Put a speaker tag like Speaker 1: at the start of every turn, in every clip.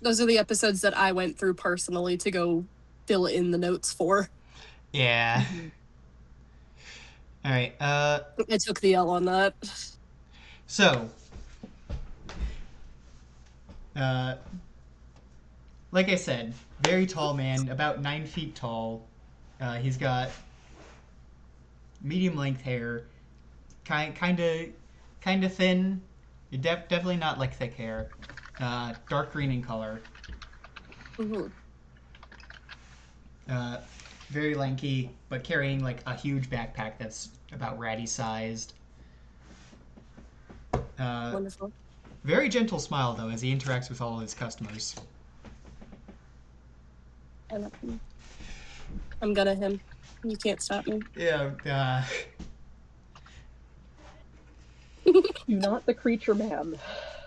Speaker 1: Those are the episodes that I went through personally to go fill in the notes for.
Speaker 2: Yeah. All right.
Speaker 1: I took the L on that.
Speaker 2: So, uh, like I said, very tall man, about 9 feet tall. He's got medium length hair, kind of thin. Definitely not like thick hair. Dark green in color.
Speaker 1: Mhm.
Speaker 2: Uh, very lanky, but carrying like a huge backpack that's about ratty sized. Uh,
Speaker 1: Wonderful.
Speaker 2: very gentle smile though as he interacts with all his customers.
Speaker 1: I love him. I'm gonna him. You can't stop me.
Speaker 2: Yeah.
Speaker 3: Do not the creature man.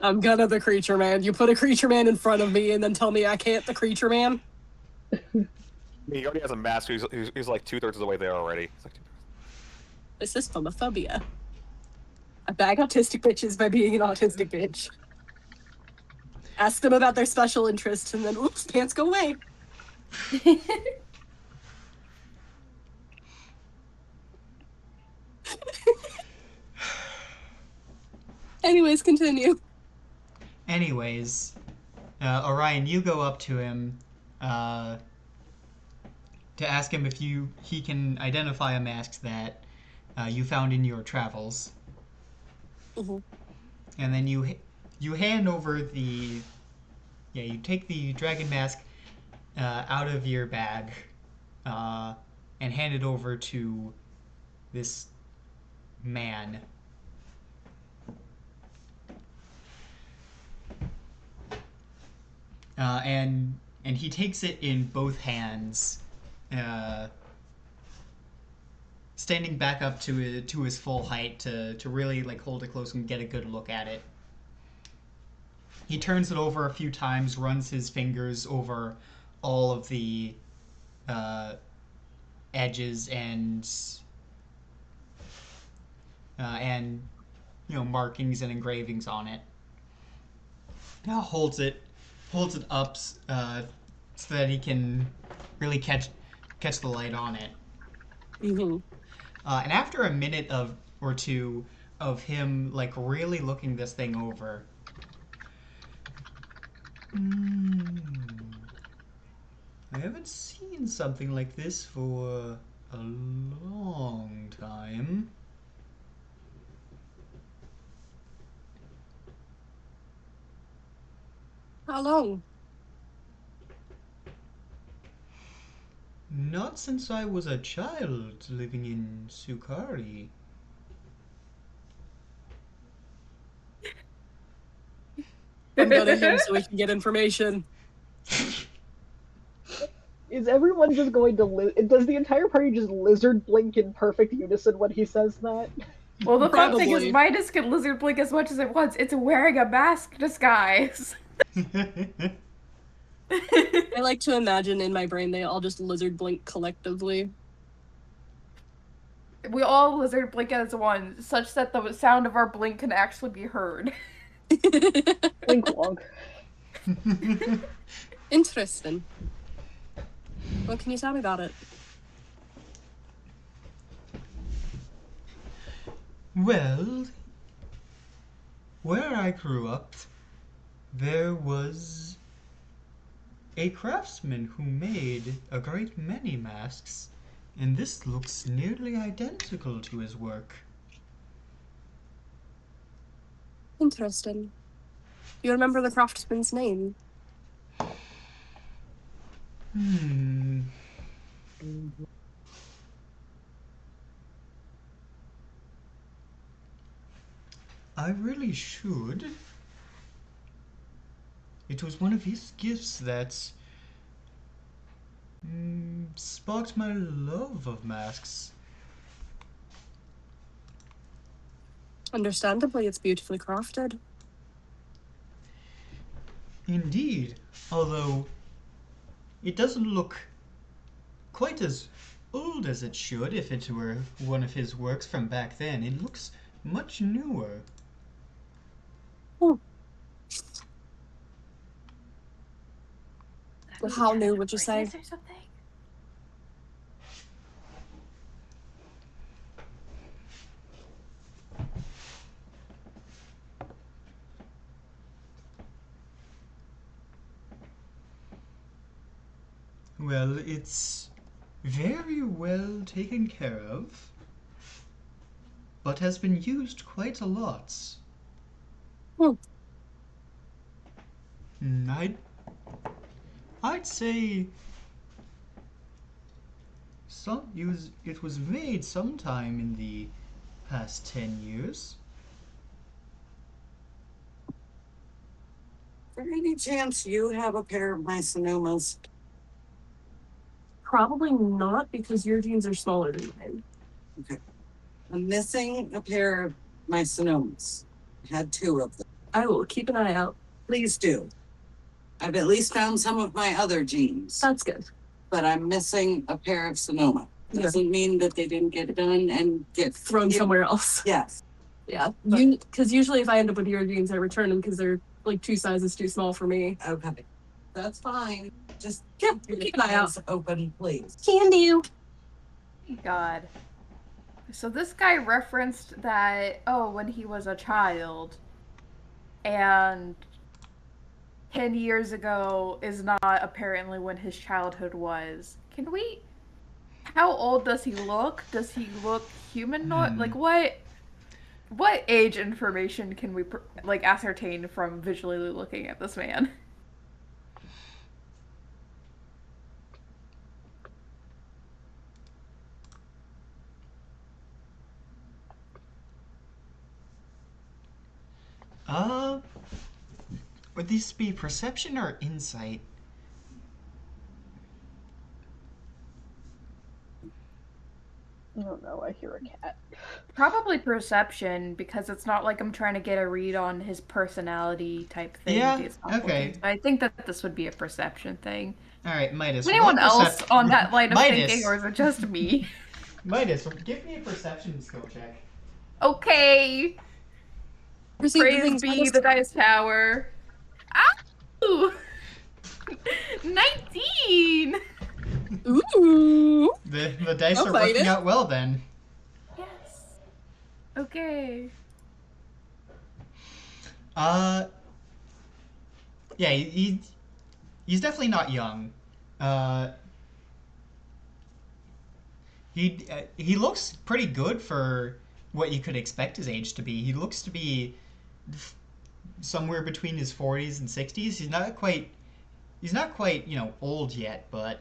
Speaker 1: I'm gonna the creature man. You put a creature man in front of me and then tell me I can't the creature man?
Speaker 4: He already has a mask. He's like 2/3 of the way there already. Like
Speaker 1: This is phobophobia. I bag autistic bitches by being an autistic bitch. Ask them about their special interests and then oops, pants go away. Anyways, continue.
Speaker 2: Anyways, Orion, you go up to him uh, to ask him if he can identify a mask that you found in your travels,
Speaker 1: Mm-hmm.
Speaker 2: and then you hand over the you take the dragon mask out of your bag uh, and hand it over to this man. And he takes it in both hands, uh, standing back up to his full height to really like hold it close and get a good look at it. He turns it over a few times, runs his fingers over all of the uh, edges and markings and engravings on it. Now holds it up so that he can really catch the light on it.
Speaker 1: Mm-hmm.
Speaker 2: And after a minute of or two of him like really looking this thing over, I haven't seen something like this for a long time.
Speaker 1: How long?
Speaker 2: Not since I was a child living in Sukari.
Speaker 1: I'm gonna him so we can get information.
Speaker 3: Is everyone just going to does the entire party just lizard blink in perfect unison when he says that?
Speaker 5: Well, the fun thing is
Speaker 1: Probably.
Speaker 5: Midas can lizard blink as much as it wants. It's wearing a mask disguise.
Speaker 1: I like to imagine in my brain they all just lizard blink collectively.
Speaker 5: We all lizard blink as one, such that the sound of our blink can actually be heard.
Speaker 3: Blink wonk.
Speaker 1: Interesting. What can you tell me about it?
Speaker 2: Well, where I grew up, there was a craftsman who made a great many masks, and this looks nearly identical to his work.
Speaker 1: Interesting. Do you remember the craftsman's name?
Speaker 2: Hmm. I really should. It was one of his gifts that sparked my love of masks.
Speaker 1: Understandably, it's beautifully crafted.
Speaker 2: Indeed, although it doesn't look quite as old as it should if it were one of his works from back then. It looks much newer.
Speaker 1: Hmm. How new would you say?
Speaker 5: Is there something?
Speaker 2: Well, it's very well taken care of, but has been used quite a lot.
Speaker 1: Hmm.
Speaker 2: I'd say it was made sometime in the past 10 years.
Speaker 6: Is there any chance you have a pair of my Sonomas?
Speaker 1: Probably not, because your jeans are smaller than mine.
Speaker 6: Okay. I'm missing a pair of my Sonomas. I had 2 of them.
Speaker 1: I will keep an eye out.
Speaker 6: Please do. I've at least found some of my other jeans,
Speaker 1: That's good.
Speaker 6: but I'm missing a pair of Sonoma. Doesn't mean that they didn't get done and get
Speaker 1: Thrown somewhere else.
Speaker 6: Yes.
Speaker 1: Yeah. Because usually if I end up with your jeans, I return them because they're like 2 sizes too small for me.
Speaker 6: Okay. That's fine. Just
Speaker 1: Yep,
Speaker 6: keep
Speaker 1: keep
Speaker 6: your
Speaker 1: an eye out.
Speaker 6: eyes open, please.
Speaker 1: Can do.
Speaker 5: God. So this guy referenced that, when he was a child, and 10 years ago is not apparently when his childhood was. How old does he look? Does he look humanoid? Like, what age information can we, ascertain from visually looking at this man?
Speaker 2: Would this be perception or insight?
Speaker 3: I don't know, I hear a cat.
Speaker 5: Probably perception, because it's not like I'm trying to get a read on his personality type thing.
Speaker 2: Yeah,
Speaker 5: It's
Speaker 2: okay.
Speaker 5: I think that this would be a perception thing.
Speaker 2: Alright, Midas.
Speaker 5: Is anyone
Speaker 2: what
Speaker 5: else on that line of
Speaker 2: Midas.
Speaker 5: thinking, or is it just me?
Speaker 2: Midas, give me a perception skill check.
Speaker 5: Okay. Praise be the dice tower. Ow! 19!
Speaker 1: Ooh.
Speaker 2: The dice
Speaker 1: I'll
Speaker 2: are
Speaker 1: fight
Speaker 2: working
Speaker 1: it.
Speaker 2: out well then.
Speaker 5: Yes. Okay.
Speaker 2: Yeah, he's definitely not young. He looks pretty good for what you could expect his age to be. He looks to be somewhere between his 40s and 60s. He's not quite, old yet, but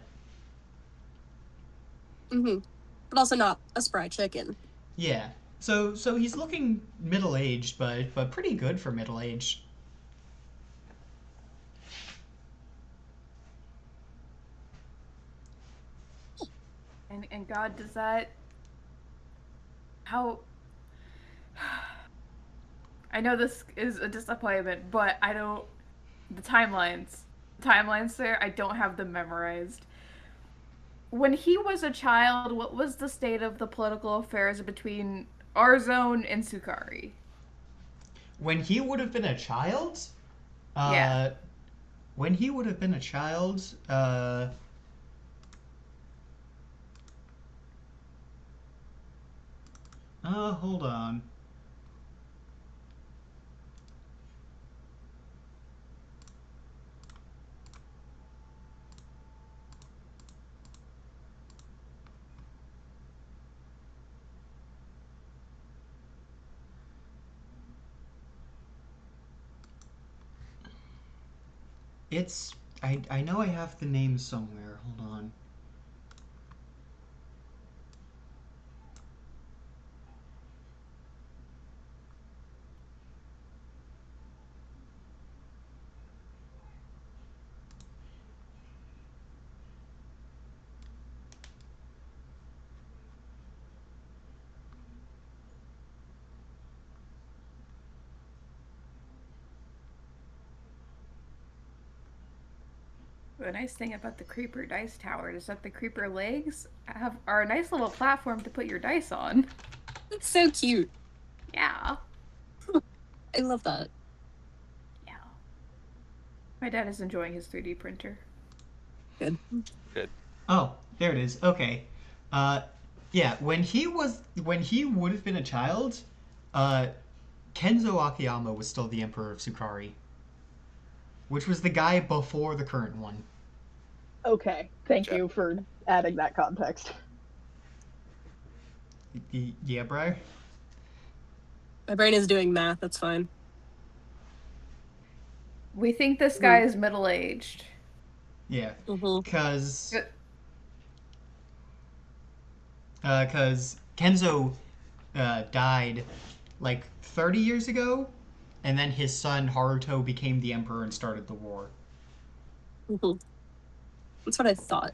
Speaker 1: But also not a spry chicken.
Speaker 2: yeah. So he's looking middle-aged, but pretty good for middle-aged.
Speaker 5: And God, does that... How... I know this is a disappointment, but I don't... The timelines there, I don't have them memorized. When he was a child, what was the state of the political affairs between our zone and Sukari?
Speaker 2: When he would have been a child?
Speaker 5: Yeah.
Speaker 2: When he would have been a child, hold on. I know I have the name somewhere. Hold on.
Speaker 5: The nice thing about the creeper dice tower is that the creeper legs are a nice little platform to put your dice on.
Speaker 1: That's so cute.
Speaker 5: Yeah.
Speaker 1: I love that.
Speaker 5: Yeah. My dad is enjoying his 3D printer.
Speaker 1: Good.
Speaker 2: Oh, there it is. Okay. Yeah, when he would have been a child, Kenzo Akiyama was still the Emperor of Sukari, which was the guy before the current one.
Speaker 3: Okay, thank
Speaker 4: Check.
Speaker 3: you for adding that context.
Speaker 2: Yeah, Briar?
Speaker 1: My brain is doing math. That's fine.
Speaker 5: We think this guy is middle-aged.
Speaker 2: Yeah,
Speaker 1: Mm-hmm.
Speaker 2: because Kenzo died like 30 years ago, and then his son Haruto became the emperor and started the war.
Speaker 1: Mm-hmm. That's what I thought.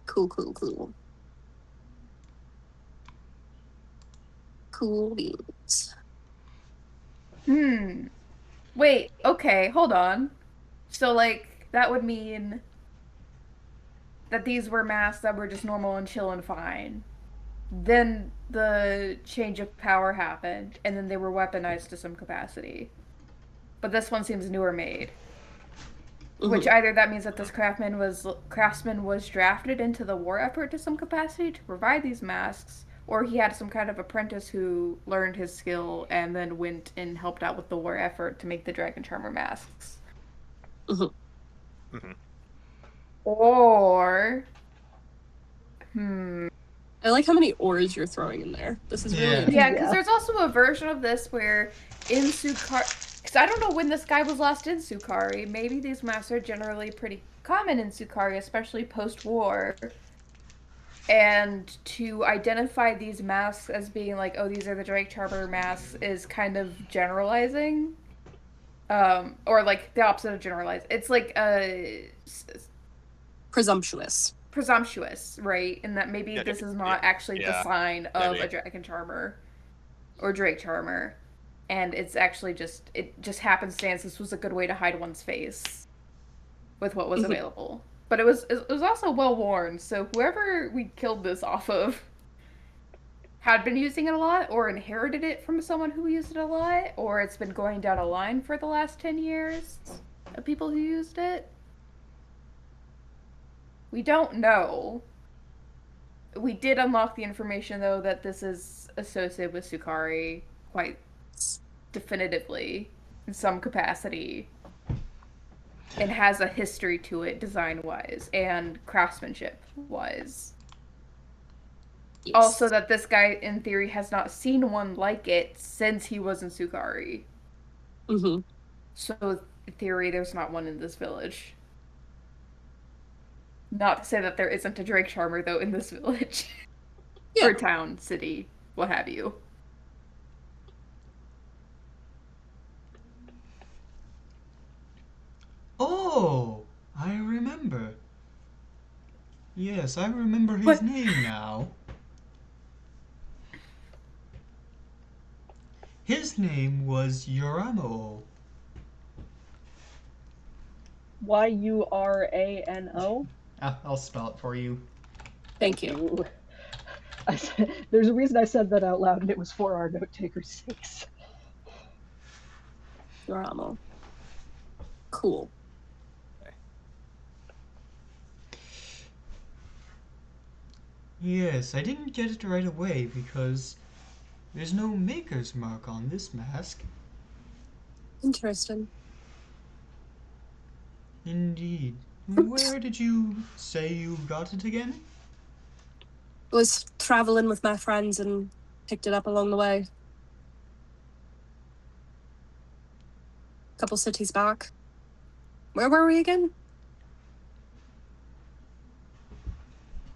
Speaker 1: Cool. Cool beans.
Speaker 5: Wait, okay, hold on. So, like, that would mean that these were masks that were just normal and chill and fine. Then the change of power happened, and then they were weaponized to some capacity. But this one seems newer made. Which either that means that this craftsman was drafted into the war effort to some capacity to provide these masks, or he had some kind of apprentice who learned his skill and then went and helped out with the war effort to make the Dragon Charmer masks. Or
Speaker 1: I like how many ors you're throwing in there. This is really
Speaker 5: yeah, because there's also a version of this where in Sukari, because I don't know when this guy was last in Sukari. Maybe these masks are generally pretty common in Sukari, especially post-war. And to identify these masks as being like, oh, these are the Drake Charmer masks is kind of generalizing. Or like the opposite of generalize. It's like
Speaker 1: presumptuous.
Speaker 5: Presumptuous, right? And that maybe this is not actually the sign of a Dragon Charmer or Drake Charmer. And it's actually it just happenstance this was a good way to hide one's face with what was available. But it was also well worn, so whoever we killed this off of had been using it a lot, or inherited it from someone who used it a lot, or it's been going down a line for the last 10 years of people who used it. We don't know. We did unlock the information, though, that this is associated with Sukari quite definitively in some capacity. And has a history to it, design-wise, and craftsmanship-wise. Yes. Also that this guy, in theory, has not seen one like it since he was in Sukari. So, in theory, there's not one in this village. Not to say that there isn't a Drake Charmer, though, in this village. Or town, city, what have you.
Speaker 2: Oh, I remember. Yes, I remember his name now. His name was Yoramo.
Speaker 3: Yurano?
Speaker 2: I'll spell it for you.
Speaker 1: Thank you.
Speaker 3: There's a reason I said that out loud, and it was for our note takers' sakes.
Speaker 1: Yoramo. Cool.
Speaker 2: Yes, I didn't get it right away because there's no maker's mark on this mask.
Speaker 1: Interesting.
Speaker 2: Indeed. Where did you say you got it again?
Speaker 1: I was traveling with my friends and picked it up along the way. A couple cities back. Where were we again?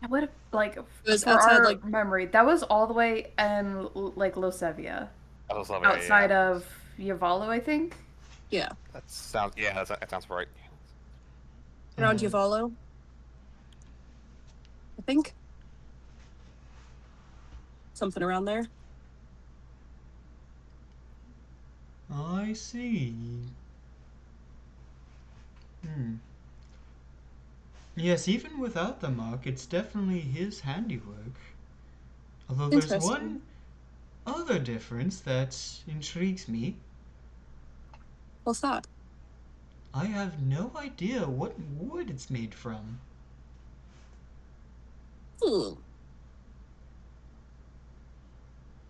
Speaker 5: I would have, like,
Speaker 1: it was
Speaker 5: for
Speaker 1: outside,
Speaker 5: our
Speaker 1: like,
Speaker 5: memory, that was all the way in, like, Losevia. Outside of Yavalu, I think?
Speaker 1: Yeah.
Speaker 4: That sounds right.
Speaker 1: Around Yavalu, I think. Something around there.
Speaker 2: I see. Yes, even without the mark, it's definitely his handiwork. Although there's other difference that intrigues me.
Speaker 1: What's that?
Speaker 2: I have no idea what wood it's made from.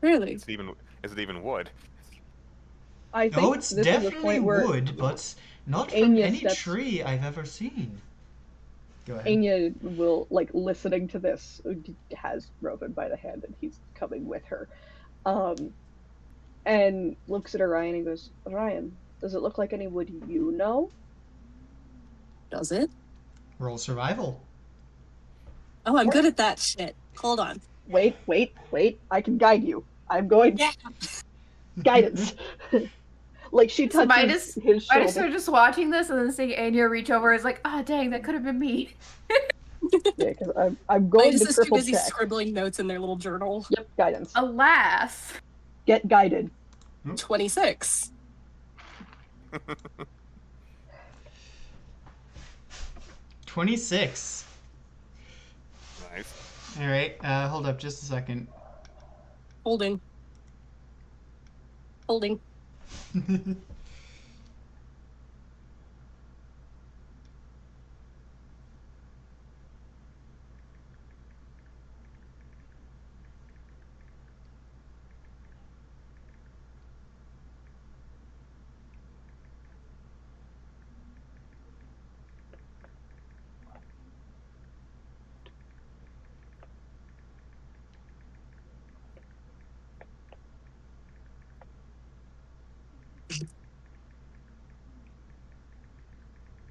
Speaker 1: Really?
Speaker 4: Is it even wood?
Speaker 3: I think
Speaker 2: Oh, it's
Speaker 3: this is the
Speaker 2: definitely
Speaker 3: point where
Speaker 2: wood, but not from
Speaker 3: Anya
Speaker 2: any
Speaker 3: steps-
Speaker 2: tree I've ever seen. Go ahead.
Speaker 3: Anya will, like, listening to this, has Rovan by the hand and he's coming with her. And looks at Orion and goes, Orion, does it look like any wood you know?
Speaker 1: Does it?
Speaker 2: Roll survival.
Speaker 1: Oh, I'm good at that shit. Hold on.
Speaker 3: Wait, I can guide you. I'm going.
Speaker 1: Yeah.
Speaker 3: Guidance. Like, she touches
Speaker 5: Midas,
Speaker 3: his
Speaker 5: Midas
Speaker 3: shoulder.
Speaker 5: are just watching this and then seeing Anya reach over is like, ah, dang, that could have been me.
Speaker 3: Yeah, because I'm going
Speaker 1: Midas
Speaker 3: to
Speaker 1: is too
Speaker 3: triple
Speaker 1: busy
Speaker 3: check.
Speaker 1: scribbling notes in their little journal.
Speaker 3: Yep, guidance.
Speaker 5: Alas.
Speaker 3: Get guided.
Speaker 1: 26.
Speaker 2: 26.
Speaker 4: Nice.
Speaker 2: All right, hold up just a second.
Speaker 1: Holding. Holding.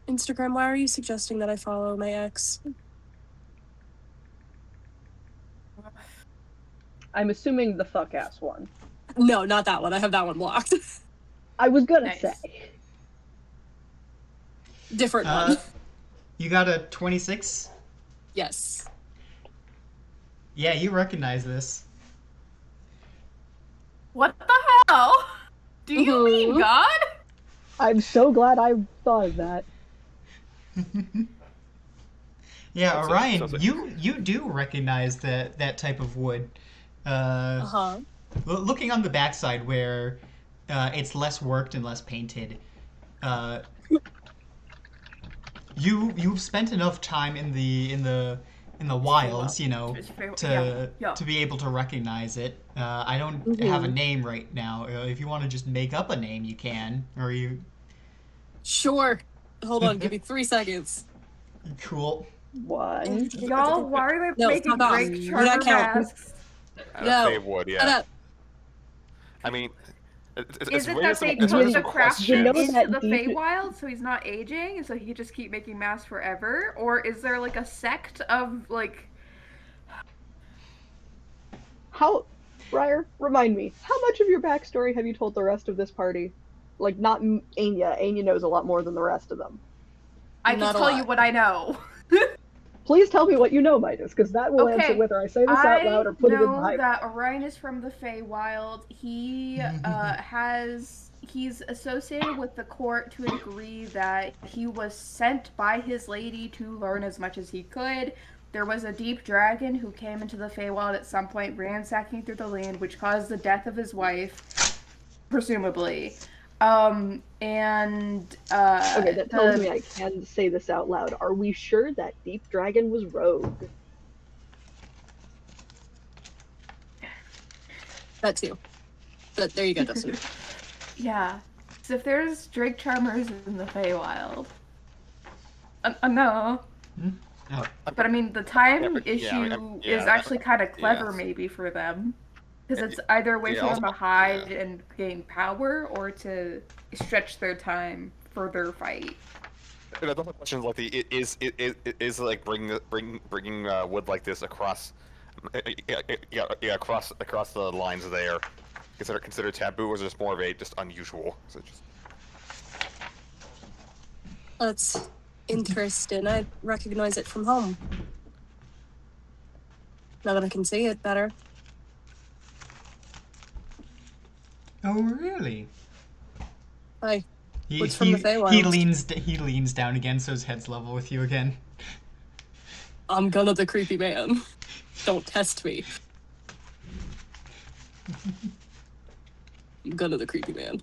Speaker 1: Instagram, why are you suggesting that I follow my ex?
Speaker 3: I'm assuming the fuck ass one.
Speaker 1: No, not that one. I have that one blocked.
Speaker 3: I was gonna
Speaker 5: Nice.
Speaker 3: say.
Speaker 1: Different one.
Speaker 2: You got a 26?
Speaker 1: Yes.
Speaker 2: Yeah, you recognize this.
Speaker 5: What the hell? Do you mean
Speaker 1: Mhm.
Speaker 5: God?
Speaker 3: I'm so glad I thought of that.
Speaker 2: Yeah,
Speaker 4: That's
Speaker 2: Orion,
Speaker 4: so-
Speaker 2: you do recognize that type of wood.
Speaker 1: Uh-huh.
Speaker 2: Looking on the backside where it's less worked and less painted, you've spent enough time in the wilds, you know, to be able to recognize it. I don't have a name right now. If you want to just make up a name, you can. Or you.
Speaker 1: Sure. Hold on, give me 3 seconds.
Speaker 2: Cool.
Speaker 3: One.
Speaker 5: Y'all, why are they
Speaker 1: No,
Speaker 5: making
Speaker 1: fuck off.
Speaker 5: Drake
Speaker 1: Do
Speaker 5: Charmer
Speaker 1: not count.
Speaker 5: masks?
Speaker 1: No.
Speaker 4: Fave wood,
Speaker 1: Shut
Speaker 4: yeah.
Speaker 1: up.
Speaker 4: I mean, it's
Speaker 5: Is it
Speaker 4: raised
Speaker 5: that they
Speaker 4: some, it's
Speaker 3: took
Speaker 4: raised
Speaker 3: the
Speaker 4: some
Speaker 5: craft
Speaker 3: You know
Speaker 4: questions.
Speaker 3: that
Speaker 5: into the
Speaker 3: deep-
Speaker 5: Feywild so he's not aging, so he can just keep making masks forever? Or is there like a sect of like
Speaker 3: How, Briar, remind me, how much of your backstory have you told the rest of this party? Like, not Anya. Anya knows a lot more than the rest of them.
Speaker 5: I can
Speaker 1: Not a
Speaker 5: tell you
Speaker 1: lot.
Speaker 5: what I know.
Speaker 3: Please tell me what you know, Midas, because that will answer
Speaker 5: Okay,
Speaker 3: whether I say this out loud or put it in the
Speaker 5: know
Speaker 3: hype.
Speaker 5: that Orion is from the Feywild. He he's associated with the court to a degree that he was sent by his lady to learn as much as he could. There was a deep dragon who came into the Feywild at some point, ransacking through the land, which caused the death of his wife, presumably.
Speaker 3: Okay, that tells me I can say this out loud. Are we sure that Deep Dragon was rogue?
Speaker 1: That too. But there you go, Dustin.
Speaker 5: Yeah. So if there's Drake Charmers in the Feywild, no.
Speaker 2: Oh.
Speaker 5: But I mean, the time
Speaker 4: Yeah, but-
Speaker 5: issue
Speaker 4: yeah, yeah,
Speaker 5: is actually kind of clever,
Speaker 4: yeah.
Speaker 5: maybe for them, because it's either a way
Speaker 4: yeah,
Speaker 5: for them to
Speaker 4: also-
Speaker 5: hide
Speaker 4: yeah.
Speaker 5: and gain power, or to stretch their time for their fight.
Speaker 4: The other question is like is like bringing wood like this across, across the lines there, considered taboo, or is it just more of a just unusual? So just
Speaker 1: That's interesting. I recognize it from home. Now that I can see it better.
Speaker 2: Oh, really?
Speaker 1: Hi.
Speaker 2: He,
Speaker 1: What's from the Feywild?
Speaker 2: he leans down again so his head's level with you again.
Speaker 1: I'm gonna the creepy man. Don't test me. gun of the creepy man.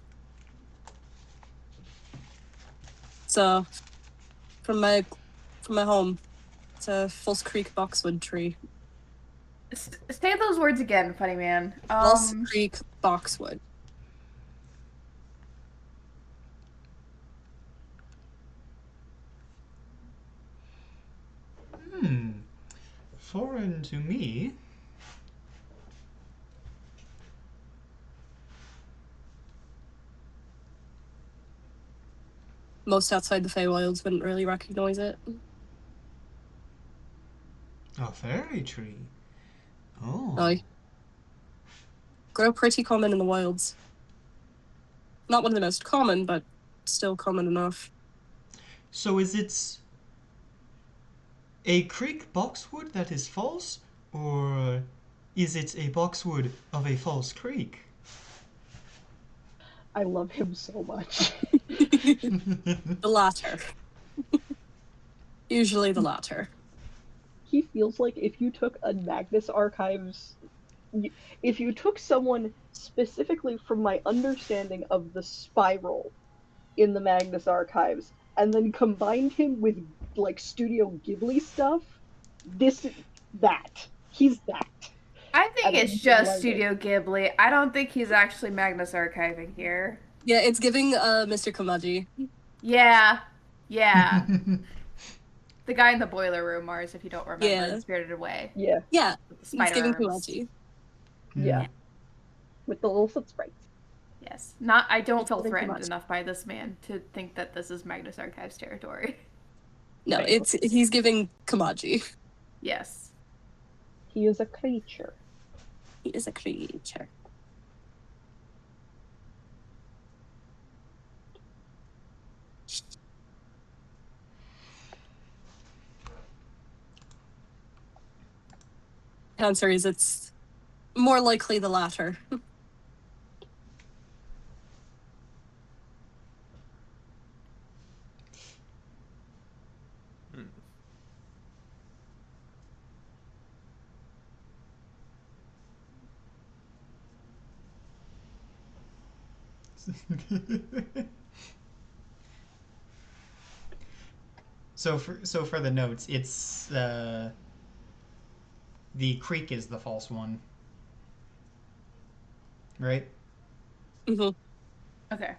Speaker 1: So, from my home, it's a False Creek boxwood tree.
Speaker 5: Say those words again, funny man.
Speaker 1: False Creek boxwood.
Speaker 2: Foreign to me.
Speaker 1: Most outside the Feywilds wouldn't really recognize it.
Speaker 2: A fairy tree. Oh.
Speaker 1: Aye. Grow pretty common in the wilds. Not one of the most common, but still common enough.
Speaker 2: So is it a creek boxwood that is false, or is it a boxwood of a false creek?
Speaker 3: I love him so much.
Speaker 1: The latter. Usually the latter.
Speaker 3: He feels like if you took a Magnus Archives, if you took someone specifically from my understanding of the spiral in the Magnus Archives, and then combined him with like Studio Ghibli stuff, he's that.
Speaker 5: I think
Speaker 3: And
Speaker 5: it's
Speaker 3: I
Speaker 5: just
Speaker 3: love
Speaker 5: Studio Ghibli. I don't think he's actually Magnus archiving here.
Speaker 1: Yeah, it's giving Mr. Komaji.
Speaker 5: Yeah. Yeah. The guy in the boiler room, Mars, if you don't remember,
Speaker 1: Yeah.
Speaker 5: in Spirited Away.
Speaker 3: Yeah,
Speaker 1: Yeah,
Speaker 5: With the
Speaker 1: it's
Speaker 5: spider
Speaker 1: giving
Speaker 5: arms.
Speaker 1: Komaji.
Speaker 3: yeah. With the little foot sprites.
Speaker 5: Yes. I don't feel
Speaker 1: Giving
Speaker 5: threatened
Speaker 1: Komaji.
Speaker 5: enough by this man to think that this is Magnus Archives territory.
Speaker 1: No,
Speaker 3: Right.
Speaker 1: he's giving Komaji.
Speaker 5: Yes.
Speaker 3: He is a creature.
Speaker 1: He is a creature. Answer is it's more likely the latter.
Speaker 2: So for the notes, it's the creek is the false one, right?
Speaker 1: Mm-hmm.
Speaker 5: Okay.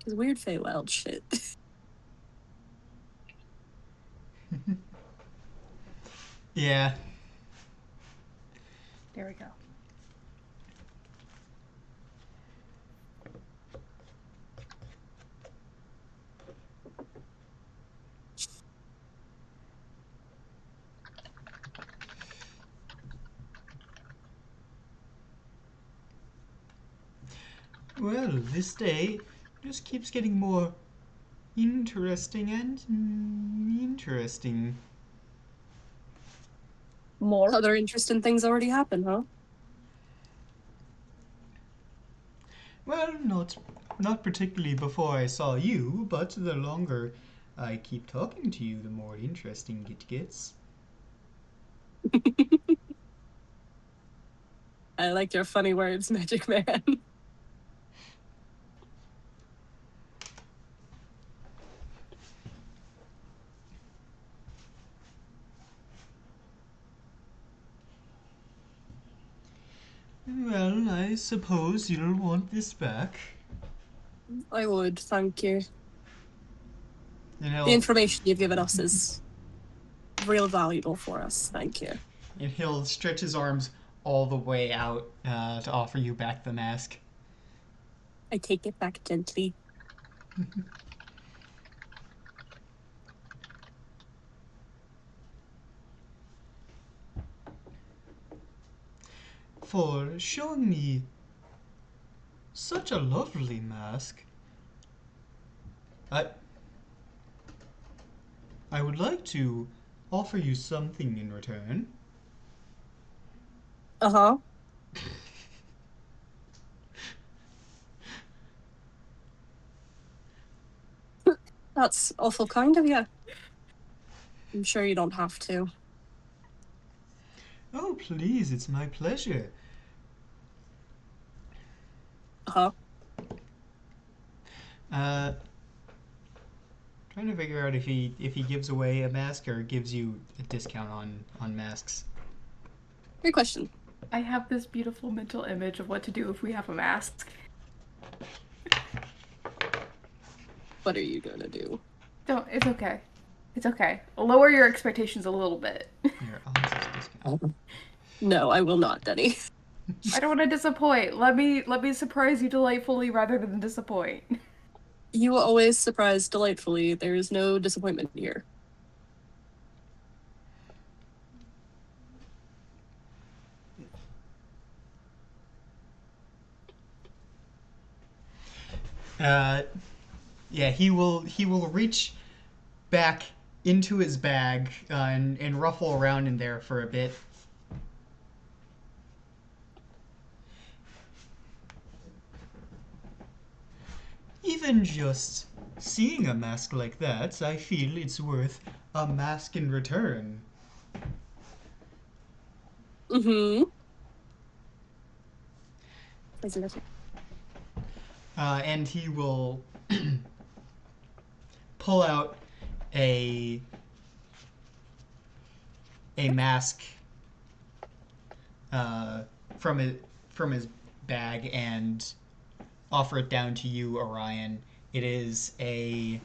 Speaker 1: It's weird Feywild shit.
Speaker 2: Yeah.
Speaker 5: There we go.
Speaker 2: Well, this day just keeps getting more interesting and interesting.
Speaker 3: More.
Speaker 1: Other interesting things already happened, huh?
Speaker 2: Well, not particularly before I saw you, but the longer I keep talking to you, the more interesting it gets.
Speaker 1: I like your funny words, Magic Man.
Speaker 2: Well, I suppose you'll want this back.
Speaker 1: I would, thank you.
Speaker 2: And
Speaker 1: The information you've given us is real valuable for us. Thank you.
Speaker 2: he'll stretch his arms all the way out to offer you back the mask.
Speaker 1: I take it back gently.
Speaker 2: For showing me such a lovely mask. I would like to offer you something in return.
Speaker 1: Uh-huh. That's awful kind of you. I'm sure you don't have to.
Speaker 2: Oh, please, it's my pleasure.
Speaker 1: Uh-huh.
Speaker 2: Trying to figure out if he gives away a mask or gives you a discount on masks.
Speaker 1: Great question.
Speaker 5: I have this beautiful mental image of what to do if we have a mask.
Speaker 1: What are you gonna do?
Speaker 5: Don't. It's okay. It's okay. Lower your expectations a little bit.
Speaker 2: Here, I'll use this discount.
Speaker 1: No, I will not, Denny.
Speaker 5: I don't want to disappoint. Let me surprise you delightfully rather than disappoint.
Speaker 1: You will always surprise delightfully. There is no disappointment here.
Speaker 2: Yeah, he will reach back into his bag and ruffle around in there for a bit. Even just seeing a mask like that, I feel it's worth a mask in return.
Speaker 1: Mm-hmm.
Speaker 2: And he will pull out a mask from his bag and offer it down to you, Orion. It is an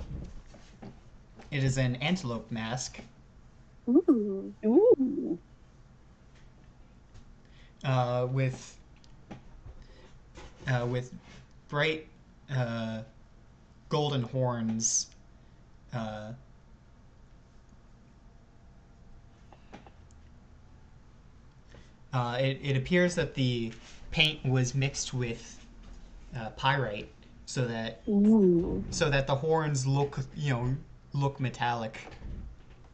Speaker 2: antelope mask.
Speaker 1: Ooh.
Speaker 3: Ooh.
Speaker 2: With bright golden horns. It appears that the paint was mixed with pyrite, so that
Speaker 1: Ooh.
Speaker 2: the horns look metallic.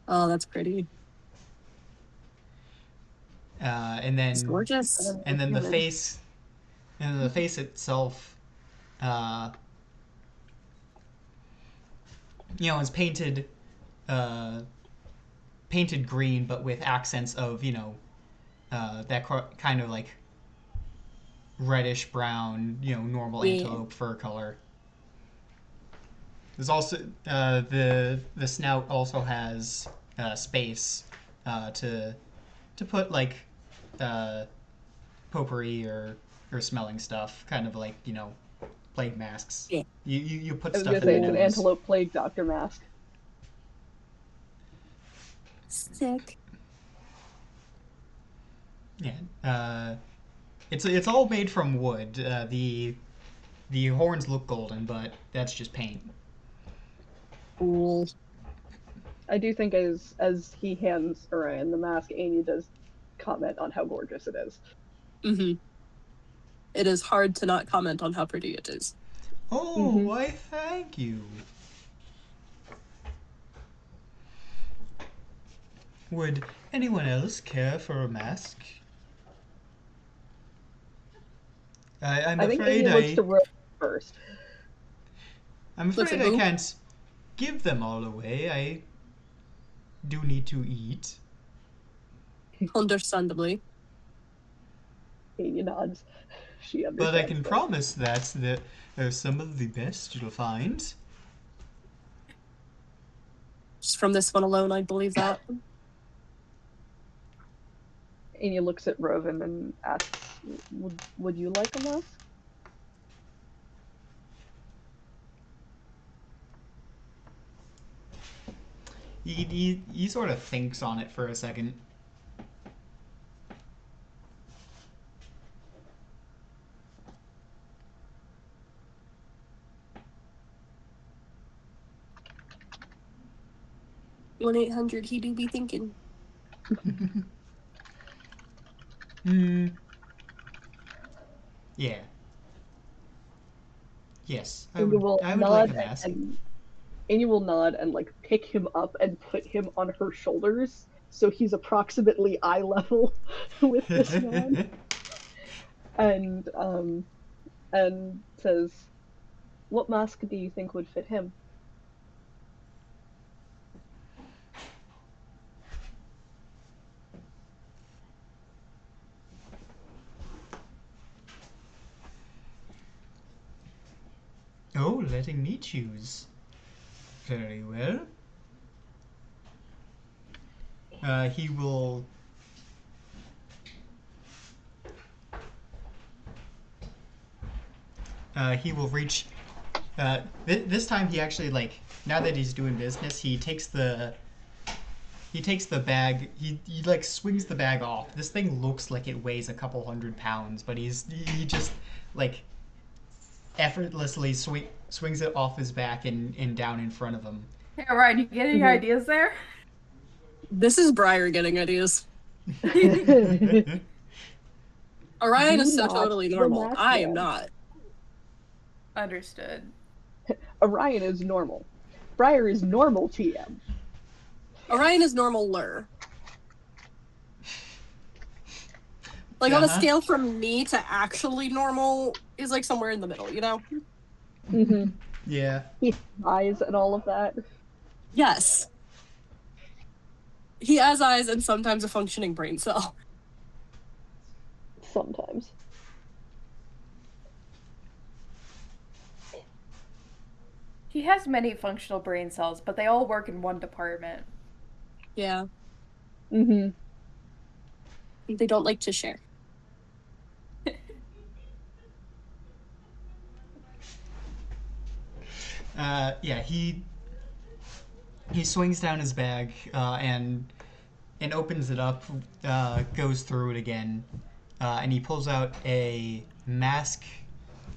Speaker 1: Oh, that's pretty.
Speaker 2: And then
Speaker 1: It's gorgeous.
Speaker 2: the face, and the face itself, is painted green, but with accents of that kind of like reddish brown, normal
Speaker 1: Yeah.
Speaker 2: antelope fur color. There's also the snout also has space to put like potpourri or smelling stuff, kind of like plague masks.
Speaker 1: Yeah.
Speaker 2: You put
Speaker 3: I was
Speaker 2: stuff
Speaker 3: gonna
Speaker 2: in
Speaker 3: say
Speaker 2: the
Speaker 3: it's an
Speaker 2: nose.
Speaker 3: antelope plague doctor mask.
Speaker 1: Sick.
Speaker 2: Yeah. It's all made from wood. The horns look golden, but that's just paint.
Speaker 1: Cool.
Speaker 3: I do think as he hands Orion the mask, Amy does comment on how gorgeous it is.
Speaker 1: Mm-hmm. It is hard to not comment on how pretty it is.
Speaker 2: Oh, why thank you. Would anyone else care for a mask? I'm
Speaker 3: I think
Speaker 2: afraid
Speaker 3: Amy looks to Rose first.
Speaker 2: I'm
Speaker 1: Looks
Speaker 2: afraid
Speaker 1: at
Speaker 2: I
Speaker 1: who?
Speaker 2: can't give them all away. I do need to eat.
Speaker 1: Understandably.
Speaker 3: Amy nods. She understands.
Speaker 2: But I can
Speaker 3: this.
Speaker 2: promise that they're some of the best you'll find.
Speaker 1: Just from this one alone, I believe that.
Speaker 3: Amy looks at Rovan and asks, "Would you like a mask?"
Speaker 2: He sort of thinks on it for a second.
Speaker 1: One 800. He do be thinking.
Speaker 2: Yeah. Yes, I
Speaker 3: Amy
Speaker 2: would
Speaker 3: will
Speaker 2: like
Speaker 3: nod
Speaker 2: a mask.
Speaker 3: and Amy will nod and like pick him up and put him on her shoulders, so he's approximately eye level with this man, and says, "What mask do you think would fit him?"
Speaker 2: Oh, letting me choose. Very well. He will... he will reach... this time he actually, like, now that he's doing business, he takes the bag, he like swings the bag off. This thing looks like it weighs a couple 100 pounds, but he just, like, effortlessly swings it off his back and down in front of him.
Speaker 5: Hey, Ryan, you get any ideas there?
Speaker 1: This is Briar getting ideas. Orion is so
Speaker 3: not
Speaker 1: totally normal.
Speaker 3: relax
Speaker 1: I am
Speaker 3: him.
Speaker 1: not.
Speaker 5: Understood.
Speaker 3: Orion is normal. Briar is normal TM.
Speaker 1: Orion is normal lure. Like on a scale from me to actually normal is like somewhere in the middle, you know?
Speaker 3: Mm-hmm.
Speaker 2: Yeah.
Speaker 3: Eyes and all of that.
Speaker 1: Yes. He has eyes and sometimes a functioning brain cell.
Speaker 3: Sometimes.
Speaker 5: He has many functional brain cells, but they all work in one department.
Speaker 1: Yeah.
Speaker 3: Mm-hmm.
Speaker 1: They don't like to share.
Speaker 2: Yeah, he swings down his bag and opens it up, goes through it again, and he pulls out a mask,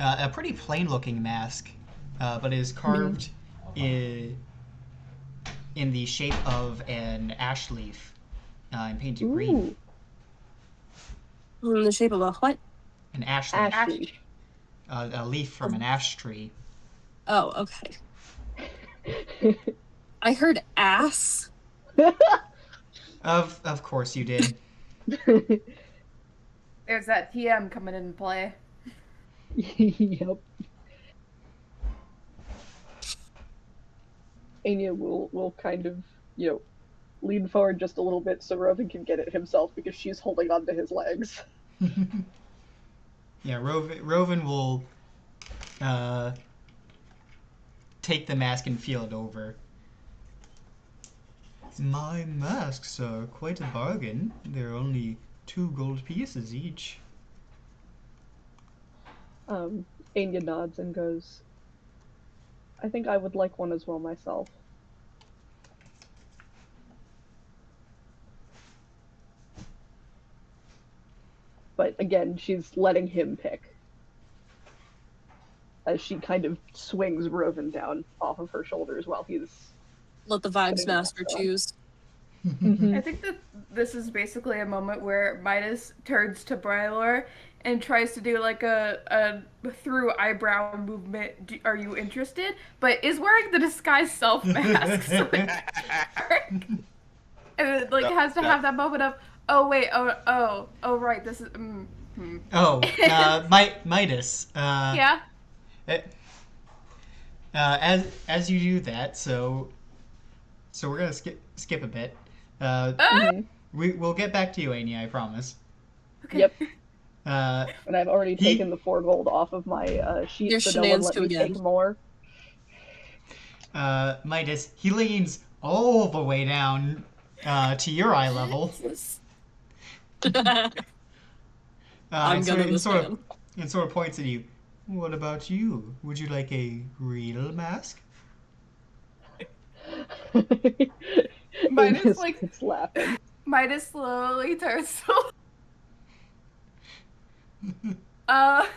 Speaker 2: a pretty plain-looking mask, but is carved in the shape of an ash leaf and painted green.
Speaker 1: In the shape of a what?
Speaker 2: An ash leaf.
Speaker 3: Ash leaf.
Speaker 2: A leaf from an ash tree.
Speaker 1: Oh, okay. I heard ass.
Speaker 2: Of course you did.
Speaker 5: There's that TM coming in play.
Speaker 3: Yep. Anya will kind of, lean forward just a little bit so Rovan can get it himself because she's holding onto his legs.
Speaker 2: Yeah, Rovan will take the mask and feel it over. My masks are quite a bargain. They're only 2 gold pieces each.
Speaker 3: Anya nods and goes, I think I would like one as well myself. But again, she's letting him pick. As she kind of swings Rovan down off of her shoulders while he's...
Speaker 1: Let the vibes master choose.
Speaker 5: I think that this is basically a moment where Midas turns to Brylor and tries to do like a through eyebrow movement. Are you interested? But is wearing the disguise self mask. So and it like has to have that moment of, oh wait, oh right, this is.
Speaker 2: Oh, Midas.
Speaker 5: Yeah.
Speaker 2: As you do that, so we're gonna skip a bit. We'll get back to you, Anya, I promise.
Speaker 5: Okay.
Speaker 3: Yep. And I've already taken the 4 gold off of my sheet,
Speaker 1: Your
Speaker 3: so no one let me
Speaker 1: again.
Speaker 3: take more.
Speaker 2: Midas, he leans all the way down to your eye level.
Speaker 1: I'm gonna understand.
Speaker 2: And sort of points at you. What about you? Would you like a real mask?
Speaker 5: Midas like
Speaker 3: it's laughing.
Speaker 5: Midas slowly turns to that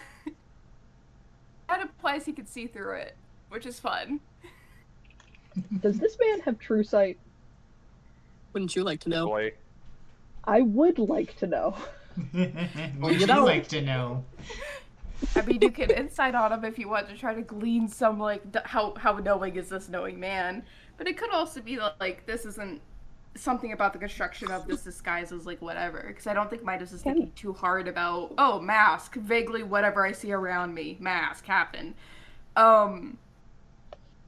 Speaker 5: implies he could see through it, which is fun.
Speaker 3: Does this man have true sight?
Speaker 1: Wouldn't you like to know?
Speaker 4: Boy.
Speaker 3: I would like to know.
Speaker 2: Would you
Speaker 1: don't.
Speaker 2: like to know?
Speaker 5: I mean, you can insight on him if you want to try to glean some, like, how knowing is this knowing man. But it could also be, like, this isn't something about the construction of this disguise is, like, whatever. Because I don't think Midas is thinking too hard about, oh, mask, vaguely whatever I see around me, mask, happen.
Speaker 3: I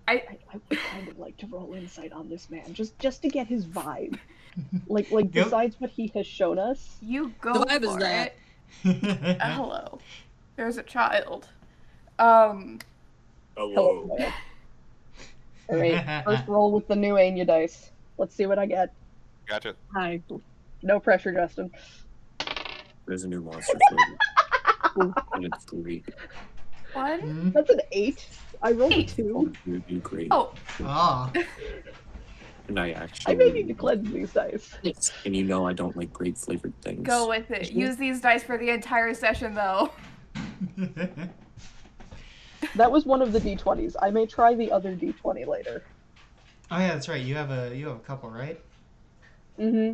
Speaker 3: would kind of like to roll insight on this man, just to get his vibe. Like besides what he has shown us.
Speaker 5: You go
Speaker 1: The vibe
Speaker 5: for
Speaker 1: is that.
Speaker 5: it. Hello. There's a child.
Speaker 1: Oh
Speaker 3: Hello, Maya. Alright, first roll with the new Anya dice. Let's see what I get.
Speaker 4: Gotcha.
Speaker 1: Hi.
Speaker 3: No pressure, Justin.
Speaker 7: There's a new monster flavor. And it's 3.
Speaker 5: One.
Speaker 3: That's an 8. I rolled a
Speaker 5: Eight.
Speaker 3: 2.
Speaker 7: You'd be great.
Speaker 5: Oh,
Speaker 2: Ah.
Speaker 7: And I
Speaker 3: I
Speaker 7: actually.
Speaker 3: may need to cleanse these dice.
Speaker 1: Yes.
Speaker 7: And you know I don't like grape flavored things.
Speaker 5: go with it. Use these dice for the entire session, though.
Speaker 3: That was one of the d20s. I may try the other d20 later.
Speaker 2: Oh yeah, that's right. You have a couple, right?
Speaker 3: Mm-hmm.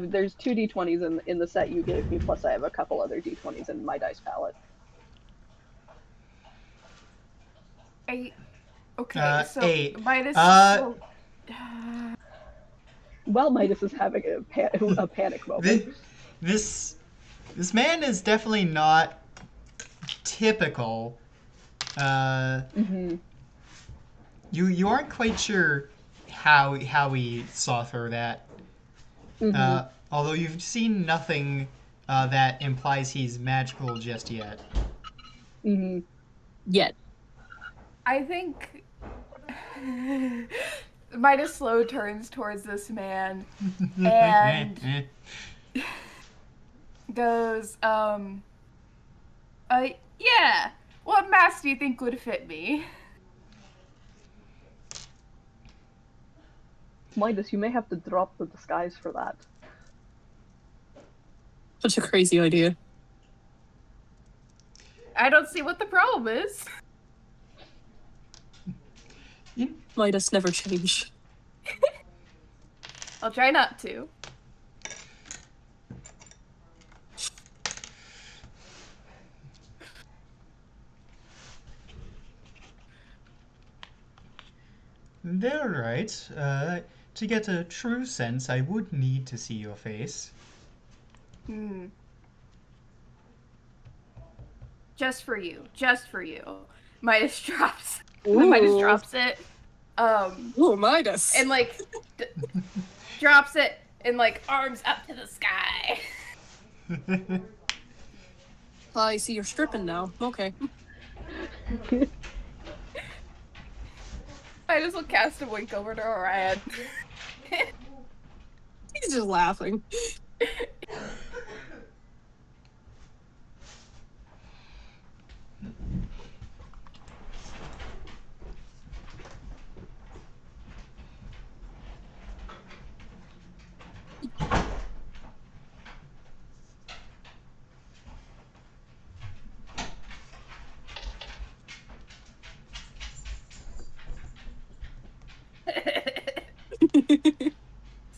Speaker 3: There's 2 d20s in the set you gave me, plus I have a couple other d20s in my dice palette.
Speaker 5: Okay, so
Speaker 2: 8.
Speaker 5: minus.
Speaker 3: Well, Midas is having a panic moment.
Speaker 2: This man is definitely not typical.
Speaker 3: Mm-hmm.
Speaker 2: You aren't quite sure how he saw through that.
Speaker 3: Mm-hmm.
Speaker 2: Although you've seen nothing that implies he's magical just yet.
Speaker 3: Mm-hmm.
Speaker 1: Yet.
Speaker 5: I think Midas slow turns towards this man and goes, yeah, what mask do you think would fit me?
Speaker 3: Midas, you may have to drop the disguise for that.
Speaker 1: Such a crazy idea.
Speaker 5: I don't see what the problem is.
Speaker 1: Midas never change.
Speaker 5: I'll try not to.
Speaker 2: All right. To get a true sense, I would need to see your face.
Speaker 5: Just for you. Just for you. Midas drops.
Speaker 1: Ooh.
Speaker 5: Midas drops it.
Speaker 1: Ooh, Midas.
Speaker 5: And like drops it and like arms up to the sky.
Speaker 1: I see you're stripping now. Okay.
Speaker 5: I just will cast a wink over to Orion.
Speaker 1: He's just laughing.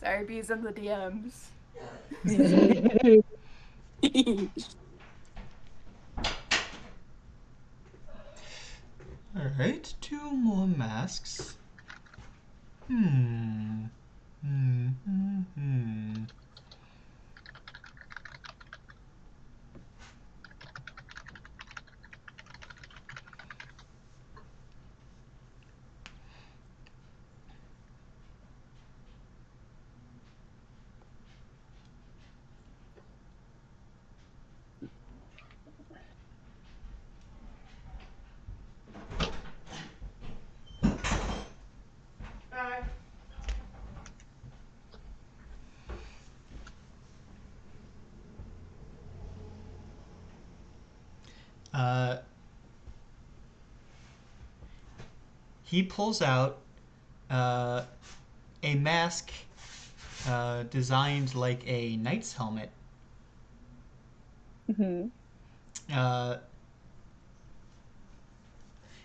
Speaker 5: Sorry, bees in the DMs.
Speaker 2: All right, 2 more masks. Hmm. He pulls out a mask designed like a knight's helmet.
Speaker 3: Mm-hmm.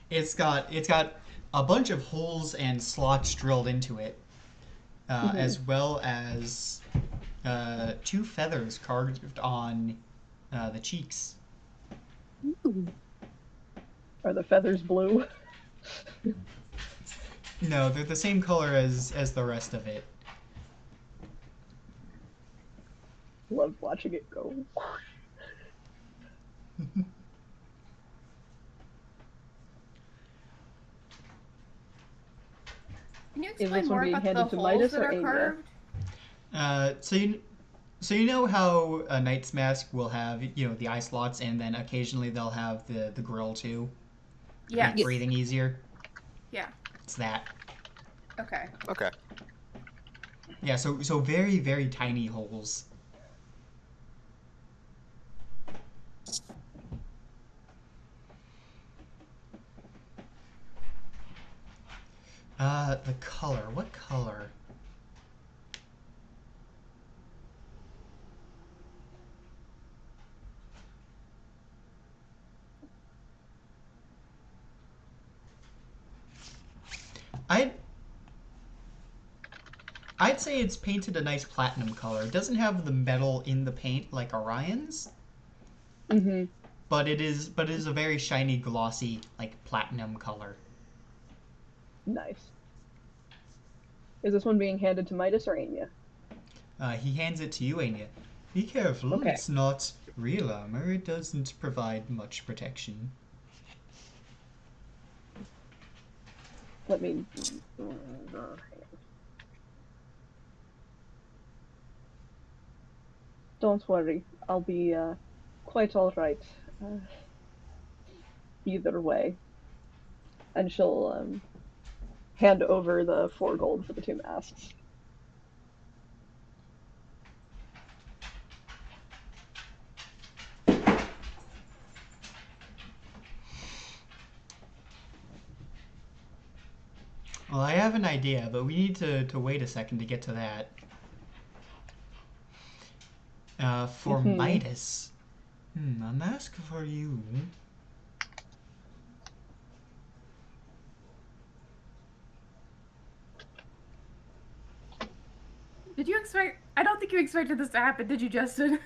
Speaker 2: It's got a bunch of holes and slots drilled into it, as well as 2 feathers carved on the cheeks.
Speaker 1: Ooh.
Speaker 3: Are the feathers blue?
Speaker 2: No, they're the same color as the rest of it.
Speaker 3: Love watching it go.
Speaker 5: Can you
Speaker 3: Is
Speaker 5: explain
Speaker 3: this one
Speaker 5: more
Speaker 3: being
Speaker 5: about the
Speaker 3: handed to
Speaker 5: holes
Speaker 3: Midas
Speaker 5: that
Speaker 3: or
Speaker 5: are
Speaker 3: Anya?
Speaker 5: carved?
Speaker 2: So you know how a knight's mask will have the eye slots, and then occasionally they'll have the grill too.
Speaker 5: Yeah.
Speaker 2: Make breathing easier.
Speaker 5: Yeah.
Speaker 2: It's that.
Speaker 5: Okay.
Speaker 4: Okay.
Speaker 2: Yeah, so very, very tiny holes. The color. What color? I'd say it's painted a nice platinum color. It doesn't have the metal in the paint like Orion's,
Speaker 3: Mm-hmm.
Speaker 2: but it is a very shiny, glossy, like platinum color.
Speaker 3: Nice. Is this one being handed to Midas or Anya?
Speaker 2: He hands it to you, Anya. Be careful,
Speaker 3: Okay.
Speaker 2: it's not real armor. It doesn't provide much protection.
Speaker 3: Let me. Don't worry, I'll be quite all right. Either way, and she'll hand over the 4 gold for the 2 masks.
Speaker 2: Well, I have an idea, but we need to wait a second to get to that. For Midas. A mask for you.
Speaker 5: Did you expect? I don't think you expected this to happen, did you, Justin?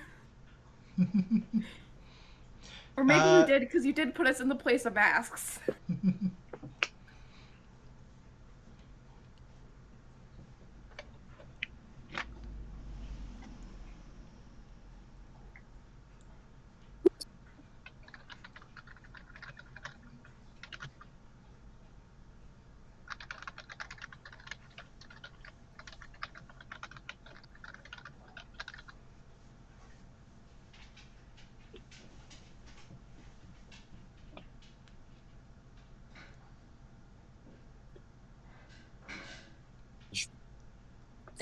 Speaker 5: Or maybe you did, because you did put us in the place of masks.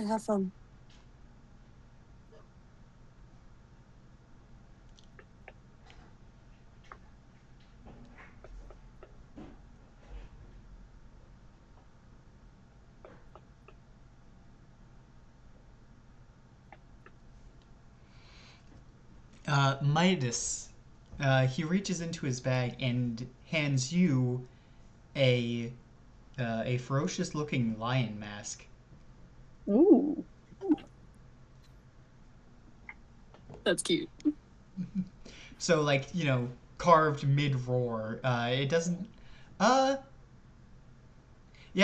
Speaker 1: Have fun.
Speaker 2: Midas. He reaches into his bag and hands you a ferocious-looking lion mask.
Speaker 3: Ooh.
Speaker 1: That's cute.
Speaker 2: So, like, carved mid-roar. It doesn't... Yeah,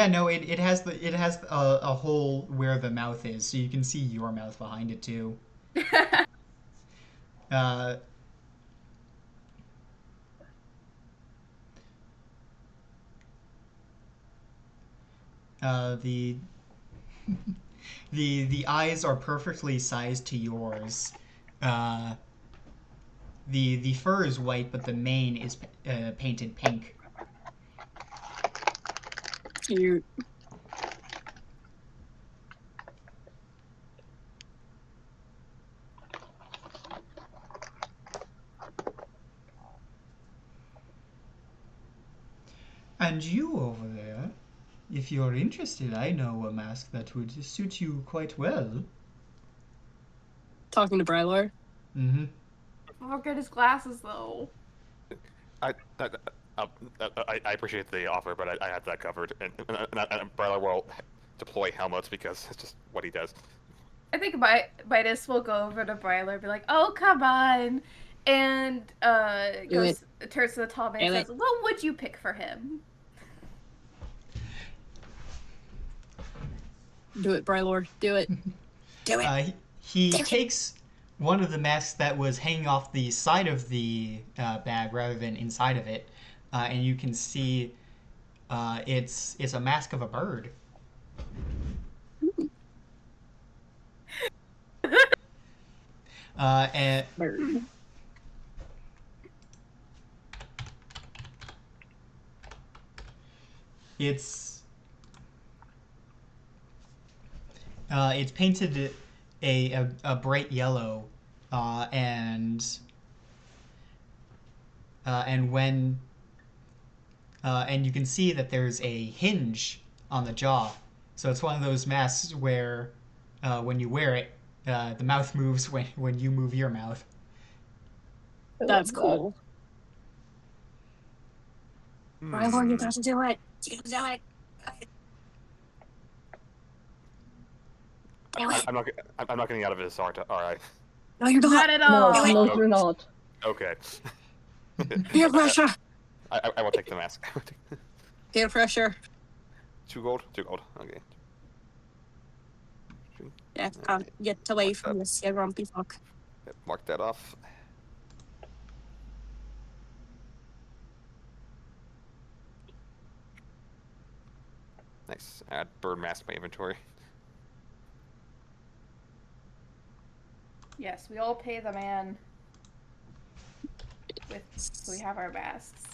Speaker 2: no, it has a hole where the mouth is, so you can see your mouth behind it, too. Uh... The the eyes are perfectly sized to yours. The fur is white, but the mane is painted pink.
Speaker 1: Cute.
Speaker 2: And you over there, if you're interested, I know a mask that would suit you quite well.
Speaker 1: Talking to Brylar.
Speaker 2: Mm-hmm.
Speaker 5: Forget his glasses, though.
Speaker 4: I appreciate the offer, but I have that covered, and Brylar will deploy helmets because it's just what he does.
Speaker 5: I think Midas will go over to Brylar and be like, "Oh, come on," and turns to the tall man and says, "What would you pick for him?"
Speaker 1: Do it, Brylar. Do it. Do it.
Speaker 2: He takes one of the masks that was hanging off the side of the bag rather than inside of it, and you can see it's a mask of a bird. And
Speaker 1: Bird.
Speaker 2: It's painted a bright yellow, and when and you can see that there's a hinge on the jaw. So it's one of those masks where when you wear it, the mouth moves when you move your mouth.
Speaker 3: I
Speaker 1: That's
Speaker 3: love that.
Speaker 1: cool.
Speaker 4: Hmm.
Speaker 1: You gotta do it. You gotta do it.
Speaker 4: I'm not getting out of this, aren't I? All right.
Speaker 1: No, you're
Speaker 5: Not
Speaker 1: not.
Speaker 5: at
Speaker 3: No,
Speaker 5: all.
Speaker 3: no,
Speaker 4: Oh.
Speaker 3: you're not.
Speaker 4: Okay.
Speaker 1: Peer pressure.
Speaker 4: I will take the mask.
Speaker 1: Peer pressure.
Speaker 4: 2 gold. 2 gold. Okay.
Speaker 1: Yeah, can't get away
Speaker 4: Like
Speaker 1: from
Speaker 4: that.
Speaker 1: this, you grumpy fuck.
Speaker 4: Yep, mark that off. Nice. Add bird mask to my inventory.
Speaker 5: Yes, we all pay the man. So we have our masks.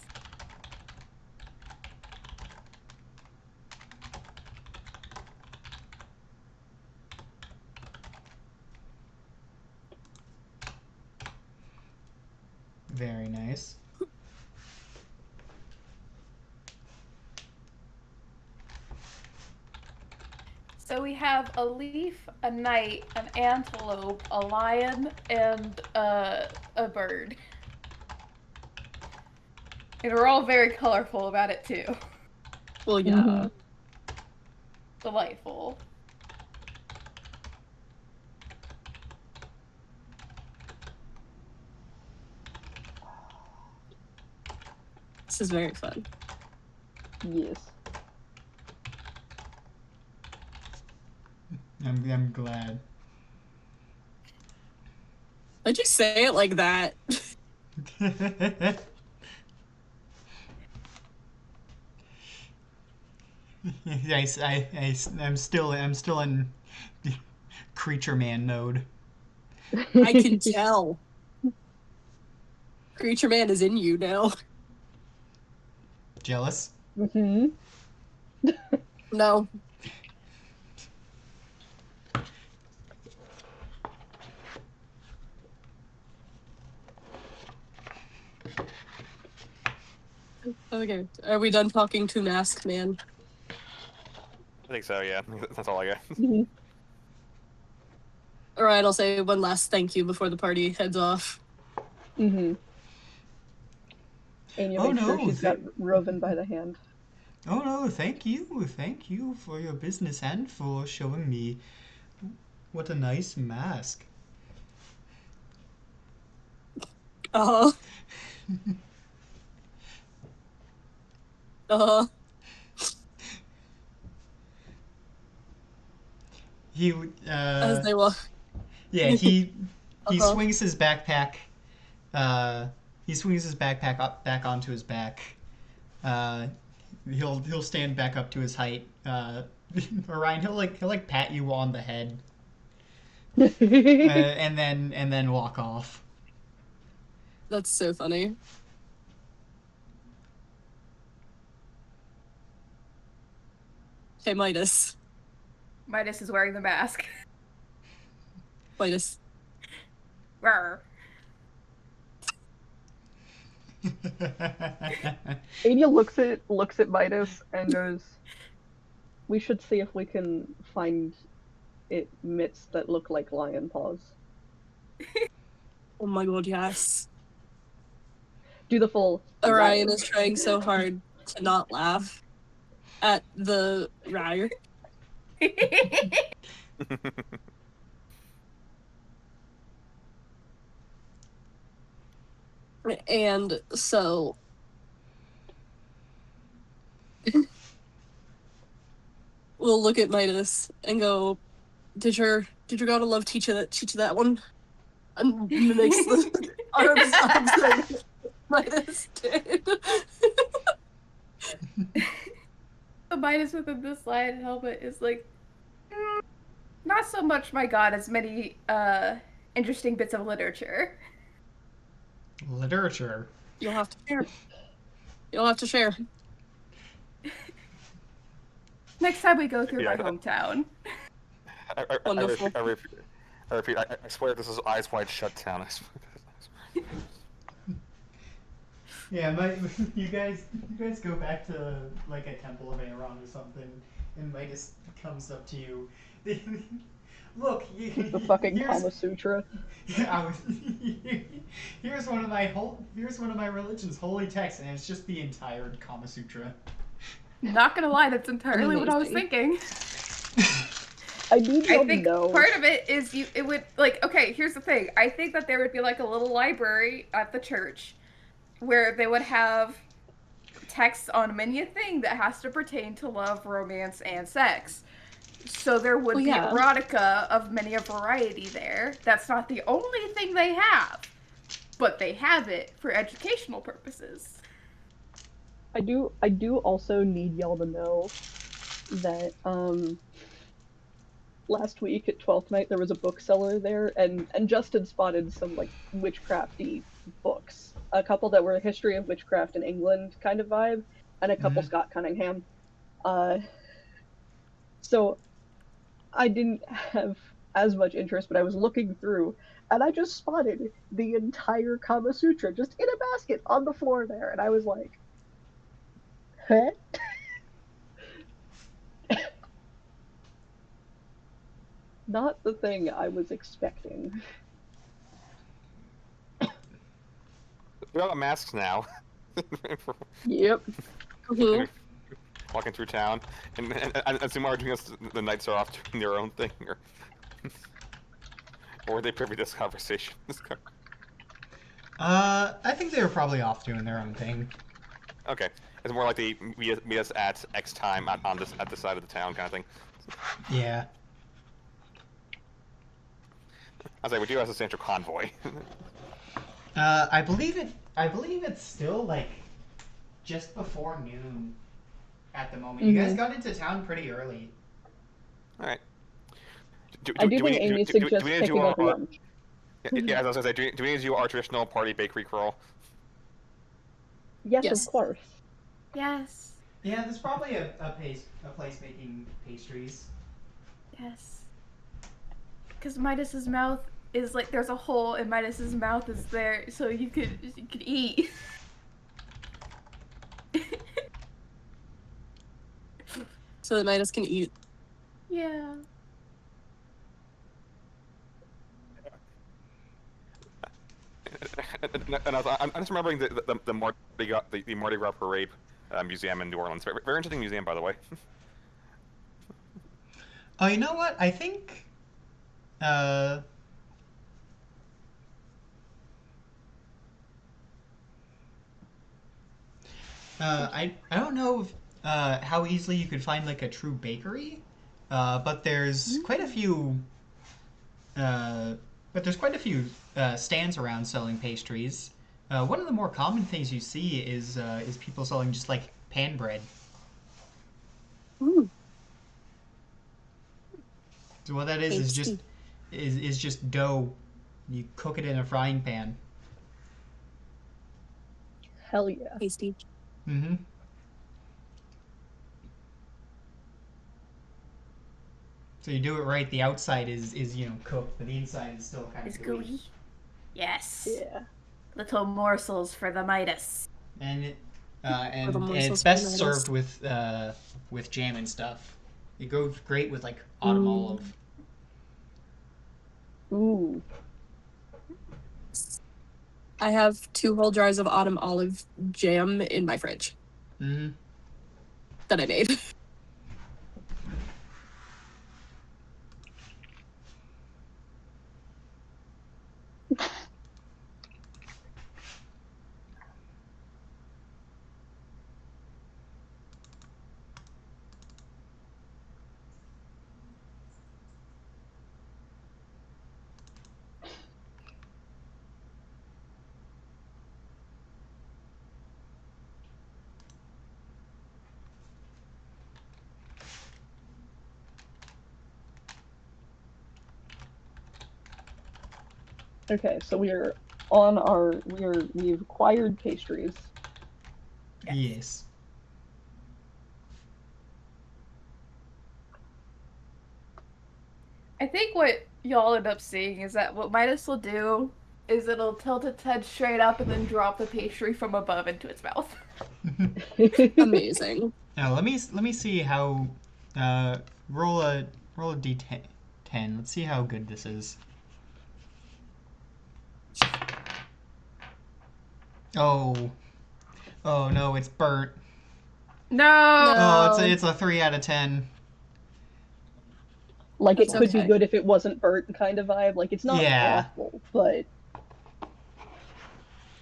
Speaker 2: Very nice.
Speaker 5: So we have a leaf, a knight, an antelope, a lion, and a bird. And we're all very colorful about it too.
Speaker 1: Well, yeah.
Speaker 3: Mhm.
Speaker 5: Delightful.
Speaker 1: This is very fun.
Speaker 3: Yes.
Speaker 2: I'm glad.
Speaker 1: Why'd you say it like that?
Speaker 2: I'm still in creature man mode.
Speaker 1: I can tell. Creature Man is in you now.
Speaker 2: Jealous?
Speaker 3: Mhm.
Speaker 1: No. Okay, are we done talking to Mask Man?
Speaker 4: I think so. Yeah. That's all I got.
Speaker 3: Mhm.
Speaker 1: Alright, I'll say one last thank you before the party heads off.
Speaker 3: Mhm. Anya
Speaker 2: Oh,
Speaker 3: makes sure
Speaker 2: no,
Speaker 3: she's got Roven by the hand.
Speaker 2: Oh no, thank you for your business and for showing me what a nice mask.
Speaker 1: Uh-huh. Uh-huh.
Speaker 2: He
Speaker 1: As they walk.
Speaker 2: yeah, he
Speaker 1: Uh-huh.
Speaker 2: swings his backpack up back onto his back. He'll stand back up to his height. Orion, he'll pat you on the head. And then walk off.
Speaker 1: That's so funny. Hey, Midas.
Speaker 5: Midas is wearing the mask.
Speaker 1: Midas.
Speaker 5: Rawr.
Speaker 3: Anya looks at Midas and goes, "We should see if we can find it mitts that look like lion paws."
Speaker 1: Oh my god, yes.
Speaker 3: Do the full.
Speaker 1: Orion is trying so hard to not laugh at the Ryer. And so we'll look at Midas and go, Did your god of love teach you that one? And makes the arms like Midas did.
Speaker 5: The Midas within this lion helmet is like, not so much my god as many interesting bits of literature.
Speaker 2: Literature.
Speaker 1: You'll have to share. You'll have to share.
Speaker 5: Next time we go through
Speaker 4: Yeah,
Speaker 5: my hometown.
Speaker 1: Wonderful.
Speaker 4: I repeat, I swear this is Eyes Wide Shut town. I swear.
Speaker 2: Yeah, you guys go back to like a temple of Aeron or something, and Midas comes up to you. Look,
Speaker 3: The fucking
Speaker 2: here's
Speaker 3: Kama Sutra.
Speaker 2: yeah, here's one of my religion's holy texts, and it's just the entire Kama Sutra.
Speaker 5: Not gonna lie, that's entirely what I was
Speaker 1: Amazing.
Speaker 5: thinking.
Speaker 3: I need
Speaker 5: I
Speaker 3: y'all to
Speaker 5: think
Speaker 3: know.
Speaker 5: part of it is it would, like, okay, here's the thing. I think that there would be like a little library at the church where they would have texts on many a thing that has to pertain to love, romance, and sex. So there would
Speaker 1: Well,
Speaker 5: be
Speaker 1: yeah.
Speaker 5: erotica of many a variety there. That's not the only thing they have, but they have it for educational purposes.
Speaker 3: I do also need y'all to know that last week at 12th night there was a bookseller there, and Justin spotted some like witchcrafty books, a couple that were a history of witchcraft in England kind of vibe, and a couple Scott Cunningham. So I didn't have as much interest, but I was looking through, and I just spotted the entire Kama Sutra just in a basket on the floor there, and I was like, huh? Not the thing I was expecting.
Speaker 4: We all got masks now.
Speaker 3: Yep.
Speaker 1: Mhm.
Speaker 4: Walking through town, and Zumar doing us, the knights are off doing their own thing, or were they privy to this conversation?
Speaker 2: I think they were probably off doing their own thing.
Speaker 4: Okay, it's more like they meet us at X time at the side of the town kind of thing.
Speaker 2: Yeah.
Speaker 4: I was like, we do have a substantial convoy.
Speaker 2: I believe it's still like just before noon at the moment. You guys got into town pretty early.
Speaker 4: All right.
Speaker 3: I do think Amy suggests
Speaker 4: we need to do
Speaker 3: picking up
Speaker 4: our,
Speaker 3: lunch.
Speaker 4: yeah, as I was gonna say, do we need to do our traditional party bakery crawl?
Speaker 3: Yes,
Speaker 1: Yes.
Speaker 3: of course.
Speaker 5: Yes.
Speaker 2: Yeah, there's probably a place making pastries.
Speaker 5: Yes. Because Midas's mouth is like, there's a hole in Midas's mouth is there, so you could eat.
Speaker 1: So that Midas can eat.
Speaker 5: Yeah.
Speaker 4: And I'm just remembering the Mardi Gras Parade museum in New Orleans. Very interesting museum, by the way.
Speaker 2: Oh, you know what? I think. I don't know if, how easily you could find like a true bakery, but there's quite a few. Stands around selling pastries. One of the more common things you see is people selling just like pan bread.
Speaker 1: Ooh,
Speaker 2: So what that is
Speaker 1: tasty.
Speaker 2: is just dough. You cook it in a frying pan.
Speaker 3: Hell yeah.
Speaker 1: Tasty.
Speaker 2: Mm-hmm. So you do it right. The outside is cooked, but the inside is still kind of
Speaker 5: It's
Speaker 2: gooey.
Speaker 5: gooey. Yes.
Speaker 3: Yeah.
Speaker 5: Little morsels for the Midas.
Speaker 2: And
Speaker 1: For the
Speaker 2: it's
Speaker 1: morsels
Speaker 2: best
Speaker 1: for
Speaker 2: served with jam and stuff. It goes great with like autumn olive.
Speaker 3: Ooh.
Speaker 1: I have 2 whole jars of autumn olive jam in my fridge
Speaker 2: Mm-hmm.
Speaker 1: that I made.
Speaker 3: Okay, so we've acquired pastries.
Speaker 2: Yes.
Speaker 5: I think what y'all end up seeing is that what Midas will do is it'll tilt its head straight up and then drop the pastry from above into its mouth.
Speaker 1: Amazing.
Speaker 2: Now let me see how. Roll a d10. Let's see how good this is. Oh no, it's burnt.
Speaker 5: No.
Speaker 2: Oh, it's a 3 out of 10.
Speaker 3: Like,
Speaker 1: That's
Speaker 3: it could
Speaker 1: okay.
Speaker 3: be good if it wasn't burnt kind of vibe. Like, it's not
Speaker 2: Yeah.
Speaker 3: awful, but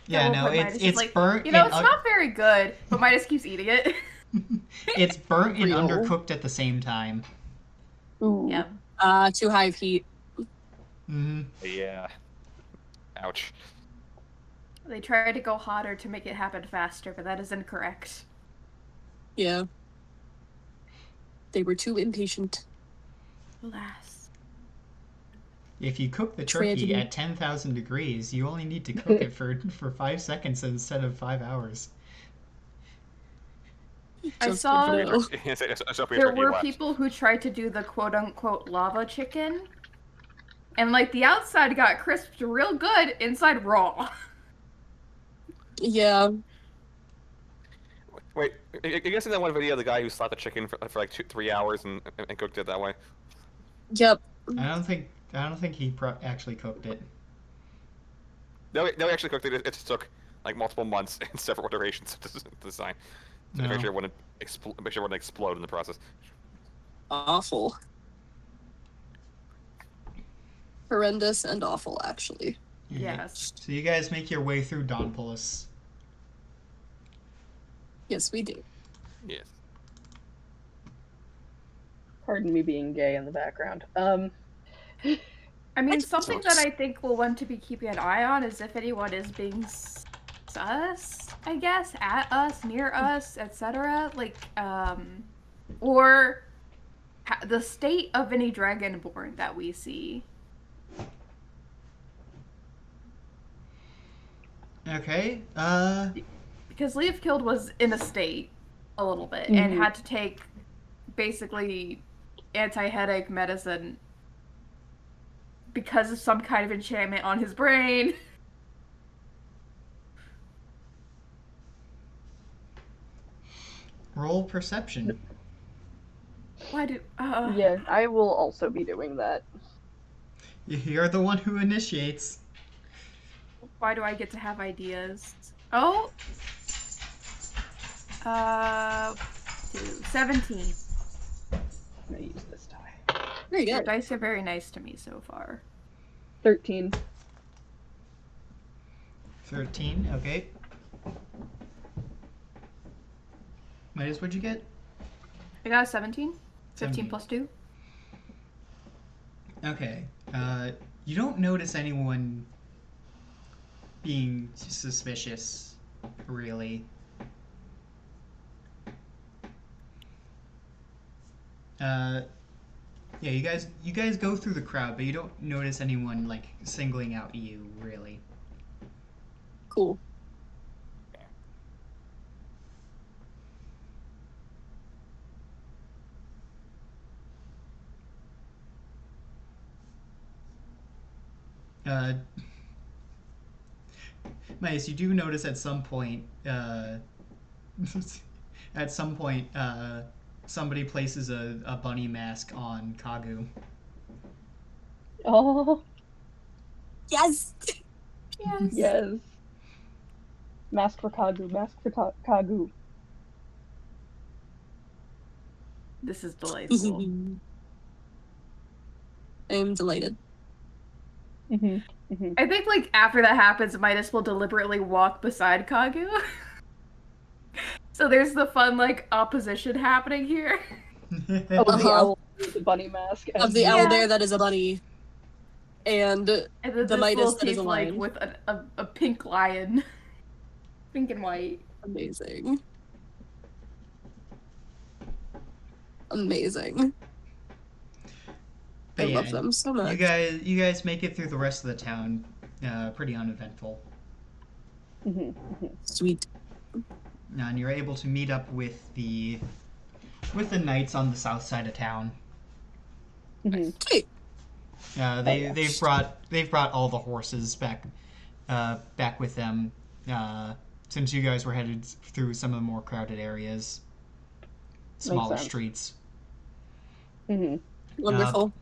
Speaker 2: Yeah, no,
Speaker 5: Midas is
Speaker 2: it's
Speaker 5: like,
Speaker 2: burnt.
Speaker 5: You know,
Speaker 2: in
Speaker 5: it's not very good, but Midas keeps eating it.
Speaker 2: It's burnt and
Speaker 1: Real.
Speaker 2: undercooked at the same time.
Speaker 3: ooh.
Speaker 5: Yeah.
Speaker 1: Too high of heat.
Speaker 2: Mm-hmm.
Speaker 4: Yeah. Ouch.
Speaker 5: They tried to go hotter to make it happen faster, but that is incorrect.
Speaker 1: Yeah. They were too impatient.
Speaker 5: Alas.
Speaker 2: If you cook the
Speaker 1: Tragedy.
Speaker 2: turkey at 10,000 degrees, you only need to cook it for 5 seconds instead of 5 hours.
Speaker 5: I
Speaker 1: Just
Speaker 5: saw
Speaker 1: good to know.
Speaker 5: there were people who tried to do the quote-unquote lava chicken, and like the outside got crisped real good, inside raw.
Speaker 1: Yeah.
Speaker 4: Wait, you guys seen that one video of the guy who slapped the chicken for like 3 hours and cooked it that way?
Speaker 1: Yep.
Speaker 2: I don't think he actually cooked it.
Speaker 4: No, he actually cooked it. It just took like multiple months and several iterations to design. To
Speaker 2: No.
Speaker 4: make sure it wouldn't explode in the process.
Speaker 1: Awful. Horrendous and awful, actually.
Speaker 5: Yes.
Speaker 2: So you guys make your way through Donpulis.
Speaker 1: Yes, we do.
Speaker 4: Yes.
Speaker 3: Pardon me being gay in the background.
Speaker 5: I mean,
Speaker 1: That's
Speaker 5: something
Speaker 1: close.
Speaker 5: that I think we'll want to be keeping an eye on is if anyone is being sus, I guess, at us, near us, etc. Like, or the state of any dragonborn that we see.
Speaker 2: Okay.
Speaker 5: Because Leaf Killed was in a state a little bit and had to take basically anti-headache medicine because of some kind of enchantment on his brain.
Speaker 2: Roll perception.
Speaker 5: Why do...
Speaker 3: Yeah, I will also be doing that.
Speaker 2: You're the one who initiates.
Speaker 5: Why do I get to have ideas? Oh! 17.
Speaker 3: I'm gonna use this die.
Speaker 1: Very
Speaker 5: Your
Speaker 1: good.
Speaker 5: dice are very nice to me so far.
Speaker 3: 13.
Speaker 2: 13, okay. Midas, what'd you get?
Speaker 5: I got a 17. 15
Speaker 2: 17.
Speaker 5: plus 2.
Speaker 2: Okay. You don't notice anyone being suspicious, really. Yeah, you guys go through the crowd, but you don't notice anyone like singling out you, really.
Speaker 1: Cool.
Speaker 2: Midas, you do notice at some point, somebody places a bunny mask on Kagu.
Speaker 3: Oh,
Speaker 1: Yes!
Speaker 5: Yes.
Speaker 3: yes. Mask for Kagu, mask for Kagu.
Speaker 5: This is delightful.
Speaker 1: I'm delighted.
Speaker 5: I think, like, after that happens, Midas will deliberately walk beside Kagu. So there's the fun, like, opposition happening here.
Speaker 3: Oh, the owl with the bunny mask.
Speaker 1: Of the owl there that is a bunny. And
Speaker 5: And then
Speaker 1: the
Speaker 5: this
Speaker 1: Midas
Speaker 5: little
Speaker 1: that is a
Speaker 5: thief, like,
Speaker 1: lion.
Speaker 5: with a pink lion. Pink and white.
Speaker 1: Amazing. Amazing.
Speaker 2: But
Speaker 1: I
Speaker 2: yeah,
Speaker 1: love them so much.
Speaker 2: You guys make it through the rest of the town, pretty uneventful.
Speaker 1: Sweet.
Speaker 2: And you're able to meet up with the knights on the south side of town.
Speaker 1: Hey,
Speaker 2: They
Speaker 3: yeah.
Speaker 2: they've brought all the horses back with them, since you guys were headed through some of the more crowded areas, smaller
Speaker 3: sense.
Speaker 2: streets.
Speaker 3: Hmm.
Speaker 1: Wonderful.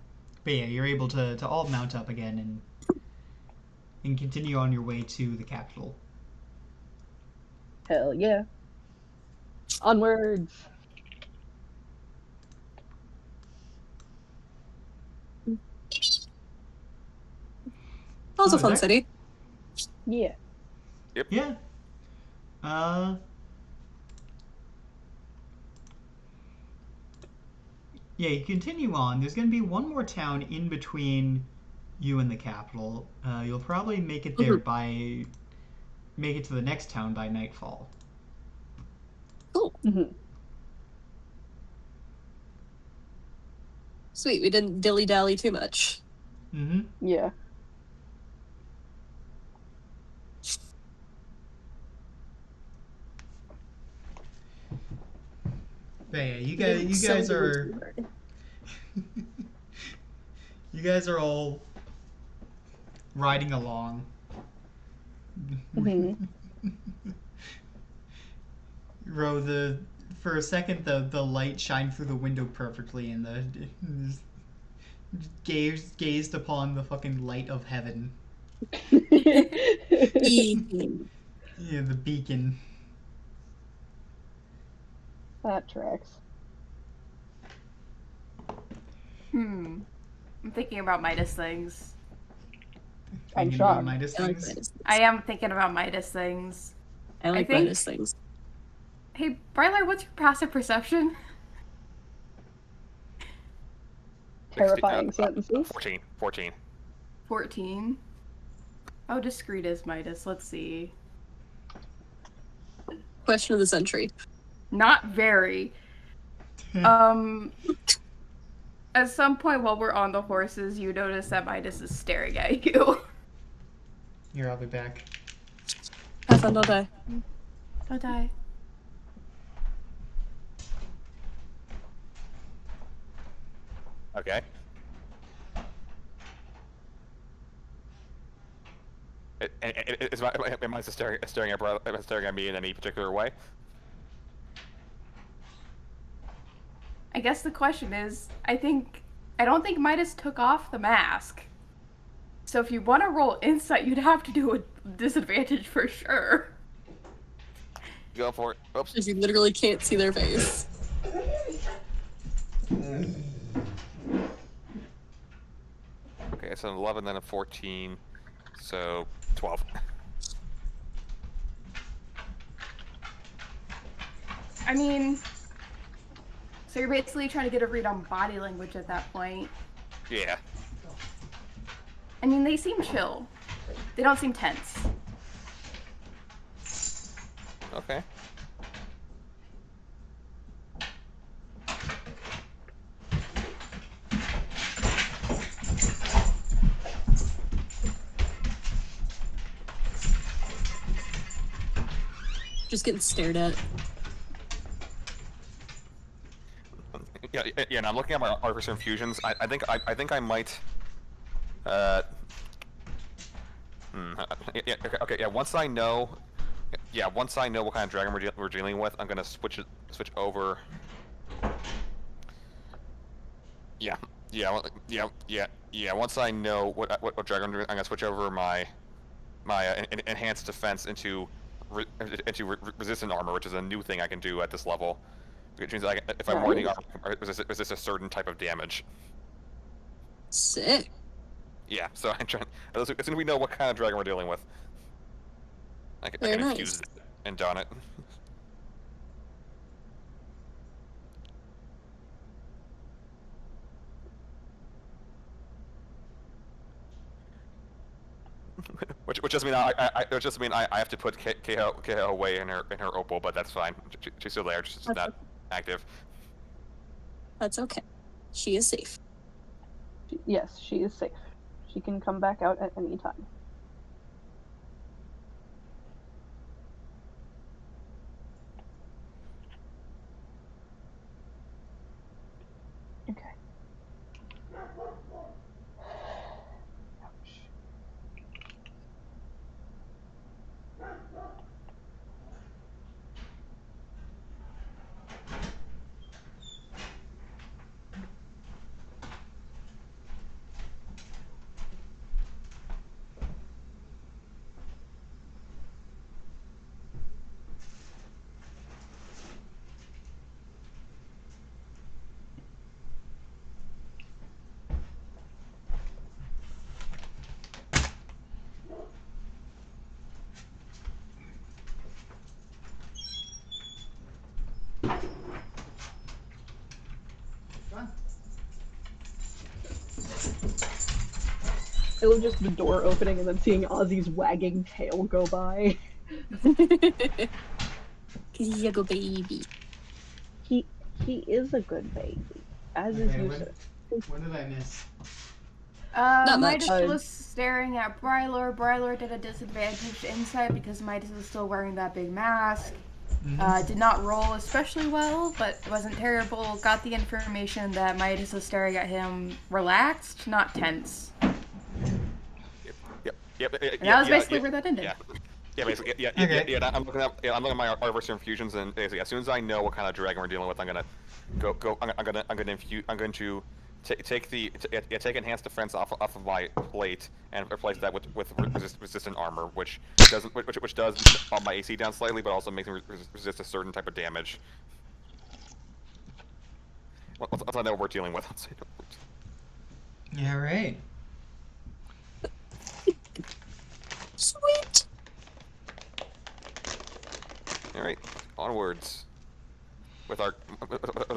Speaker 2: But yeah, you're able to all mount up again and continue on your way to the capital.
Speaker 3: Hell yeah. Onwards.
Speaker 1: That was
Speaker 2: Oh,
Speaker 1: a fun
Speaker 2: that-
Speaker 1: city.
Speaker 3: Yeah.
Speaker 2: Yeah. Yeah, you continue on. There's going to be one more town in between you and the capital. You'll probably make it there make it to the next town by nightfall.
Speaker 1: Cool.
Speaker 3: Hmm.
Speaker 1: Sweet. We didn't dilly dally too much.
Speaker 2: Mm-hmm.
Speaker 3: Yeah.
Speaker 2: But yeah, you
Speaker 1: We didn't
Speaker 2: guys
Speaker 1: so
Speaker 2: are
Speaker 1: dilly-dally.
Speaker 2: you guys are all riding along.
Speaker 3: Hmm.
Speaker 2: Ro, for a second the light shined through the window perfectly, and the gazed upon the fucking light of heaven.
Speaker 1: Eating.
Speaker 2: Yeah, the beacon.
Speaker 3: That tracks.
Speaker 5: I'm thinking about Midas things.
Speaker 3: I'm
Speaker 2: Thinking about
Speaker 3: shocked.
Speaker 2: Midas
Speaker 1: I like
Speaker 2: things.
Speaker 1: Midas things.
Speaker 5: I am thinking about Midas things.
Speaker 1: I like
Speaker 5: think-
Speaker 1: Midas things.
Speaker 5: Hey, Brylar, what's your passive perception?
Speaker 3: Terrifying sentences.
Speaker 4: 14.
Speaker 5: 14. How discreet is Midas? Let's see.
Speaker 1: Question of the century.
Speaker 5: Not very. At some point while we're on the horses, you notice that Midas is staring at you.
Speaker 2: Here, I'll be back.
Speaker 1: Have fun, don't die.
Speaker 5: Don't die.
Speaker 4: Okay. Am I staring at me in any particular way?
Speaker 5: I guess the question is, I don't think Midas took off the mask. So if you want to roll insight, you'd have to do a disadvantage for sure.
Speaker 4: Go for it. Oops.
Speaker 1: Because you literally can't see their face.
Speaker 4: Okay, it's an 11, then a 14, so 12.
Speaker 5: I mean, so you're basically trying to get a read on body language at that point.
Speaker 4: Yeah.
Speaker 5: I mean, they seem chill. They don't seem tense.
Speaker 4: Okay.
Speaker 1: Just getting stared at.
Speaker 4: Yeah, and I'm looking at my artificer infusions. I think I might. Yeah, okay. Yeah. Once I know what kind of dragon we're dealing with, I'm gonna switch over. Yeah. Once I know what dragon I'm doing, I'm gonna switch over my enhanced defense into resistant armor, which is a new thing I can do at this level. Which means if I'm wearing armor, resist a certain type of damage.
Speaker 1: Sick.
Speaker 4: Yeah, so I'm trying. As soon as we know what kind of dragon we're dealing with, I can
Speaker 1: Very
Speaker 4: infuse
Speaker 1: nice.
Speaker 4: it and don it. which just mean I have to put Keho away in her opal, but that's fine. She's still there, just
Speaker 1: That's
Speaker 4: not
Speaker 1: okay.
Speaker 4: active.
Speaker 1: That's okay. She is safe.
Speaker 3: Yes, she is safe. She can come back out at any time. Okay. I love just the door opening and then seeing Ozzy's wagging tail go by.
Speaker 1: He's a good baby.
Speaker 3: He is a good baby, as is
Speaker 2: Okay,
Speaker 3: Yusuf.
Speaker 2: What did I miss?
Speaker 1: Not
Speaker 5: Midas
Speaker 1: much.
Speaker 5: was staring at Brylar. Brylar did a disadvantaged insight because Midas was still wearing that big mask. Did not roll especially well, but it wasn't terrible. Got the information that Midas was staring at him relaxed, not tense.
Speaker 4: Yep.
Speaker 5: And that was basically where that ended.
Speaker 4: Yeah. Yeah, basically,
Speaker 2: Okay.
Speaker 4: yeah. I'm looking at my Artificer infusions, and basically, as soon as I know what kind of dragon we're dealing with, I'm gonna go. I'm going to take enhanced defense off of my plate and replace that with resistant armor, which does bump my AC down slightly, but also makes me resist a certain type of damage. Once I know what we're dealing with,
Speaker 2: All right.
Speaker 1: Sweet.
Speaker 4: All right, onwards with our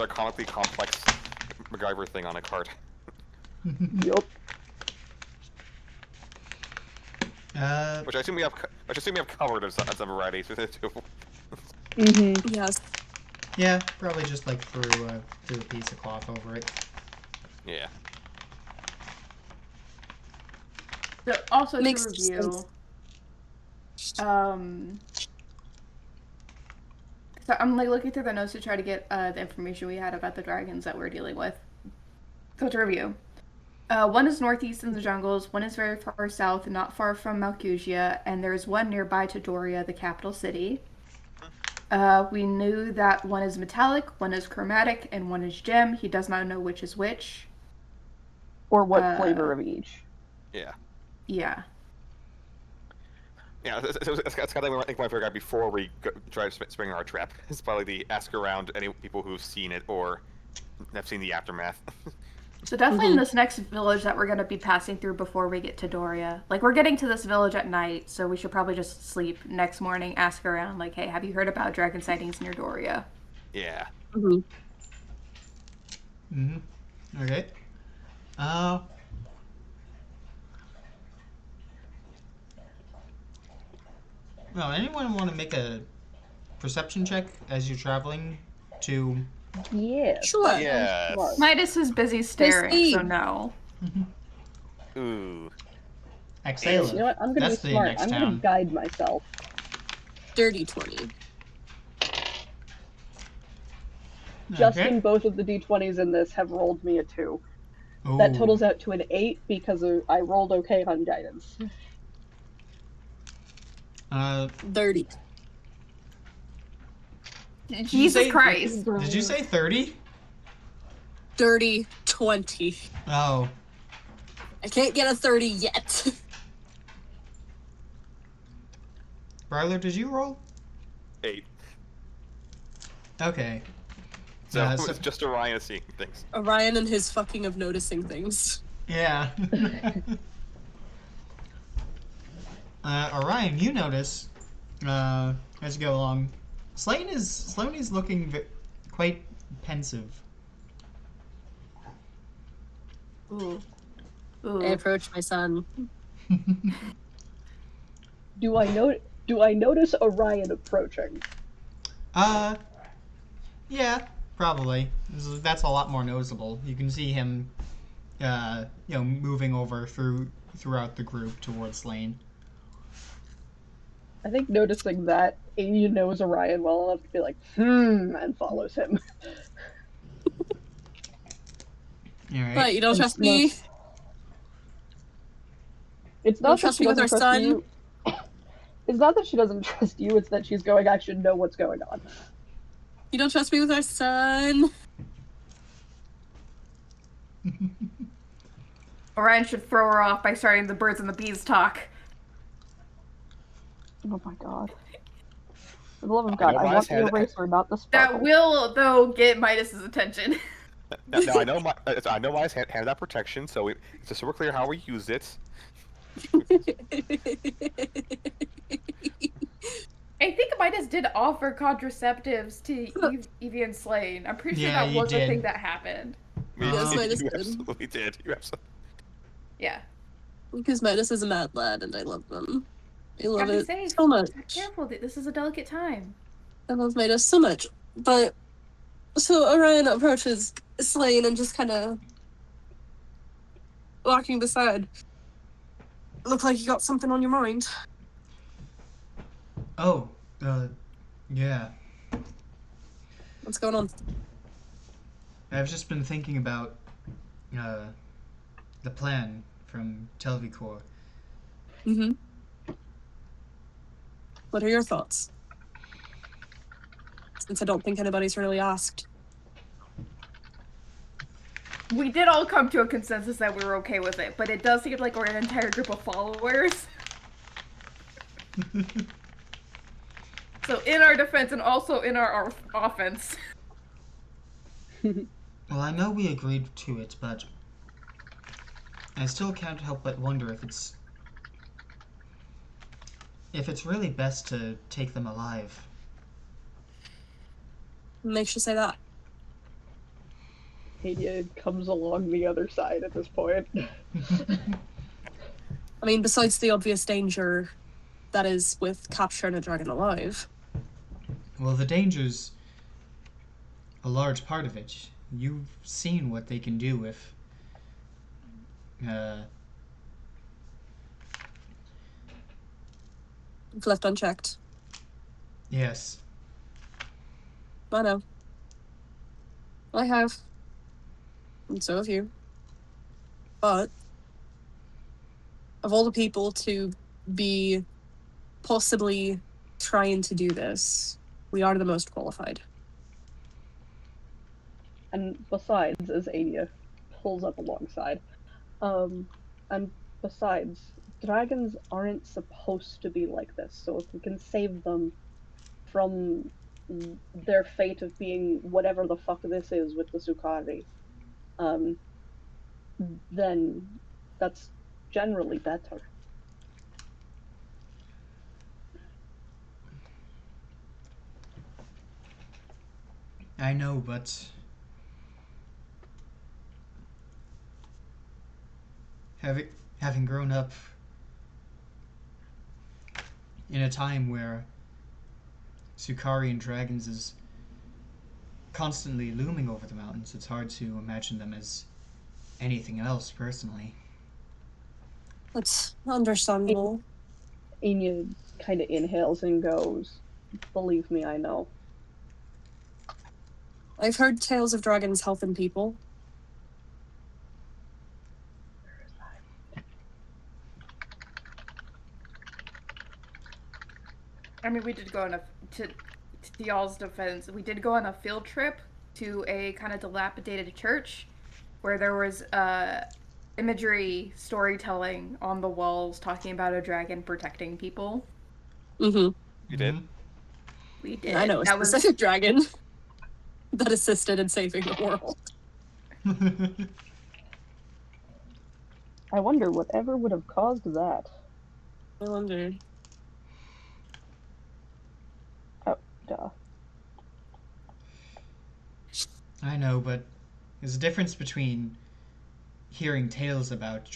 Speaker 4: comically complex MacGyver thing on a cart.
Speaker 3: Yup.
Speaker 4: Which I assume we have covered of some varieties with it too.
Speaker 3: Mm-hmm.
Speaker 1: Yes.
Speaker 2: Yeah, probably just like threw a piece of cloth over it.
Speaker 4: Yeah.
Speaker 5: So also
Speaker 1: Makes
Speaker 5: to review, so I'm like looking through the notes to try to get the information we had about the dragons that we're dealing with. So to review, one is northeast in the jungles, one is very far south, not far from Malcusia, and there's one nearby to Doria, the capital city. We knew that one is metallic, one is chromatic, and one is gem. He does not know which is which.
Speaker 3: Or what flavor of each.
Speaker 4: Yeah.
Speaker 5: Yeah.
Speaker 4: Yeah, that's kind of like my favorite guy before we try springing our trap. It's probably the ask around any people who've seen it or have seen the aftermath.
Speaker 5: So definitely in this next village that we're going to be passing through before we get to Doria. Like, we're getting to this village at night, so we should probably just sleep next morning, ask around, like, hey, have you heard about dragon sightings near Doria?
Speaker 4: Yeah.
Speaker 2: Okay. Well, anyone want to make a perception check as you're traveling to?
Speaker 3: Yeah.
Speaker 1: Sure.
Speaker 4: Yes.
Speaker 3: Smart.
Speaker 5: Midas is busy staring, so
Speaker 1: sleep.
Speaker 5: no.
Speaker 4: Ooh.
Speaker 2: Exhale.
Speaker 3: You know what? I'm gonna
Speaker 2: That's
Speaker 3: be
Speaker 2: the
Speaker 3: smart.
Speaker 2: next
Speaker 3: I'm
Speaker 2: town.
Speaker 3: gonna guide myself.
Speaker 1: Dirty 20.
Speaker 3: Justin, both of the d20s in this have rolled me a 2. That totals out to an 8 because I rolled okay on guidance.
Speaker 1: Dirty.
Speaker 5: Jesus Christ.
Speaker 2: Did you say 30?
Speaker 1: Dirty 20.
Speaker 2: Oh.
Speaker 1: I can't get a 30 yet.
Speaker 2: Brylar, did you roll?
Speaker 4: 8.
Speaker 2: Okay.
Speaker 4: So
Speaker 2: so-
Speaker 4: it's just Orion seeing things.
Speaker 1: Orion and his fucking of noticing things.
Speaker 2: Yeah. Orion, you notice, as you go along, Sloane is looking quite pensive.
Speaker 1: Ooh.
Speaker 5: Ooh.
Speaker 1: I approach my son.
Speaker 3: Do I notice Orion approaching?
Speaker 2: Yeah, probably. That's a lot more noticeable. You can see him, moving over throughout the group towards Lane.
Speaker 3: I think noticing that, Amy knows Orion well enough to be like, and follows him.
Speaker 2: All right.
Speaker 1: But you don't
Speaker 3: And
Speaker 1: trust me?
Speaker 3: It's
Speaker 1: Don't
Speaker 3: not that
Speaker 1: trust
Speaker 3: she
Speaker 1: me with
Speaker 3: doesn't
Speaker 1: our
Speaker 3: trust
Speaker 1: son?
Speaker 3: you. It's not that she doesn't trust you, it's that she's going, I should know what's going on.
Speaker 1: You don't trust me with our son?
Speaker 5: Orion should throw her off by starting the birds and the bees talk.
Speaker 3: Oh my god. For the love of God, I want the eraser, not the
Speaker 5: That
Speaker 3: sparkle.
Speaker 5: will, though, get Midas's attention.
Speaker 4: Now I know Midas handed out protection, so it's just so we're clear how we use it.
Speaker 5: I think Midas did offer contraceptives to Evie and Slane. I'm pretty sure
Speaker 2: Yeah,
Speaker 5: that
Speaker 2: you
Speaker 5: was a thing
Speaker 2: did.
Speaker 5: that happened.
Speaker 1: Yes, Midas
Speaker 4: You
Speaker 1: did.
Speaker 4: absolutely did. You absolutely.
Speaker 5: Yeah.
Speaker 1: Because Midas is a mad lad and I love them. I love
Speaker 5: Gotta be
Speaker 1: it
Speaker 5: safe.
Speaker 1: so much.
Speaker 5: Be careful. This is a delicate time.
Speaker 1: I love Midas so much. But so Orion approaches Slane and just kind of walking beside. Look like you got something on your mind.
Speaker 2: Oh, yeah.
Speaker 1: What's going on?
Speaker 2: I've just been thinking about the plan from Telvicor.
Speaker 1: Mm-hmm. What are your thoughts? Since I don't think anybody's really asked.
Speaker 5: We did all come to a consensus that we were okay with it, but it does seem like we're an entire group of followers. So in our defense and also in our offense.
Speaker 2: Well, I know we agreed to it, but I still can't help but wonder if it's really best to take them alive.
Speaker 1: Makes you say that.
Speaker 3: Adia comes along the other side at this point.
Speaker 1: I mean, besides the obvious danger that is with capturing a dragon alive.
Speaker 2: Well, the danger's a large part of it. You've seen what they can do if
Speaker 1: If left unchecked.
Speaker 2: yes.
Speaker 1: I know. I have. And so have you. But of all the people to be possibly trying to do this, we are the most qualified.
Speaker 3: And besides, as Adia pulls up alongside, and besides, dragons aren't supposed to be like this, so if we can save them from their fate of being whatever the fuck this is with the Sukari, then that's generally better.
Speaker 2: I know, but having grown up in a time where Sukari and dragons is constantly looming over the mountains, it's hard to imagine them as anything else, personally.
Speaker 1: That's understandable.
Speaker 3: Enya kind of inhales and goes, "Believe me, I know."
Speaker 1: I've heard tales of dragons helping people.
Speaker 5: I mean, we did go on to y'all's defense, we did go on a field trip to a kind of dilapidated church where there was imagery storytelling on the walls talking about a dragon protecting people.
Speaker 1: Mm-hmm.
Speaker 4: You did?
Speaker 5: We did.
Speaker 1: I know a
Speaker 5: That
Speaker 1: specific dragon that assisted in saving the world.
Speaker 3: I wonder whatever would have caused that.
Speaker 1: I wonder.
Speaker 3: Oh, duh.
Speaker 2: I know, but there's a difference between hearing tales about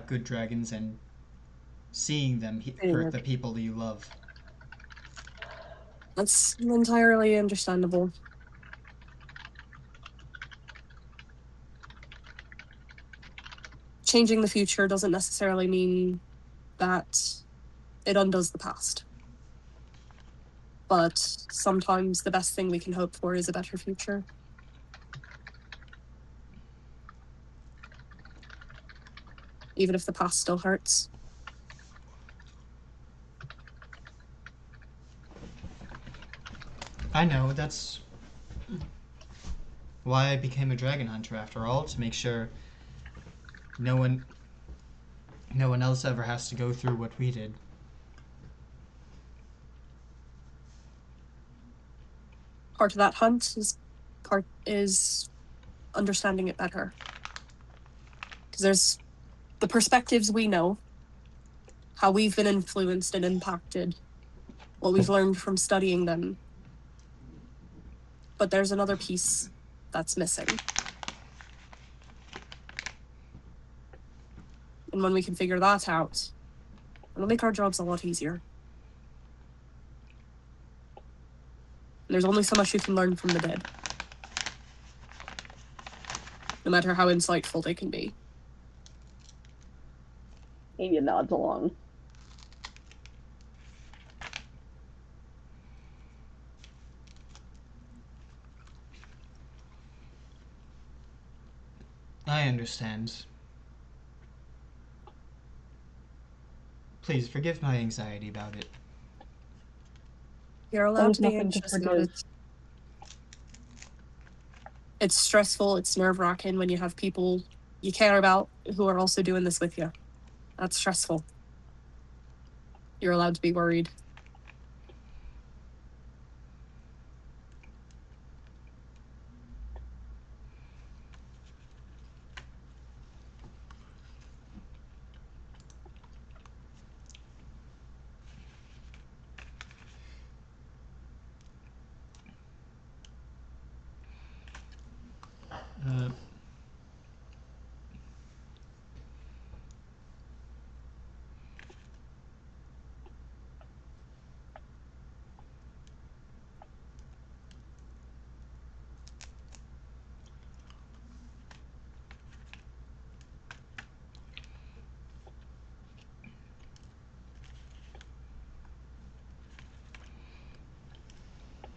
Speaker 2: good dragons and seeing them hurt the people that you love.
Speaker 1: That's entirely understandable. Changing the future doesn't necessarily mean that it undoes the past. But sometimes the best thing we can hope for is a better future. Even if the past still hurts.
Speaker 2: I know, that's why I became a dragon hunter after all, to make sure no one else ever has to go through what we did.
Speaker 1: Part of that hunt is understanding it better. Because there's the perspectives we know, how we've been influenced and impacted what we've learned from studying them. But there's another piece that's missing. And when we can figure that out, it'll make our jobs a lot easier. There's only so much you can learn from the dead, no matter how insightful they can be.
Speaker 3: Anya nods along.
Speaker 2: I understand. Please forgive my anxiety about it.
Speaker 1: You're allowed
Speaker 3: There's
Speaker 1: to be
Speaker 3: nothing to
Speaker 1: anxious about it.
Speaker 3: forgive.
Speaker 1: It's stressful, it's nerve-wracking when you have people you care about who are also doing this with you. That's stressful. You're allowed to be worried.
Speaker 2: Uh,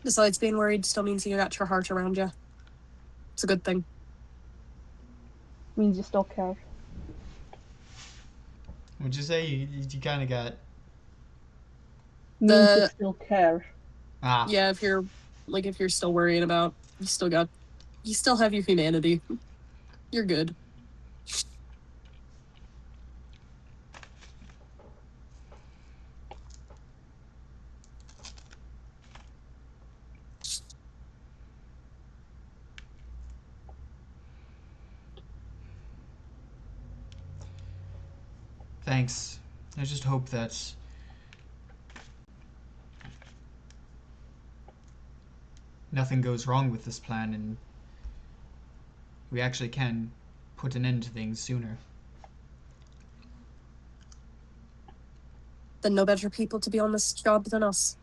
Speaker 1: Besides, being worried still means you got your heart around you. It's a good thing.
Speaker 3: Means you still care.
Speaker 2: would you say you kind of got...
Speaker 3: Means you still care.
Speaker 2: Ah,
Speaker 1: Yeah, if you're still worrying about, you still have your humanity. You're good.
Speaker 2: thanks. I just hope that nothing goes wrong with this plan and we actually can put an end to things sooner.
Speaker 1: Then no better people to be on this job than us.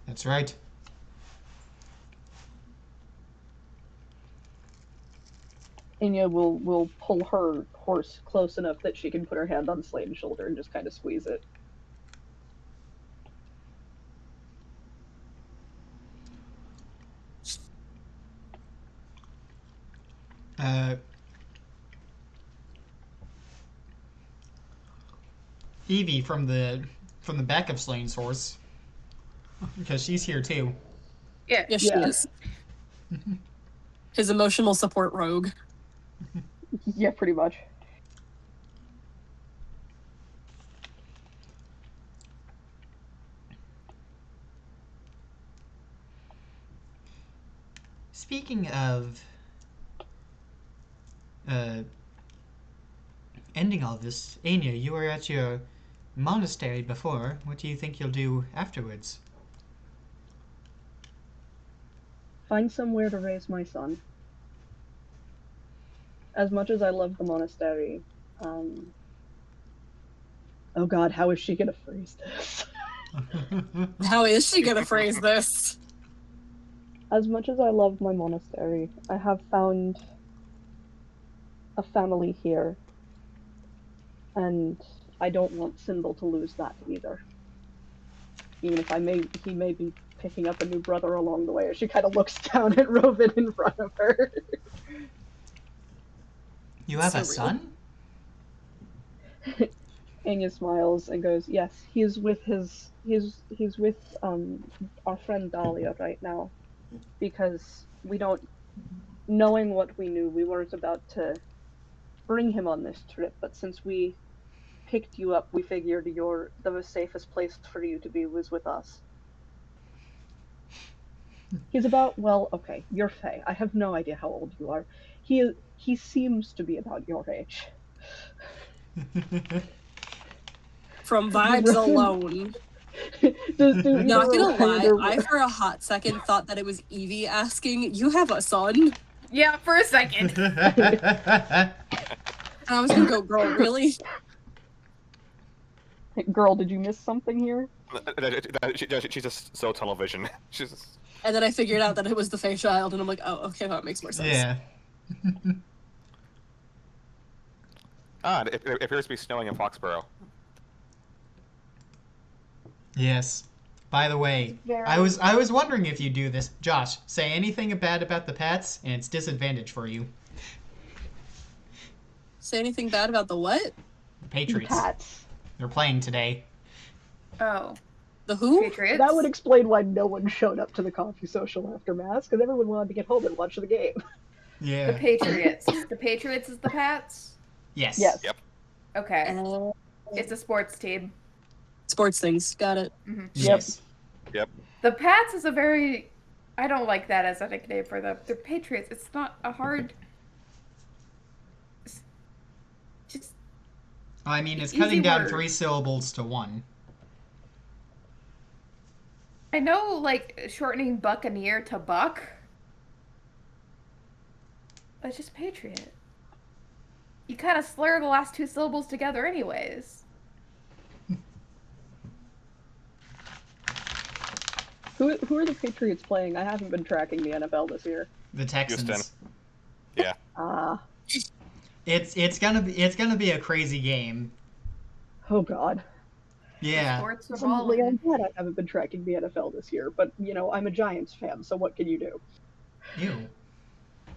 Speaker 2: That's right.
Speaker 3: Anya will pull her horse close enough that she can put her hand on Slade's shoulder and just kind of squeeze it.
Speaker 2: Uh, Evie from the back of Slane's horse, because she's here too.
Speaker 5: Yeah.
Speaker 1: Yes, she is. His emotional support rogue.
Speaker 3: Yeah, pretty much.
Speaker 2: Speaking of ending all this, Anya, you were at your monastery before. What do you think you'll do afterwards?
Speaker 3: Find somewhere to raise my son. As much as I love the monastery, oh god, how is she gonna phrase this?
Speaker 1: How is she gonna phrase this?
Speaker 3: As much as I love my monastery, I have found a family here, and I don't want Symbol to lose that either. Even if he may be picking up a new brother along the way, as she kind of looks down at Rovin in front of her.
Speaker 2: You have
Speaker 1: So
Speaker 2: a
Speaker 1: real.
Speaker 2: son?
Speaker 3: Anya smiles and goes, "Yes, he's with our friend Dahlia right now, because we don't, knowing what we knew, we weren't about to bring him on this trip, but since we picked you up, we figured the safest place for you to be was with us." He's about, well, okay, you're Faye. I have no idea how old you are. he seems to be about your age.
Speaker 1: From vibes alone.
Speaker 3: Do
Speaker 1: Not
Speaker 3: either
Speaker 1: gonna lie,
Speaker 3: either-
Speaker 1: I for a hot second thought that it was Evie asking, "You have a son?"
Speaker 5: Yeah, for a second.
Speaker 1: And I was gonna go, "Girl, really?"
Speaker 3: Girl, did you miss something here?
Speaker 4: She's just so tunnel vision. She's just...
Speaker 1: And then I figured out that it was the Fae child, and I'm like, "Oh, okay, that makes more sense."
Speaker 2: Yeah.
Speaker 4: It appears to be snowing in Foxborough.
Speaker 2: Yes. By the way,
Speaker 3: Very-
Speaker 2: I was wondering if you do this, Josh. Say anything bad about the Pats, and it's disadvantage for you.
Speaker 1: Say anything bad about the what?
Speaker 2: The
Speaker 3: The
Speaker 2: Patriots.
Speaker 3: Pats.
Speaker 2: They're playing today.
Speaker 5: Oh,
Speaker 1: The who?
Speaker 5: Patriots.
Speaker 3: That would explain why no one showed up to the coffee social after mass, because everyone wanted to get home and watch the game.
Speaker 2: Yeah.
Speaker 5: The Patriots. The Patriots is the Pats.
Speaker 2: Yes.
Speaker 3: Yes.
Speaker 4: Yep.
Speaker 5: Okay,
Speaker 1: Uh,
Speaker 5: it's a sports team.
Speaker 1: sports things. Got it.
Speaker 2: Yes.
Speaker 5: The Pats is a very. I don't like that as a nickname for the Patriots. It's not a hard. Just
Speaker 2: I mean, it's
Speaker 5: Easy
Speaker 2: cutting down
Speaker 5: word.
Speaker 2: 3 syllables to 1.
Speaker 5: I know, like shortening Buccaneer to Buck. It's just Patriot. You kind of slur the last 2 syllables together, anyways.
Speaker 3: Who are the Patriots playing? I haven't been tracking the NFL this year.
Speaker 2: The Texans.
Speaker 4: Houston. Yeah.
Speaker 3: Ah,
Speaker 2: It's gonna be a crazy game.
Speaker 3: oh God.
Speaker 2: Yeah.
Speaker 5: Sports are
Speaker 3: Ultimately,
Speaker 5: balling.
Speaker 3: I'm glad I haven't been tracking the NFL this year, but I'm a Giants fan, so what can you do?
Speaker 2: Ew.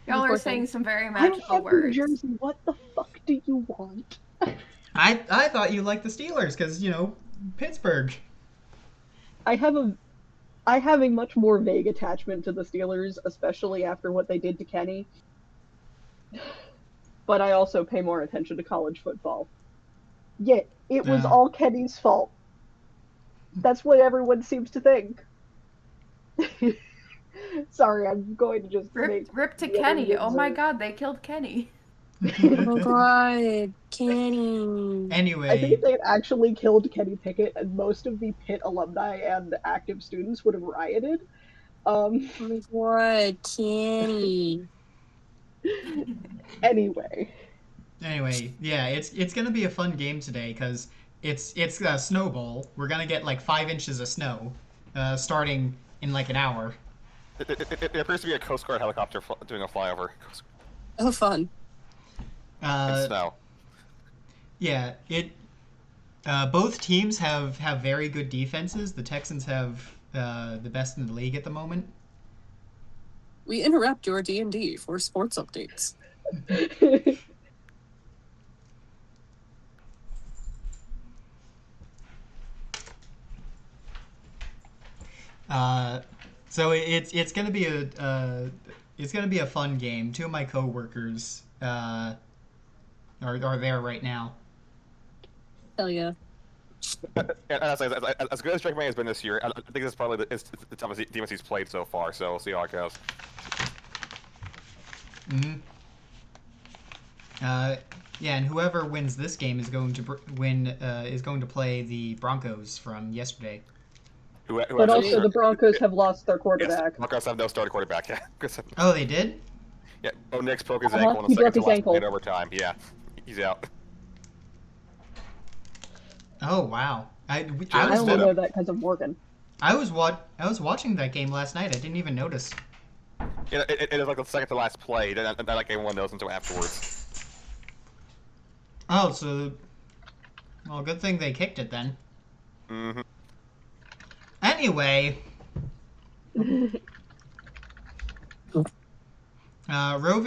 Speaker 5: Y'all are
Speaker 1: Poor
Speaker 5: saying
Speaker 1: thing.
Speaker 5: some very
Speaker 3: I'm
Speaker 5: magical
Speaker 3: from New
Speaker 5: words.
Speaker 3: Jersey. What the fuck do you want?
Speaker 2: I thought you liked the Steelers because Pittsburgh.
Speaker 3: I have a much more vague attachment to the Steelers, especially after what they did to Kenny. But I also pay more attention to college football. Yet it was
Speaker 2: Yeah.
Speaker 3: all Kenny's fault. That's what everyone seems to think. Sorry, I'm going to just
Speaker 5: Rip to
Speaker 3: the other
Speaker 5: Kenny. Oh my
Speaker 3: loser.
Speaker 5: god, they killed Kenny.
Speaker 1: Oh God, Kenny.
Speaker 3: I
Speaker 2: Anyway,
Speaker 3: think if they had actually killed Kenny Pickett, and most of the Pitt alumni and active students would have rioted.
Speaker 1: Oh my God, Kenny.
Speaker 3: Anyway,
Speaker 2: yeah, it's gonna be a fun game today because it's a snowball. We're gonna get like 5 inches of snow, starting in like an hour.
Speaker 4: It appears to be a Coast Guard helicopter doing a flyover.
Speaker 1: Oh, fun.
Speaker 4: In snow.
Speaker 2: Yeah, both teams have very good defenses. The Texans have the best in the league at the moment.
Speaker 1: We interrupt your D&D for sports updates.
Speaker 2: So it's gonna be a fun game. 2 of my coworkers are there right now.
Speaker 1: Hell yeah.
Speaker 4: And as good as Drake May has been this year, I think this is probably the toughest defense he's played so far. So we'll see how it goes.
Speaker 2: Mm-hmm. Yeah, and whoever wins this game is going to play the Broncos from yesterday.
Speaker 3: but also the Broncos have lost their quarterback.
Speaker 4: Yes, Broncos have no starting quarterback. Yeah.
Speaker 2: Oh, they did?
Speaker 4: Yeah. Bo Nix broke his
Speaker 3: Uh-huh,
Speaker 4: ankle in
Speaker 3: he
Speaker 4: the second
Speaker 3: broke
Speaker 4: to
Speaker 3: his
Speaker 4: last
Speaker 3: ankle.
Speaker 4: play in overtime. Yeah. He's out.
Speaker 2: Oh wow! I
Speaker 3: I
Speaker 2: was
Speaker 3: only know that because of Morgan.
Speaker 2: I was watching that game last night. I didn't even notice.
Speaker 4: Yeah, it is like the second to last play. Then that game one knows until afterwards.
Speaker 2: Oh, so well, good thing they kicked it then.
Speaker 4: Mm-hmm.
Speaker 2: Anyway, Rovan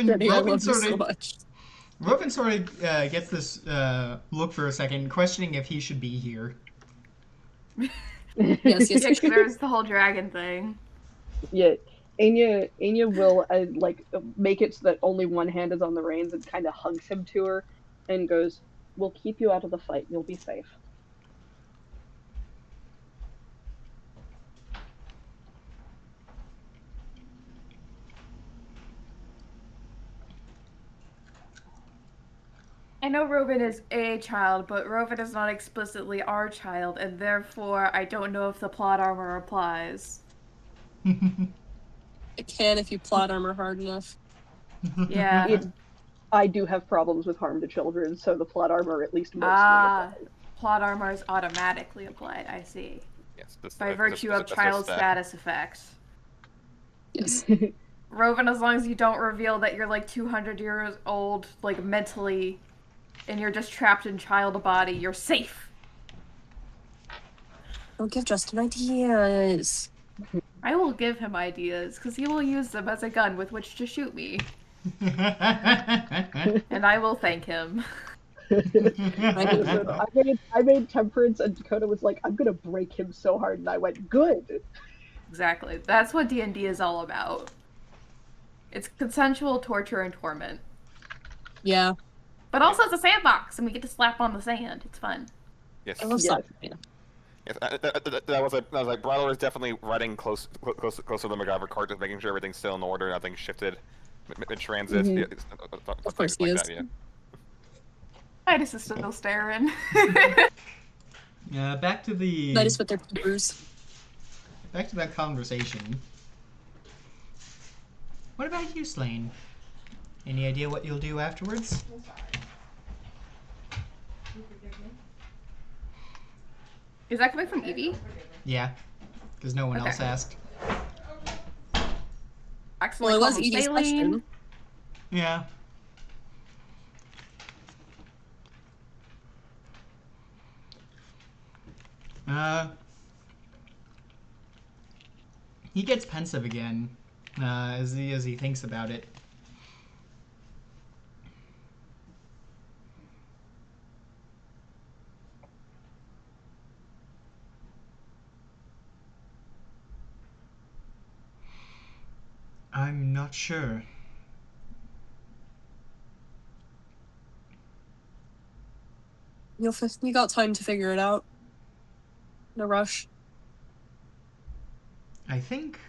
Speaker 1: Jenny, I
Speaker 2: Rovan
Speaker 1: love you
Speaker 2: sort
Speaker 1: so
Speaker 2: of
Speaker 1: much.
Speaker 2: Rovan sort of gets this look for a second, questioning if he should be here.
Speaker 1: Yes, yes.
Speaker 5: There's the whole dragon thing.
Speaker 3: Yeah, Anya will make it so that only one hand is on the reins and kind of hugs him to her, and goes, "We'll keep you out of the fight. You'll be safe."
Speaker 5: I know Rovan is a child, but Rovan is not explicitly our child, and therefore I don't know if the plot armor applies.
Speaker 1: It can if you plot armor hard enough.
Speaker 5: Yeah.
Speaker 3: I do have problems with harm to children, so the plot armor at least mostly
Speaker 5: Ah,
Speaker 3: applies.
Speaker 5: plot armor is automatically applied, I see.
Speaker 4: Yes,
Speaker 5: By virtue of child status effects.
Speaker 1: Yes.
Speaker 5: Rovan, as long as you don't reveal that you're like 200 years old, like mentally, and you're just trapped in child body, you're safe.
Speaker 1: Don't give Justin ideas.
Speaker 5: I will give him ideas, because he will use them as a gun with which to shoot me. And I will thank him.
Speaker 3: Listen, I made Temperance, and Dakota was like, "I'm gonna break him so hard," and I went, "Good."
Speaker 5: Exactly. That's what D&D is all about. It's consensual torture and torment.
Speaker 1: Yeah.
Speaker 5: But also it's a sandbox, and we get to slap on the sand. It's fun.
Speaker 4: Yes.
Speaker 1: I love
Speaker 3: Yes.
Speaker 1: stuff.
Speaker 4: Yes, that was like Bridler is definitely riding close to the MacGyver cart, just making sure everything's still in order, nothing shifted mid transit.
Speaker 3: Mhm.
Speaker 4: Yeah,
Speaker 1: Of course he is.
Speaker 4: that, yeah.
Speaker 5: Midas is still staring.
Speaker 2: Back to the
Speaker 1: That is what they're peepers.
Speaker 2: back to that conversation. What about you, Slane? Any idea what you'll do afterwards?
Speaker 5: Is that coming from Evie?
Speaker 2: Yeah, because no one
Speaker 5: Okay.
Speaker 2: else asked.
Speaker 5: Accidentally
Speaker 1: Well, it was
Speaker 5: called him
Speaker 1: Evie's
Speaker 5: Saline.
Speaker 1: question.
Speaker 2: Yeah. He gets pensive again as he thinks about it. I'm not sure.
Speaker 1: You got time to figure it out. No rush.
Speaker 2: I think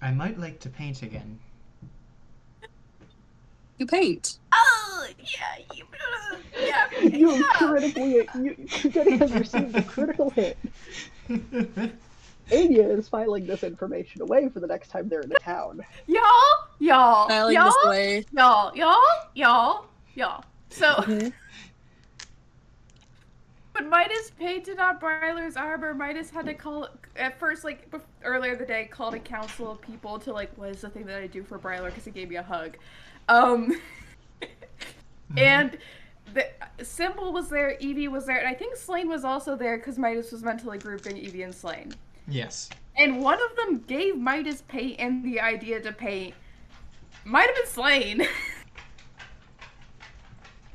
Speaker 2: I might like to paint again.
Speaker 1: You paint.
Speaker 5: Oh, yeah,
Speaker 3: You critically, Jenny has received a critical hit. Anya is filing this information away for the next time they're in the town.
Speaker 5: Y'all.
Speaker 1: Filing this away.
Speaker 5: Y'all. So,
Speaker 3: Mhm.
Speaker 5: when Midas painted on Bryler's armor, Midas had to call, at first, like, earlier the day, called a council of people to, like, what is the thing that I do for Bryler, because he gave me a hug. And the Symbol was there, Evie was there, and I think Slane was also there, because Midas was mentally grouping Evie and Slane.
Speaker 2: Yes.
Speaker 5: And one of them gave Midas paint and the idea to paint. Might have been Slane.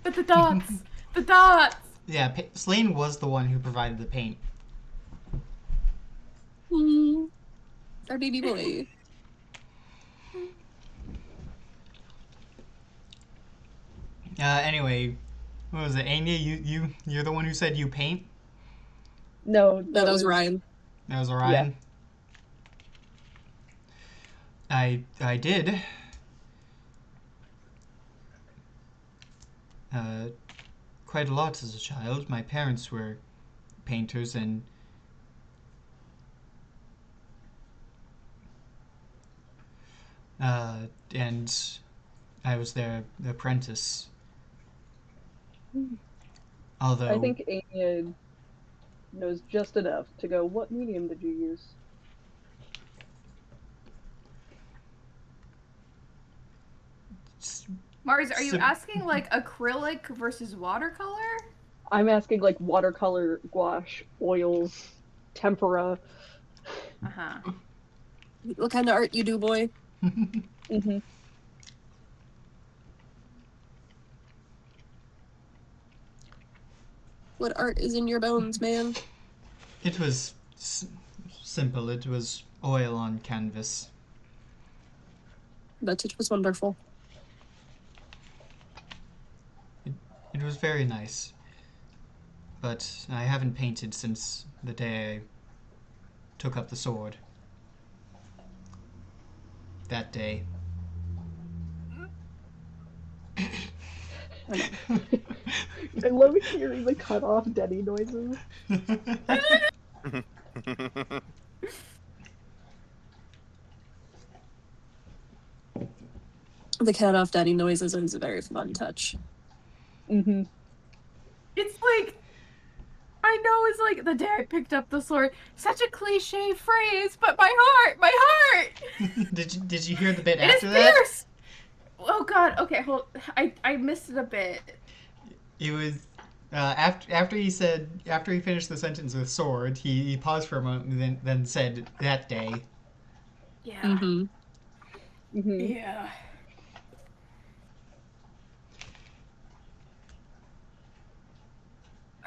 Speaker 5: But the dots.
Speaker 2: Yeah, Slane was the one who provided the paint.
Speaker 1: Our baby boy.
Speaker 2: Anyway, what was it, Anya? You're the one who said you paint?
Speaker 3: No,
Speaker 1: No, that was Ryan.
Speaker 2: That was Orion. Yeah. I did. Quite a lot as a child. My parents were painters, and I was their apprentice. Although
Speaker 3: I think Anya knows just enough to go, "What medium did you use?"
Speaker 5: Mars, are you asking like acrylic versus watercolor?
Speaker 3: I'm asking like watercolor, gouache, oils, tempera.
Speaker 5: Uh-huh.
Speaker 1: What kind of art you do, boy?
Speaker 3: Mm-hmm.
Speaker 1: What art is in your bones, man?
Speaker 2: It was simple. It was oil on canvas.
Speaker 1: But it was wonderful.
Speaker 2: It was very nice. But I haven't painted since the day I took up the sword. that day.
Speaker 3: I love hearing the cut off Denny noises.
Speaker 1: The cat off daddy noises is a very fun touch.
Speaker 3: Mm-hmm.
Speaker 5: It's like, I know it's like the day I picked up the sword. Such a cliche phrase, but my heart!
Speaker 2: Did you hear the bit
Speaker 5: It is
Speaker 2: after that?
Speaker 5: fierce! Oh god, okay, hold. I missed it a bit.
Speaker 2: It was after he finished the sentence with sword, he paused for a moment and then said that day.
Speaker 5: Yeah.
Speaker 1: Mm-hmm.
Speaker 3: Mm-hmm.
Speaker 5: Yeah.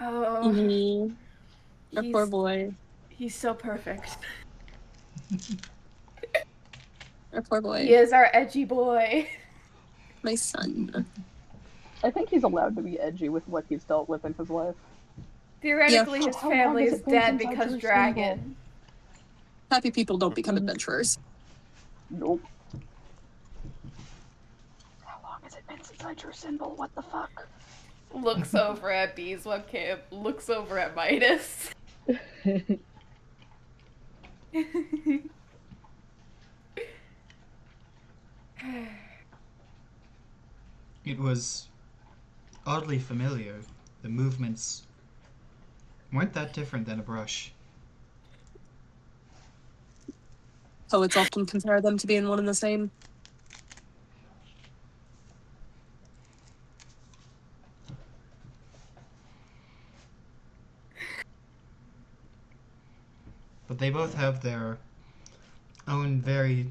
Speaker 5: Oh,
Speaker 1: Mm-hmm. Our poor
Speaker 5: he's
Speaker 1: boy.
Speaker 5: he's so perfect.
Speaker 1: Our poor boy.
Speaker 5: He is our edgy boy.
Speaker 1: My son.
Speaker 3: I think he's allowed to be edgy with what he's dealt with in his life.
Speaker 5: Theoretically,
Speaker 1: Yeah.
Speaker 5: his
Speaker 3: How
Speaker 5: family
Speaker 3: long has
Speaker 5: is
Speaker 3: it been
Speaker 5: dead
Speaker 3: since I
Speaker 5: because
Speaker 3: drew
Speaker 5: dragon.
Speaker 1: Happy people don't become
Speaker 3: Mhm.
Speaker 1: adventurers.
Speaker 3: Nope. How long has it been since I drew Symbol? What the fuck?
Speaker 5: Looks over at B's webcam. Looks over at Midas.
Speaker 2: It was oddly familiar. The movements weren't that different than a brush.
Speaker 1: Poets often compare them to being one and the same.
Speaker 2: But they both have their own very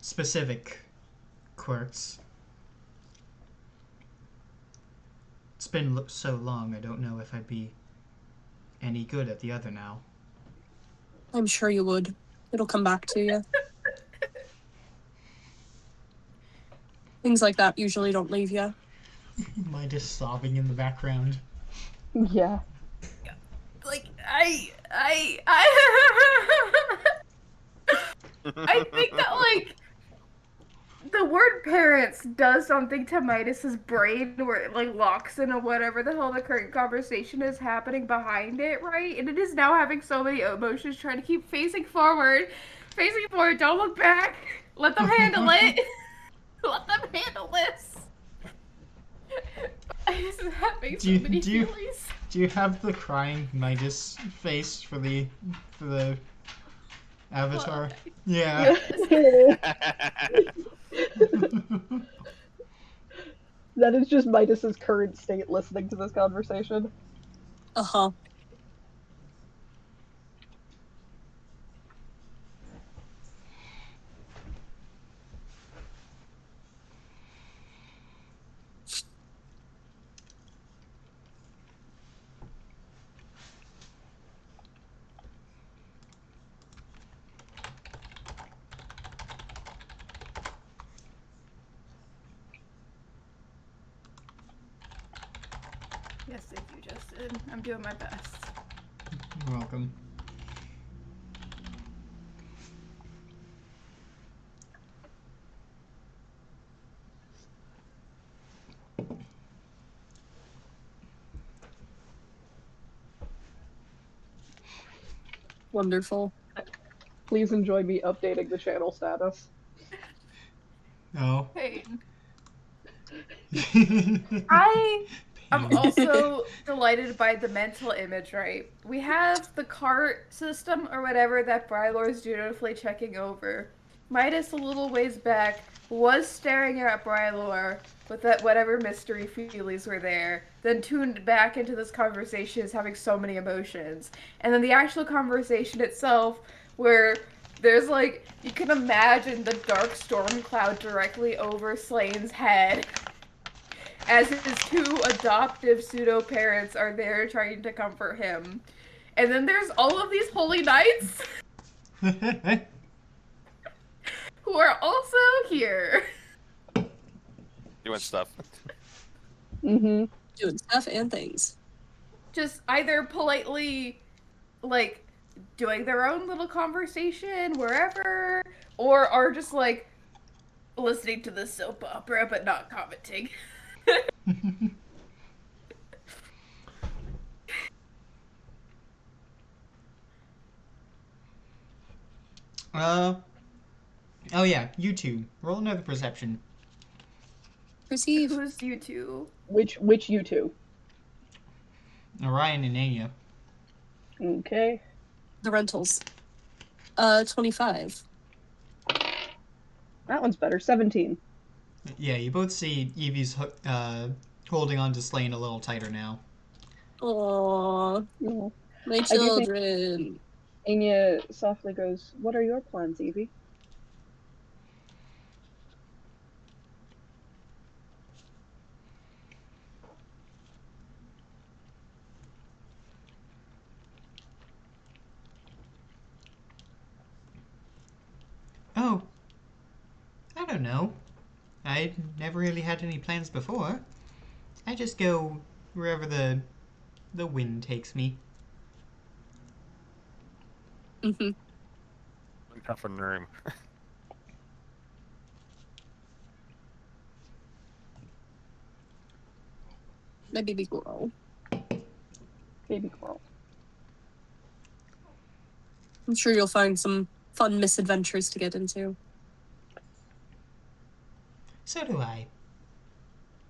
Speaker 2: specific quirks. It's been so long, I don't know if I'd be any good at the other now.
Speaker 1: I'm sure you would. It'll come back to you. Things like that usually don't leave you.
Speaker 2: Midas sobbing in the background.
Speaker 3: Yeah.
Speaker 5: Like, I think that, like, the word parents does something to Midas's brain where it, like, locks into whatever the hell the current conversation is happening behind it, right? And it is now having so many emotions trying to keep facing forward, don't look back, let them handle it. Let them handle this. This is having so many feelings.
Speaker 2: Do you have the crying Midas face for the avatar?
Speaker 5: Well,
Speaker 2: Yeah.
Speaker 3: That is just Midas's current state listening to this conversation.
Speaker 1: Uh-huh.
Speaker 5: Yes, thank you, Justin. I'm doing my best.
Speaker 2: You're welcome.
Speaker 1: Wonderful.
Speaker 3: Please enjoy me updating the channel status.
Speaker 2: Oh.
Speaker 5: Hey, I am also delighted by the mental image, right? We have the cart system or whatever that Brylor is dutifully checking over. Midas, a little ways back, was staring at Brylor with that whatever mystery feelies were there, then tuned back into this conversation as having so many emotions. And then the actual conversation itself, where there's like, you can imagine the dark storm cloud directly over Slane's head as his two adoptive pseudo-parents are there trying to comfort him. And then there's all of these holy knights who are also here.
Speaker 4: Doing stuff.
Speaker 3: Mm-hmm.
Speaker 1: Doing stuff and things.
Speaker 5: Just either politely, like, doing their own little conversation wherever, or are just like listening to the soap opera but not commenting.
Speaker 2: Oh yeah, you two. Roll another perception.
Speaker 1: Perceive.
Speaker 5: Who's you two?
Speaker 3: Which you two?
Speaker 2: Orion and Anya.
Speaker 3: Okay.
Speaker 1: The rentals. 25.
Speaker 3: That one's better. 17.
Speaker 2: Yeah, you both see Evie's holding on to Slane a little tighter now.
Speaker 1: Aww,
Speaker 3: No.
Speaker 1: my
Speaker 3: I do think-
Speaker 1: children.
Speaker 3: Anya softly goes, "What are your plans, Evie?"
Speaker 2: Oh, I don't know. I never really had any plans before. I just go wherever the wind takes me.
Speaker 1: Mm-hmm.
Speaker 4: Tough in the room.
Speaker 1: My baby girl.
Speaker 3: Baby girl.
Speaker 1: I'm sure you'll find some fun misadventures to get into.
Speaker 2: So do I.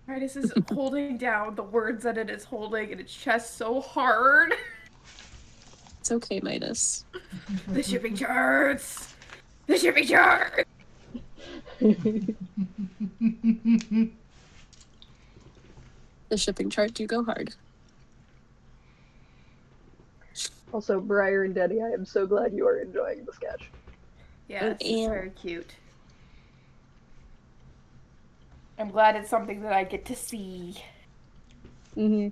Speaker 5: Midas is holding down the words that it is holding in its chest so hard.
Speaker 1: It's okay, Midas.
Speaker 5: The shipping charts! The shipping charts!
Speaker 1: The shipping chart do go hard.
Speaker 3: Also, Briar and Denny, I am so glad you are enjoying the sketch.
Speaker 5: Yes, it's
Speaker 1: Ew.
Speaker 5: very cute. I'm glad it's something that I get to see.
Speaker 3: Mm-hmm.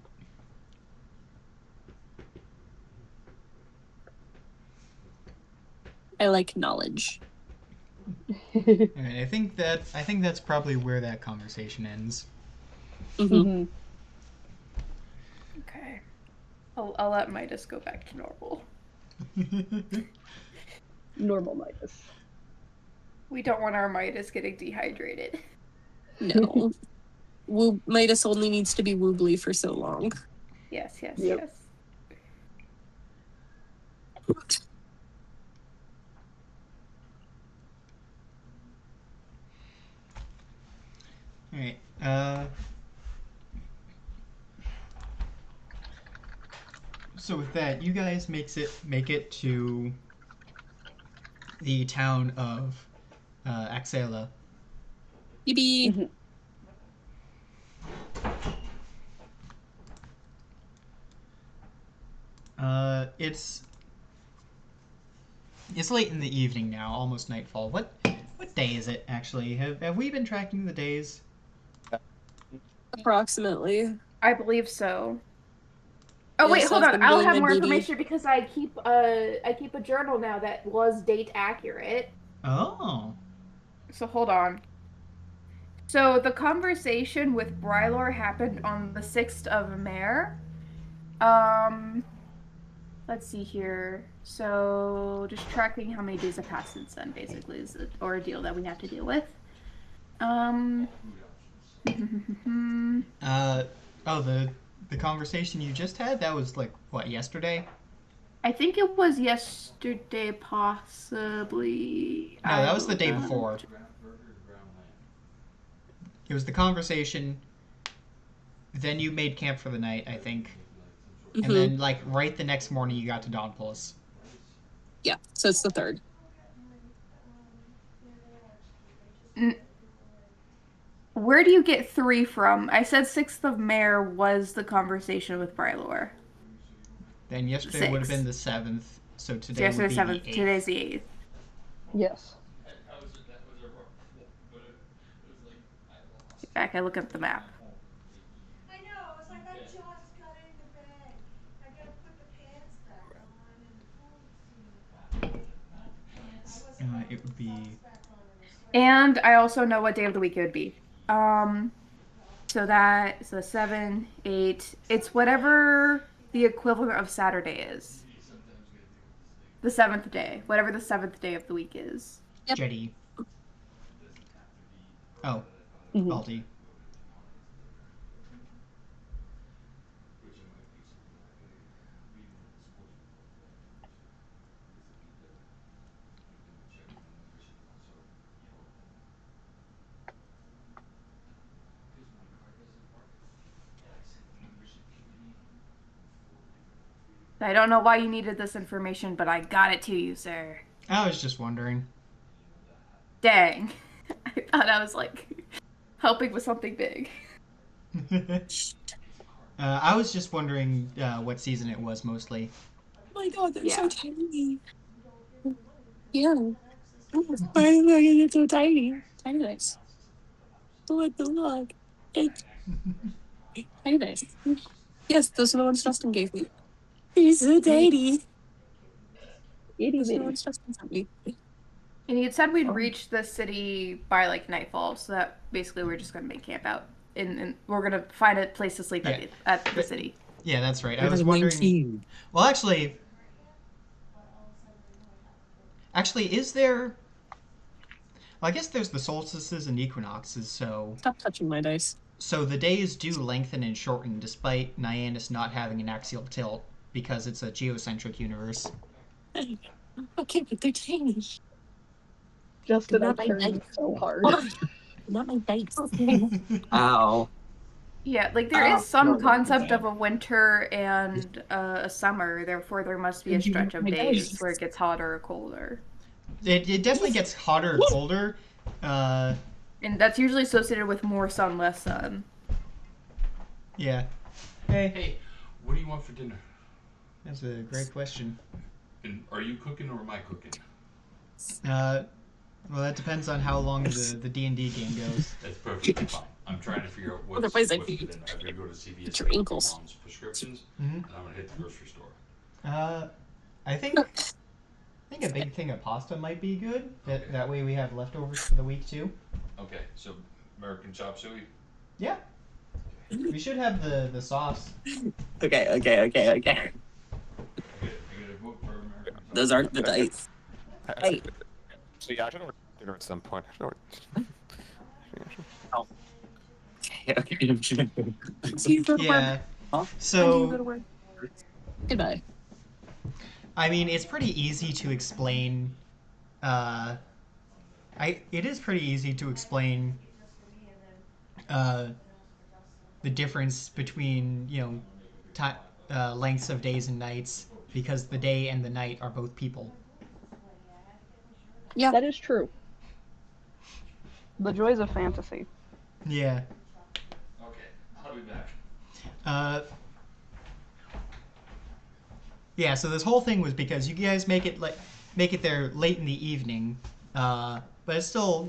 Speaker 1: I like knowledge.
Speaker 2: Alright, I think that's probably where that conversation ends.
Speaker 1: Mm-hmm.
Speaker 3: Mm-hmm.
Speaker 5: Okay. I'll let Midas go back to normal.
Speaker 3: Normal Midas.
Speaker 5: We don't want our Midas getting dehydrated.
Speaker 1: No. Midas only needs to be woobly for so long.
Speaker 5: Yes, yes,
Speaker 3: Yep.
Speaker 5: yes.
Speaker 2: Alright, so with that, you guys make it to the town of Axela.
Speaker 1: Yippee!
Speaker 3: Mhm.
Speaker 2: It's late in the evening now, almost nightfall. What day is it actually? Have we been tracking the days?
Speaker 1: Approximately.
Speaker 5: I believe so. Oh wait,
Speaker 1: Yes,
Speaker 5: hold
Speaker 1: I've
Speaker 5: on.
Speaker 1: been
Speaker 5: I'll
Speaker 1: doing
Speaker 5: have
Speaker 1: my
Speaker 5: more
Speaker 1: duty.
Speaker 5: information because I keep a journal now that was date accurate.
Speaker 2: Oh.
Speaker 5: So hold on. So the conversation with Brylor happened on the 6th of Mare. Let's see here. So just tracking how many days have passed since then, basically, is the ordeal that we have to deal with.
Speaker 2: Oh, the conversation you just had, that was like what, yesterday?
Speaker 5: I think it was yesterday, possibly.
Speaker 2: No, that was the day before. It was the conversation. Then you made camp for the night, I think.
Speaker 1: Mm-hmm.
Speaker 2: And then, like, right the next morning, you got to Donpulis.
Speaker 1: Yeah, so it's the 3rd.
Speaker 5: Where do you get 3 from? I said 6th of Mare was the conversation with Brylor.
Speaker 2: Then yesterday would have been the 7th, so
Speaker 5: So
Speaker 2: today
Speaker 5: yesterday
Speaker 2: would be
Speaker 5: 7th.
Speaker 2: the 8th.
Speaker 5: Today's the 8th.
Speaker 3: Yes.
Speaker 5: Get back, I look at the map.
Speaker 8: I know, it's like I just got into bed. I gotta put the pants back on and the food's,
Speaker 2: It would be...
Speaker 5: And I also know what day of the week it would be. So 7, 8. It's whatever the equivalent of Saturday is. The 7th day. Whatever the 7th day of the week is.
Speaker 1: Yep.
Speaker 2: Jetty. Oh,
Speaker 3: Mhm.
Speaker 2: Balti.
Speaker 5: I don't know why you needed this information, but I got it to you, sir.
Speaker 2: I was just wondering.
Speaker 5: Dang. I thought I was like helping with something big.
Speaker 2: I was just wondering what season it was mostly.
Speaker 1: Oh my god, they're
Speaker 5: Yeah.
Speaker 1: so tiny. Yeah. Why are they so tiny? Tiny nice. Look, look. It's tiny nice. Yes, those are the ones Justin gave me. He's so tiny.
Speaker 3: Itty
Speaker 1: Those are the
Speaker 3: bitty.
Speaker 1: ones Justin sent me.
Speaker 5: And you said we'd
Speaker 1: Oh.
Speaker 5: reach the city by like nightfall, so that basically we're just gonna make camp out, and we're gonna find a place to sleep
Speaker 2: Yeah.
Speaker 5: at the city.
Speaker 2: Yeah, that's right. I was wondering. Well, actually, is there? Well, I guess there's the solstices and equinoxes, so
Speaker 1: Stop touching my dice.
Speaker 2: the days do lengthen and shorten despite Nyannis not having an axial tilt because it's a geocentric universe.
Speaker 1: Okay, but they're tiny.
Speaker 3: Justin, I'm
Speaker 1: Not my
Speaker 3: carrying
Speaker 1: dice.
Speaker 3: so hard.
Speaker 1: Not my dice.
Speaker 6: Ow.
Speaker 5: Yeah, like there
Speaker 6: Oh,
Speaker 5: is some
Speaker 6: no,
Speaker 5: concept
Speaker 6: no.
Speaker 5: of a winter and a summer, therefore there must be a stretch of
Speaker 1: My
Speaker 5: days
Speaker 1: dice.
Speaker 5: where it gets hotter or colder.
Speaker 2: It definitely gets hotter and colder.
Speaker 5: And that's usually associated with more sun, less sun.
Speaker 2: Yeah. Hey,
Speaker 9: Hey, what do you want for dinner?
Speaker 2: that's a great question.
Speaker 9: And are you cooking or am I cooking?
Speaker 2: Well, that depends on how long the D&D game goes.
Speaker 9: That's perfectly fine. I'm trying to figure out what's
Speaker 1: Otherwise I'd
Speaker 9: for
Speaker 1: be-
Speaker 9: dinner. I've got to go to CVS
Speaker 1: It's
Speaker 9: to
Speaker 1: your
Speaker 9: get my
Speaker 1: ankles.
Speaker 9: mom's prescriptions,
Speaker 2: Mhm.
Speaker 9: and I'm gonna hit the grocery store.
Speaker 2: I think a big thing of pasta might be good. That way we have leftovers for the week too.
Speaker 9: Okay, so American chop suey.
Speaker 2: Yeah. We should have the sauce.
Speaker 6: Okay.
Speaker 9: I get a vote for American chop
Speaker 6: Those aren't the dice. Hey.
Speaker 4: So yeah, I should order dinner at some point.
Speaker 6: Okay.
Speaker 1: See you go to
Speaker 2: Yeah.
Speaker 1: work. When do you go
Speaker 2: So
Speaker 1: to work? Goodbye.
Speaker 2: I mean, it's pretty easy to explain. It is pretty easy to explain. The difference between lengths of days and nights because the day and the night are both people.
Speaker 1: Yeah.
Speaker 3: That is true. The joys of fantasy.
Speaker 2: Yeah.
Speaker 9: Okay, I'll be back.
Speaker 2: Yeah. So this whole thing was because you guys make it there late in the evening, but it's still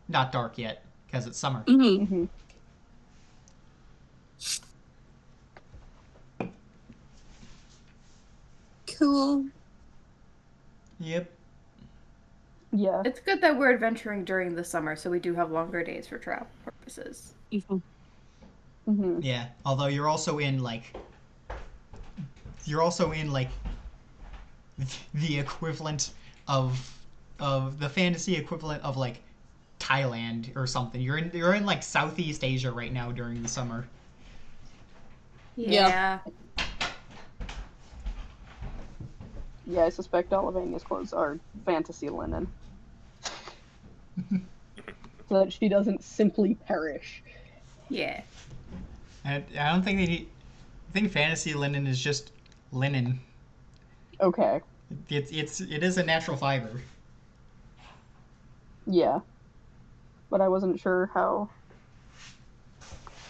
Speaker 2: not dark yet because it's summer.
Speaker 1: Mm-hmm.
Speaker 3: Mm-hmm.
Speaker 1: Cool.
Speaker 2: Yep.
Speaker 3: Yeah.
Speaker 5: It's good that we're adventuring during the summer, so we do have longer days for travel purposes.
Speaker 1: Mm-hmm.
Speaker 3: Mm-hmm.
Speaker 2: Yeah. Although you're also in the equivalent of the fantasy equivalent of like Thailand or something. You're in like Southeast Asia right now during the summer.
Speaker 5: Yeah.
Speaker 3: Yeah, I suspect Olivania's clothes are fantasy linen. So that she doesn't simply perish.
Speaker 5: Yeah.
Speaker 2: I don't think they need. I think fantasy linen is just linen.
Speaker 3: Okay.
Speaker 2: It is a natural fiber.
Speaker 3: Yeah. But I wasn't sure how,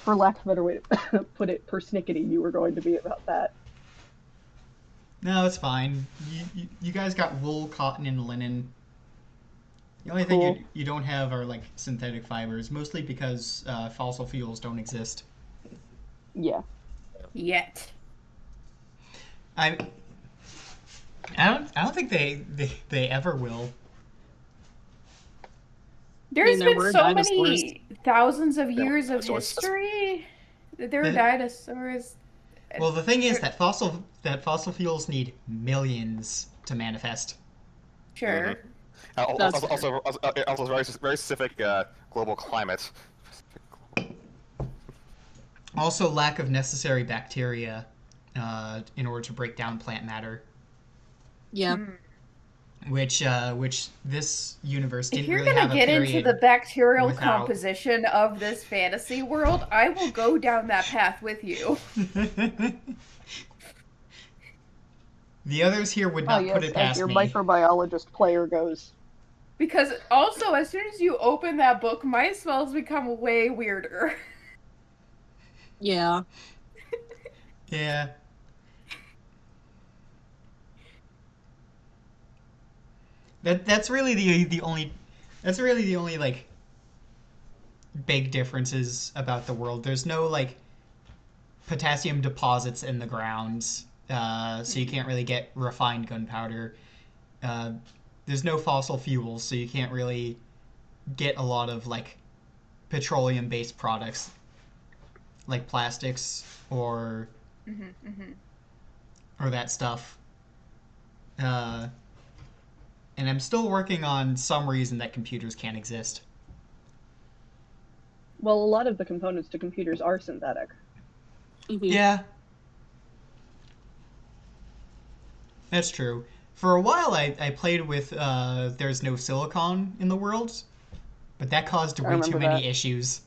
Speaker 3: for lack of a better way to put it, persnickety you were going to be about that.
Speaker 2: No, it's fine. You guys got wool, cotton, and linen. The only
Speaker 3: Cool.
Speaker 2: thing you don't have are like synthetic fibers, mostly because fossil fuels don't exist.
Speaker 3: Yeah.
Speaker 5: Yet.
Speaker 2: I don't think they ever will.
Speaker 5: There's
Speaker 1: there
Speaker 5: been
Speaker 1: were
Speaker 5: so
Speaker 1: dinosaurs.
Speaker 5: many thousands of
Speaker 4: There were
Speaker 5: years of
Speaker 4: dinosaurs.
Speaker 5: history. There were
Speaker 2: The-
Speaker 5: dinosaurs.
Speaker 2: Well, the thing is that fossil fuels need millions to manifest.
Speaker 5: Sure.
Speaker 1: That's
Speaker 4: Also very specific global climate.
Speaker 2: Also, lack of necessary bacteria in order to break down plant matter,
Speaker 1: yeah.
Speaker 2: which this universe
Speaker 5: If
Speaker 2: didn't
Speaker 5: you're
Speaker 2: really
Speaker 5: gonna
Speaker 2: have a
Speaker 5: get into
Speaker 2: period
Speaker 5: the bacterial
Speaker 2: without.
Speaker 5: composition of this fantasy world, I will go down that path with you.
Speaker 2: The others here would
Speaker 3: Oh
Speaker 2: not put
Speaker 3: yes,
Speaker 2: it
Speaker 3: as
Speaker 2: past
Speaker 3: your
Speaker 2: me.
Speaker 3: microbiologist player goes.
Speaker 5: Because also, as soon as you open that book, my spells become way weirder.
Speaker 1: Yeah.
Speaker 2: Yeah. That's really the only like big differences about the world. There's no like potassium deposits in the ground, so you can't really get refined gunpowder. There's no fossil fuels, so you can't really get a lot of like petroleum-based products like plastics or that stuff. And I'm still working on some reason that computers can't exist.
Speaker 3: Well, a lot of the components to computers are synthetic.
Speaker 1: Mhm.
Speaker 2: Yeah, that's true. For a while, I played with there's no silicon in the world, but that caused
Speaker 3: I
Speaker 2: way too
Speaker 3: remember
Speaker 2: many
Speaker 3: that.
Speaker 2: issues.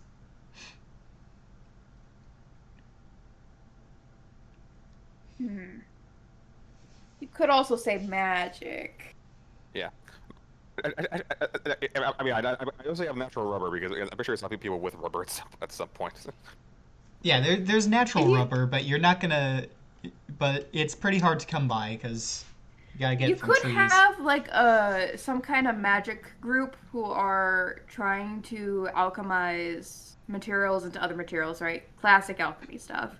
Speaker 5: You could also say magic.
Speaker 4: Yeah. I mean, I also have natural rubber because I'm pretty sure it's helping people with rubber at some point.
Speaker 2: Yeah, there's natural
Speaker 5: And you-
Speaker 2: rubber, but you're not gonna. But it's pretty hard to come by because you gotta get
Speaker 5: You
Speaker 2: it from
Speaker 5: could
Speaker 2: trees.
Speaker 5: have like some kind of magic group who are trying to alchemize materials into other materials, right? Classic alchemy stuff.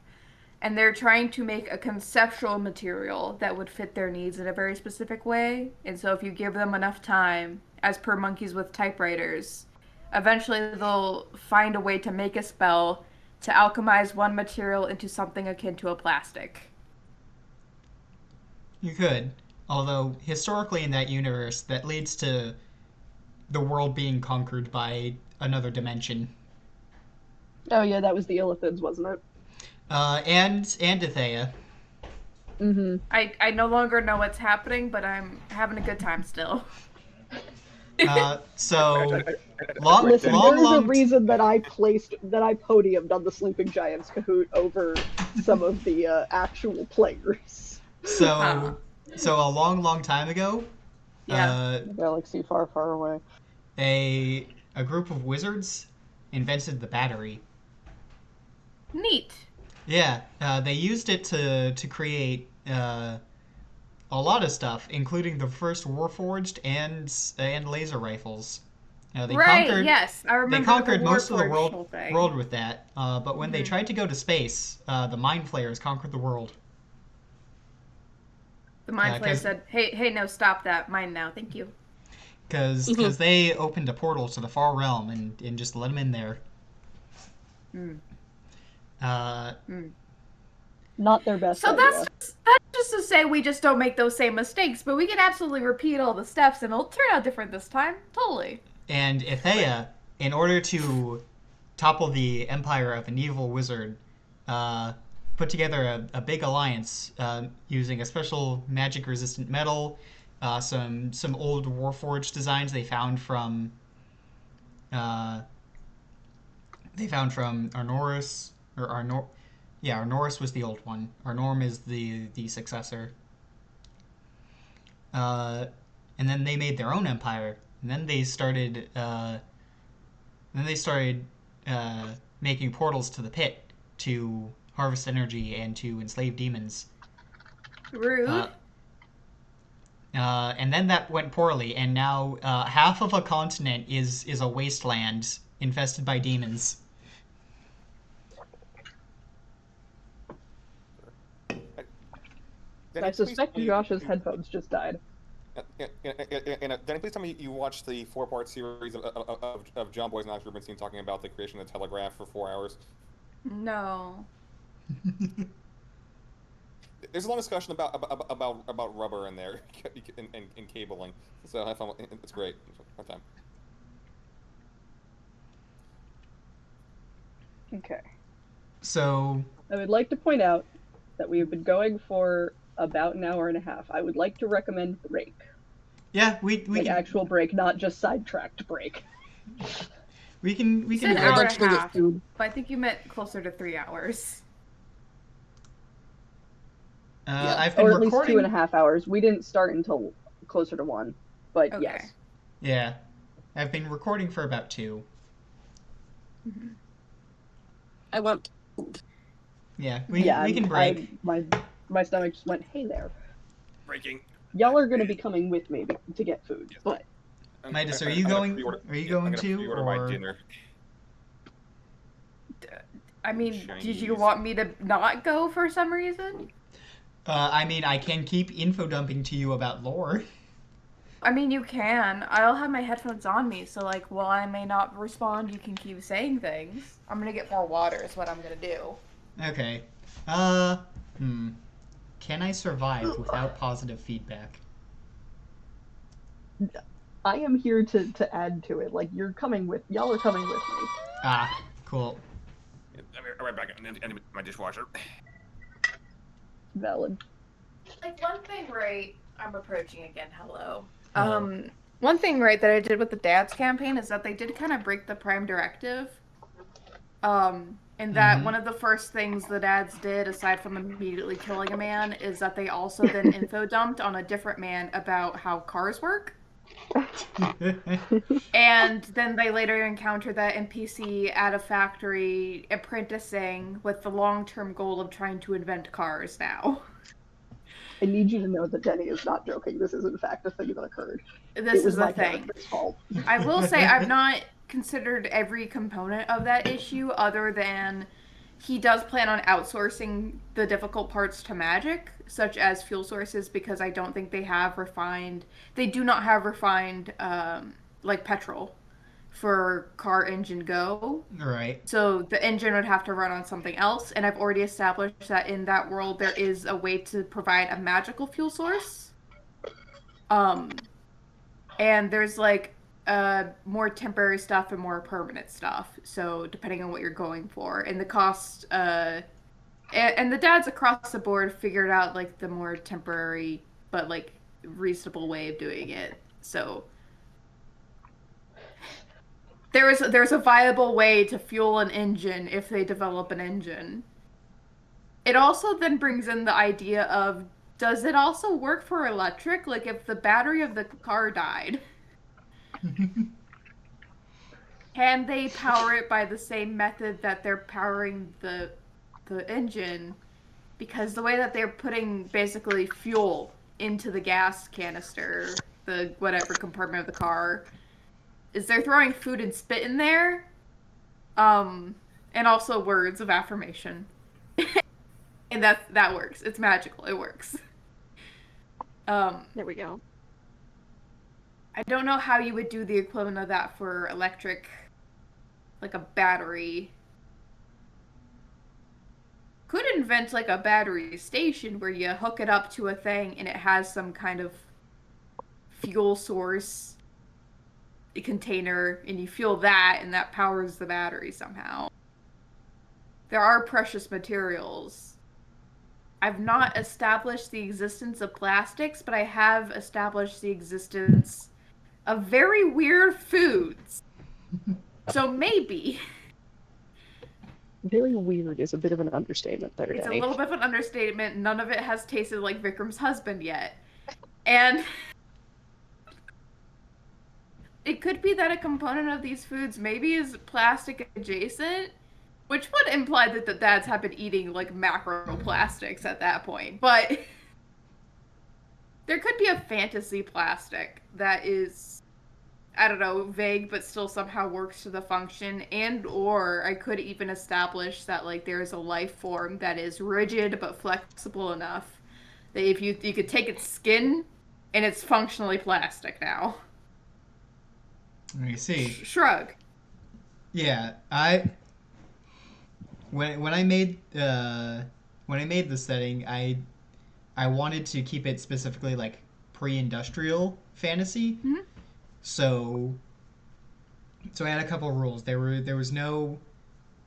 Speaker 5: And they're trying to make a conceptual material that would fit their needs in a very specific way. And so if you give them enough time, as per monkeys with typewriters, eventually they'll find a way to make a spell to alchemize one material into something akin to a plastic.
Speaker 2: You could, although historically in that universe, that leads to the world being conquered by another dimension.
Speaker 3: Oh yeah, that was the Illithids, wasn't it?
Speaker 2: And Athea.
Speaker 3: Mm-hmm.
Speaker 5: I no longer know what's happening, but I'm having a good time still.
Speaker 2: So long,
Speaker 3: Listen,
Speaker 2: long,
Speaker 3: there's a
Speaker 2: long.
Speaker 3: reason that I podiumed on the Sleeping Giants Kahoot over some of the actual players.
Speaker 2: So a long, long time ago,
Speaker 5: Yeah.
Speaker 3: The galaxy far, far away.
Speaker 2: a group of wizards invented the battery.
Speaker 5: Neat.
Speaker 2: Yeah, they used it to create a lot of stuff, including the first Warforged and laser rifles. They
Speaker 5: Right,
Speaker 2: conquered
Speaker 5: yes. I remember
Speaker 2: they conquered
Speaker 5: the
Speaker 2: most of the
Speaker 5: Warforged whole thing.
Speaker 2: world with that. But when they tried to go to space, the Mind Flayers conquered the world.
Speaker 5: The Mind Flayer
Speaker 2: 'cause-
Speaker 5: said, hey, no, stop that. Mine now. Thank you.
Speaker 2: Because they opened a portal to the far realm and just let them in there.
Speaker 3: Not their best
Speaker 5: So
Speaker 3: idea.
Speaker 5: that's just to say we just don't make those same mistakes, but we can absolutely repeat all the steps and it'll turn out different this time. Totally.
Speaker 2: And Athea, in order to topple the empire of an evil wizard, put together a big alliance using a special magic-resistant metal, some old Warforged designs they found from Arnoris or Arnor. Yeah, Arnoris was the old one. Arnorm is the successor. And then they made their own empire. And then they started making portals to the pit to harvest energy and to enslave demons.
Speaker 5: Rude.
Speaker 2: And then that went poorly, and now half of a continent is a wasteland infested by demons.
Speaker 3: I suspect Josh's headphones just died.
Speaker 4: Danny, please tell me you watched the 4-part series of John Boy's Knox Rubinstein talking about the creation of the telegraph for 4 hours.
Speaker 5: No.
Speaker 4: there's a long discussion about rubber in there and cabling. So I found it's great. Fun time.
Speaker 3: Okay.
Speaker 2: So
Speaker 3: I would like to point out that we have been going for about an hour and a half. I would like to recommend break.
Speaker 2: yeah, we
Speaker 3: Like
Speaker 2: can
Speaker 3: actual break, not just sidetracked break.
Speaker 2: we can
Speaker 5: You said an
Speaker 2: break.
Speaker 5: hour and
Speaker 1: actually
Speaker 5: a
Speaker 1: get
Speaker 5: half,
Speaker 1: food.
Speaker 5: but I think you meant closer to 3 hours.
Speaker 1: Yeah.
Speaker 2: I've been
Speaker 3: Or at least
Speaker 2: recording.
Speaker 3: 2.5 hours. We didn't start until closer to 1. But
Speaker 5: Okay.
Speaker 3: yes.
Speaker 2: Yeah, I've been recording for about 2.
Speaker 1: I want.
Speaker 2: Yeah, we
Speaker 3: Yeah,
Speaker 2: can break.
Speaker 3: My stomach just went, hey there.
Speaker 4: Breaking.
Speaker 3: Y'all are going to be coming with me to get food, but
Speaker 2: Midas, are
Speaker 4: I'm
Speaker 2: you
Speaker 4: gonna
Speaker 2: going?
Speaker 4: pre-order-
Speaker 2: Are you
Speaker 4: yeah,
Speaker 2: going
Speaker 4: I'm gonna
Speaker 2: to?
Speaker 4: pre-order
Speaker 2: Or
Speaker 4: my dinner.
Speaker 5: I mean, did you
Speaker 4: Chinese.
Speaker 5: want me to not go for some reason?
Speaker 2: I mean, I can keep info dumping to you about lore.
Speaker 5: I mean, you can. I'll have my headphones on me, so like, while I may not respond, you can keep saying things. I'm gonna get more water. Is what I'm gonna do.
Speaker 2: Okay. Can I survive without positive feedback?
Speaker 3: I am here to add to it. Like, y'all are coming with me.
Speaker 2: Ah, cool.
Speaker 4: I'll be right back. I need my dishwasher.
Speaker 3: Valid.
Speaker 5: Like one thing, right? I'm approaching again. Hello.
Speaker 2: Hello.
Speaker 5: One thing, right, that I did with the dad's campaign is that they did kind of break the Prime Directive. And that one of the first things the dads did, aside from immediately killing a man, is that they also then info dumped on a different man about how cars work. And then they later encountered that NPC at a factory apprenticing with the long-term goal of trying to invent cars now.
Speaker 3: I need you to know that Denny is not joking. This is in fact a thing that occurred.
Speaker 5: This
Speaker 3: It was
Speaker 5: is
Speaker 3: my
Speaker 5: the thing.
Speaker 3: character's fault.
Speaker 5: I will say I've not considered every component of that issue other than he does plan on outsourcing the difficult parts to magic, such as fuel sources, because I don't think they do not have refined, like petrol for car engine go.
Speaker 2: Right.
Speaker 5: So the engine would have to run on something else, and I've already established that in that world there is a way to provide a magical fuel source. And there's like more temporary stuff and more permanent stuff. So depending on what you're going for, and the cost, and the dads across the board figured out like the more temporary but like reasonable way of doing it. So there's a viable way to fuel an engine if they develop an engine. It also then brings in the idea of, does it also work for electric? Like if the battery of the car died, can they power it by the same method that they're powering the engine? Because the way that they're putting basically fuel into the gas canister, the whatever compartment of the car, is they're throwing food and spit in there, and also words of affirmation. And that works. It's magical. It works.
Speaker 3: There we go.
Speaker 5: I don't know how you would do the equivalent of that for electric, like a battery. Could invent like a battery station where you hook it up to a thing and it has some kind of fuel source container and you fuel that and that powers the battery somehow. There are precious materials. I've not established the existence of plastics, but I have established the existence of very weird foods. So maybe.
Speaker 3: Very weird is a bit of an understatement there,
Speaker 5: It's
Speaker 3: Denny.
Speaker 5: a little bit of an understatement. None of it has tasted like Vikram's husband yet. And it could be that a component of these foods maybe is plastic adjacent, which would imply that the dads have been eating like macroplastics at that point. But there could be a fantasy plastic that is, I don't know, vague but still somehow works to the function, and or I could even establish that like there's a life form that is rigid but flexible enough that if you could take its skin and it's functionally plastic now.
Speaker 2: I see.
Speaker 5: Shrug.
Speaker 2: Yeah, when I made the setting, I I wanted to keep it specifically like pre-industrial fantasy.
Speaker 5: Mhm.
Speaker 2: So I had a couple of rules. There was no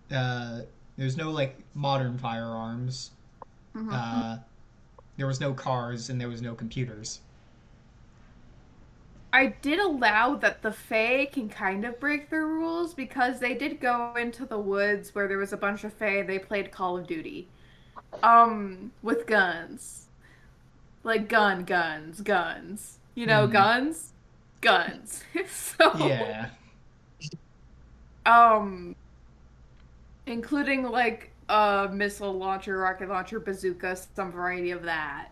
Speaker 2: like modern firearms.
Speaker 5: Mhm.
Speaker 2: There was no cars and there was no computers.
Speaker 5: I did allow that the Fae can kind of break their rules because they did go into the woods where there was a bunch of Fae. They played Call of Duty, with guns, like guns. You know,
Speaker 2: Hmm.
Speaker 5: guns. So,
Speaker 2: Yeah.
Speaker 5: um, including like a missile launcher, rocket launcher, bazooka, some variety of that.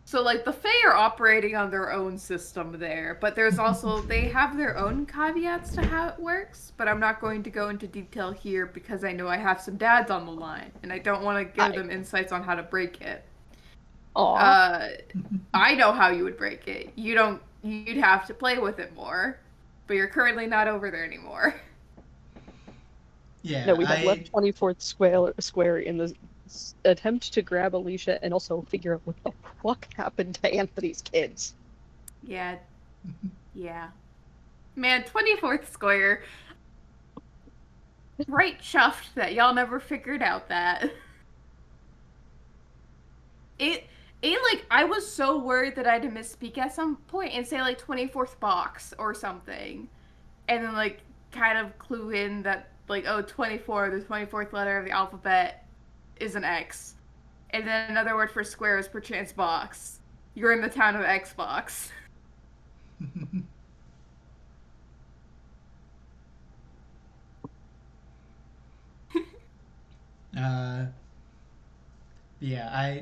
Speaker 5: So like the Fae are operating on their own system there, but there's also they have their own caveats to how it works, but I'm not going to go into detail here because I know I have some dads on the line and I don't want to give them insights on how to break it.
Speaker 3: Aw.
Speaker 5: I know how you would break it. You don't you'd have to play with it more, but you're currently not over there anymore.
Speaker 2: Yeah.
Speaker 3: No, we have left 24th Square in the attempt to grab Alicia and also figure out what the fuck happened to Anthony's kids.
Speaker 5: Yeah. Yeah. Man, 24th Square. Right chuffed that y'all never figured out that. It like I was so worried that I had to misspeak at some point and say like 24th box or something. And then like kind of clue in that like, oh, 24, the 24th letter of the alphabet is an X. And then another word for square is perchance box. You're in the town of Xbox.
Speaker 2: uh, yeah.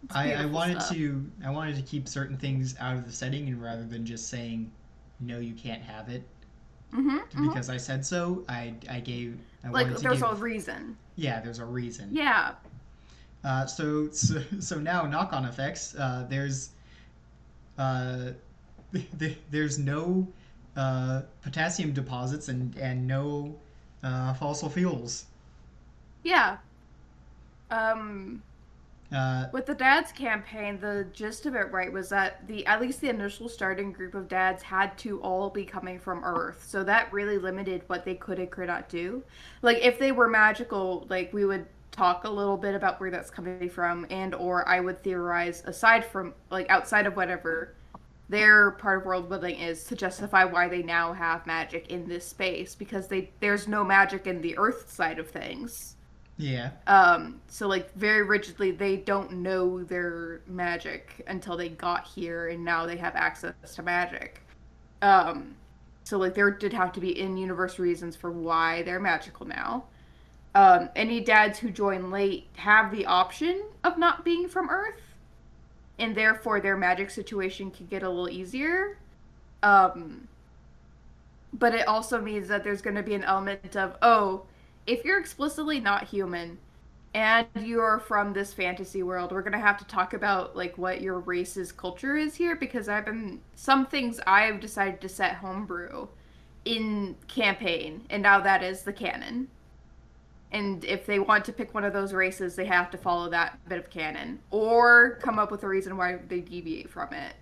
Speaker 5: It's
Speaker 2: I
Speaker 5: beautiful
Speaker 2: wanted
Speaker 5: stuff.
Speaker 2: to keep certain things out of the setting, and rather than just saying no, you can't have it because I said so. I
Speaker 5: Like
Speaker 2: wanted to
Speaker 5: there's
Speaker 2: give.
Speaker 5: a reason.
Speaker 2: Yeah, there's a reason.
Speaker 5: Yeah.
Speaker 2: So now knock-on effects. Uh, there's no potassium deposits and no fossil fuels.
Speaker 5: Yeah.
Speaker 2: Uh,
Speaker 5: With the dads campaign, the gist of it, right, was that the at least the initial starting group of dads had to all be coming from Earth, so that really limited what they could and could not do. Like if they were magical, like we would talk a little bit about where that's coming from, and or I would theorize aside from like outside of whatever their part of world building is to justify why they now have magic in this space because there's no magic in the Earth side of things.
Speaker 2: yeah.
Speaker 5: So like very rigidly, they don't know their magic until they got here, and now they have access to magic. Um, so like there did have to be in-universe reasons for why they're magical now. Any dads who join late have the option of not being from Earth, and therefore their magic situation can get a little easier. Um, but it also means that there's going to be an element of, oh, if you're explicitly not human and you're from this fantasy world, we're going to have to talk about like what your race's culture is here because some things I've decided to set homebrew in campaign, and now that is the canon. And if they want to pick one of those races, they have to follow that bit of canon or come up with a reason why they deviate from it.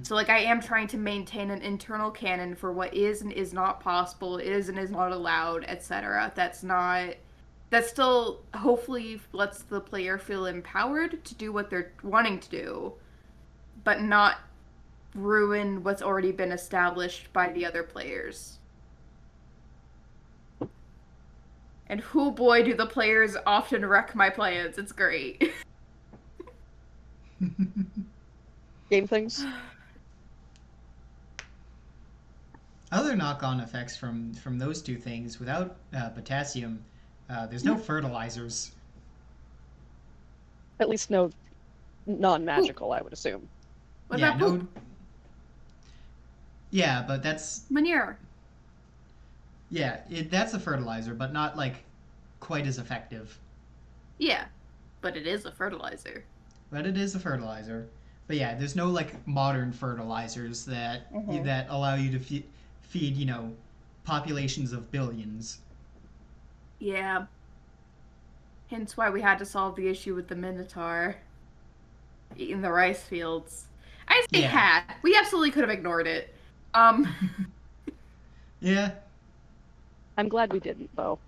Speaker 5: So like I am trying to maintain an internal canon for what is and is not possible, is and is not allowed, etc. That still hopefully lets the player feel empowered to do what they're wanting to do, but not ruin what's already been established by the other players. And who boy do the players often wreck my plans. It's great.
Speaker 3: Game things.
Speaker 2: Other knock-on effects from those two things, without potassium, there's no fertilizers.
Speaker 3: At least no non-magical, I would assume.
Speaker 5: What
Speaker 2: Yeah,
Speaker 5: about
Speaker 2: no.
Speaker 5: poop?
Speaker 2: Yeah, but that's
Speaker 5: Manure.
Speaker 2: that's a fertilizer, but not like quite as effective.
Speaker 5: Yeah, but it is a fertilizer.
Speaker 2: But it is a fertilizer. But yeah, there's no like modern fertilizers that allow you to feed populations of billions.
Speaker 5: Yeah. Hence why we had to solve the issue with the Minotaur eating the rice fields. I say
Speaker 2: Yeah.
Speaker 5: had. We absolutely could have ignored it.
Speaker 2: Yeah.
Speaker 3: I'm glad we didn't, though.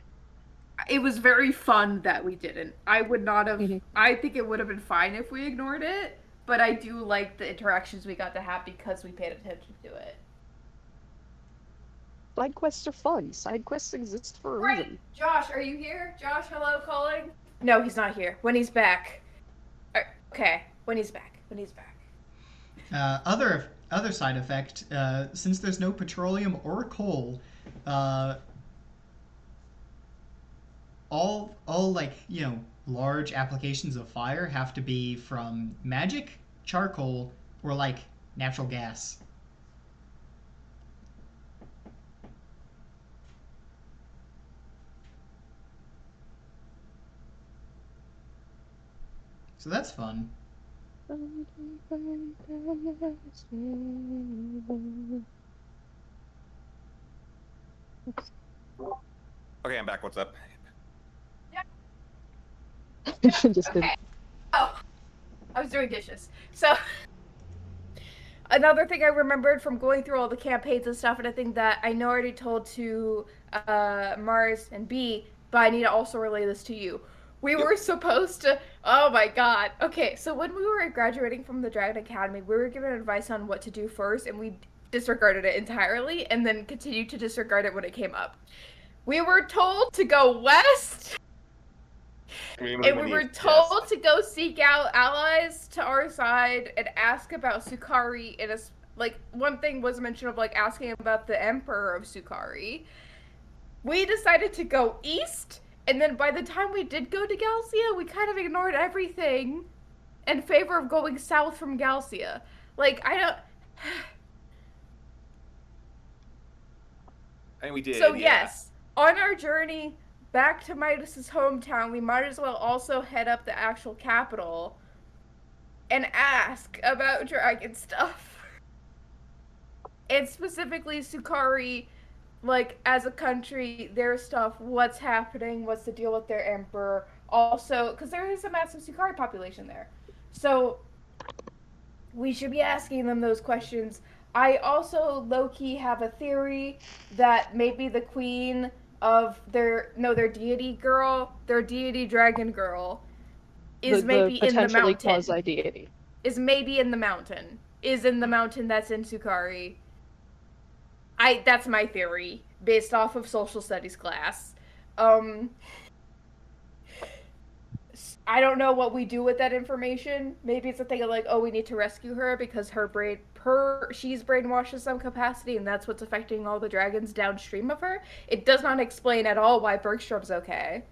Speaker 5: It was very fun that we didn't. I would not have.
Speaker 3: Mhm.
Speaker 5: I think it would have been fine if we ignored it, but I do like the interactions we got to have because we paid attention to it.
Speaker 3: Side quests are fun. Side quests exist for a
Speaker 5: Right.
Speaker 3: reason.
Speaker 5: Josh, are you here? Josh, hello, calling? No, he's not here. When he's back. Okay, when he's back. When he's back.
Speaker 2: Other side effect, since there's no petroleum or coal, all like, you know, large applications of fire have to be from magic, charcoal, or like natural gas. So that's fun.
Speaker 4: Okay, I'm back. What's up?
Speaker 3: Just
Speaker 5: Okay. Oh, I was doing dishes. So, another thing I remembered from going through all the campaigns and stuff, and a thing that I know I already told to Mars and B, but I need to also relay this to you. We were supposed to. Oh my god. Okay, so when we were graduating from the Dragon Academy, we were given advice on what to do first, and we disregarded it entirely, and then continued to disregard it when it came up. We were told to go west. And we were told to go seek out allies to our side and ask about Sukari. And like one thing was mentioned of like asking about the Emperor of Sukari. We decided to go east, and then by the time we did go to Galcia, we kind of ignored everything in favor of going south from Galcia. Like I don't.
Speaker 4: And we did.
Speaker 5: So
Speaker 4: yeah.
Speaker 5: yes, on our journey back to Midas's hometown, we might as well also head up the actual capital and ask about dragon stuff. And specifically Sukari, like, as a country, their stuff, what's happening, what's the deal with their emperor. Also, because there is a massive Sukari population there. So, we should be asking them those questions. I also, low-key, have a theory that maybe the queen of their deity girl, their deity dragon girl, is maybe in the
Speaker 3: potentially
Speaker 5: mountain.
Speaker 3: quasi-deity.
Speaker 5: Is maybe in the mountain. Is in the mountain that's in Sukari. That's my theory, based off of social studies class. I don't know what we do with that information. Maybe it's a thing of like, oh, we need to rescue her because she's brainwashed in some capacity, and that's what's affecting all the dragons downstream of her. It does not explain at all why Bergstrom's okay.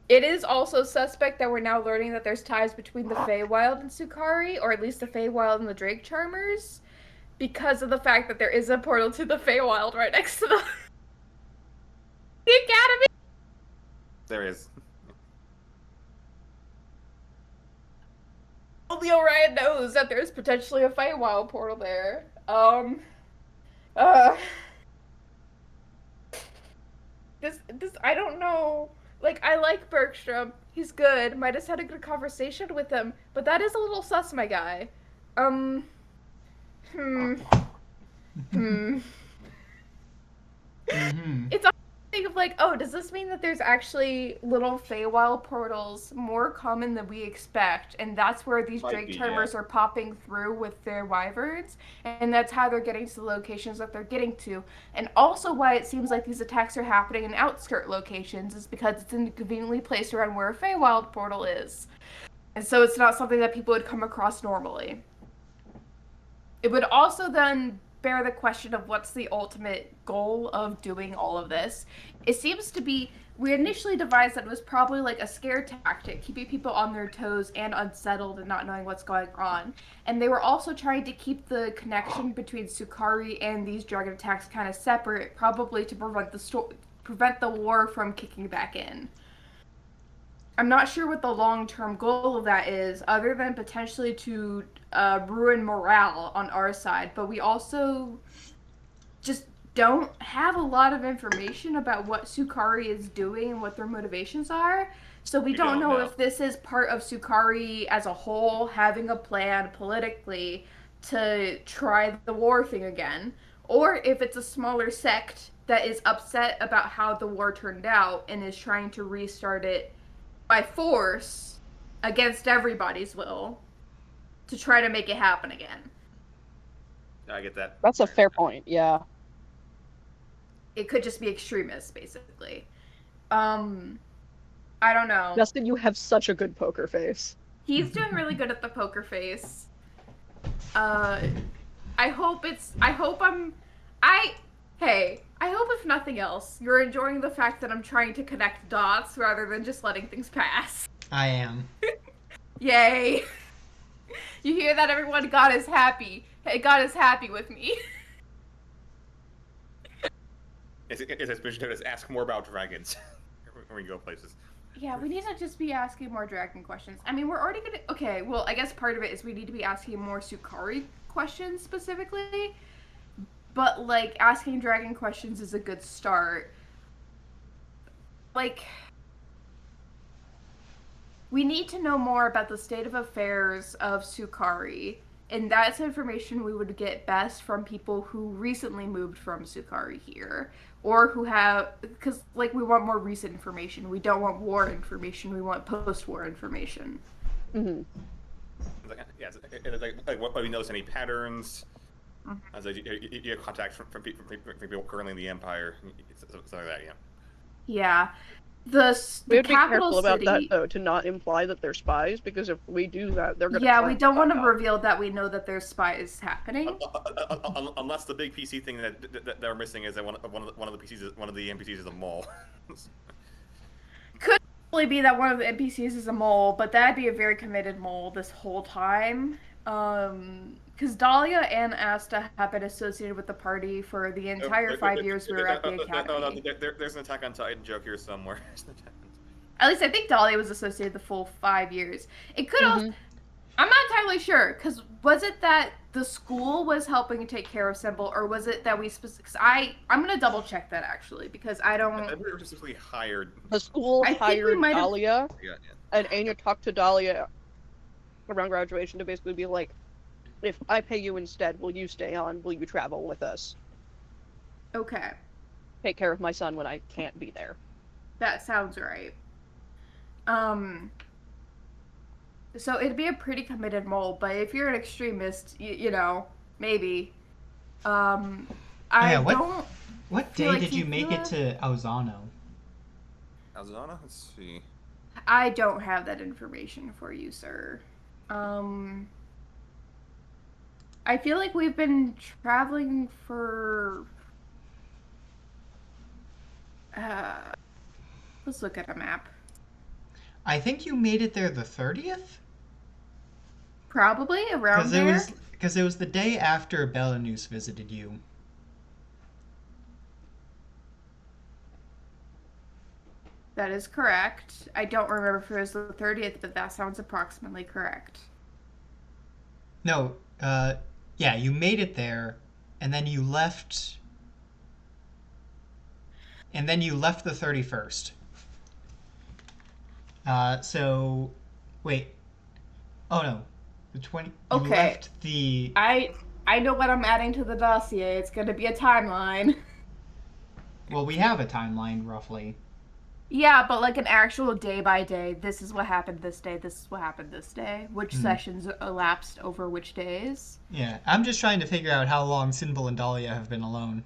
Speaker 5: It is also suspect that we're now learning that there's ties between the Feywild and Sukari, or at least the Feywild and the Drake Charmers, because of the fact that there is a portal to the Feywild right next to the academy.
Speaker 4: There is.
Speaker 5: Only Orion knows that there's potentially a Feywild portal there. This I don't know. Like, I like Bergstrom. He's good. Might have had a good conversation with him, but that is a little sus, my guy. It's a thing of like, oh, does this mean that there's actually little Feywild portals more common than we expect, and that's where these Drake Charmers are popping through with their wyverns, and that's how they're getting to the locations that they're getting to. And also why it seems like these attacks are happening in outskirt locations is because it's inconveniently placed around where a Feywild portal is. And so it's not something that people would come across normally. It would also then bear the question of what's the ultimate goal of doing all of this. It seems to be, we initially devised that it was probably like a scare tactic, keeping people on their toes and unsettled and not knowing what's going on. And they were also trying to keep the connection between Sukari and these dragon attacks kind of separate, probably to prevent the war from kicking back in. I'm not sure what the long-term goal of that is, other than potentially to ruin morale on our side, but we also just don't have a lot of information about what Sukari is doing and what their motivations are. So we don't know if this is part of Sukari as a whole having a plan politically to try the war thing again, or if it's a smaller sect that is upset about how the war turned out and is trying to restart it by force against everybody's will to try to make it happen again.
Speaker 10: I get that.
Speaker 3: That's a fair point, yeah.
Speaker 5: It could just be extremists, basically. I don't know.
Speaker 3: Justin, you have such a good poker face.
Speaker 5: He's doing really good at the poker face. I hope if nothing else, you're enjoying the fact that I'm trying to connect dots rather than just letting things pass.
Speaker 2: I am.
Speaker 5: Yay. You hear that, everyone? God is happy. Hey, God is happy with me.
Speaker 10: It's as ask more about dragons when we go places.
Speaker 5: Yeah, we need to just be asking more dragon questions. I mean, we're already gonna... Okay, well, I guess part of it is we need to be asking more Sukari questions specifically. But, like, asking dragon questions is a good start. Like... We need to know more about the state of affairs of Sukari. And that's information we would get best from people who recently moved from Sukari here. Or who have, because, like, we want more recent information. We don't want war information. We want post-war information.
Speaker 3: Mm-hmm.
Speaker 10: Like what we notice any patterns. As you have contacts from people currently in the Empire, something like that.
Speaker 5: Yeah. The
Speaker 3: We would be
Speaker 5: capital
Speaker 3: careful about
Speaker 5: city,
Speaker 3: that, though, to not imply that they're spies, because if we do that, they're gonna.
Speaker 5: Yeah, we don't want to reveal that we know that there's spies happening.
Speaker 10: Unless the big PC thing that they're missing is that one of the NPCs is a mole.
Speaker 5: Could probably be that one of the NPCs is a mole, but that'd be a very committed mole this whole time. Because Dahlia and Asta have been associated with the party for the entire 5 years we were at the academy.
Speaker 10: There's an Attack on Titan joke here somewhere.
Speaker 5: At least I think Dahlia was associated the full 5 years. It could also... I'm not entirely sure, because was it that the school was helping take care of Symbol, or was it that we I'm going to double check that, actually, because I don't...
Speaker 10: We were specifically hired.
Speaker 3: The school hired Dahlia, and Anya talked to Dahlia around graduation to basically be like, if I pay you instead, will you stay on? Will you travel with us?
Speaker 5: Okay.
Speaker 3: Take care of my son when I can't be there.
Speaker 5: That sounds right. So it'd be a pretty committed mole, but if you're an extremist, you know, maybe. What
Speaker 2: day did you make it to Auzano?
Speaker 10: Auzano? Let's see.
Speaker 5: I don't have that information for you, sir. I feel like we've been traveling for... let's look at a map.
Speaker 2: I think you made it there the 30th?
Speaker 5: Probably, around there.
Speaker 2: Because it was the day after Belanus visited you.
Speaker 5: That is correct. I don't remember if it was the 30th, but that sounds approximately correct.
Speaker 2: No, yeah, you made it there, and then you left... And then you left the 31st. So... Wait. Oh, no. The 20...
Speaker 5: Okay.
Speaker 2: You left the...
Speaker 5: I know what I'm adding to the dossier. It's going to be a timeline.
Speaker 2: Well, we have a timeline, roughly.
Speaker 5: Yeah, but like an actual day by day. This is what happened this day. This is what happened this day. Which sessions elapsed over which days.
Speaker 2: Yeah, I'm just trying to figure out how long Sinval and Dahlia have been alone.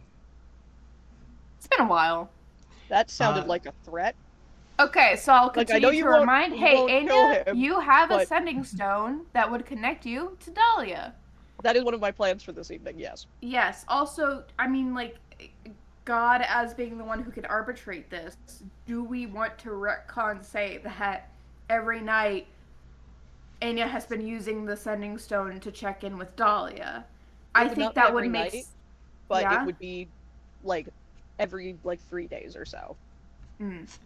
Speaker 5: It's been a while.
Speaker 3: That sounded like a threat.
Speaker 5: Okay, so I'll continue to remind. Hey, Anya, you have a
Speaker 3: but...
Speaker 5: sending stone that would connect you to Dahlia.
Speaker 3: That is one of my plans for this evening, yes.
Speaker 5: Yes, also, I mean, like... God as being the one who can arbitrate this, do we want to retcon say that every night Anya has been using the sending stone to check in with Dahlia? I think that would make
Speaker 3: sense. But it would be like every 3 days or so.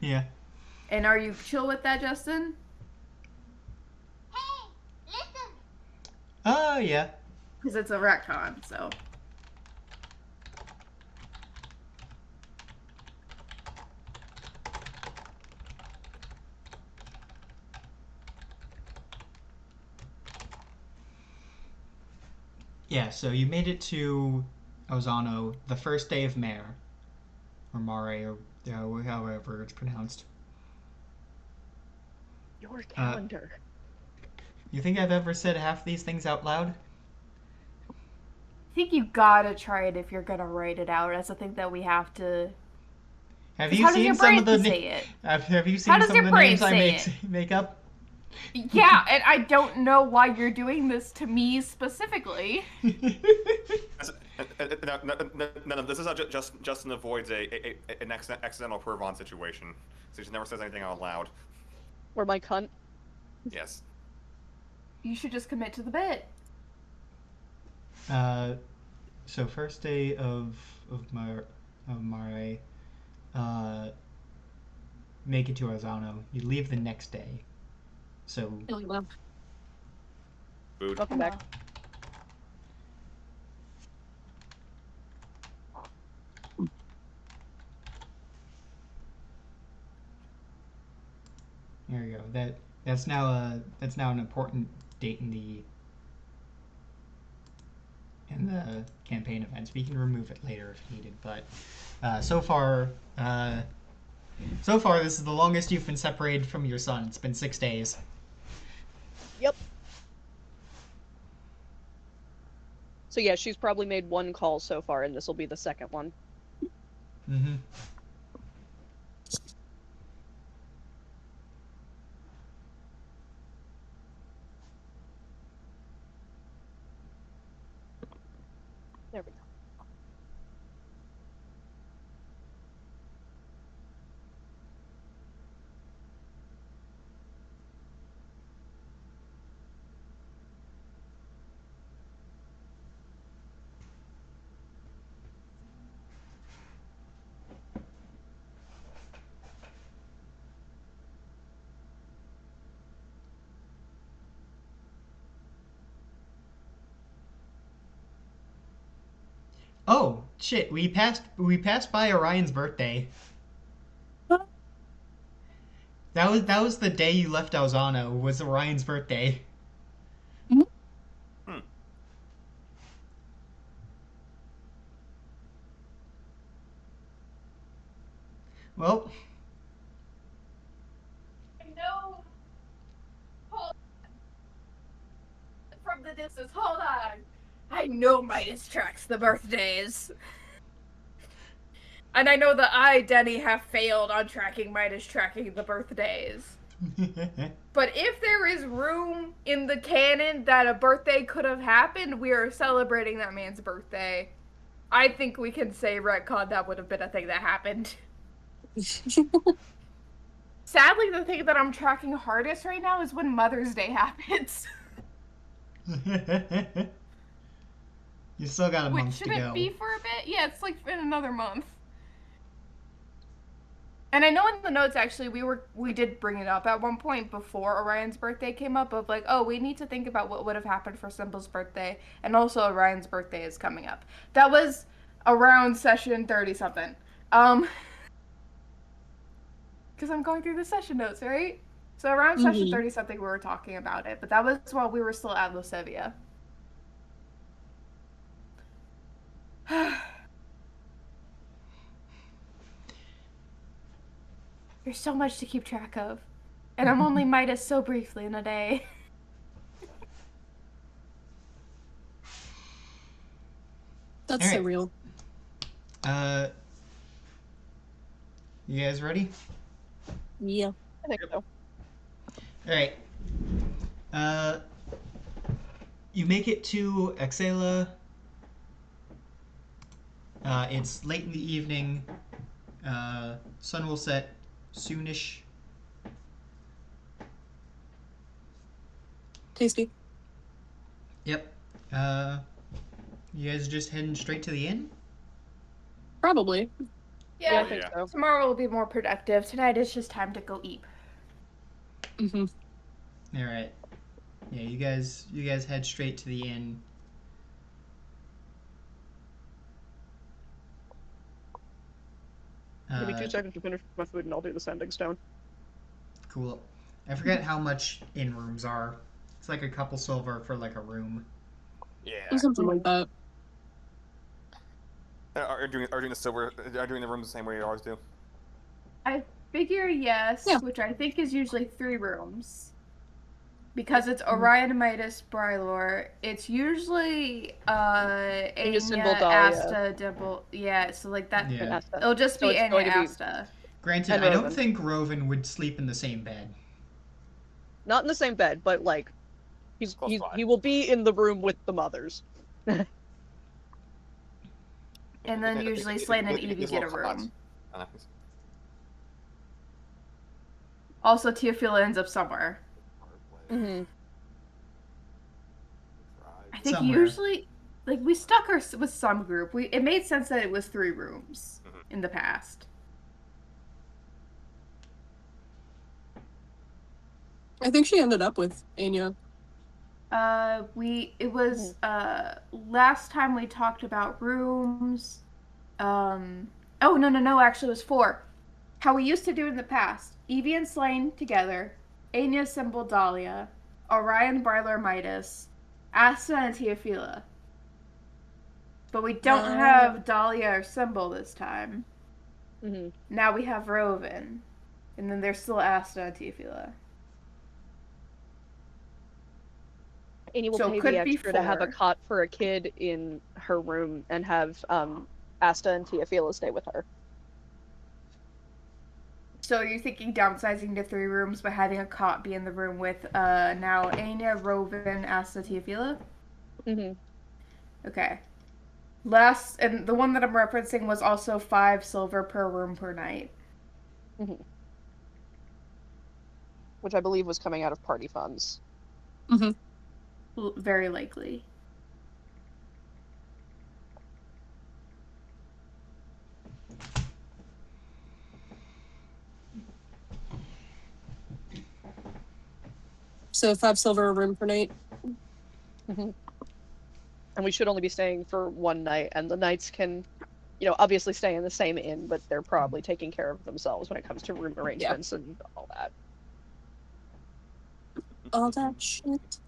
Speaker 2: Yeah.
Speaker 5: And are you chill with that, Justin?
Speaker 8: Hey, listen.
Speaker 2: Oh, yeah.
Speaker 5: Because it's a retcon, so.
Speaker 2: Yeah, so you made it to Ozano the first day of Mare. Or Mare, or however it's pronounced.
Speaker 3: Your calendar.
Speaker 2: You think I've ever said half these things out loud?
Speaker 5: I think you gotta try it if you're gonna write it out. That's the thing that we have to.
Speaker 2: Have
Speaker 5: 'Cause
Speaker 2: you
Speaker 5: how does
Speaker 2: seen
Speaker 5: your
Speaker 2: some of the
Speaker 5: brain say it?
Speaker 2: Have you
Speaker 5: How
Speaker 2: seen
Speaker 5: does
Speaker 2: some
Speaker 5: your
Speaker 2: of the
Speaker 5: brain
Speaker 2: names I
Speaker 5: say
Speaker 2: make up?
Speaker 5: Yeah, and I don't know why you're doing this to me specifically.
Speaker 10: No, this is how Justin avoids an accidental Pervon situation. So he never says anything out loud.
Speaker 3: Or my cunt.
Speaker 10: Yes.
Speaker 5: You should just commit to the bit.
Speaker 2: So first day of Mare, make it to Ozano. You leave the next day. So
Speaker 10: Food.
Speaker 3: Welcome back.
Speaker 2: there you go. That's now an important date in the campaign events. We can remove it later if needed, but so far this is the longest you've been separated from your son. It's been 6 days.
Speaker 3: Yep. So yeah, she's probably made one call so far, and this will be the second one.
Speaker 2: Mm-hmm.
Speaker 3: There we go.
Speaker 2: Oh shit! We passed by Orion's birthday. That was the day you left Alzano. Was Orion's birthday? Well,
Speaker 5: I know. From the distance, hold on. I know Midas tracks the birthdays. And I know that I, Denny, have failed on tracking Midas tracking the birthdays. But if there is room in the canon that a birthday could have happened, we are celebrating that man's birthday. I think we can say retcon that would have been a thing that happened. Sadly, the thing that I'm tracking hardest right now is when Mother's Day happens.
Speaker 2: you still got a
Speaker 5: Which
Speaker 2: month to
Speaker 5: should
Speaker 2: go.
Speaker 5: it be for a bit? Yeah, it's like in another month. And I know in the notes actually we did bring it up at one point before Orion's birthday came up of like, oh, we need to think about what would have happened for Simple's birthday, and also Orion's birthday is coming up. That was around session 30 something. Because I'm going through the session notes, right? So around session 30 something we were talking about it, but that was while we were still at Lucevia. There's so much to keep track of. And I'm only Midas so briefly in a day.
Speaker 1: That's so real.
Speaker 2: You guys ready?
Speaker 1: Yeah.
Speaker 3: I think so.
Speaker 2: Alright. You make it to Exela. It's late in the evening. Sun will set soonish.
Speaker 1: Tasty.
Speaker 2: Yep. You guys just heading straight to the inn?
Speaker 1: Probably.
Speaker 3: Yeah, I think so.
Speaker 5: Tomorrow will be more productive. Tonight is just time to go eat.
Speaker 1: Mm-hmm.
Speaker 2: All right. Yeah, you guys head straight to the inn.
Speaker 3: Give me 2 seconds to finish my food and I'll do the sending stone.
Speaker 2: Cool. I forget how much inn rooms are. It's like a couple silver for like a room.
Speaker 10: Yeah.
Speaker 1: Something like that.
Speaker 10: Are doing the rooms the same way you always do?
Speaker 5: I figure yes,
Speaker 1: Yeah.
Speaker 5: which I think is usually 3 rooms. Because it's Orion, Midas, Brylor. It's usually Anya,
Speaker 3: Symbol, Doria.
Speaker 5: Asta, Dimple. Yeah, so like that.
Speaker 3: And
Speaker 2: Yeah.
Speaker 3: Asta.
Speaker 5: It'll just
Speaker 3: So
Speaker 5: be
Speaker 3: it's
Speaker 5: Anya,
Speaker 3: going to be-
Speaker 5: Asta.
Speaker 2: Granted,
Speaker 3: And
Speaker 2: I don't
Speaker 3: Rovan.
Speaker 2: think Rovan would sleep in the same bed.
Speaker 3: Not in the same bed, but like
Speaker 10: Close by.
Speaker 3: he will be in the room with the mothers.
Speaker 5: And then usually Slane and Evie
Speaker 10: It's
Speaker 5: get a
Speaker 10: little hot.
Speaker 5: room. Also, Teofila ends up somewhere.
Speaker 3: Mm-hmm.
Speaker 5: I think
Speaker 2: Somewhere.
Speaker 5: usually, like, we stuck her with some group. It made sense that it was 3 rooms in the past.
Speaker 1: I think she ended up with Anya.
Speaker 5: It was last time we talked about rooms. Oh no, actually it was 4. How we used to do it in the past. Evie and Slane together, Anya, Symbol, Dahlia, Orion, Brylor, Midas, Asta, and Teofila. But we don't have Dahlia or Symbol this time.
Speaker 3: Mm-hmm.
Speaker 5: Now we have Rovan. And then there's still Asta and Teofila.
Speaker 3: Anya will
Speaker 5: So
Speaker 3: pay
Speaker 5: could
Speaker 3: the
Speaker 5: be
Speaker 3: extra to have a
Speaker 5: 4.
Speaker 3: cot for a kid in her room and have Asta and Teofila stay with her.
Speaker 5: So you're thinking downsizing to 3 rooms, but having a cot be in the room with now Anya, Rovan, Asta, Teofila?
Speaker 3: Mm-hmm.
Speaker 5: Okay. And the one that I'm referencing was also 5 silver per room per night.
Speaker 3: Mm-hmm. Which I believe was coming out of party funds.
Speaker 1: Mm-hmm.
Speaker 5: Very likely.
Speaker 1: So 5 silver a room per night.
Speaker 3: Mm-hmm. And we should only be staying for 1 night, and the nights can, obviously stay in the same inn, but they're probably taking care of themselves when it comes to room arrangements and all that.
Speaker 1: All that shit.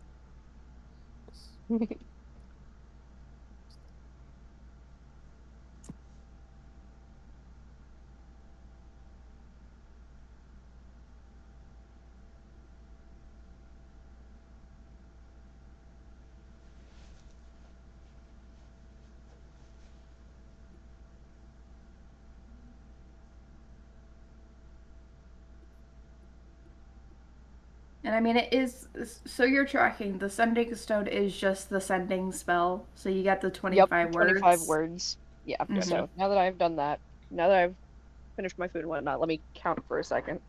Speaker 5: And I mean, it is. So you're tracking. The Sending Stone is just the sending spell. So you get the 25 words.
Speaker 3: 25 words. Yeah.
Speaker 5: Mhm.
Speaker 3: So now that I've done that, now that I've finished my food and whatnot, let me count for a second.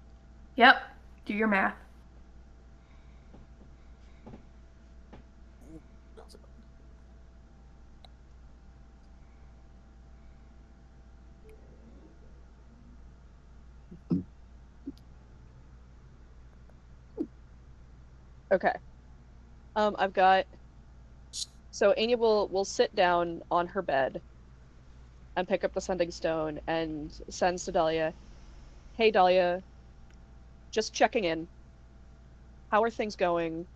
Speaker 5: Yep. Do your math.
Speaker 3: Okay. I've got. So Anya will sit down on her bed and pick up the sending stone and sends to Dahlia. Hey Dahlia, just checking in. How are things going?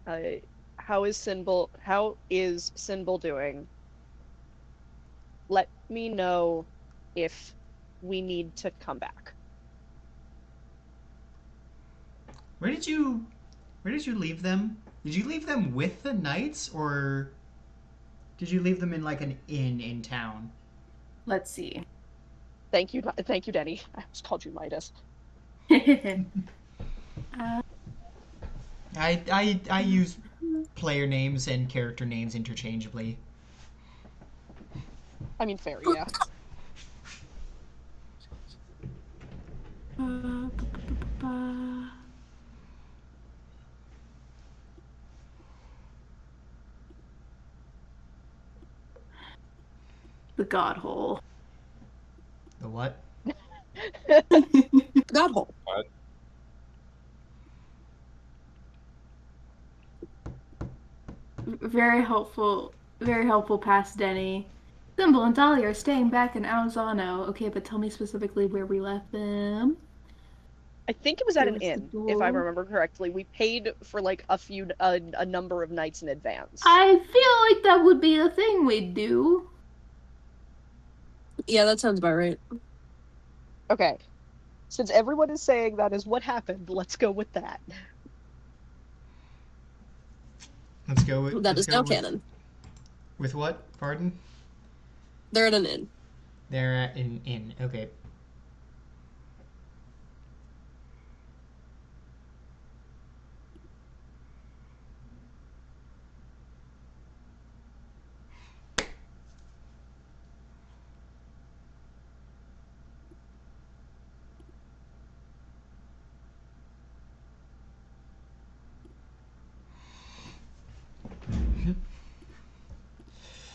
Speaker 3: How is Sinbul doing? Let me know if we need to come back.
Speaker 2: Where did you leave them? Did you leave them with the knights, or did you leave them in like an inn in town?
Speaker 5: Let's see.
Speaker 3: Thank you, Denny. I almost called you Midas.
Speaker 2: I use player names and character names interchangeably.
Speaker 3: I mean, fair, yeah.
Speaker 5: The God Hole.
Speaker 2: The what?
Speaker 1: God hole.
Speaker 4: What?
Speaker 5: Very helpful past Denny. Symbol and Dahlia are staying back in Alzano. Okay, but tell me specifically where we left them.
Speaker 3: I think it was at an
Speaker 11: Give us the
Speaker 3: inn, if I
Speaker 11: door.
Speaker 3: remember correctly. We paid for like a number of nights in advance.
Speaker 11: I feel like that would be a thing we'd do.
Speaker 1: Yeah, that sounds about right.
Speaker 3: Okay. Since everyone is saying that is what happened, let's go with that.
Speaker 2: Let's go with.
Speaker 1: That
Speaker 2: let's
Speaker 1: is
Speaker 2: go
Speaker 1: now
Speaker 2: with,
Speaker 1: canon.
Speaker 2: With what? Pardon?
Speaker 1: They're at an inn.
Speaker 2: They're at an inn. Okay.
Speaker 12: A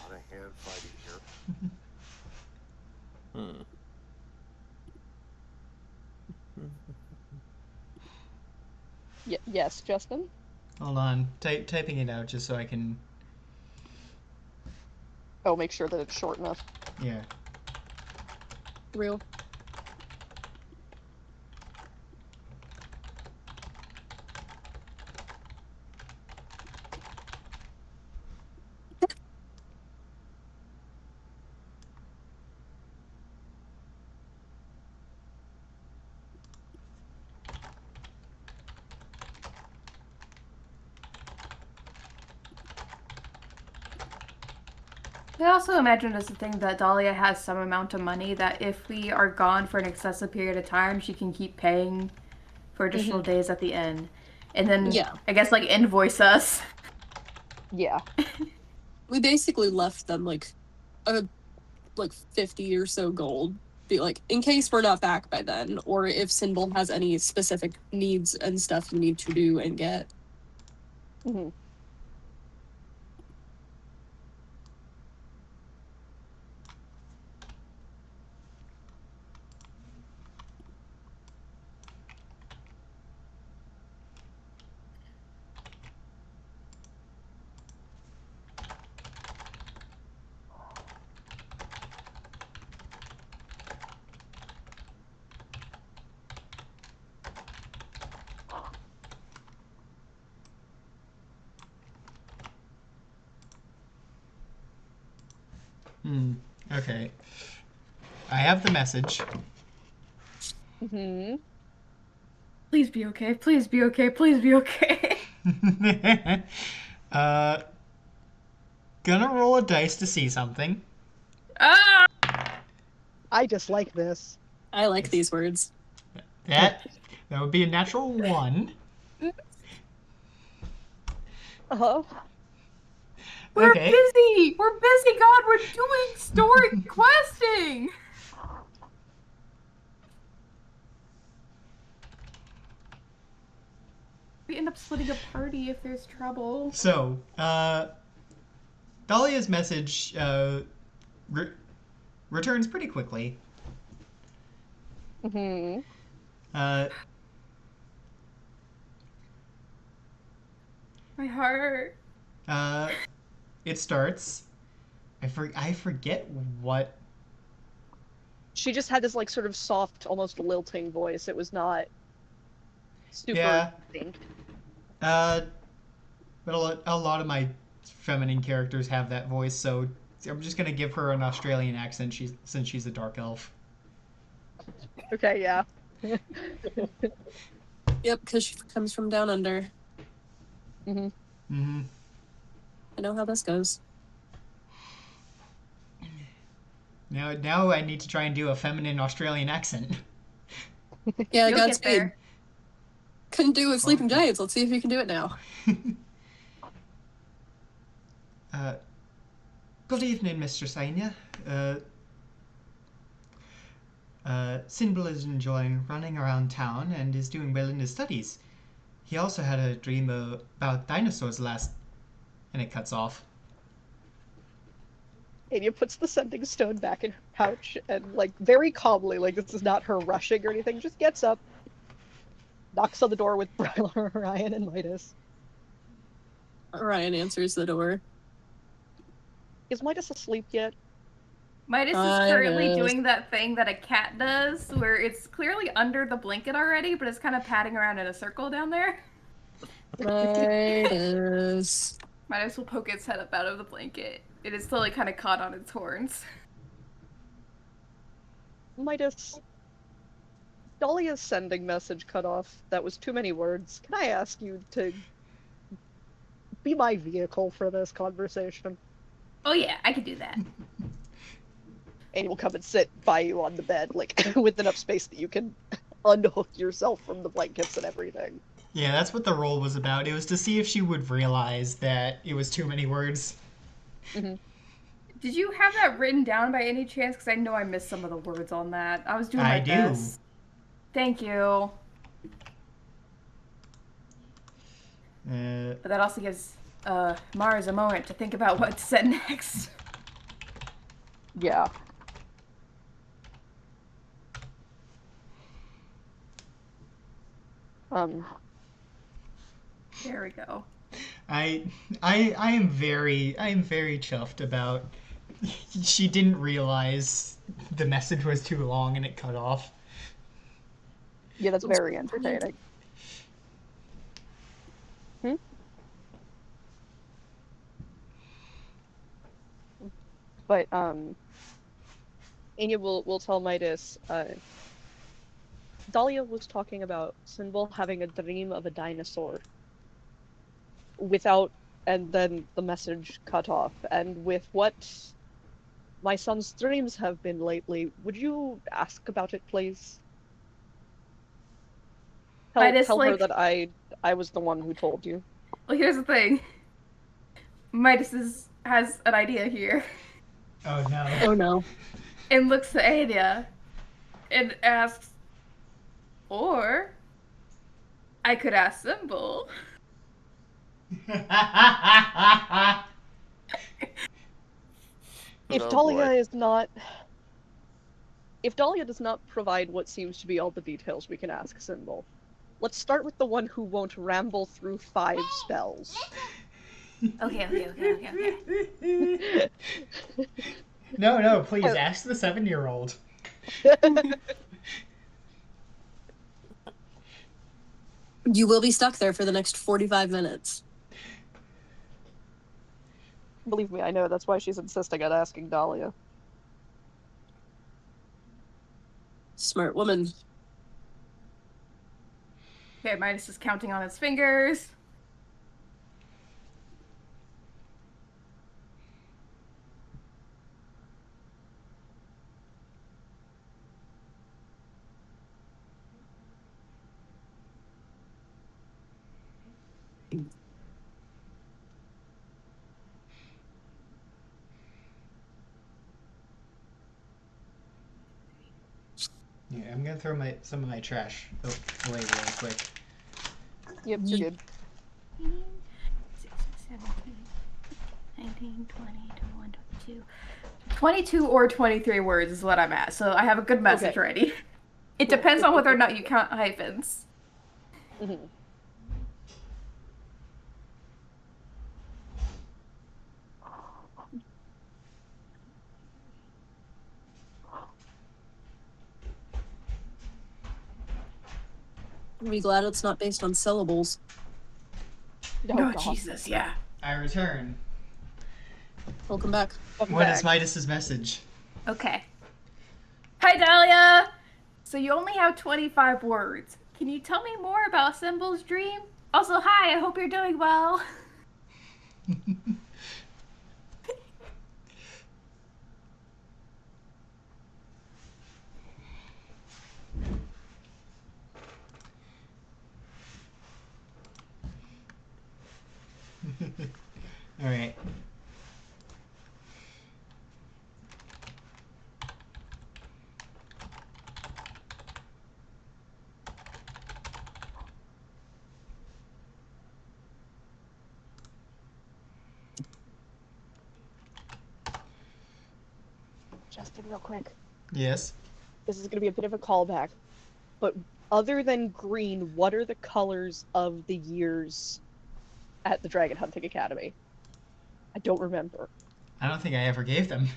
Speaker 12: lot of hand fighting here.
Speaker 3: Yes, Justin?
Speaker 2: Hold on. Typing it out just so I can.
Speaker 3: Oh, make sure that it's short enough.
Speaker 2: Yeah.
Speaker 1: Real.
Speaker 5: I also imagine as a thing that Dahlia has some amount of money that if we are gone for an excessive period of time, she can keep paying for additional days at the end. And then,
Speaker 1: Yeah.
Speaker 5: I guess, like, invoice us.
Speaker 3: Yeah.
Speaker 1: We basically left them like 50 or so gold. Be like, in case we're not back by then, or if Sinbul has any specific needs and stuff you need to do and get.
Speaker 3: Mm-hmm.
Speaker 2: Okay. I have the message.
Speaker 3: Mm-hmm.
Speaker 5: Please be okay. Please be okay. Please be okay.
Speaker 2: Gonna roll a dice to see something.
Speaker 5: Ah!
Speaker 3: I just like this.
Speaker 1: I like these words.
Speaker 2: That would be a natural 1.
Speaker 3: Uh-huh.
Speaker 5: We're
Speaker 2: Okay.
Speaker 5: busy! We're busy, God! We're doing story questing! We end up splitting a party if there's trouble.
Speaker 2: So, Dahlia's message returns pretty quickly.
Speaker 3: Mm-hmm.
Speaker 5: My heart.
Speaker 2: It starts. I forget what.
Speaker 3: She just had this like sort of soft, almost lilting voice. It was not super
Speaker 2: Yeah.
Speaker 3: distinct.
Speaker 2: But a lot of my feminine characters have that voice, so I'm just gonna give her an Australian accent. Since she's a dark elf.
Speaker 3: Okay, yeah.
Speaker 1: Yep, because she comes from down under.
Speaker 3: Mm-hmm.
Speaker 2: Mm-hmm.
Speaker 1: I know how this goes.
Speaker 2: Now I need to try and do a feminine Australian accent.
Speaker 1: Yeah,
Speaker 5: You'll get
Speaker 1: Godspeed.
Speaker 5: there.
Speaker 1: Couldn't do it with Sleeping Giants. Let's see if you can do it now.
Speaker 2: Good evening, Mr. Sainya. Sinbul is enjoying running around town and is doing well in his studies. He also had a dream about dinosaurs last... And it cuts off.
Speaker 3: Anya puts the sending stone back in her pouch and, like, very calmly, like this is not her rushing or anything, just gets up, knocks on the door with Brylar, Ryan, and Midas.
Speaker 1: Ryan answers the door.
Speaker 3: Is Midas asleep yet?
Speaker 5: Midas is currently doing that thing that a cat does, where it's clearly under the blanket already, but it's kind of padding around in a circle down there.
Speaker 1: Midas.
Speaker 5: Midas will poke its head up out of the blanket. It is slowly kind of caught on its horns.
Speaker 3: Midas, Dahlia's sending message cut off. That was too many words. Can I ask you to be my vehicle for this conversation?
Speaker 5: Oh yeah, I can do that.
Speaker 3: And he will come and sit by you on the bed, like, with enough space that you can unhook yourself from the blankets and everything.
Speaker 2: Yeah, that's what the role was about. It was to see if she would realize that it was too many words.
Speaker 3: Mm-hmm.
Speaker 5: Did you have that written down by any chance? Because I know I missed some of the words on that. I was doing my best. Thank you. But that also gives Mars a moment to think about what to say next.
Speaker 3: Yeah.
Speaker 5: There we go.
Speaker 2: I am very chuffed about she didn't realize the message was too long and it cut off.
Speaker 3: Yeah, that's very entertaining. But Anya will tell Midas, Dahlia was talking about Sinbul having a dream of a dinosaur. And then the message cut off. And with what my son's dreams have been lately, would you ask about it, please? Tell her that I was the one who told you.
Speaker 5: Well, here's the thing. Midas has an idea here.
Speaker 2: Oh no.
Speaker 1: Oh no.
Speaker 5: And looks to Anya and asks, or I could ask Sinbul.
Speaker 3: If Dahlia does not provide what seems to be all the details, we can ask Sinbul. Let's start with the one who won't ramble through 5 spells.
Speaker 5: Okay.
Speaker 2: No, please, ask the 7-year-old.
Speaker 1: You will be stuck there for the next 45 minutes.
Speaker 3: Believe me, I know. That's why she's insisting on asking Dahlia.
Speaker 1: Smart woman.
Speaker 5: Okay, Midas is counting on his fingers.
Speaker 2: Yeah, I'm gonna throw some of my trash away real quick.
Speaker 3: Yep, you're good.
Speaker 5: 19, 20, 21, 22. 22 or 23 words is what I'm at, so I have a good message ready. It depends on whether or not you count hyphens.
Speaker 3: Mm-hmm.
Speaker 1: I'm be glad it's not based on syllables.
Speaker 5: Oh, Jesus, yeah.
Speaker 2: I return.
Speaker 1: Welcome back.
Speaker 2: What is Midas's message?
Speaker 5: Okay. Hi, Dahlia! So you only have 25 words. Can you tell me more about Sinbul's dream? Also, hi, I hope you're doing well.
Speaker 2: All right.
Speaker 3: Justin, real quick.
Speaker 2: Yes?
Speaker 3: This is going to be a bit of a callback, but other than green, what are the colors of the years at the Dragon Hunting Academy? I don't remember.
Speaker 2: I don't think I ever gave them.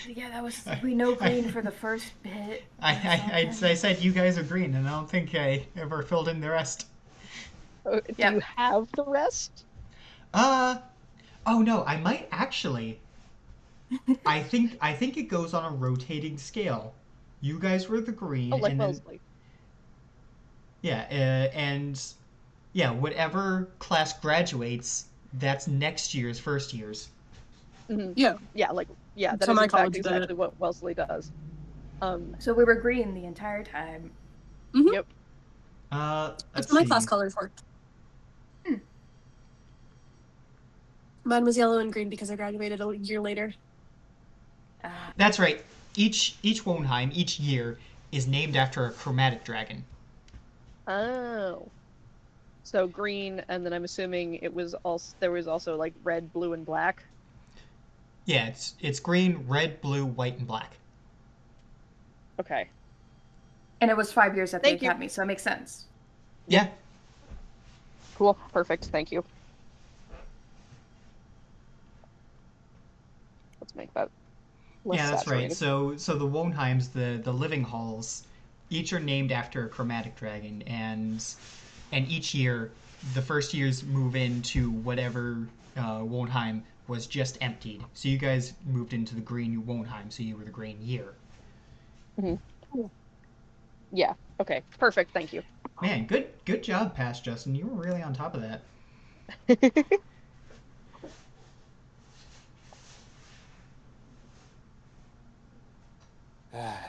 Speaker 5: Yeah, that was. We know green for the first bit.
Speaker 2: I said you guys are green, and I don't think I ever filled in the rest.
Speaker 3: Do
Speaker 5: Yep.
Speaker 3: you have the rest?
Speaker 2: Oh no, I might actually. I think it goes on a rotating scale. You guys were the green,
Speaker 3: Oh, like
Speaker 2: and then
Speaker 3: Wellesley.
Speaker 2: yeah, and yeah, whatever class graduates, that's next year's first years.
Speaker 3: Mm-hmm.
Speaker 1: Yeah.
Speaker 3: Yeah, that
Speaker 1: So
Speaker 3: is
Speaker 1: my
Speaker 3: in fact
Speaker 1: college did
Speaker 3: exactly
Speaker 1: it.
Speaker 3: what Wellesley does.
Speaker 5: So we were green the entire time.
Speaker 3: Yep.
Speaker 2: Let's
Speaker 1: That's my
Speaker 2: see.
Speaker 1: class colors worked. Mine was yellow and green because I graduated a year later.
Speaker 2: That's right. Each Wohnheim each year is named after a chromatic dragon.
Speaker 3: Oh. So green, and then I'm assuming there was also like red, blue, and black.
Speaker 2: Yeah, it's green, red, blue, white, and black.
Speaker 3: Okay.
Speaker 5: And it was 5 years at the
Speaker 3: Thank you.
Speaker 5: academy, so it makes sense.
Speaker 2: Yeah.
Speaker 3: Cool. Perfect. Thank you. Let's make that less
Speaker 2: Yeah, that's right.
Speaker 3: saturated.
Speaker 2: So the Wohnheims, the living halls, each are named after a chromatic dragon, and each year the first years move into whatever Wohnheim was just emptied. So you guys moved into the green Wohnheim, so you were the green year.
Speaker 3: Mm-hmm. Yeah. Okay. Perfect. Thank you.
Speaker 2: Man, good job, Past Justin. You were really on top of that.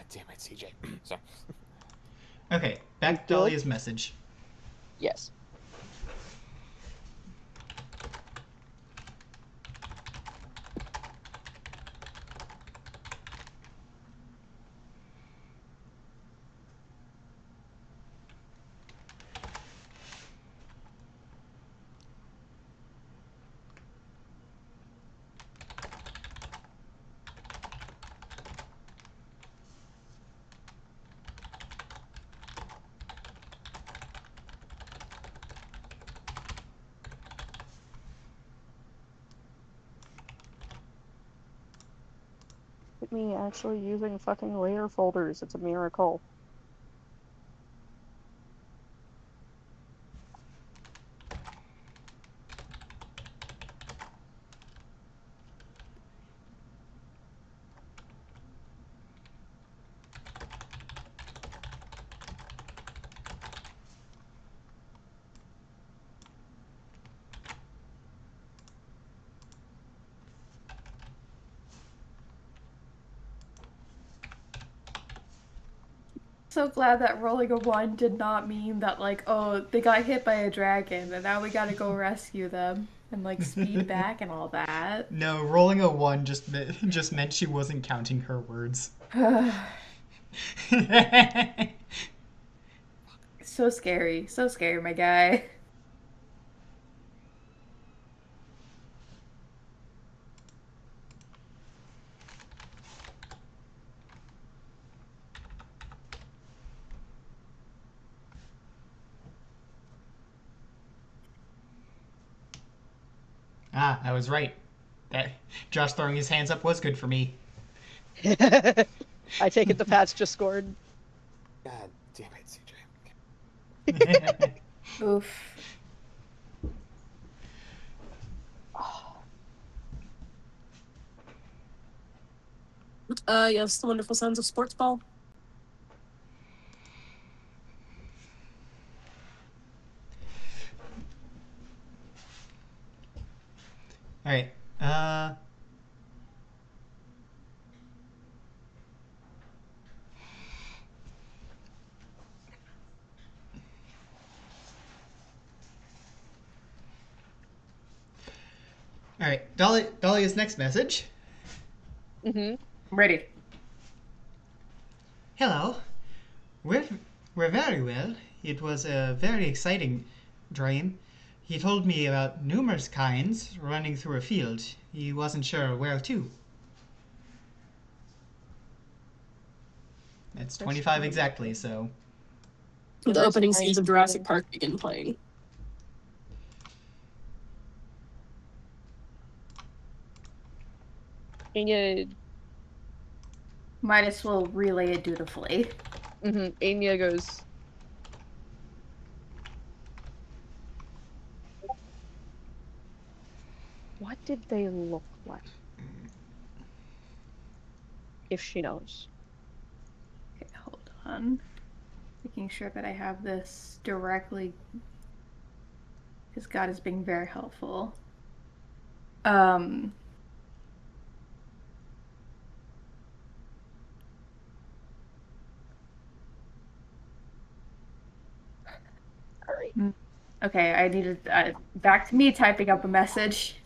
Speaker 4: Damn it, CJ. So.
Speaker 2: Okay, back to Dahlia's message.
Speaker 3: Yes. Me actually using fucking layer folders. It's a miracle.
Speaker 5: So glad that rolling a 1 did not mean that, like, oh, they got hit by a dragon and now we gotta go rescue them and, like, speed back and all that.
Speaker 2: No, rolling a 1 just meant she wasn't counting her words.
Speaker 5: So scary, my guy.
Speaker 2: Ah, I was right. That Josh throwing his hands up was good for me.
Speaker 3: I take it the Pats just scored.
Speaker 4: God damn it, CJ.
Speaker 5: Oof.
Speaker 1: Yes, The Wonderful Sounds of Sports Ball.
Speaker 2: All right. All right. Dahlia's next message.
Speaker 3: Mm-hmm.
Speaker 5: Ready.
Speaker 2: Hello. We're very well. It was a very exciting dream. He told me about numerous kinds running through a field. He wasn't sure where to. That's 25 exactly, so...
Speaker 1: The opening scenes of Jurassic Park begin playing.
Speaker 3: Can you
Speaker 5: Midas will relay it dutifully.
Speaker 3: Anya goes. What did they look like? If she knows.
Speaker 5: Okay, hold on. Making sure that I have this directly, because God is being very helpful. Okay, I needed back to me typing up a message.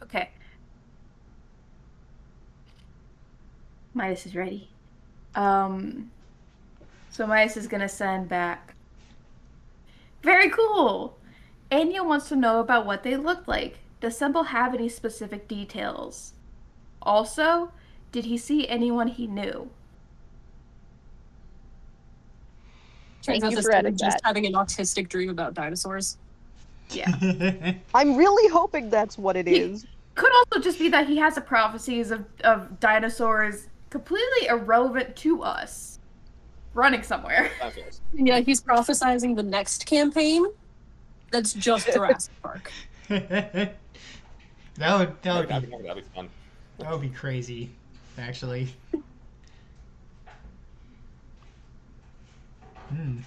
Speaker 5: Okay. Midas is ready. So Midas is gonna send back. Very cool! Anya wants to know about what they looked like. Does Semble have any specific details? Also, did he see anyone he knew?
Speaker 1: Turns out this dude is just having an autistic dream about dinosaurs.
Speaker 5: Yeah.
Speaker 3: I'm really hoping that's what it is.
Speaker 5: Could also just be that he has a prophecies of dinosaurs completely irrelevant to us. Running somewhere.
Speaker 1: Yeah, he's prophesizing the next campaign that's just Jurassic Park.
Speaker 2: That would
Speaker 10: That'd
Speaker 2: be
Speaker 10: fun.
Speaker 2: that would be crazy, actually.
Speaker 1: And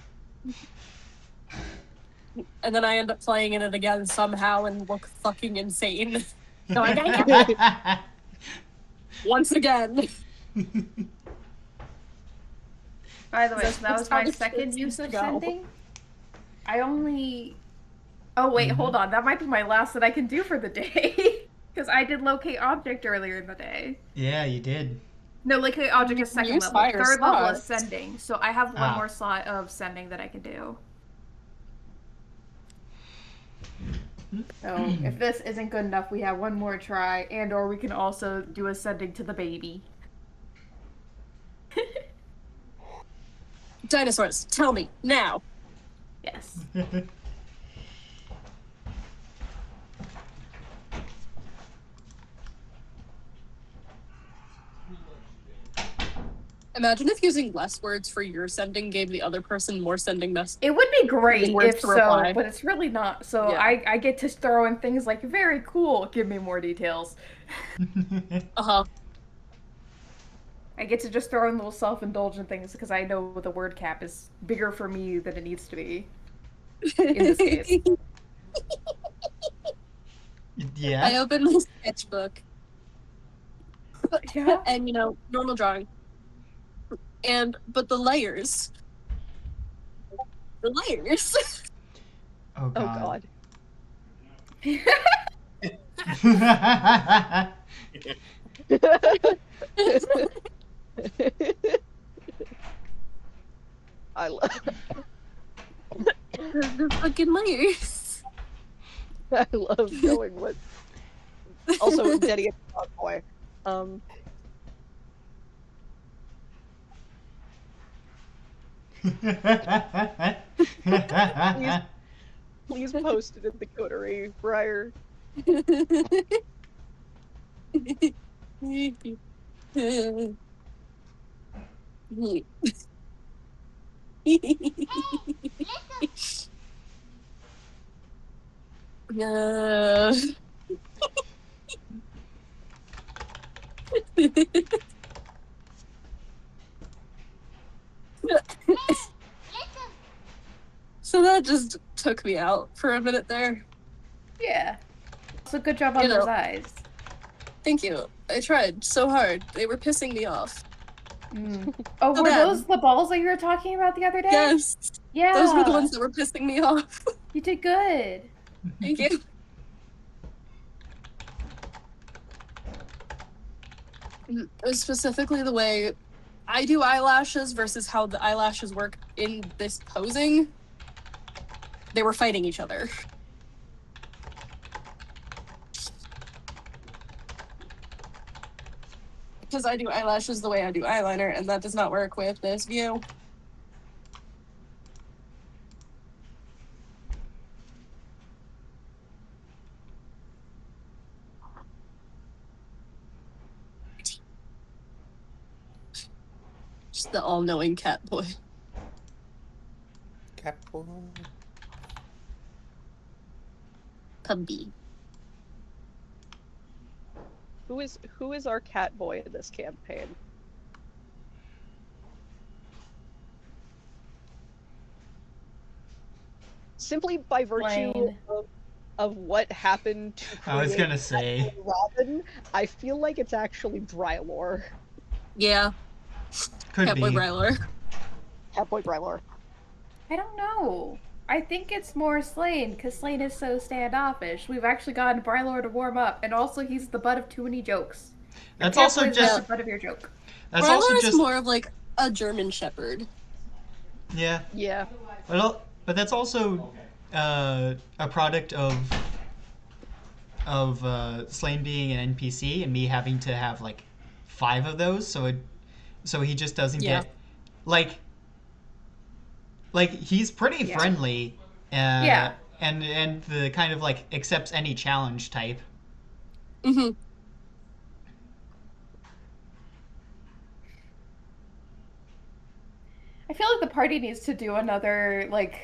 Speaker 1: then I end up playing in it again somehow and look fucking insane. Going, I once again.
Speaker 5: By the way, so that was my second use of sending. I only... Oh, wait, hold on. That might be my last that I can do for the day. Because I did locate object earlier in the day.
Speaker 2: Yeah, you did.
Speaker 5: No, locate object is second level. Third level is sending. So I have one
Speaker 2: Ah.
Speaker 5: more slot of sending that I can do. So if this isn't good enough, we have one more try, and or we can also do a sending to the baby.
Speaker 1: Dinosaurs, tell me, now.
Speaker 5: Yes.
Speaker 1: Imagine if using less words for your sending gave the other person more sending messages.
Speaker 5: It would be great if so, but it's really not. So yeah. I get to throw in things like, very cool, give me more details.
Speaker 1: Uh-huh.
Speaker 5: I get to just throw in little self-indulgent things because I know the word cap is bigger for me than it needs to be. In this case.
Speaker 2: Yeah.
Speaker 1: I opened my sketchbook.
Speaker 5: Yeah.
Speaker 1: And, normal drawing. But the layers. The layers.
Speaker 2: Oh god.
Speaker 3: I love
Speaker 1: the fucking layers.
Speaker 3: I love knowing what. Also, Daddy boy. Please post it in the coterie, Briar.
Speaker 1: Yeah. So that just took me out for a minute there.
Speaker 5: Yeah. So good job
Speaker 1: You
Speaker 5: on those
Speaker 1: know.
Speaker 5: eyes.
Speaker 1: Thank you. I tried so hard. They were pissing me off.
Speaker 5: Oh,
Speaker 1: So
Speaker 5: were
Speaker 1: bad.
Speaker 5: those the balls that you were talking about the other day?
Speaker 1: Yes.
Speaker 5: Yeah.
Speaker 1: Those were the ones that were pissing me off.
Speaker 5: You did good.
Speaker 1: Thank you. It was specifically the way I do eyelashes versus how the eyelashes work in this posing. They were fighting each other. Because I do eyelashes the way I do eyeliner, and that does not work with this view. Just the all-knowing cat boy.
Speaker 10: Cat boy.
Speaker 1: Puppy.
Speaker 3: Who is our cat boy in this campaign? Simply by virtue
Speaker 5: Blaine.
Speaker 3: of what happened to
Speaker 2: I was
Speaker 3: create
Speaker 2: gonna say.
Speaker 3: Robin, I feel like it's actually Brylor.
Speaker 1: Yeah.
Speaker 2: Could
Speaker 1: Cat boy
Speaker 2: be.
Speaker 1: Brylar.
Speaker 3: Catboy Brylor.
Speaker 5: I don't know. I think it's more Slane, because Slane is so standoffish. We've actually gotten Brylor to warm up, and also he's the butt of too many jokes.
Speaker 2: That's
Speaker 5: Cat
Speaker 2: also
Speaker 5: Boy is
Speaker 2: just.
Speaker 5: not the butt of your joke.
Speaker 2: That's
Speaker 1: Brylar
Speaker 2: also
Speaker 1: is
Speaker 2: just.
Speaker 1: more of like a German Shepherd.
Speaker 2: Yeah.
Speaker 3: Yeah.
Speaker 2: But that's also a product of Slane being an NPC and me having to have like 5 of those, so he just doesn't
Speaker 1: Yeah.
Speaker 2: get like he's pretty
Speaker 5: Yeah.
Speaker 2: friendly.
Speaker 5: Yeah.
Speaker 2: And the kind of like accepts any challenge type.
Speaker 1: Mm-hmm.
Speaker 5: I feel like the party needs to do another, like,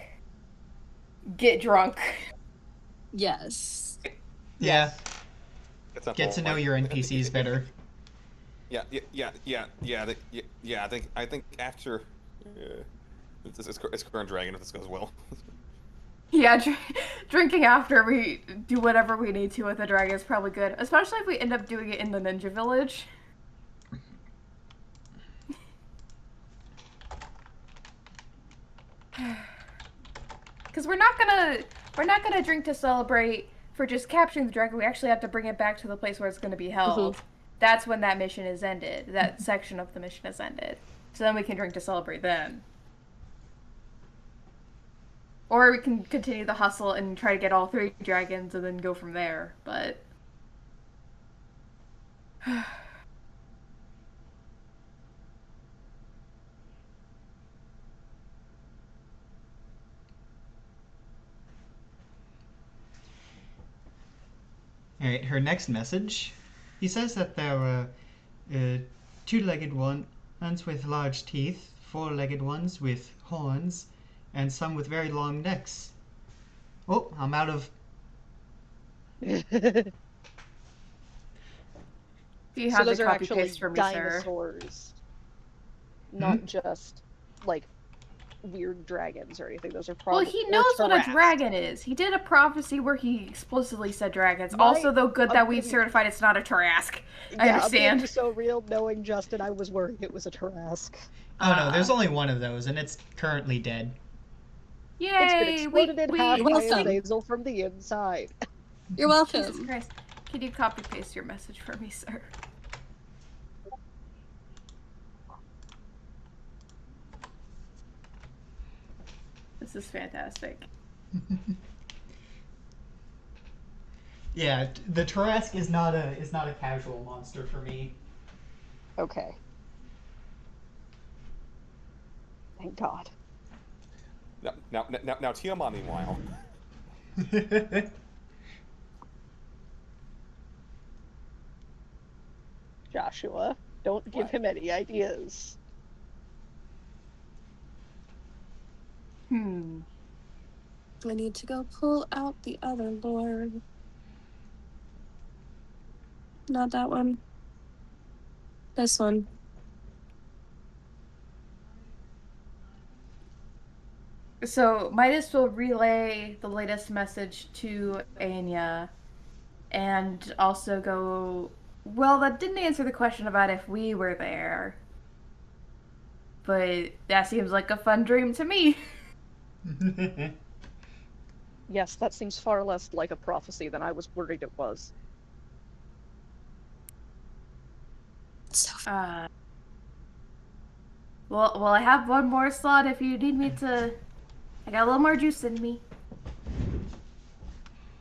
Speaker 5: get drunk.
Speaker 1: Yes.
Speaker 2: Yeah.
Speaker 10: Get
Speaker 2: to know your NPCs better.
Speaker 10: Yeah. I think after it's current dragon, if this goes well.
Speaker 5: Yeah, drinking after we do whatever we need to with the dragon is probably good. Especially if we end up doing it in the ninja village. Because we're not gonna drink to celebrate for just capturing the dragon. We actually have to bring it back to the place where it's gonna be held. That's when that mission is ended. That section of the mission is ended. So then we can drink to celebrate then. Or we can continue the hustle and try to get all 3 dragons and then go from there, but...
Speaker 2: Alright, her next message. He says that there were 2-legged ones with large teeth, 4-legged ones with horns, and some with very long necks. Oh, I'm out of...
Speaker 5: Do you have
Speaker 3: those
Speaker 5: the
Speaker 3: are
Speaker 5: copy
Speaker 3: actually
Speaker 5: paste for me, sir?
Speaker 3: dinosaurs, not just like weird dragons or anything. Those are probably.
Speaker 5: Well, he knows what a dragon is. He did a prophecy where he explicitly said dragons. Also, though, good that we certified it's not a Tarrasque. I understand.
Speaker 3: I'm so real. Knowing Justin, I was worried it was a Tarrasque.
Speaker 2: Oh no, there's only one of those, and it's currently dead.
Speaker 5: Yay!
Speaker 3: It's been exploded in half by
Speaker 1: welcome.
Speaker 3: Azazel from the inside.
Speaker 1: You're welcome.
Speaker 5: Jesus Christ. Can you copy paste your message for me, sir? This is fantastic.
Speaker 2: Yeah, the Tarrasque is not a casual monster for me.
Speaker 3: Okay. Thank God.
Speaker 10: Now, Tiamat, meanwhile.
Speaker 3: Joshua, don't give him any ideas.
Speaker 1: I need to go pull out the other lord. Not that one. This one.
Speaker 5: So Midas will relay the latest message to Anya and also go, well, that didn't answer the question about if we were there. But that seems like a fun dream to me.
Speaker 3: Yes, that seems far less like a prophecy than I was worried it was.
Speaker 1: So
Speaker 5: Well, I have one more slot if you need me to. I got a little more juice in me.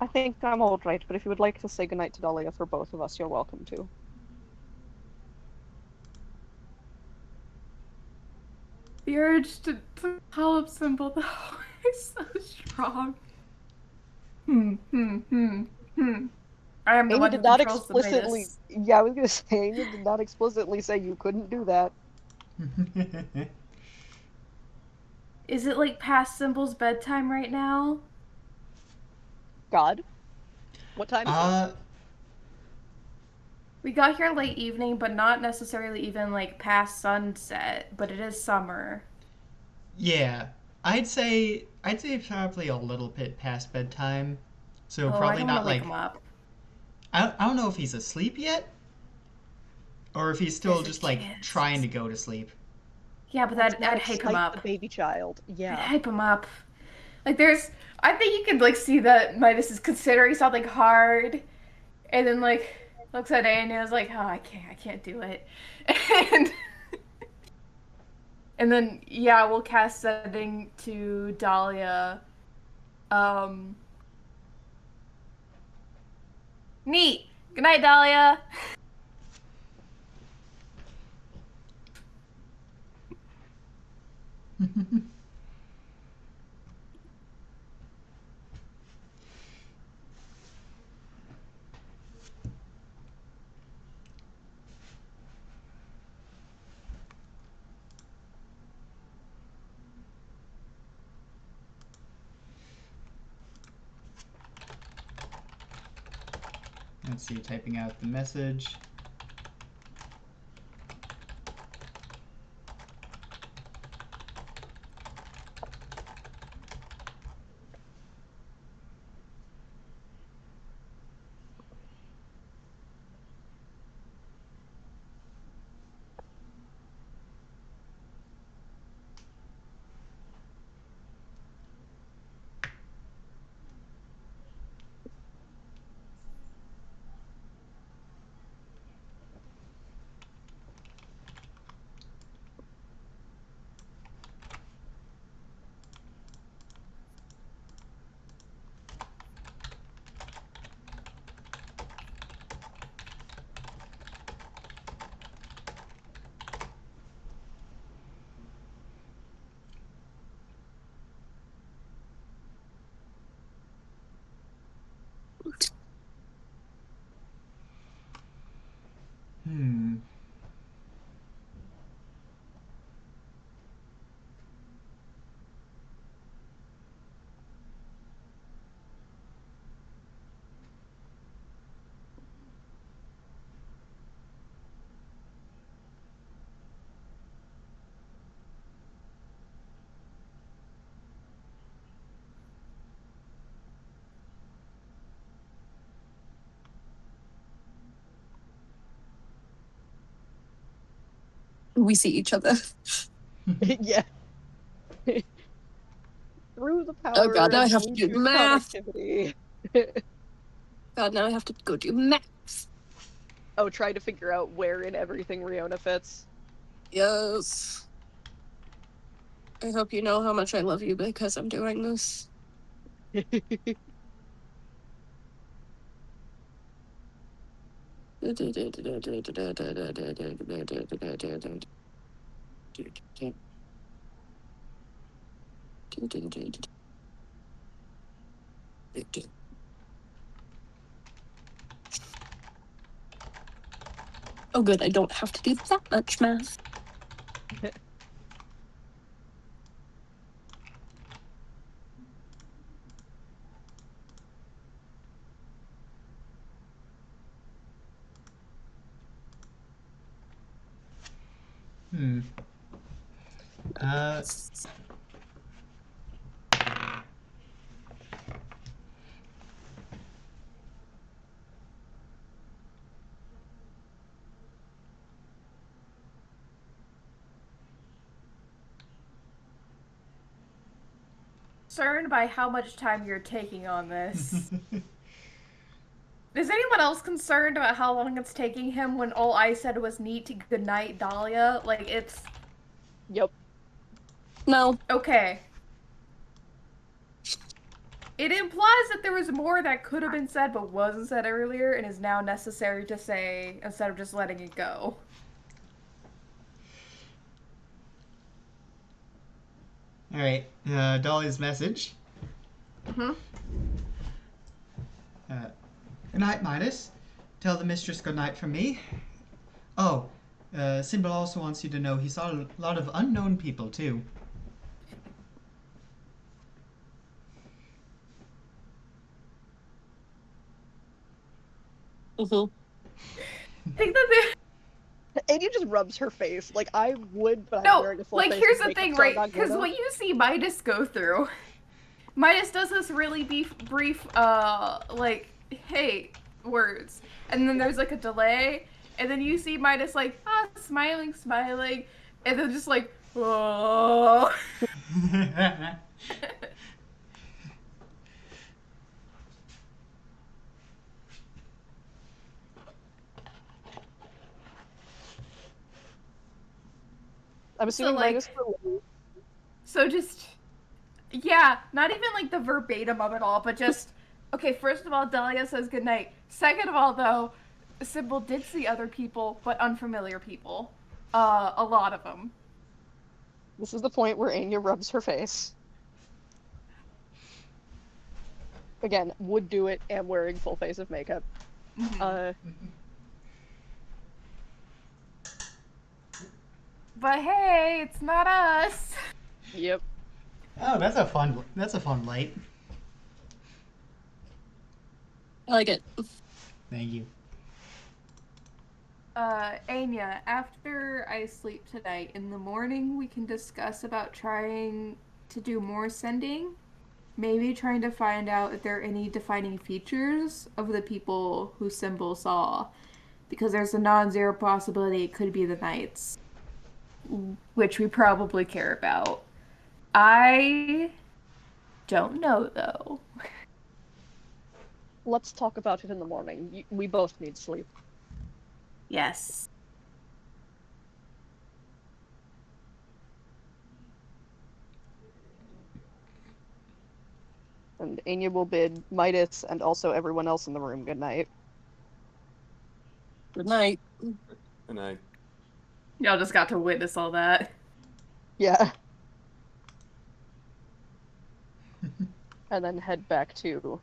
Speaker 3: I think I'm alright, but if you would like to say goodnight to Dahlia for both of us, you're welcome to.
Speaker 5: The urge to call up symbol though is so strong. I am the
Speaker 3: Amy
Speaker 5: one
Speaker 3: did
Speaker 5: who
Speaker 3: not
Speaker 5: controls the
Speaker 3: explicitly.
Speaker 5: Midas.
Speaker 3: Yeah, I was gonna say Amy did not explicitly say you couldn't do that.
Speaker 5: Is it like past Symbol's bedtime right now?
Speaker 3: God, what time is it?
Speaker 5: We got here late evening, but not necessarily even like past sunset. But it is summer.
Speaker 2: Yeah, I'd say probably a little bit past bedtime, so
Speaker 5: Oh, I
Speaker 2: probably
Speaker 5: don't want
Speaker 2: not
Speaker 5: to wake
Speaker 2: like
Speaker 5: him up.
Speaker 2: I don't know if he's asleep yet, or if he's still
Speaker 5: There's a
Speaker 2: just like
Speaker 5: chance.
Speaker 2: trying to go to sleep.
Speaker 5: Yeah, but
Speaker 3: Let's
Speaker 5: I'd
Speaker 3: not
Speaker 5: hype him
Speaker 3: excite
Speaker 5: up.
Speaker 3: the baby child.
Speaker 5: I'd
Speaker 3: Yeah.
Speaker 5: hype him up. Like I think you could like see that Midas is considering something hard, and then like looks at Anya and is like, oh, I can't do it, and and then yeah, we'll cast sending to Dahlia. Neat. Good night, Dahlia.
Speaker 2: Let's see, typing out the message. Hmm.
Speaker 1: we see each other.
Speaker 3: Yeah. Through the
Speaker 1: Oh
Speaker 3: power
Speaker 1: god, now I
Speaker 3: of
Speaker 1: have to do
Speaker 3: Bluetooth
Speaker 1: math.
Speaker 3: connectivity.
Speaker 1: God, now I have to go do math.
Speaker 3: Oh, try to figure out where in everything Riona fits.
Speaker 1: Yes. I hope you know how much I love you because I'm doing this. Oh good, I don't have to do that much math.
Speaker 2: Uh,
Speaker 5: Concerned by how much time you're taking on this. Is anyone else concerned about how long it's taking him when all I said was neat, good night, Dahlia? Like, it's...
Speaker 3: Yep.
Speaker 1: No.
Speaker 5: Okay. It implies that there was more that could have been said but wasn't said earlier and is now necessary to say instead of just letting it go.
Speaker 2: Alright, Dolly's message.
Speaker 5: Mm-hmm.
Speaker 2: Good night, Midas. Tell the mistress good night from me. Oh, Symbol also wants you to know he saw a lot of unknown people, too.
Speaker 1: Mm-hmm.
Speaker 5: I think that
Speaker 3: Anya just rubs her face. Like, I would, but I'm
Speaker 5: no,
Speaker 3: wearing a full
Speaker 5: like,
Speaker 3: face
Speaker 5: here's
Speaker 3: of
Speaker 5: the
Speaker 3: makeup,
Speaker 5: thing,
Speaker 3: so I'm
Speaker 5: right?
Speaker 3: not
Speaker 5: Because
Speaker 3: gonna.
Speaker 5: what you see Midas go through, Midas does this really brief, like, hey, words. And then there's, like, a delay, and then you see Midas, like, smiling, and then just, like, oh.
Speaker 3: I'm assuming
Speaker 5: like,
Speaker 3: Midas.
Speaker 5: So just, yeah, not even like the verbatim of it all, but just, okay, first of all, Dahlia says goodnight. Second of all, though, Sybil did see other people, but unfamiliar people. A lot of them.
Speaker 3: This is the point where Anya rubs her face. Again, would do it, am wearing full face of makeup.
Speaker 5: But hey, it's not us.
Speaker 3: Yep.
Speaker 2: Oh, that's a fun light.
Speaker 1: I like it.
Speaker 2: Thank you.
Speaker 5: Anya, after I sleep tonight, in the morning we can discuss about trying to do more sending. Maybe trying to find out if there are any defining features of the people who Symbol saw. Because there's a non-zero possibility it could be the Knights. Which we probably care about. I don't know, though.
Speaker 3: Let's talk about it in the morning. We both need sleep.
Speaker 5: Yes.
Speaker 3: And Anya will bid Midas and also everyone else in the room good night.
Speaker 1: Good night.
Speaker 10: Good night.
Speaker 5: Y'all just got to witness all that.
Speaker 3: Yeah. And then head back to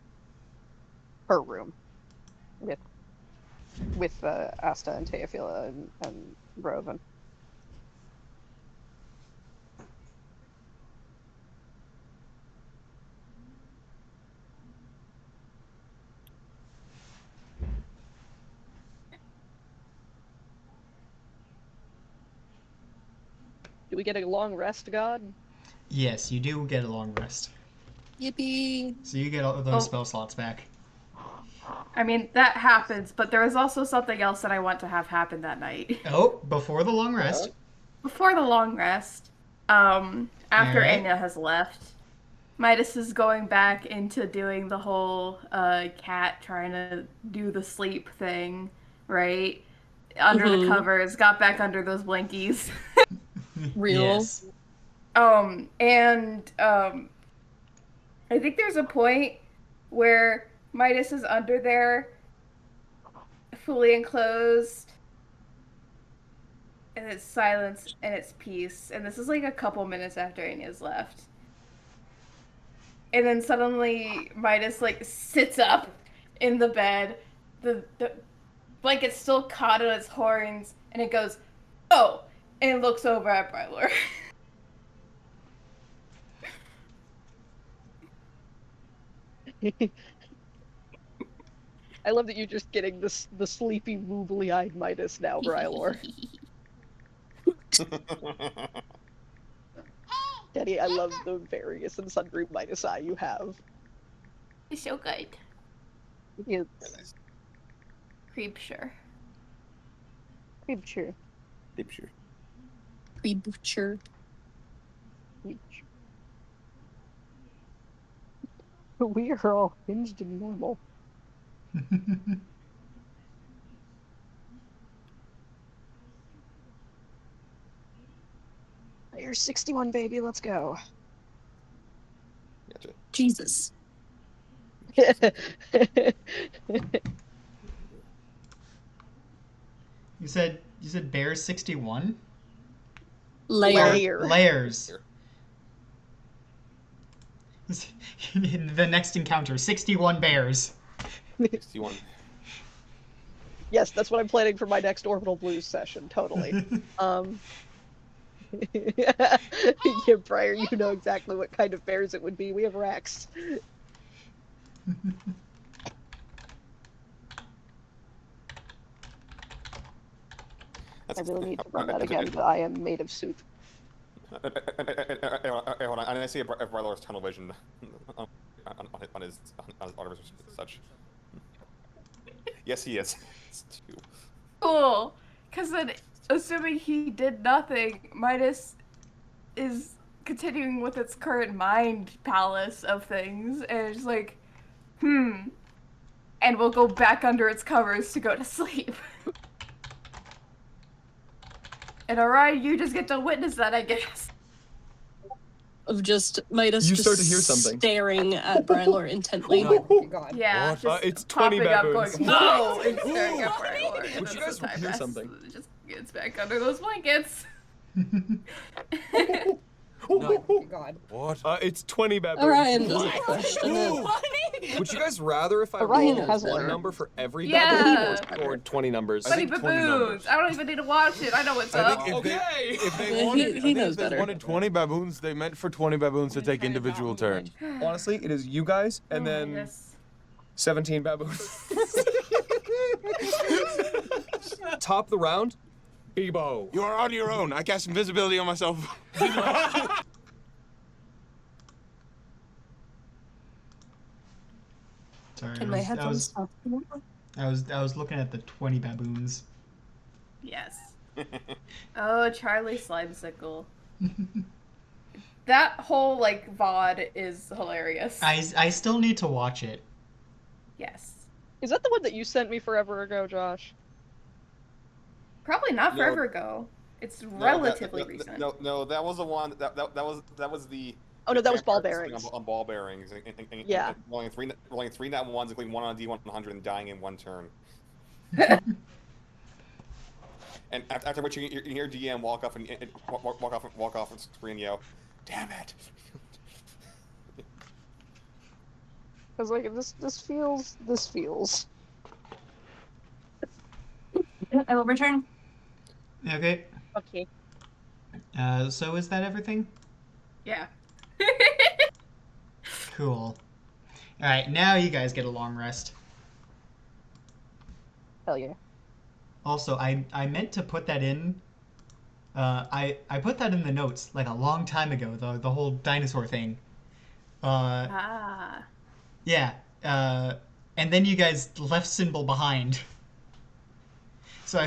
Speaker 3: her room with Asta and Teofila and Rovan. Do we get a long rest, God?
Speaker 2: Yes, you do get a long rest.
Speaker 1: Yippee!
Speaker 2: So you get all those spell slots back.
Speaker 5: I mean, that happens, but there is also something else that I want to have happen that night.
Speaker 2: Oh, before the long rest.
Speaker 5: Before the long rest, after
Speaker 2: Alright.
Speaker 5: Anya has left, Midas is going back into doing the whole cat trying to do the sleep thing, right? Under the covers, got back under those blankies.
Speaker 1: Real.
Speaker 2: Yes.
Speaker 5: I think there's a point where Midas is under there, fully enclosed, and it's silence and it's peace. And this is like a couple minutes after Anya's left. And then suddenly Midas like sits up in the bed. The blanket's still caught on its horns, and it goes, "Oh!" and it looks over at Brylar.
Speaker 3: I love that you're just getting the sleepy, woobly-eyed Midas now, Rylor. Daddy, I love the various and sundry minus I you have.
Speaker 5: It's so good.
Speaker 3: It's
Speaker 5: Creepsure.
Speaker 3: creepsure.
Speaker 10: Creepsure.
Speaker 1: Creepsure.
Speaker 3: We are all hinged and normal. You're 61, baby. Let's go.
Speaker 10: Gotcha.
Speaker 1: Jesus.
Speaker 2: You said bears 61?
Speaker 1: Layer.
Speaker 2: Layers. In the next encounter, 61 bears.
Speaker 10: 61.
Speaker 3: Yes, that's what I'm planning for my next Orbital Blues session. Totally. Yeah, Briar, you know exactly what kind of bears it would be. We have Rex. I really need to run that again, but I am made of soup.
Speaker 10: Hold on, I see if Brylar has tunnel vision on his armors and such. Yes, he is.
Speaker 5: Cool. Because then, assuming he did nothing, Midas is continuing with its current mind palace of things, and it's like, and we'll go back under its covers to go to sleep. And Orion, you just get to witness that, I guess.
Speaker 1: Of just Midas
Speaker 13: You
Speaker 1: just
Speaker 13: start to hear something.
Speaker 1: staring at Brylar intently.
Speaker 3: Oh my god.
Speaker 5: Yeah,
Speaker 13: What?
Speaker 5: just
Speaker 13: It's 20
Speaker 5: popping up,
Speaker 13: baboons.
Speaker 5: going, whoa, and staring at Brylar. And
Speaker 13: Would
Speaker 5: then
Speaker 13: you guys
Speaker 5: as the time
Speaker 13: hear
Speaker 5: passes,
Speaker 13: something?
Speaker 5: It just gets back under those blankets.
Speaker 3: Oh my god.
Speaker 13: What? It's 20 baboons.
Speaker 1: Orion doesn't question it.
Speaker 13: Would you guys rather if I
Speaker 3: Orion
Speaker 13: rolled
Speaker 3: has
Speaker 13: one
Speaker 3: better.
Speaker 13: number for every
Speaker 5: Yeah.
Speaker 13: baboon or 20 numbers?
Speaker 5: 20 baboons! I don't even need to watch it, I know what's up.
Speaker 13: If they
Speaker 1: Yeah,
Speaker 13: wanted,
Speaker 1: he knows
Speaker 13: if they
Speaker 1: better.
Speaker 13: wanted 20 baboons, they meant for 20 baboons to take individual turns. Honestly, it is you guys and then
Speaker 5: Yes.
Speaker 13: 17 baboons. Top the round, Bebo.
Speaker 14: You are on your own. I cast invisibility on myself.
Speaker 2: Sorry,
Speaker 1: Can my headphones stop?
Speaker 2: I was looking at the 20 baboons.
Speaker 5: Yes. Oh, Charlie Slimesicle. That whole, like, VOD is hilarious.
Speaker 2: I still need to watch it.
Speaker 5: Yes.
Speaker 3: Is that the one that you sent me forever ago, Josh?
Speaker 5: Probably not
Speaker 10: No.
Speaker 5: forever ago. It's relatively
Speaker 10: no,
Speaker 5: recent.
Speaker 10: No, that was the one. That was the.
Speaker 3: Oh no, that was ball
Speaker 10: vampire
Speaker 3: bearings.
Speaker 10: on ball bearings.
Speaker 3: Yeah.
Speaker 10: Rolling three nat ones, including one on a D100, and dying in one turn. And after which you hear DM walk off and walk off and scream, yell, "Damn it!"
Speaker 3: Cause like this feels.
Speaker 1: I will return.
Speaker 2: Okay.
Speaker 3: Okay.
Speaker 2: So is that everything?
Speaker 5: Yeah.
Speaker 2: Cool. Alright, now you guys get a long rest.
Speaker 3: Hell yeah.
Speaker 2: Also, I meant to put that in. I put that in the notes like a long time ago. The whole dinosaur thing. Yeah. And then you guys left Symbol behind. So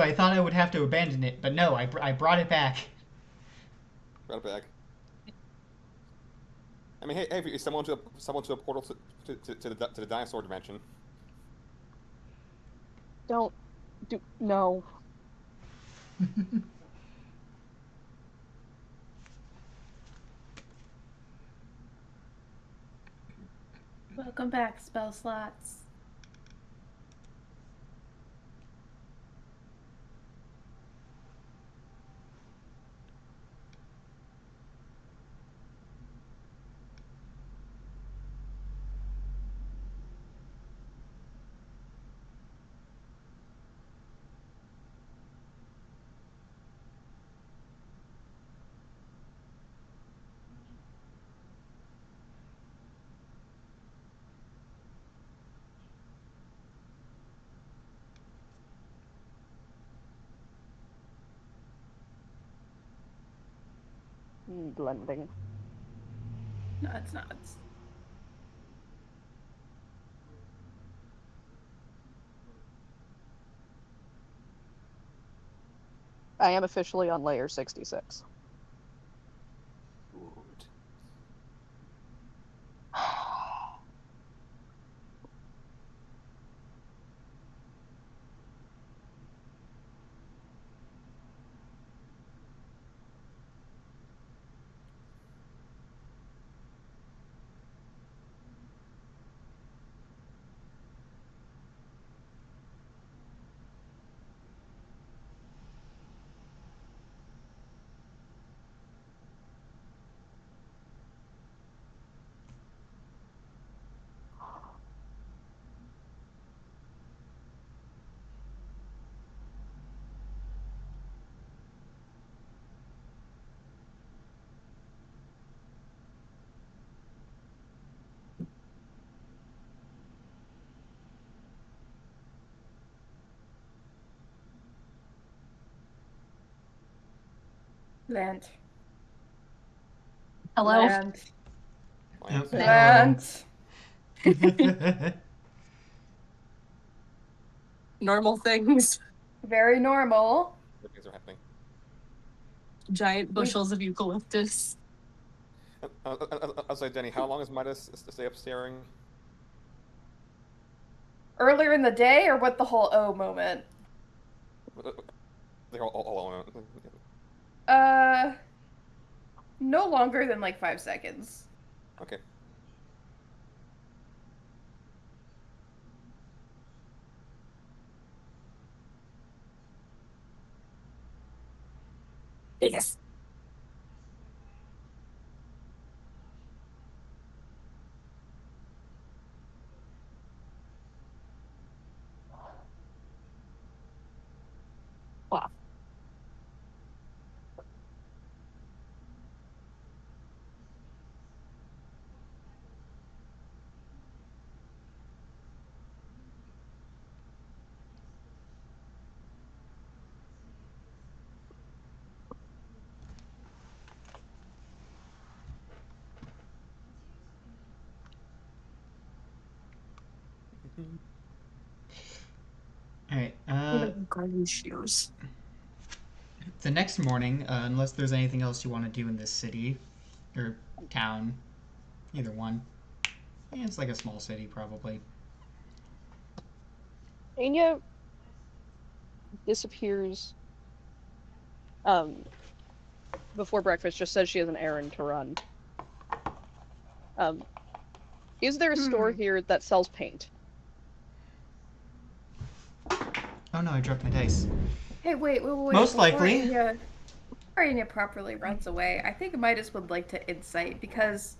Speaker 2: I thought I would have to abandon it, but no, I brought it back.
Speaker 10: Brought it back. I mean, hey, if you someone to a portal to the dinosaur dimension.
Speaker 3: Don't do no.
Speaker 5: Welcome back, spell slots.
Speaker 3: blending.
Speaker 5: No, it's not.
Speaker 3: I am officially on layer 66.
Speaker 12: Good.
Speaker 5: Land.
Speaker 1: Hello?
Speaker 5: Land.
Speaker 2: Yep,
Speaker 5: Land.
Speaker 1: Normal things.
Speaker 5: Very normal.
Speaker 10: Good things are happening.
Speaker 1: Giant bushels of eucalyptus.
Speaker 10: I was like, Jenny, how long is Midas stay up staring?
Speaker 5: Earlier in the day, or what the whole O moment?
Speaker 10: The whole
Speaker 5: No longer than like 5 seconds.
Speaker 10: Okay.
Speaker 1: Yes. Wow.
Speaker 2: Alright,
Speaker 1: Garden shoes.
Speaker 2: the next morning, unless there's anything else you want to do in this city, or town, either one. Yeah, it's like a small city, probably.
Speaker 3: Anya disappears before breakfast, just says she has an errand to run. Is there a store here that sells paint?
Speaker 2: Oh no, I dropped my dice.
Speaker 5: Hey, wait.
Speaker 2: Most likely.
Speaker 5: Before Anya properly runs away, I think Midas would like to insight, because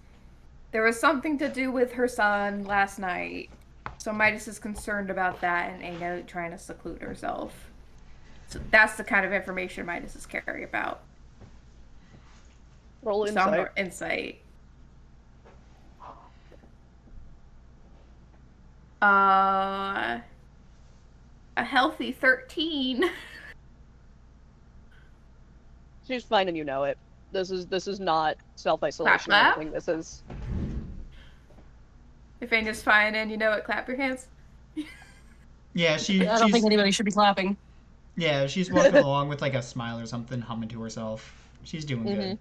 Speaker 5: there was something to do with her son last night. So Midas is concerned about that, and Anya trying to seclude herself. So that's the kind of information Midas is caring about.
Speaker 3: Roll insight.
Speaker 5: Insight. A healthy 13.
Speaker 3: She's fine and you know it. This is not self-isolation or
Speaker 5: Clap.
Speaker 3: anything. This is...
Speaker 5: If Anya's fine and you know it, clap your hands.
Speaker 2: Yeah,
Speaker 1: I don't think anybody should be clapping.
Speaker 2: Yeah, she's walking along with like a smile or something, humming to herself. She's doing good.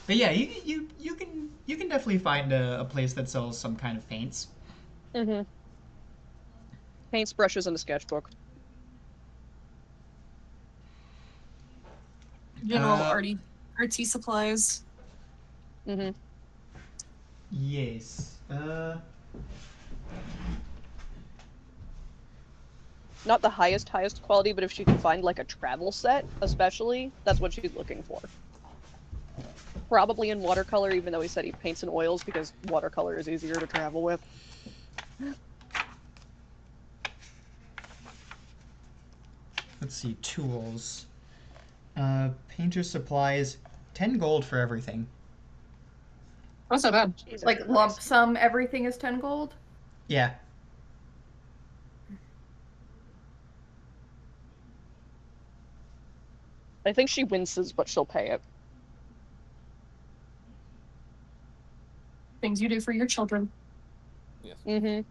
Speaker 2: But yeah, you can definitely find a place that sells some kind of paints.
Speaker 3: Paints, brushes, and a sketchbook.
Speaker 1: General artsy supplies.
Speaker 2: Yes.
Speaker 3: Not the highest quality, but if she can find like a travel set, especially, that's what she's looking for. Probably in watercolor, even though he said he paints in oils because watercolor is easier to travel with.
Speaker 2: Let's see, tools. Painter supplies, 10 gold for everything.
Speaker 1: That's not bad.
Speaker 5: Like lump sum, everything is 10 gold?
Speaker 2: Yeah.
Speaker 3: I think she winces, but she'll pay it.
Speaker 1: Things you do for your children.
Speaker 10: Yes.
Speaker 3: Mm-hmm.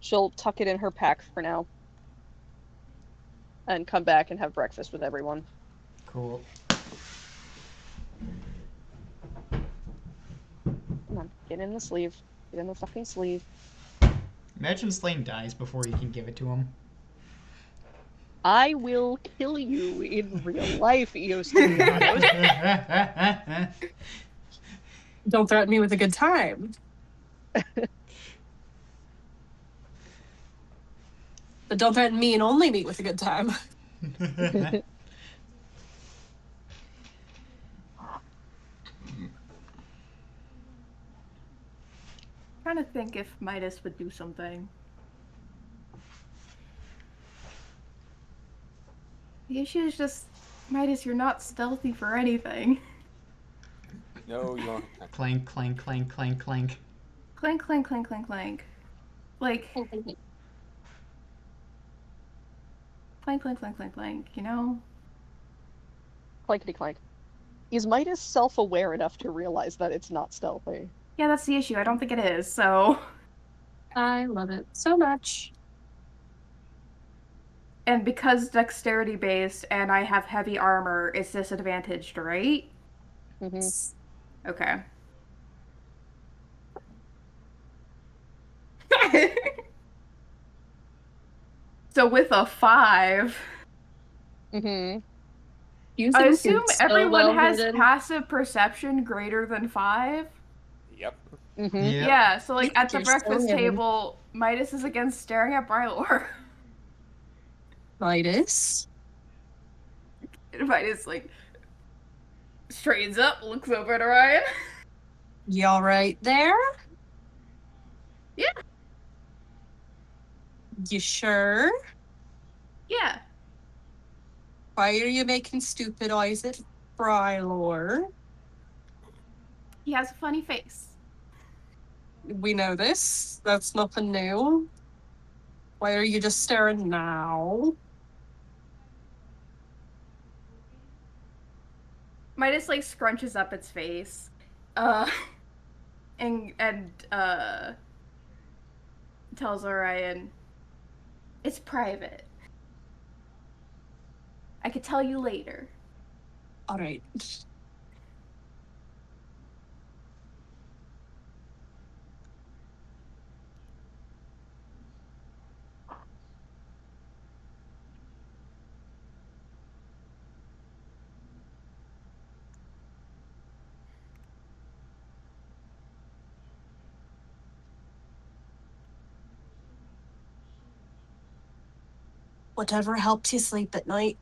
Speaker 3: She'll tuck it in her pack for now. And come back and have breakfast with everyone.
Speaker 2: Cool.
Speaker 3: Come on, get in the sleeve. Get in the fucking sleeve.
Speaker 2: Imagine Slane dies before you can give it to him.
Speaker 3: I will kill you in real life, Eos Dorianos.
Speaker 1: Don't threaten me with a good time. But don't threaten me and only me with a good time.
Speaker 5: Trying to think if Midas would do something. The issue is just, Midas, you're not stealthy for anything.
Speaker 10: No, you don't.
Speaker 2: Clank, clank, clank, clank, clank.
Speaker 5: Clank, clank, clank, clank, clank. Like, clank, clank, clank, clank, clank, you know?
Speaker 3: Clankety clank. Is Midas self-aware enough to realize that it's not stealthy?
Speaker 5: Yeah, that's the issue. I don't think it is, so...
Speaker 1: I love it so much.
Speaker 5: And because dexterity based and I have heavy armor, it's disadvantaged, right?
Speaker 3: Mm-hmm.
Speaker 5: Okay. So with a 5...
Speaker 3: Mm-hmm.
Speaker 5: I assume everyone has passive perception greater than 5?
Speaker 10: Yep.
Speaker 3: Mm-hmm.
Speaker 5: Yeah, so like at the
Speaker 1: You're
Speaker 5: breakfast
Speaker 1: so
Speaker 5: table, Midas is against staring at Brylor.
Speaker 1: Midas?
Speaker 5: And Midas like straightens up, looks over at Orion.
Speaker 1: You alright there?
Speaker 5: Yeah.
Speaker 1: You sure?
Speaker 5: Yeah.
Speaker 1: Why are you making stupid eyes at Brylor?
Speaker 5: He has a funny face.
Speaker 1: We know this. That's nothing new. Why are you just staring now?
Speaker 5: Midas like scrunches up its face. And tells Orion, it's private. I could tell you later.
Speaker 1: Alright. Whatever helps you sleep at night.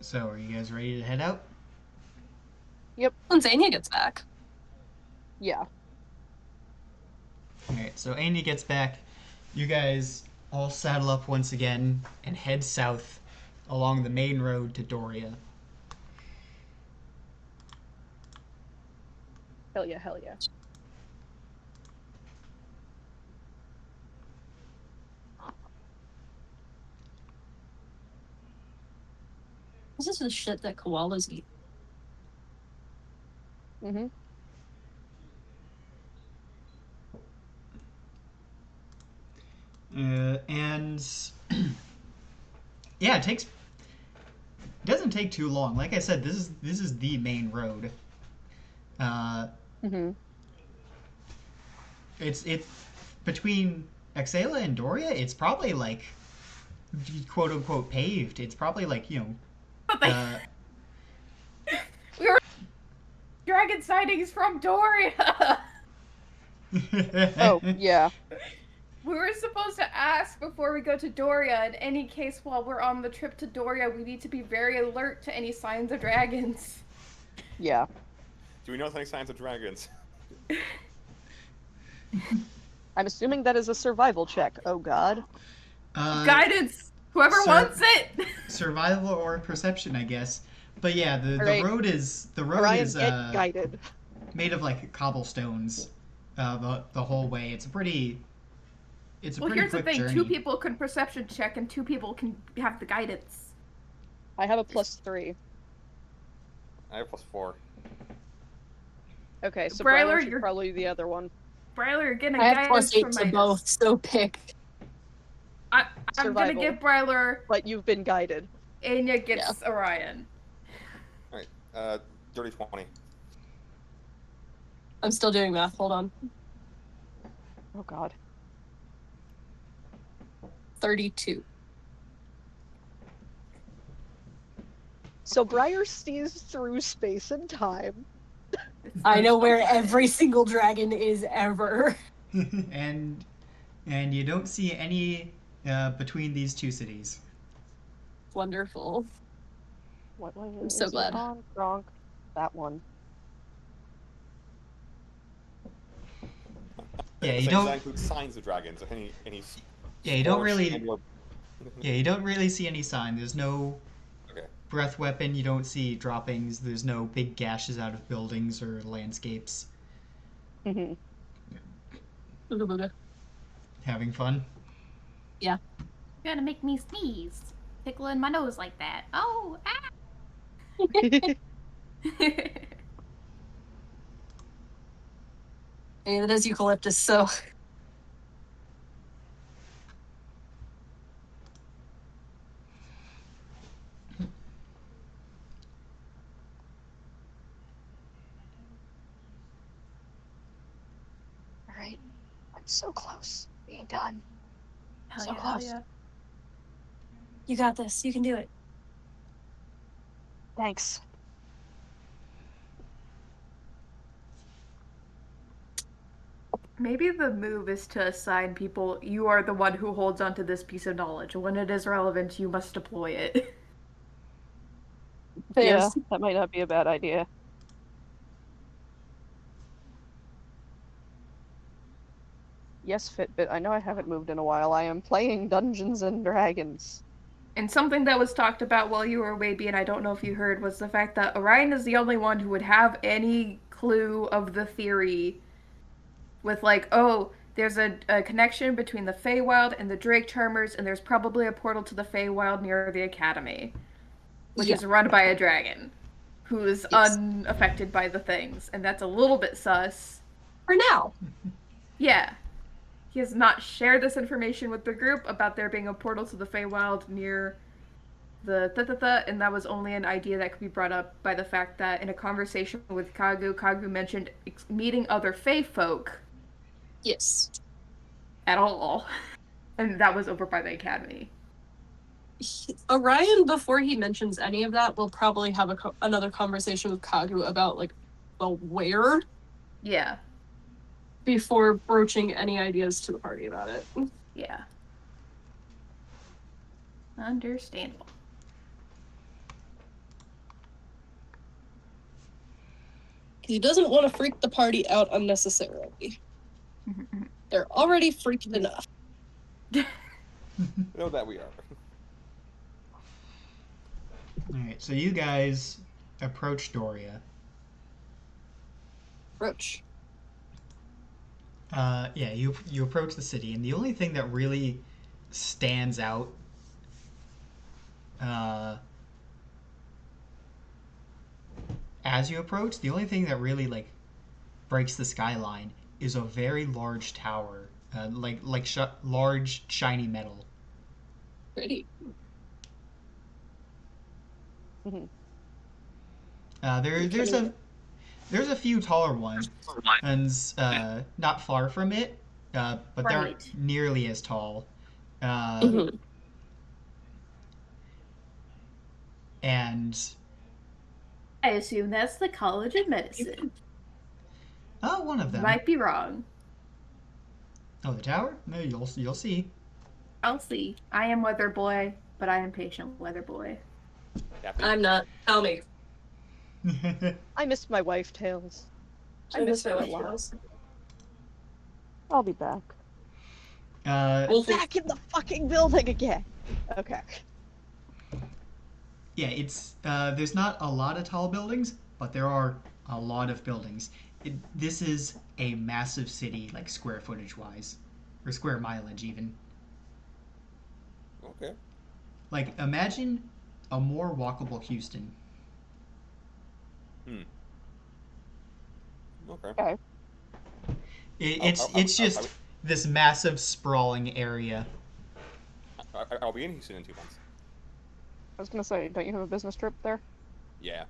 Speaker 2: So, are you guys ready to head out?
Speaker 3: Yep.
Speaker 1: Once Anya gets back.
Speaker 3: Yeah.
Speaker 2: Alright, so Anya gets back. You guys all saddle up once again and head south along the main road to Doria.
Speaker 3: Hell yeah, hell yeah.
Speaker 1: This is the shit that koalas eat.
Speaker 3: Mm-hmm.
Speaker 2: And yeah, it doesn't take too long. Like I said, this is the main road.
Speaker 3: Mm-hmm.
Speaker 2: It's between Exala and Doria. It's probably like quote unquote paved. It's probably like, you know.
Speaker 5: We were dragon sightings from Doria.
Speaker 3: Oh yeah.
Speaker 5: We were supposed to ask before we go to Doria. In any case, while we're on the trip to Doria, we need to be very alert to any signs of dragons.
Speaker 3: Yeah.
Speaker 10: Do we know any signs of dragons?
Speaker 3: I'm assuming that is a survival check. Oh god.
Speaker 5: Guidance! Whoever wants it.
Speaker 2: Survival or perception, I guess. But yeah, the
Speaker 3: Alright.
Speaker 2: road is
Speaker 3: Ryan, get guided.
Speaker 2: made of like cobblestones. The whole way. It's a pretty
Speaker 5: Well,
Speaker 2: pretty
Speaker 5: here's the
Speaker 2: quick
Speaker 5: thing:
Speaker 2: journey.
Speaker 5: 2 people can perception check, and 2 people can have the guidance.
Speaker 3: I have a +3.
Speaker 10: I have +4.
Speaker 3: Okay, so
Speaker 5: Bryler,
Speaker 3: Bryler should
Speaker 5: you're-
Speaker 3: probably be the other one.
Speaker 5: Bryler, you're getting
Speaker 1: I have
Speaker 5: guidance
Speaker 1: +8
Speaker 5: from
Speaker 1: to
Speaker 5: Midas.
Speaker 1: both, so pick.
Speaker 5: I'm gonna
Speaker 3: Survival.
Speaker 5: give Bryler.
Speaker 3: But you've been guided.
Speaker 5: Anya gets Orion.
Speaker 10: Alright, dirty 20.
Speaker 1: I'm still doing math. Hold on.
Speaker 3: Oh god.
Speaker 1: 32.
Speaker 3: So Briar sees through space and time.
Speaker 1: I know where every single dragon is ever.
Speaker 2: and you don't see any between these 2 cities.
Speaker 1: Wonderful.
Speaker 3: What was it?
Speaker 1: I'm so
Speaker 3: Is it
Speaker 1: glad.
Speaker 3: on Gronk? That one.
Speaker 2: Yeah, you
Speaker 10: So
Speaker 2: don't.
Speaker 10: That includes signs of dragons. Any
Speaker 2: Yeah, you don't
Speaker 10: scorch
Speaker 2: really.
Speaker 10: and/or-
Speaker 2: Yeah, you don't really see any sign. There's no
Speaker 10: Okay.
Speaker 2: breath weapon. You don't see droppings. There's no big gashes out of buildings or landscapes.
Speaker 3: Mm-hmm.
Speaker 2: Having fun.
Speaker 1: Yeah.
Speaker 5: You're gonna make me sneeze. Tickling my nose like that. Oh, ah!
Speaker 1: And it is eucalyptus, so. Alright. I'm so close. Being done.
Speaker 5: Hell
Speaker 1: So
Speaker 5: yeah,
Speaker 1: close.
Speaker 5: hell yeah.
Speaker 1: You got this. You can do it.
Speaker 3: Thanks.
Speaker 5: Maybe the move is to assign people, you are the one who holds onto this piece of knowledge. When it is relevant, you must deploy it.
Speaker 3: Yeah, that might not be a bad idea. Yes, Fitbit, I know I haven't moved in a while. I am playing Dungeons and Dragons.
Speaker 5: And something that was talked about while you were away, B, and I don't know if you heard, was the fact that Orion is the only one who would have any clue of the theory with, like, oh, there's a connection between the Feywild and the Drake Charmers, and there's probably a portal to the Feywild near the Academy, which is run by a dragon who is unaffected by the things, and that's a little bit sus.
Speaker 1: For now.
Speaker 5: Yeah. He has not shared this information with the group about there being a portal to the Feywild near the and that was only an idea that could be brought up by the fact that in a conversation with Kagu mentioned meeting other Fey folk.
Speaker 1: Yes.
Speaker 5: At all. And that was over by the Academy.
Speaker 1: Orion, before he mentions any of that, will probably have another conversation with Kagu about, like, well, where?
Speaker 5: Yeah.
Speaker 1: Before broaching any ideas to the party about it.
Speaker 5: Yeah. Understandable.
Speaker 1: He doesn't want to freak the party out unnecessarily. They're already freaked enough.
Speaker 10: You know that we are.
Speaker 2: Alright, so you guys approach Doria.
Speaker 1: Approach.
Speaker 2: Yeah, you approach the city, and the only thing that really stands out as you approach, the only thing that really like breaks the skyline is a very large tower, large shiny metal.
Speaker 1: Pretty.
Speaker 2: There's a few taller ones, not far from it, but they aren't nearly as tall. And
Speaker 5: I assume that's the College of Medicine.
Speaker 2: oh, one of them
Speaker 5: Might be wrong.
Speaker 2: Oh, the tower? No, you'll see.
Speaker 5: I'll see. I am Weather Boy, but I am patient Weather Boy.
Speaker 1: I'm not. Tell me.
Speaker 3: I missed my wife, Tails.
Speaker 1: I miss my wife.
Speaker 3: I'll be back.
Speaker 2: Well,
Speaker 3: back in the fucking building again. Okay.
Speaker 2: Yeah, it's there's not a lot of tall buildings, but there are a lot of buildings. This is a massive city, like square footage wise, or square mileage even.
Speaker 10: Okay.
Speaker 2: Like imagine a more walkable Houston.
Speaker 10: Hmm. Okay.
Speaker 3: Okay.
Speaker 2: It's just this massive sprawling area.
Speaker 10: I'll be in Houston in 2 months.
Speaker 3: I was gonna say, don't you have a business trip there?
Speaker 10: Yeah.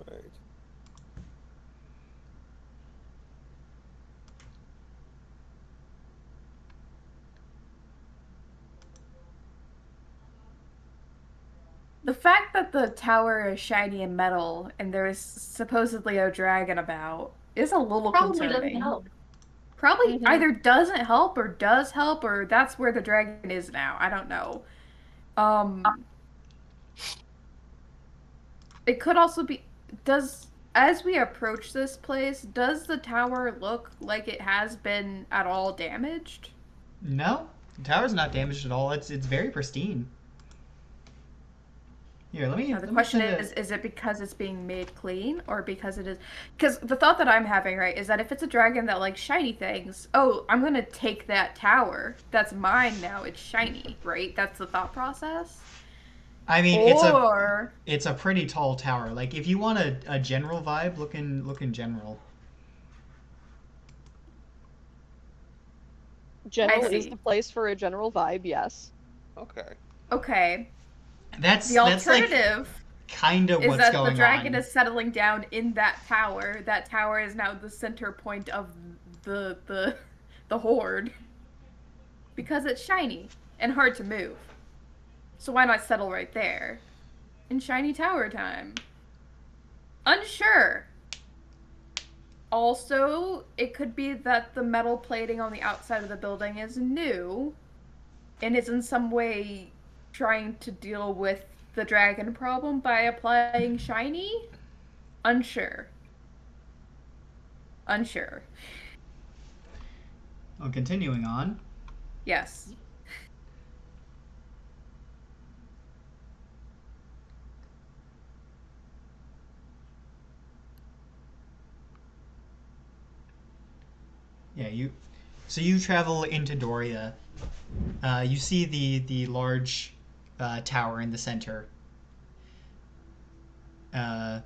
Speaker 10: Right.
Speaker 5: The fact that the tower is shiny and metal and there's supposedly a dragon about is a little
Speaker 1: Probably
Speaker 5: concerning.
Speaker 1: doesn't help.
Speaker 5: Probably either doesn't help or does help, or that's where the dragon is now. I don't know. It could also be as we approach this place, does the tower look like it has been at all damaged?
Speaker 2: No, the tower's not damaged at all. It's very pristine. Here, let me.
Speaker 5: Now, the question is it because it's being made clean, or because it is? Because the thought that I'm having, right, is that if it's a dragon that likes shiny things, oh, I'm gonna take that tower. That's mine now. It's shiny, right? That's the thought process.
Speaker 2: I mean, it's a pretty tall tower. Like, if you want a general vibe, look in general.
Speaker 3: General is the place for a general vibe, yes.
Speaker 10: Okay.
Speaker 5: Okay.
Speaker 2: That's
Speaker 5: the alternative.
Speaker 2: Like kind of what's
Speaker 5: is that
Speaker 2: going
Speaker 5: the dragon
Speaker 2: on.
Speaker 5: is settling down in that tower. That tower is now the center point of the horde because it's shiny and hard to move. So why not settle right there? In shiny tower time. Unsure. Also, it could be that the metal plating on the outside of the building is new and is in some way trying to deal with the dragon problem by applying shiny? Unsure. Unsure.
Speaker 2: Well, continuing on.
Speaker 5: Yes.
Speaker 2: Yeah, so you travel into Doria. You see the large tower in the center. I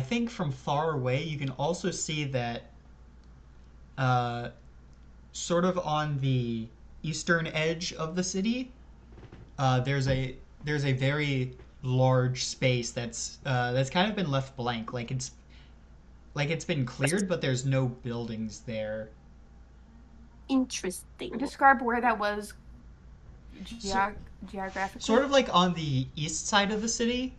Speaker 2: think from far away you can also see that sort of on the eastern edge of the city, there's a very large space that's kind of been left blank, like it's been cleared, but there's no buildings there.
Speaker 1: Interesting.
Speaker 5: Describe where that was geographically.
Speaker 2: Sort of like on the east side of the city.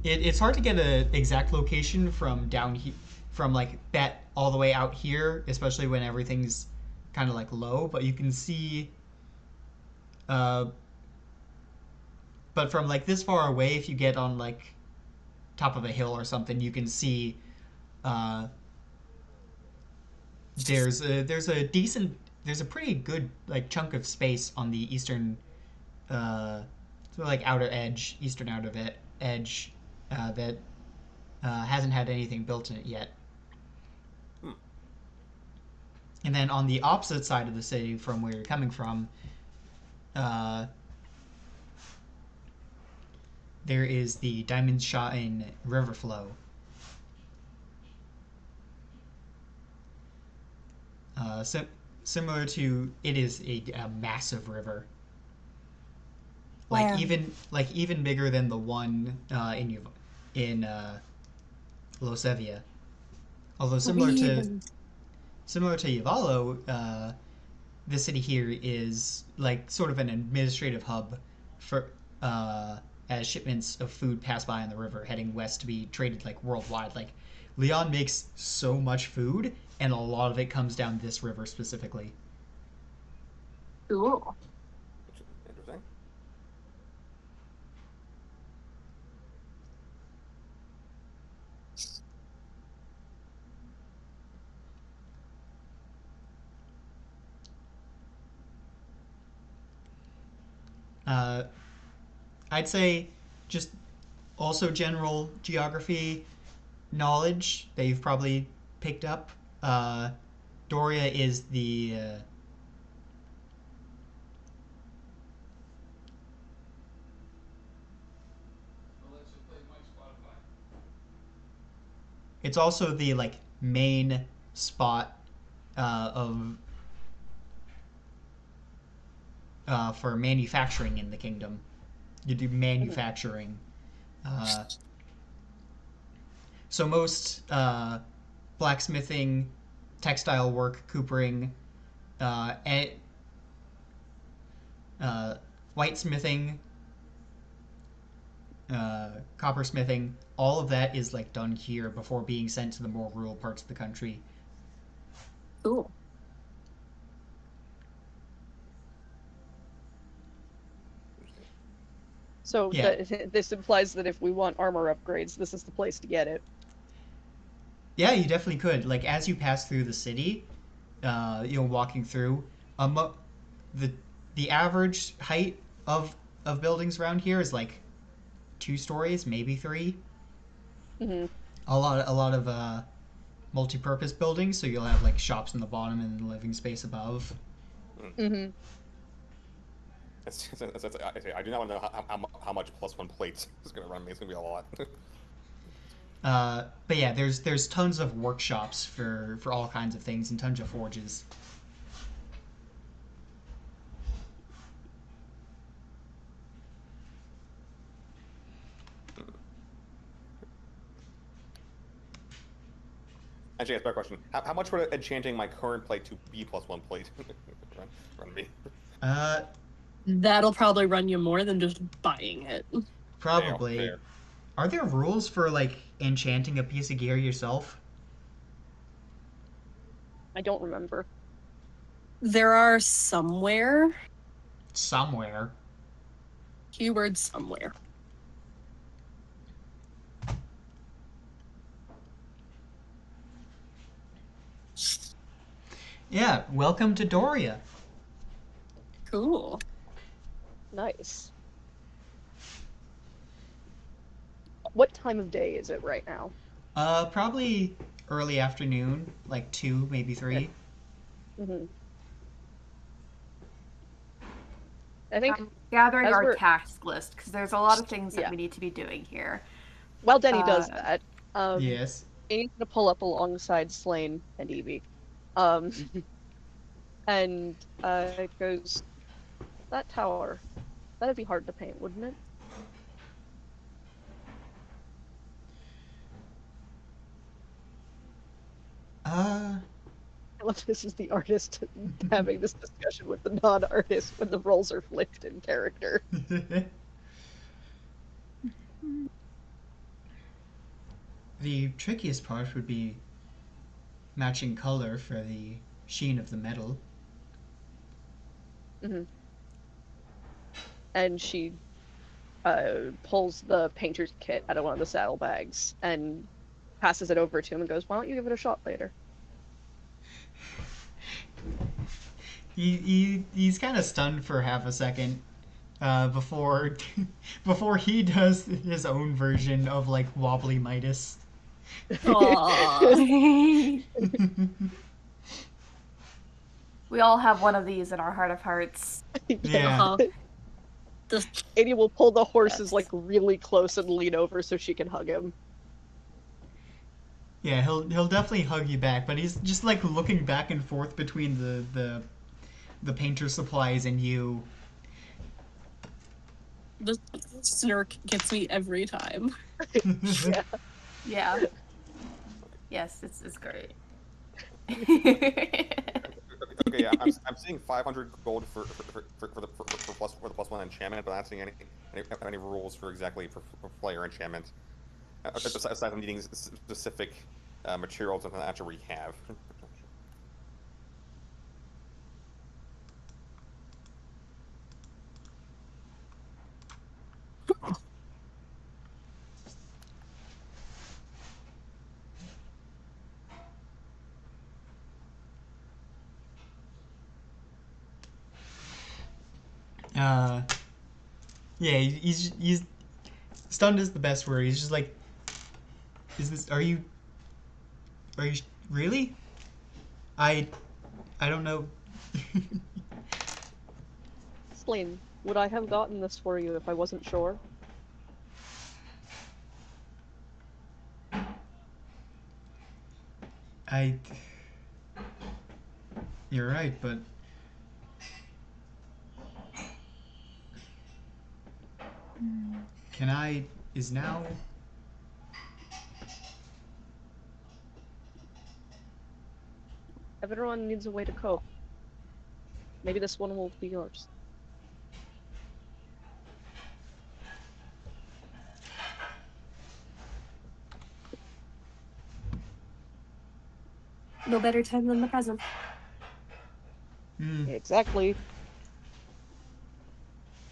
Speaker 2: It's hard to get an exact location from down here, from like that all the way out here, especially when everything's kind of like low. But you can see, but from like this far away, if you get on like top of a hill or something, you can see there's a pretty good like chunk of space on the eastern sort of like eastern outer edge that hasn't had anything built in it yet. And then on the opposite side of the city from where you're coming from, there is the Diamond Shine River Flow. Similar to, it is a massive river. Like even bigger than the one in Losevia. Although similar to Yavalo, the city here is like sort of an administrative hub for as shipments of food pass by on the river heading west to be traded like worldwide. Like Leon makes so much food, and a lot of it comes down this river specifically.
Speaker 1: Cool.
Speaker 10: Interesting.
Speaker 2: I'd say just also general geography knowledge that you've probably picked up. Doria is the it's also the like main spot of for manufacturing in the kingdom. You do manufacturing. So most blacksmithing, textile work, coopering, and, whitesmithing, coppersmithing, all of that is like done here before being sent to the more rural parts of the country.
Speaker 1: Cool.
Speaker 3: So
Speaker 2: Yeah.
Speaker 3: this implies that if we want armor upgrades, this is the place to get it.
Speaker 2: Yeah, you definitely could. Like as you pass through the city, walking through, the the average height of buildings around here is like 2 stories, maybe 3.
Speaker 3: Mm-hmm.
Speaker 2: A lot of multi-purpose buildings, so you'll have like shops in the bottom and the living space above.
Speaker 3: Mm-hmm.
Speaker 10: I do not want to know how much +1 plates is going to run me. It's going to be a lot.
Speaker 2: But yeah, there's tons of workshops for all kinds of things and tons of forges.
Speaker 10: Actually, that's a better question. How much would enchanting my current plate to B +1 plate run me?
Speaker 1: That'll probably run you more than just buying it.
Speaker 2: Probably.
Speaker 10: Fair.
Speaker 2: Are there rules for like enchanting a piece of gear yourself?
Speaker 3: I don't remember.
Speaker 1: There are somewhere.
Speaker 2: Somewhere.
Speaker 1: Keyword somewhere.
Speaker 2: Yeah, welcome to Doria.
Speaker 1: Cool.
Speaker 3: Nice. What time of day is it right now?
Speaker 2: Probably early afternoon, like 2, maybe 3.
Speaker 3: Mm-hmm. I think
Speaker 5: I'm gathering
Speaker 3: as
Speaker 5: our
Speaker 3: we're-
Speaker 5: task list because there's a lot of things that we need to be doing here.
Speaker 3: while Denny does that,
Speaker 2: Yes.
Speaker 3: Annie's gonna pull up alongside Slane and Evie. And it goes, that tower, that'd be hard to paint, wouldn't it? I love this is the artist having this discussion with the non-artist when the roles are flipped in character.
Speaker 2: The trickiest part would be matching color for the sheen of the metal.
Speaker 3: Mm-hmm. And she pulls the painter's kit out of one of the saddlebags and passes it over to him and goes, "Why don't you give it a shot later?"
Speaker 2: He's kind of stunned for half a second before before he does his own version of like wobbly Midas.
Speaker 5: We all have one of these in our heart of hearts.
Speaker 2: Yeah.
Speaker 3: Annie will pull the horses like really close and lean over so she can hug him.
Speaker 2: Yeah, he'll definitely hug you back, but he's just like looking back and forth between the painter supplies and you.
Speaker 1: The snark gets me every time.
Speaker 3: Yeah.
Speaker 5: Yeah. Yes, it's great.
Speaker 10: Okay, yeah, I'm seeing 500 gold for the +1 enchantment, but I'm not seeing any rules for exactly for player enchantment. Aside from needing specific materials that actually we have.
Speaker 2: Yeah, he's stunned is the best word. He's just like, are you really? I don't know.
Speaker 3: Slain, would I have gotten this for you if I wasn't sure?
Speaker 2: You're right, but can I? Is now?
Speaker 3: Everyone needs a way to cope. Maybe this one will be yours.
Speaker 1: No better time than the present.
Speaker 3: Exactly.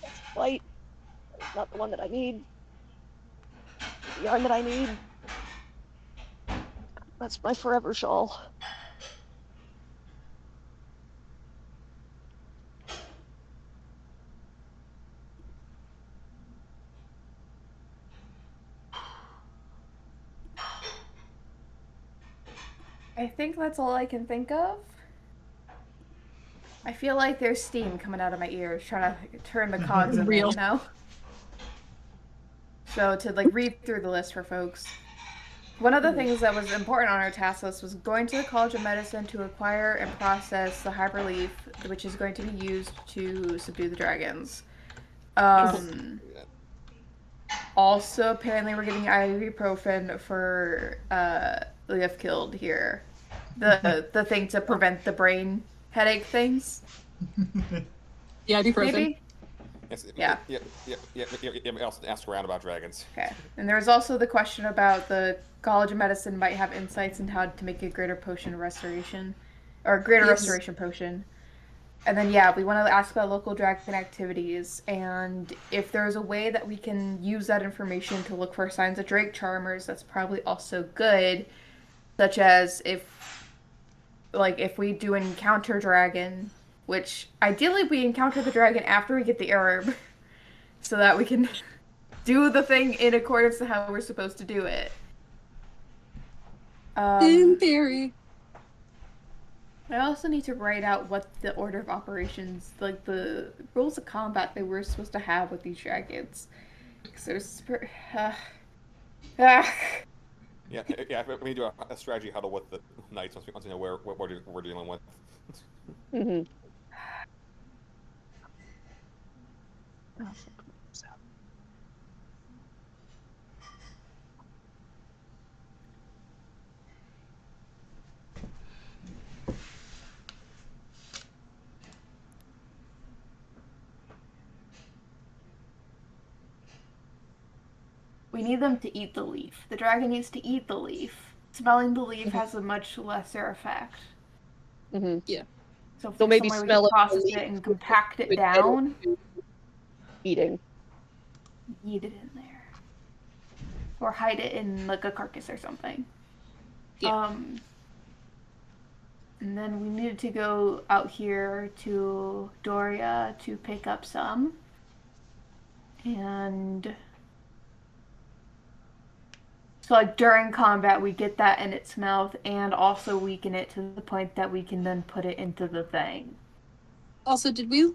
Speaker 3: That's light. It's not the one that I need. The yarn that I need. That's my forever shawl.
Speaker 5: I think that's all I can think of. I feel like there's steam coming out of my ears trying to turn the cogs in there, you know? So to like read through the list for folks. One of the things that was important on our task list was going to the College of Medicine to acquire and process the hyperleaf, which is going to be used to subdue the dragons. Also, apparently we're getting ibuprofen for Leaf killed here. The thing to prevent the brain headache things.
Speaker 1: Yeah, ibuprofen.
Speaker 5: Maybe?
Speaker 10: Yes,
Speaker 5: Yeah.
Speaker 10: Yeah. Also ask around about dragons.
Speaker 5: Okay. And there was also the question about the College of Medicine might have insights into how to make a greater potion restoration, or a greater restoration potion. And then, yeah, we want to ask about local dragon activities, and if there's a way that we can use that information to look for signs of Drake Charmers, that's probably also good, such as if we do an encounter dragon, which ideally we encounter the dragon after we get the herb, so that we can do the thing in accordance to how we're supposed to do it.
Speaker 1: In theory.
Speaker 5: I also need to write out what the order of operations, like the rules of combat they were supposed to have with these dragons. Because there's...
Speaker 10: Yeah, we need to do a strategy huddle with the knights once we know what we're dealing with.
Speaker 3: Mm-hmm.
Speaker 5: We need them to eat the leaf. The dragon needs to eat the leaf. Smelling the leaf has a much lesser effect.
Speaker 3: Mm-hmm.
Speaker 1: Yeah.
Speaker 5: So if
Speaker 3: They'll
Speaker 5: there's
Speaker 3: maybe
Speaker 5: somewhere we
Speaker 3: smell
Speaker 5: can
Speaker 3: it
Speaker 5: process it and compact it down,
Speaker 3: eating.
Speaker 5: eat it in there. Or hide it in like a carcass or something.
Speaker 1: Yeah.
Speaker 5: And then we needed to go out here to Doria to pick up some. And so like during combat we get that in its mouth and also weaken it to the point that we can then put it into the thing.
Speaker 1: Also, did we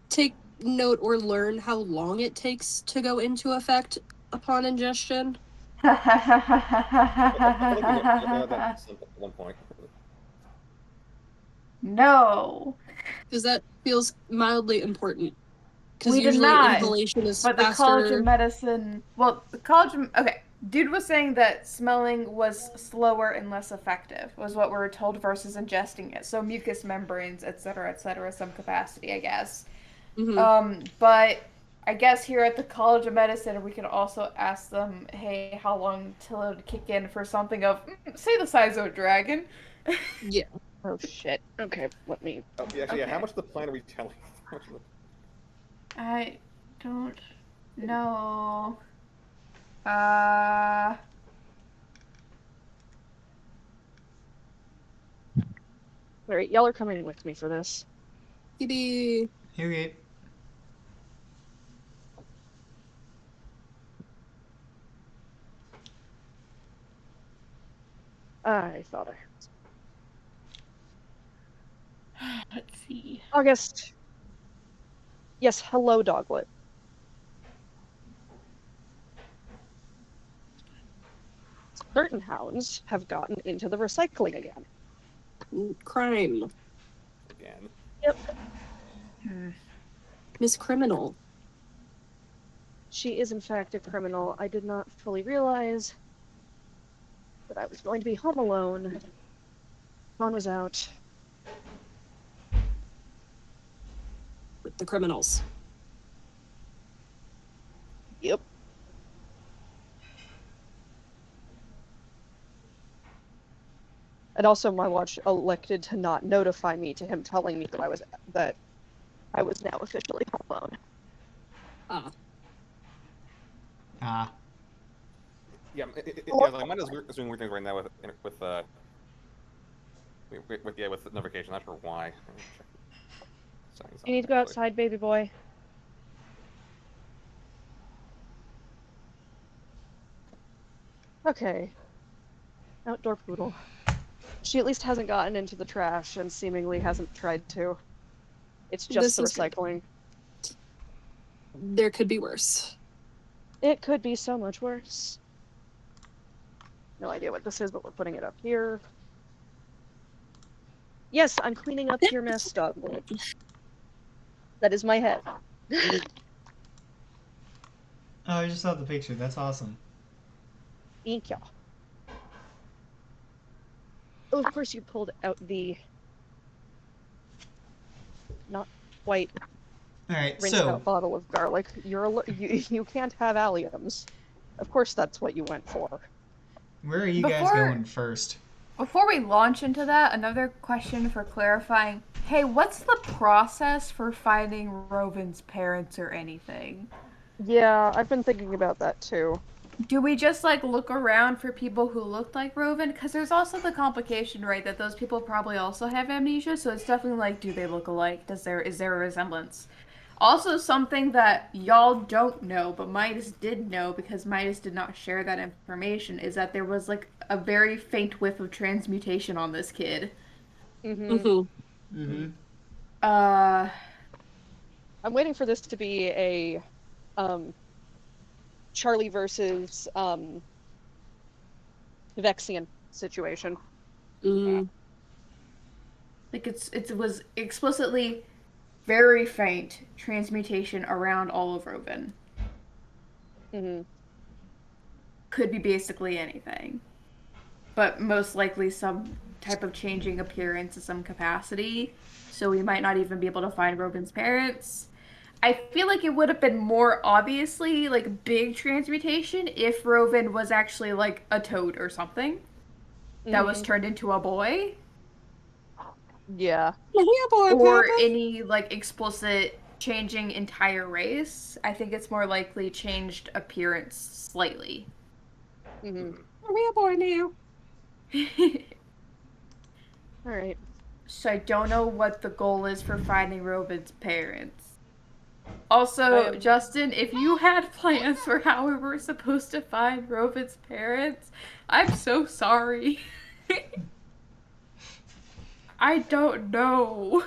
Speaker 1: take note or learn how long it takes to go into effect upon ingestion?
Speaker 10: I think we had that at one point.
Speaker 5: No.
Speaker 1: Because that feels mildly important. Because
Speaker 5: We did
Speaker 1: usually
Speaker 5: not.
Speaker 1: inhalation is
Speaker 5: But the
Speaker 1: faster.
Speaker 5: College of Medicine... Well, the College of... Okay. Dude was saying that smelling was slower and less effective, was what we were told, versus ingesting it. So mucous membranes, etc., some capacity, I guess.
Speaker 1: Mm-hmm.
Speaker 5: But I guess here at the College of Medicine, we can also ask them, hey, how long till it would kick in for something of, say, the size of a dragon?
Speaker 1: Yeah.
Speaker 3: Oh, shit. Okay, let me...
Speaker 10: Oh, yeah, actually, yeah, how much of the plan are we telling?
Speaker 5: I don't know.
Speaker 3: Alright, y'all are coming with me for this.
Speaker 1: Yippee.
Speaker 2: Here.
Speaker 3: I thought
Speaker 5: Let's see.
Speaker 3: August. Yes, hello, Doglet. Certain hounds have gotten into the recycling again.
Speaker 1: Crime.
Speaker 10: Again.
Speaker 3: Yep.
Speaker 1: Miss Criminal.
Speaker 3: She is in fact a criminal. I did not fully realize that I was going to be home alone. Phone was out.
Speaker 1: With the criminals.
Speaker 3: Yep. And also my watch elected to not notify me to him telling me that I was now officially home alone.
Speaker 10: Yeah, like mine is doing weird things right now with notification. Not sure why.
Speaker 3: You need to go outside, baby boy. Okay. Outdoor poodle. She at least hasn't gotten into the trash and seemingly hasn't tried to. It's just the recycling.
Speaker 1: There could be worse.
Speaker 3: It could be so much worse. No idea what this is, but we're putting it up here. Yes, I'm cleaning up your mess, dog. That is my head.
Speaker 2: Oh, I just saw the picture. That's awesome.
Speaker 3: Thank you. Oh, of course you pulled out the not quite rinsed out bottle of garlic. You can't have alliums. Of course that's what you went for.
Speaker 2: Where are you guys going first?
Speaker 5: Before we launch into that, another question for clarifying. Hey, what's the process for finding Rovin's parents or anything?
Speaker 3: Yeah, I've been thinking about that too.
Speaker 5: Do we just like look around for people who look like Rovin? Because there's also the complication, right, that those people probably also have amnesia, so it's definitely like, do they look alike? Is there a resemblance? Also, something that y'all don't know, but Midas did know because Midas did not share that information, is that there was like a very faint whiff of transmutation on this kid.
Speaker 3: I'm waiting for this to be a Charlie versus Vexian situation.
Speaker 5: Like it was explicitly very faint transmutation around all of Rovin. Could be basically anything, but most likely some type of changing appearance in some capacity. So we might not even be able to find Rovin's parents. I feel like it would have been more obviously like big transmutation if Rovin was actually like a toad or something that was turned into a boy.
Speaker 3: Yeah.
Speaker 5: Or any like explicit changing entire race. I think it's more likely changed appearance slightly.
Speaker 1: Are we a boy now?
Speaker 3: Alright.
Speaker 5: So I don't know what the goal is for finding Rovin's parents. Also, Justin, if you had plans for how we were supposed to find Rovin's parents, I'm so sorry. I don't know.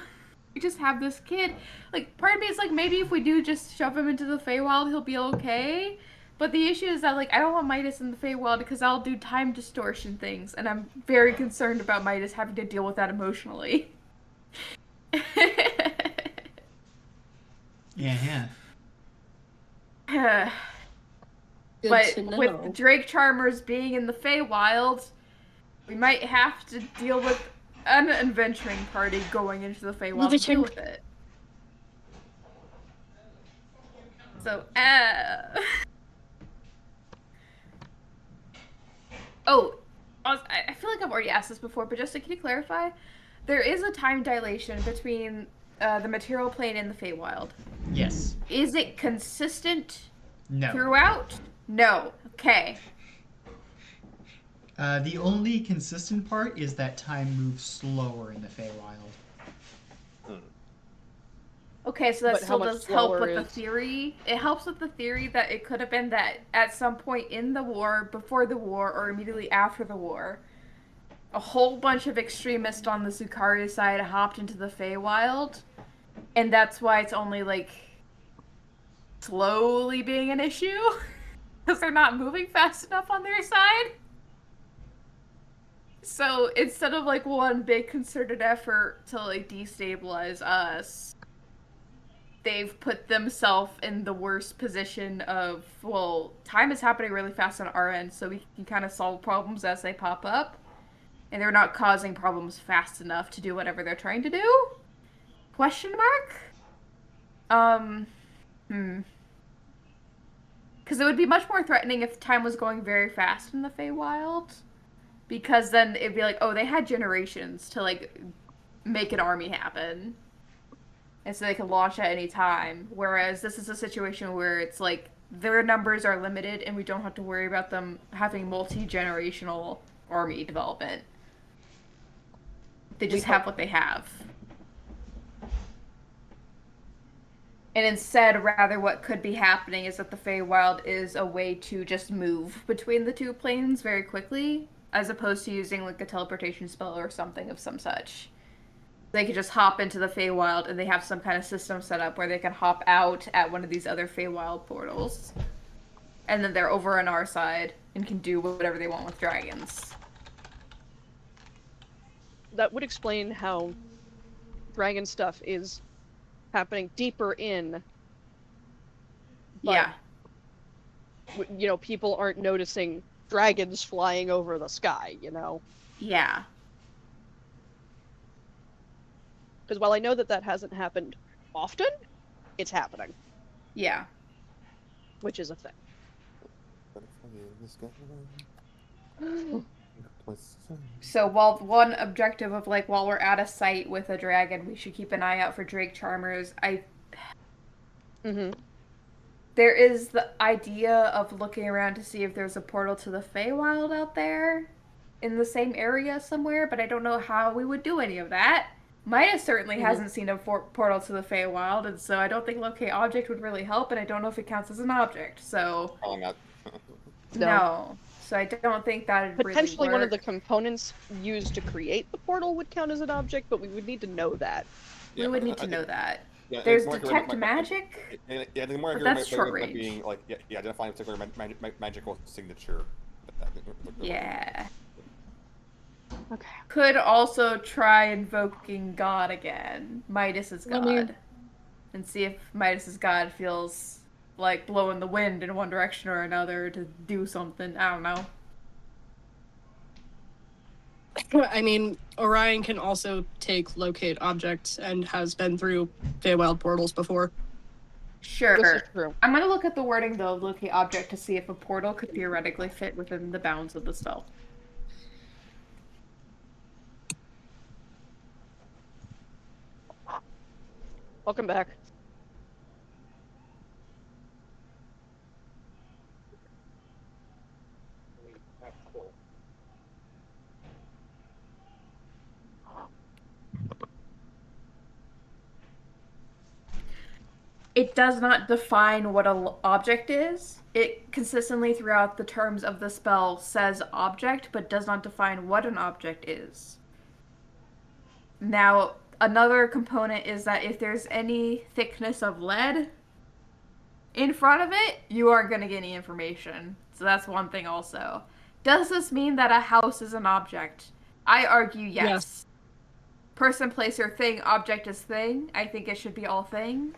Speaker 5: We just have this kid. Like, part of me is like, maybe if we do just shove him into the Feywild, he'll be okay. But the issue is that, like, I don't want Midas in the Feywild because I'll do time distortion things, and I'm very concerned about Midas having to deal with that emotionally.
Speaker 2: Yeah.
Speaker 5: But with Drake Charmers being in the Feywild, we might have to deal with an adventuring party going into the Feywild to deal with it. So, Oh, I feel like I've already asked this before, but Justin, can you clarify? There is a time dilation between the material plane and the Feywild.
Speaker 2: Yes.
Speaker 5: Is it consistent
Speaker 2: throughout?
Speaker 5: No. Okay.
Speaker 2: The only consistent part is that time moves slower in the Feywild.
Speaker 5: Okay, so that still does help with the theory. It helps with the theory that it could have been that at some point in the war, before the war, or immediately after the war, a whole bunch of extremists on the Zukari side hopped into the Feywild, and that's why it's only like slowly being an issue because they're not moving fast enough on their side. So instead of like one big concerted effort to like destabilize us, they've put themselves in the worst position of, well, time is happening really fast on our end, so we can kind of solve problems as they pop up, and they're not causing problems fast enough to do whatever they're trying to do? Question mark? Because it would be much more threatening if time was going very fast in the Feywild. Because then it'd be like, oh, they had generations to, like, make an army happen. And so they can launch at any time. Whereas this is a situation where it's like, their numbers are limited and we don't have to worry about them having multi-generational army development. They just have what they have. And instead, rather, what could be happening is that the Feywild is a way to just move between the two planes very quickly, as opposed to using like a teleportation spell or something of some such. They could just hop into the Feywild, and they have some kind of system set up where they can hop out at one of these other Feywild portals. And then they're over on our side and can do whatever they want with dragons.
Speaker 3: That would explain how dragon stuff is happening deeper in.
Speaker 5: Yeah.
Speaker 3: You know, people aren't noticing dragons flying over the sky, you know?
Speaker 5: Yeah.
Speaker 3: Because while I know that that hasn't happened often, it's happening.
Speaker 5: Yeah.
Speaker 3: Which is a thing.
Speaker 5: So while one objective of like, while we're at a site with a dragon, we should keep an eye out for Drake Charmers. There is the idea of looking around to see if there's a portal to the Feywild out there in the same area somewhere, but I don't know how we would do any of that. Midas certainly hasn't seen a portal to the Feywild, and so I don't think locate object would really help, and I don't know if it counts as an object, so...
Speaker 10: Oh, not.
Speaker 5: No. So I don't think that would
Speaker 3: Potentially
Speaker 5: really work.
Speaker 3: one of the components used to create the portal would count as an object, but we would need to know that.
Speaker 5: We would need to know that.
Speaker 10: Yeah,
Speaker 5: There's detect magic.
Speaker 10: Yeah, the more
Speaker 5: but
Speaker 10: I
Speaker 5: that's short range.
Speaker 10: being like, identifying a particular magical signature.
Speaker 5: Yeah.
Speaker 3: Okay.
Speaker 5: Could also try invoking God again. Midas's God. And see if Midas's God feels like blowing the wind in one direction or another to do something. I don't know.
Speaker 1: I mean, Orion can also take locate objects and has been through Feywild portals before.
Speaker 5: Sure.
Speaker 3: This is true.
Speaker 5: I'm gonna look at the wording though of locate object to see if a portal could theoretically fit within the bounds of the spell.
Speaker 3: Welcome back.
Speaker 5: It does not define what an object is. It consistently throughout the terms of the spell says object, but does not define what an object is. Now, another component is that if there's any thickness of lead in front of it, you aren't going to get any information. So that's one thing also. Does this mean that a house is an object? I argue yes. Person, place, or thing. Object is thing. I think it should be all thing.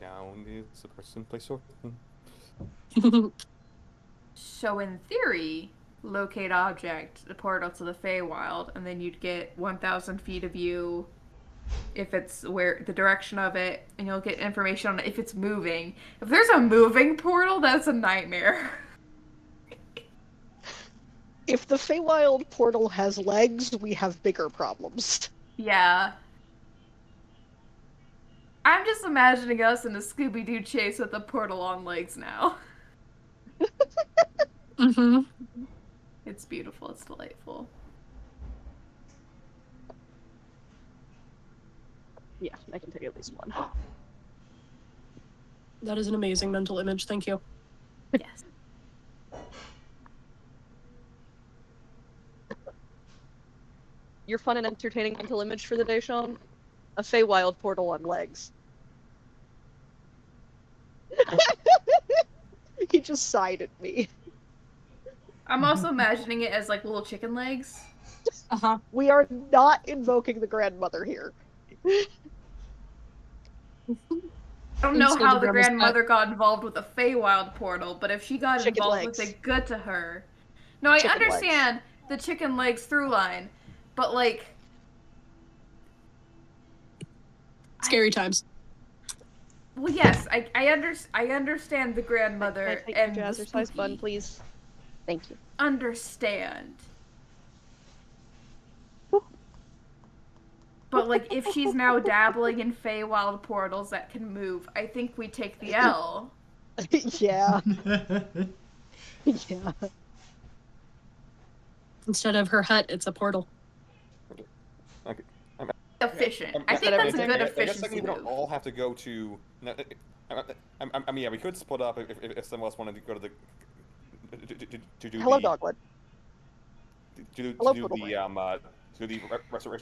Speaker 10: Down is a person, place, or
Speaker 5: So in theory, locate object, the portal to the Feywild, and then you'd get 1,000 feet of view if it's where the direction of it, and you'll get information on if it's moving. If there's a moving portal, that's a nightmare.
Speaker 3: If the Feywild portal has legs, we have bigger problems.
Speaker 5: Yeah. I'm just imagining us in a Scooby-Doo chase with a portal on legs now. It's beautiful. It's delightful.
Speaker 3: Yeah, I can take at least one.
Speaker 1: That is an amazing mental image. Thank you.
Speaker 5: Yes.
Speaker 3: your fun and entertaining mental image for the day, Sean? A Feywild portal on legs. He just sighed at me.
Speaker 5: I'm also imagining it as like little chicken legs.
Speaker 3: We are not invoking the grandmother here.
Speaker 5: I don't know how the grandmother got involved with a Feywild portal, but if she got
Speaker 3: Chicken
Speaker 5: involved
Speaker 3: legs.
Speaker 5: with it, good to her. No, I
Speaker 3: Chicken
Speaker 5: understand the chicken legs through line, but like
Speaker 1: Scary times.
Speaker 5: well, yes, I understand the grandmother
Speaker 3: Can I take
Speaker 5: and
Speaker 3: your
Speaker 5: the
Speaker 3: jazzercise bun,
Speaker 5: spooky.
Speaker 3: please? Thank you.
Speaker 5: Understand. But like, if she's now dabbling in Feywild portals that can move, I think we take the L.
Speaker 3: Yeah. Yeah.
Speaker 1: Instead of her hut, it's a portal.
Speaker 10: Okay.
Speaker 5: Efficient. I think that's a good
Speaker 10: I guess
Speaker 5: efficiency
Speaker 10: we don't
Speaker 5: move.
Speaker 10: all have to go to. I mean, yeah, we could split up if someone else wanted to go to the. To do
Speaker 3: Hello,
Speaker 10: the,
Speaker 3: Dogwood.
Speaker 10: To
Speaker 3: Hello,
Speaker 10: do
Speaker 3: Poodle
Speaker 10: the the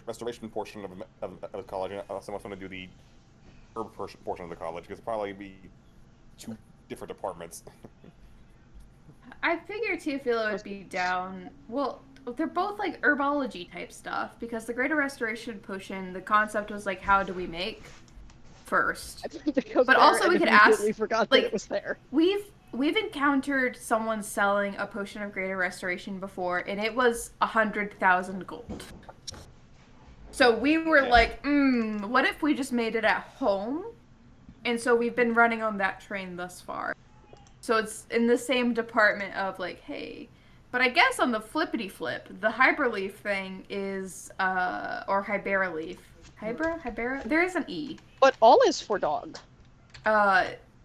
Speaker 10: restoration portion of the college. Someone want to do the herb portion of the college because it'll probably be 2 different departments.
Speaker 5: I figured Teofilo would be down. Well, they're both like herbology type stuff because the Greater Restoration Potion, the concept was like, how do we make first? But also we could ask.
Speaker 3: Forgot
Speaker 5: like
Speaker 3: that it was there.
Speaker 5: We've encountered someone selling a potion of Greater Restoration before, and it was 100,000 gold. So we were like, what if we just made it at home? And so we've been running on that train thus far. So it's in the same department of like, hey. But I guess on the flippity flip, the Hyperleaf thing is, or Hyberaleaf. Hybera? There is an E.
Speaker 3: But all is for dog.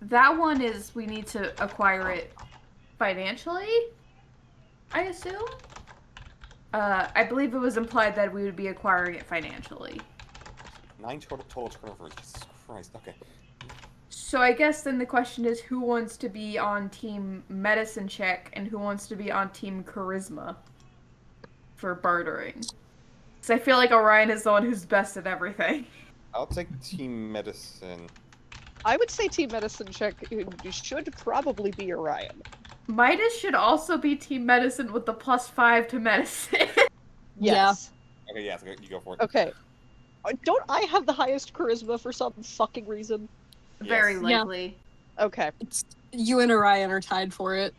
Speaker 5: That one is, we need to acquire it financially, I assume? I believe it was implied that we would be acquiring it financially.
Speaker 10: 9 total turnovers. Jesus Christ. Okay.
Speaker 5: So I guess then the question is who wants to be on team medicine check and who wants to be on team charisma for bartering? Because I feel like Orion is the one who's best at everything.
Speaker 10: I'll take team medicine.
Speaker 3: I would say team medicine check should probably be Orion.
Speaker 5: Midas should also be team medicine with the +5 to medicine.
Speaker 3: Yes.
Speaker 10: Okay, yeah, so you go for it.
Speaker 3: Okay. Don't I have the highest charisma for some fucking reason?
Speaker 5: Very likely.
Speaker 3: Okay.
Speaker 1: You and Orion are tied for it.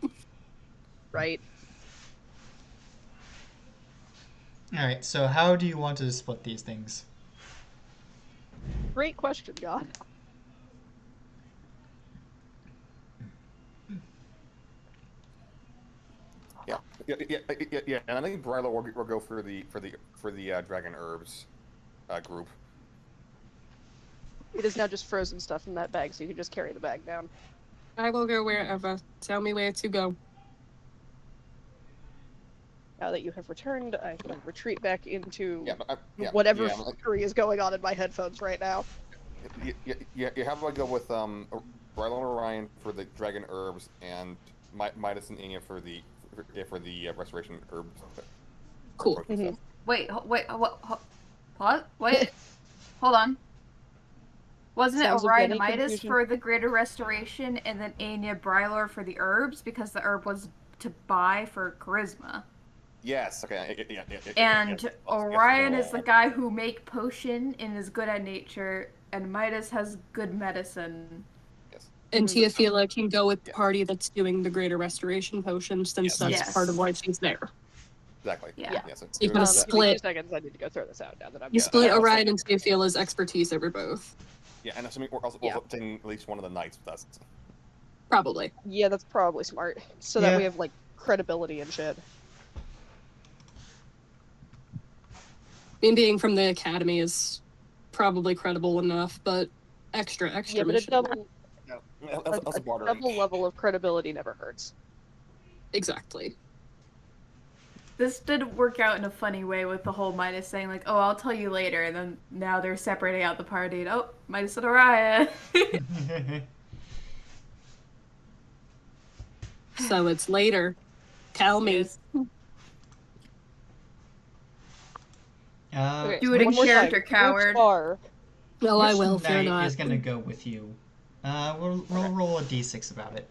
Speaker 3: Right.
Speaker 2: Alright, so how do you want to split these things?
Speaker 3: Great question, God.
Speaker 10: Yeah, and I think Bryla will go for the dragon herbs group.
Speaker 3: It is now just frozen stuff in that bag, so you can just carry the bag down.
Speaker 1: I will go wherever. Tell me where to go.
Speaker 3: Now that you have returned, I can retreat back into
Speaker 10: whatever
Speaker 3: fuckery is going on in my headphones right now.
Speaker 10: Yeah, how about I go with Bryla and Orion for the dragon herbs and Midas and Anya for the restoration herbs.
Speaker 1: Cool.
Speaker 5: Wait, what? Wait, hold on. Wasn't
Speaker 3: Sounds
Speaker 5: it
Speaker 3: of
Speaker 5: Orion
Speaker 3: many
Speaker 5: Midas
Speaker 3: confusion.
Speaker 5: for the Greater Restoration and then Anya Brylor for the herbs because the herb was to buy for charisma?
Speaker 10: Yes, okay, yeah.
Speaker 5: And Orion is the guy who make potion and is good at nature, and Midas has good medicine.
Speaker 10: Yes.
Speaker 1: And Teofila can go with the party that's doing the Greater Restoration Potion since that's part of why she's there.
Speaker 10: Exactly.
Speaker 5: Yeah.
Speaker 10: So
Speaker 1: you can split.
Speaker 3: 2 seconds, I need to go throw this out now that I'm
Speaker 1: You split Orion and Teofila's expertise over both.
Speaker 10: Yeah, and assuming we're also taking at least one of the knights with us.
Speaker 1: Probably.
Speaker 3: Yeah, that's probably smart. So that we have, like, credibility and shit.
Speaker 1: Being from the academy is probably credible enough, but extra
Speaker 3: Yeah, but
Speaker 1: mission.
Speaker 3: a double level of credibility never hurts.
Speaker 1: Exactly.
Speaker 5: This did work out in a funny way with the whole Midas saying like, "Oh, I'll tell you later," and then now they're separating out the party. And, oh, Midas and Orion.
Speaker 1: So it's later. Tell me.
Speaker 3: Okay,
Speaker 5: Do it in
Speaker 3: one more time.
Speaker 5: character,
Speaker 3: Which
Speaker 5: coward.
Speaker 3: bar?
Speaker 1: No, I
Speaker 2: Which
Speaker 1: will. Fear
Speaker 2: knight
Speaker 1: not.
Speaker 2: is gonna go with you? We'll roll a d6 about it.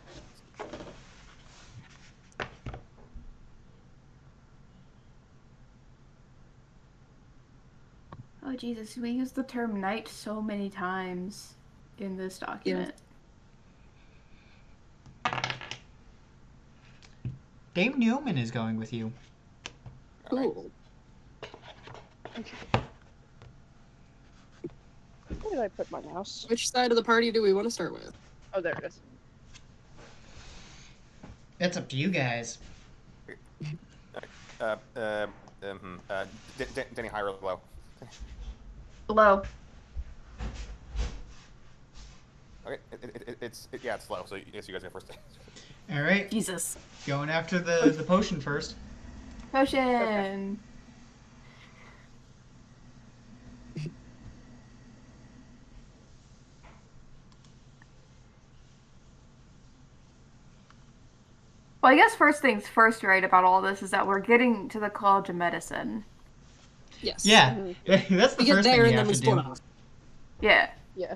Speaker 5: Oh Jesus, we use the term knight so many times in this document.
Speaker 2: Dame Newman is going with you.
Speaker 1: Cool.
Speaker 3: Where did I put my mouse?
Speaker 1: Which side of the party do we want to start with?
Speaker 3: Oh, there it is.
Speaker 2: It's up to you guys.
Speaker 10: Denny, high or low?
Speaker 5: Low.
Speaker 10: Okay, it's low. So yes, you guys go first.
Speaker 2: All right.
Speaker 5: Jesus.
Speaker 2: Going after the potion first.
Speaker 5: Potion.
Speaker 3: Okay.
Speaker 5: Well, I guess first things first, right, about all this is that we're getting to the College of Medicine.
Speaker 1: Yes.
Speaker 2: Yeah, that's the
Speaker 1: We
Speaker 2: first
Speaker 1: get there
Speaker 2: thing
Speaker 1: and
Speaker 2: you
Speaker 1: then
Speaker 2: have
Speaker 1: we
Speaker 2: to
Speaker 1: split
Speaker 2: do.
Speaker 1: off.
Speaker 5: Yeah.
Speaker 3: Yeah.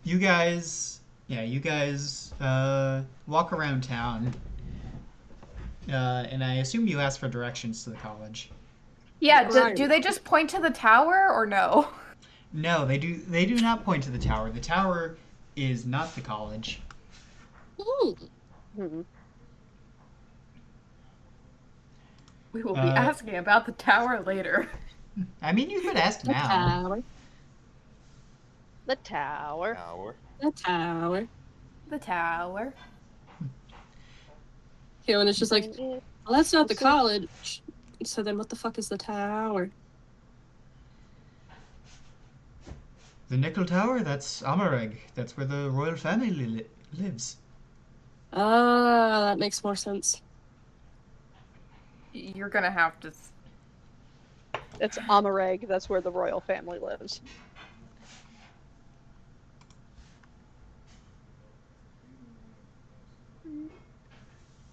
Speaker 2: You guys walk around town, and I assume you ask for directions to the college.
Speaker 5: Yeah, do they just point to the tower or no?
Speaker 2: No, they do not point to the tower. The tower is not the college.
Speaker 3: Mm-hmm.
Speaker 5: We will be asking about the tower later.
Speaker 2: I mean, you could ask now.
Speaker 3: The tower.
Speaker 1: The tower.
Speaker 5: The tower.
Speaker 1: You know, and it's just like, well, that's not the college. So then what the fuck is the tower?
Speaker 2: The Nickel Tower, that's Amareg. That's where the royal family lives.
Speaker 1: Ah, that makes more sense.
Speaker 5: You're gonna have to...
Speaker 3: It's Amareg. That's where the royal family lives.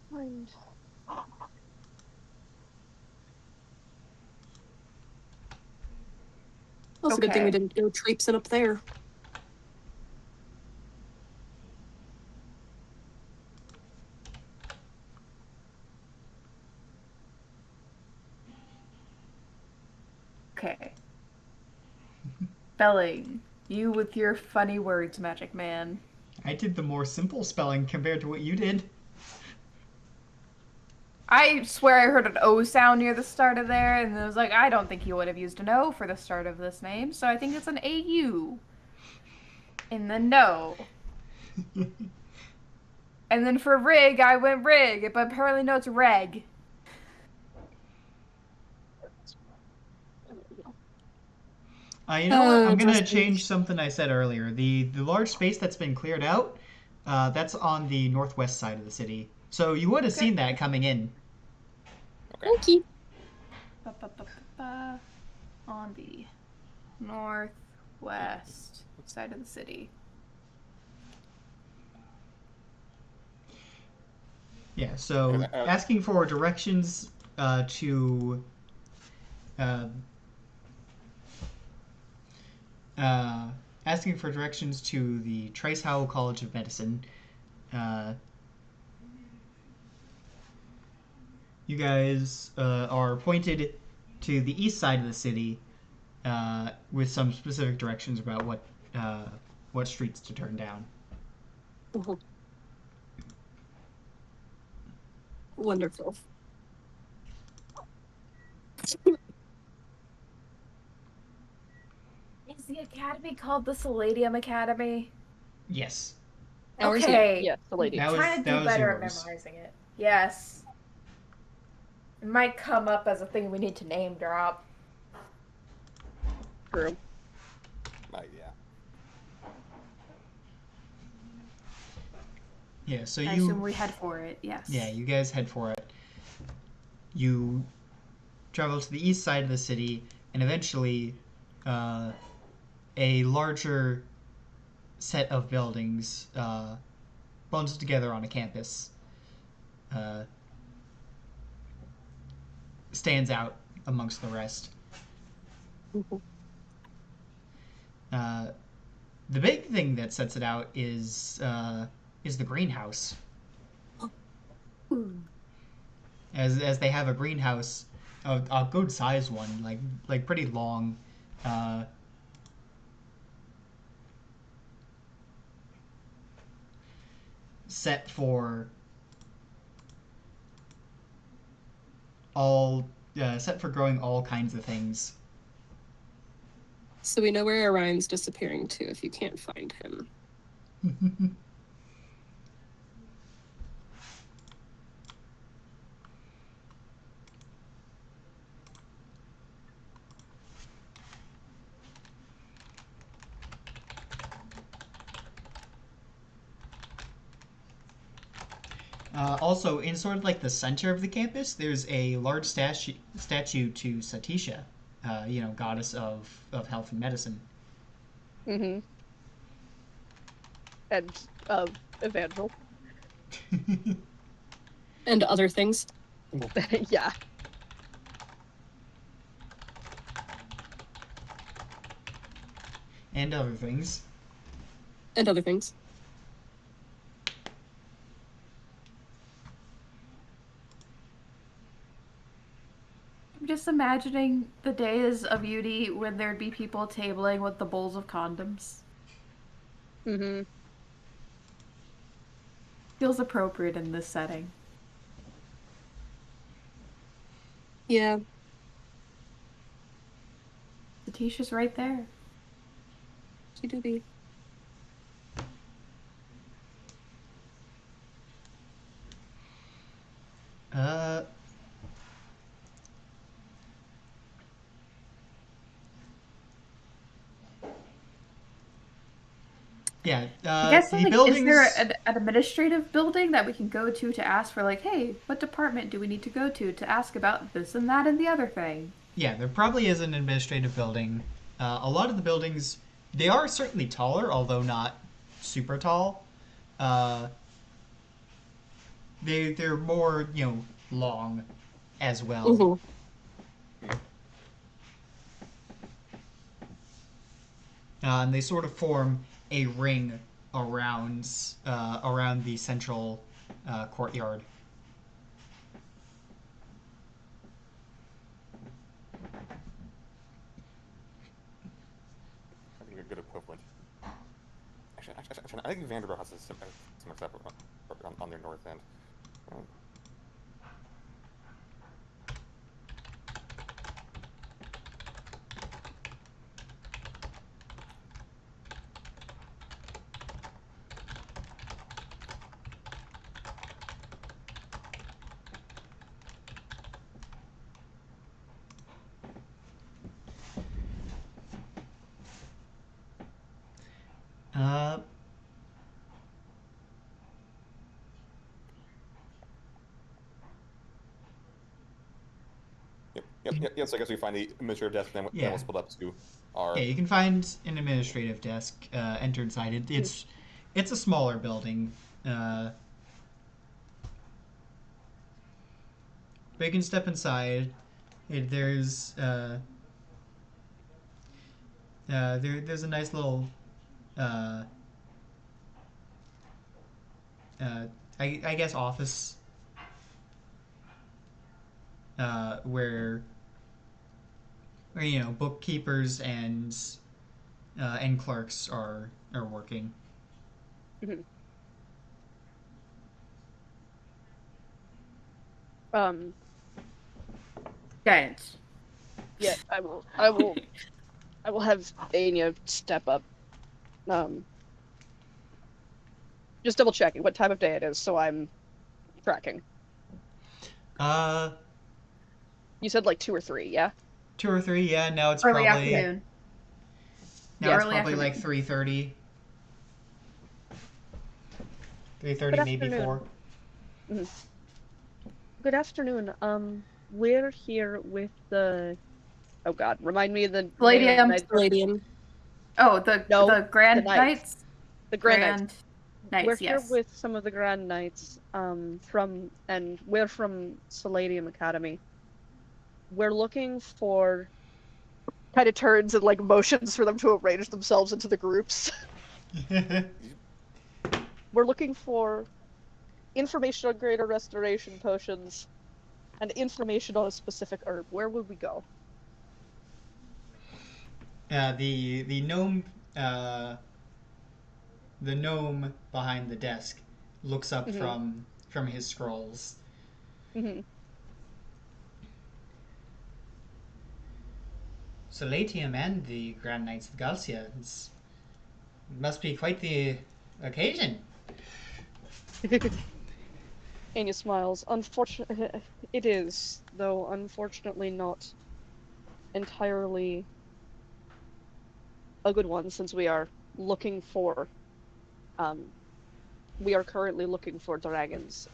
Speaker 3: Mind.
Speaker 1: Well, it's a good thing we didn't go traipsing up there.
Speaker 5: Okay. Spelling. You with your funny words, Magic Man.
Speaker 2: I did the more simple spelling compared to what you did.
Speaker 5: I swear I heard an O sound near the start of there, and I was like, I don't think he would have used an O for the start of this name, so I think it's an AU. In the no. And then for rig, I went rig, but apparently no, it's reg.
Speaker 2: You know what? I'm gonna change something I said earlier. The large space that's been cleared out, that's on the northwest side of the city. So you would have seen that coming in.
Speaker 1: Okay.
Speaker 5: On the northwest side of the city.
Speaker 2: Yeah, so asking for directions to asking for directions to the Trice Howell College of Medicine. You guys are pointed to the east side of the city with some specific directions about what streets to turn down.
Speaker 1: Wonderful.
Speaker 5: Is the academy called the Palladium Academy?
Speaker 2: Yes.
Speaker 5: Okay.
Speaker 3: Yes, the lady.
Speaker 5: I'm trying to do better at memorizing it. Yes. It might come up as a thing we need to name drop.
Speaker 3: True.
Speaker 10: Yeah.
Speaker 2: Yeah, so
Speaker 5: I assume we head for it, yes.
Speaker 2: Yeah, you guys head for it. You travel to the east side of the city, and eventually a larger set of buildings bundled together on a campus stands out amongst the rest. The big thing that sets it out is the greenhouse. As they have a greenhouse, a good sized one, like pretty long. Set for growing all kinds of things.
Speaker 1: So we know where Orion's disappearing to if you can't find him.
Speaker 2: Also, in sort of like the center of the campus, there's a large statue to Satisha, goddess of health and medicine.
Speaker 3: Mm-hmm. And Evangel.
Speaker 1: And other things.
Speaker 3: Yeah.
Speaker 2: And other things.
Speaker 1: And other things.
Speaker 5: I'm just imagining the days of Uni when there'd be people tabling with the bowls of condoms.
Speaker 3: Mm-hmm.
Speaker 5: Feels appropriate in this setting.
Speaker 1: Yeah.
Speaker 5: Satisha's right there.
Speaker 1: She do be.
Speaker 2: Yeah.
Speaker 5: I guess,
Speaker 2: the buildings...
Speaker 5: is there an administrative building that we can go to ask for, like, hey, what department do we need to go to ask about this and that and the other thing?
Speaker 2: Yeah, there probably is an administrative building. A lot of the buildings, they are certainly taller, although not super tall. They're more, long as well.
Speaker 1: Mm-hmm.
Speaker 2: And they sort of form a ring around the central courtyard.
Speaker 10: I think a good equivalent. Actually, I think Vanderbilt has a similar setup on their north end. Yep. So I guess we find the administrative desk, then we'll split up to our.
Speaker 2: Yeah, you can find an administrative desk. Enter inside it. It's a smaller building. But you can step inside. There's a nice little I guess office where bookkeepers and clerks are working.
Speaker 3: Mm-hmm.
Speaker 5: Giants.
Speaker 3: Yeah, I will have Anya step up. Just double checking what time of day it is, so I'm tracking. You said like 2 or 3, yeah?
Speaker 2: 2 or 3, yeah. Now it's
Speaker 5: early
Speaker 2: probably
Speaker 5: afternoon.
Speaker 2: Now it's
Speaker 5: early
Speaker 2: probably
Speaker 5: afternoon.
Speaker 2: like 3:30. 3:30,
Speaker 3: Good
Speaker 2: maybe
Speaker 3: afternoon.
Speaker 2: 4.
Speaker 3: Mm-hmm. Good afternoon. We're here with the. Oh God, remind me of the.
Speaker 5: Palladium. Oh, the Grand Knights.
Speaker 3: The Grand
Speaker 5: Knights.
Speaker 3: We're
Speaker 5: yes.
Speaker 3: here with some of the Grand Knights. We're from Palladium Academy. we're looking for. Kind of turns and like motions for them to arrange themselves into the groups. We're looking for information on greater restoration potions and information on a specific herb. Where would we go?
Speaker 2: The gnome behind the desk looks up from his scrolls.
Speaker 3: Mm-hmm.
Speaker 2: So Latium and the Grand Knights of Galcia, it must be quite the occasion.
Speaker 3: Anya smiles. Unfortunately, it is, though unfortunately not entirely a good one, since we are looking for, we are currently looking for dragons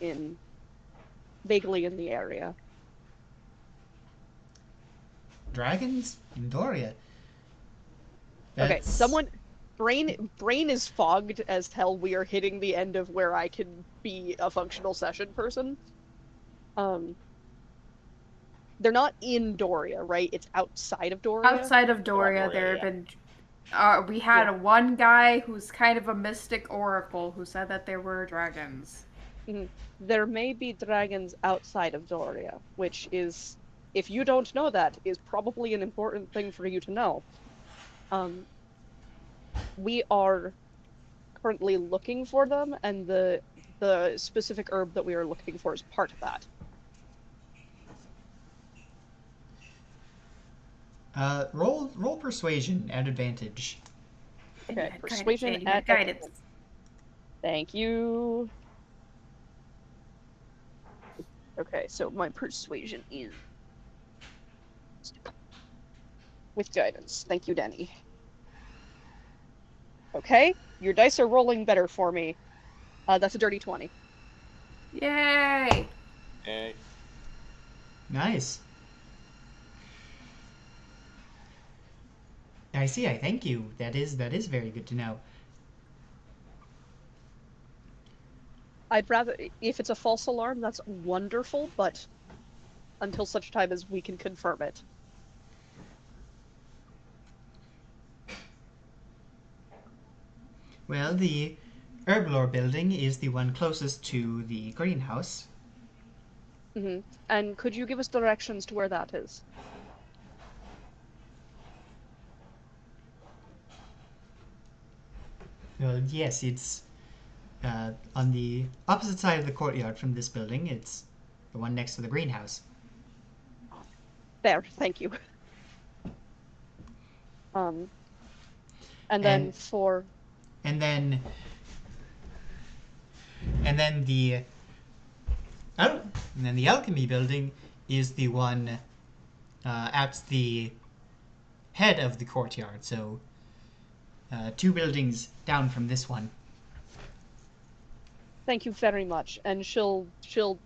Speaker 3: vaguely in the area.
Speaker 2: Dragons in Doria.
Speaker 3: Okay, someone. Brain is fogged as hell. We are hitting the end of where I can be a functional session person. They're not in Doria, right? It's outside of Doria.
Speaker 5: Outside of Doria, there have been. We had one guy who's kind of a mystic oracle who said that there were dragons.
Speaker 3: Mm-hmm. There may be dragons outside of Doria, which is, if you don't know that, is probably an important thing for you to know. We are currently looking for them, and the specific herb that we are looking for is part of that.
Speaker 2: Roll persuasion at advantage.
Speaker 3: Okay, persuasion at guidance. Thank you. Okay, so my persuasion is with guidance. Thank you, Denny. Okay, your dice are rolling better for me. That's a dirty 20.
Speaker 5: Yay!
Speaker 10: Hey.
Speaker 2: Nice. I see. I thank you. That is very good to know.
Speaker 3: I'd rather, if it's a false alarm, that's wonderful, but until such time as we can confirm it.
Speaker 2: Well, the Herblore building is the one closest to the greenhouse.
Speaker 3: Mm-hmm. And could you give us directions to where that is?
Speaker 2: Well, yes, it's on the opposite side of the courtyard from this building. It's the one next to the greenhouse.
Speaker 3: There, thank you. And then
Speaker 2: the alchemy building is the one at the head of the courtyard. So 2 buildings down from this one.
Speaker 3: Thank you very much, and she'll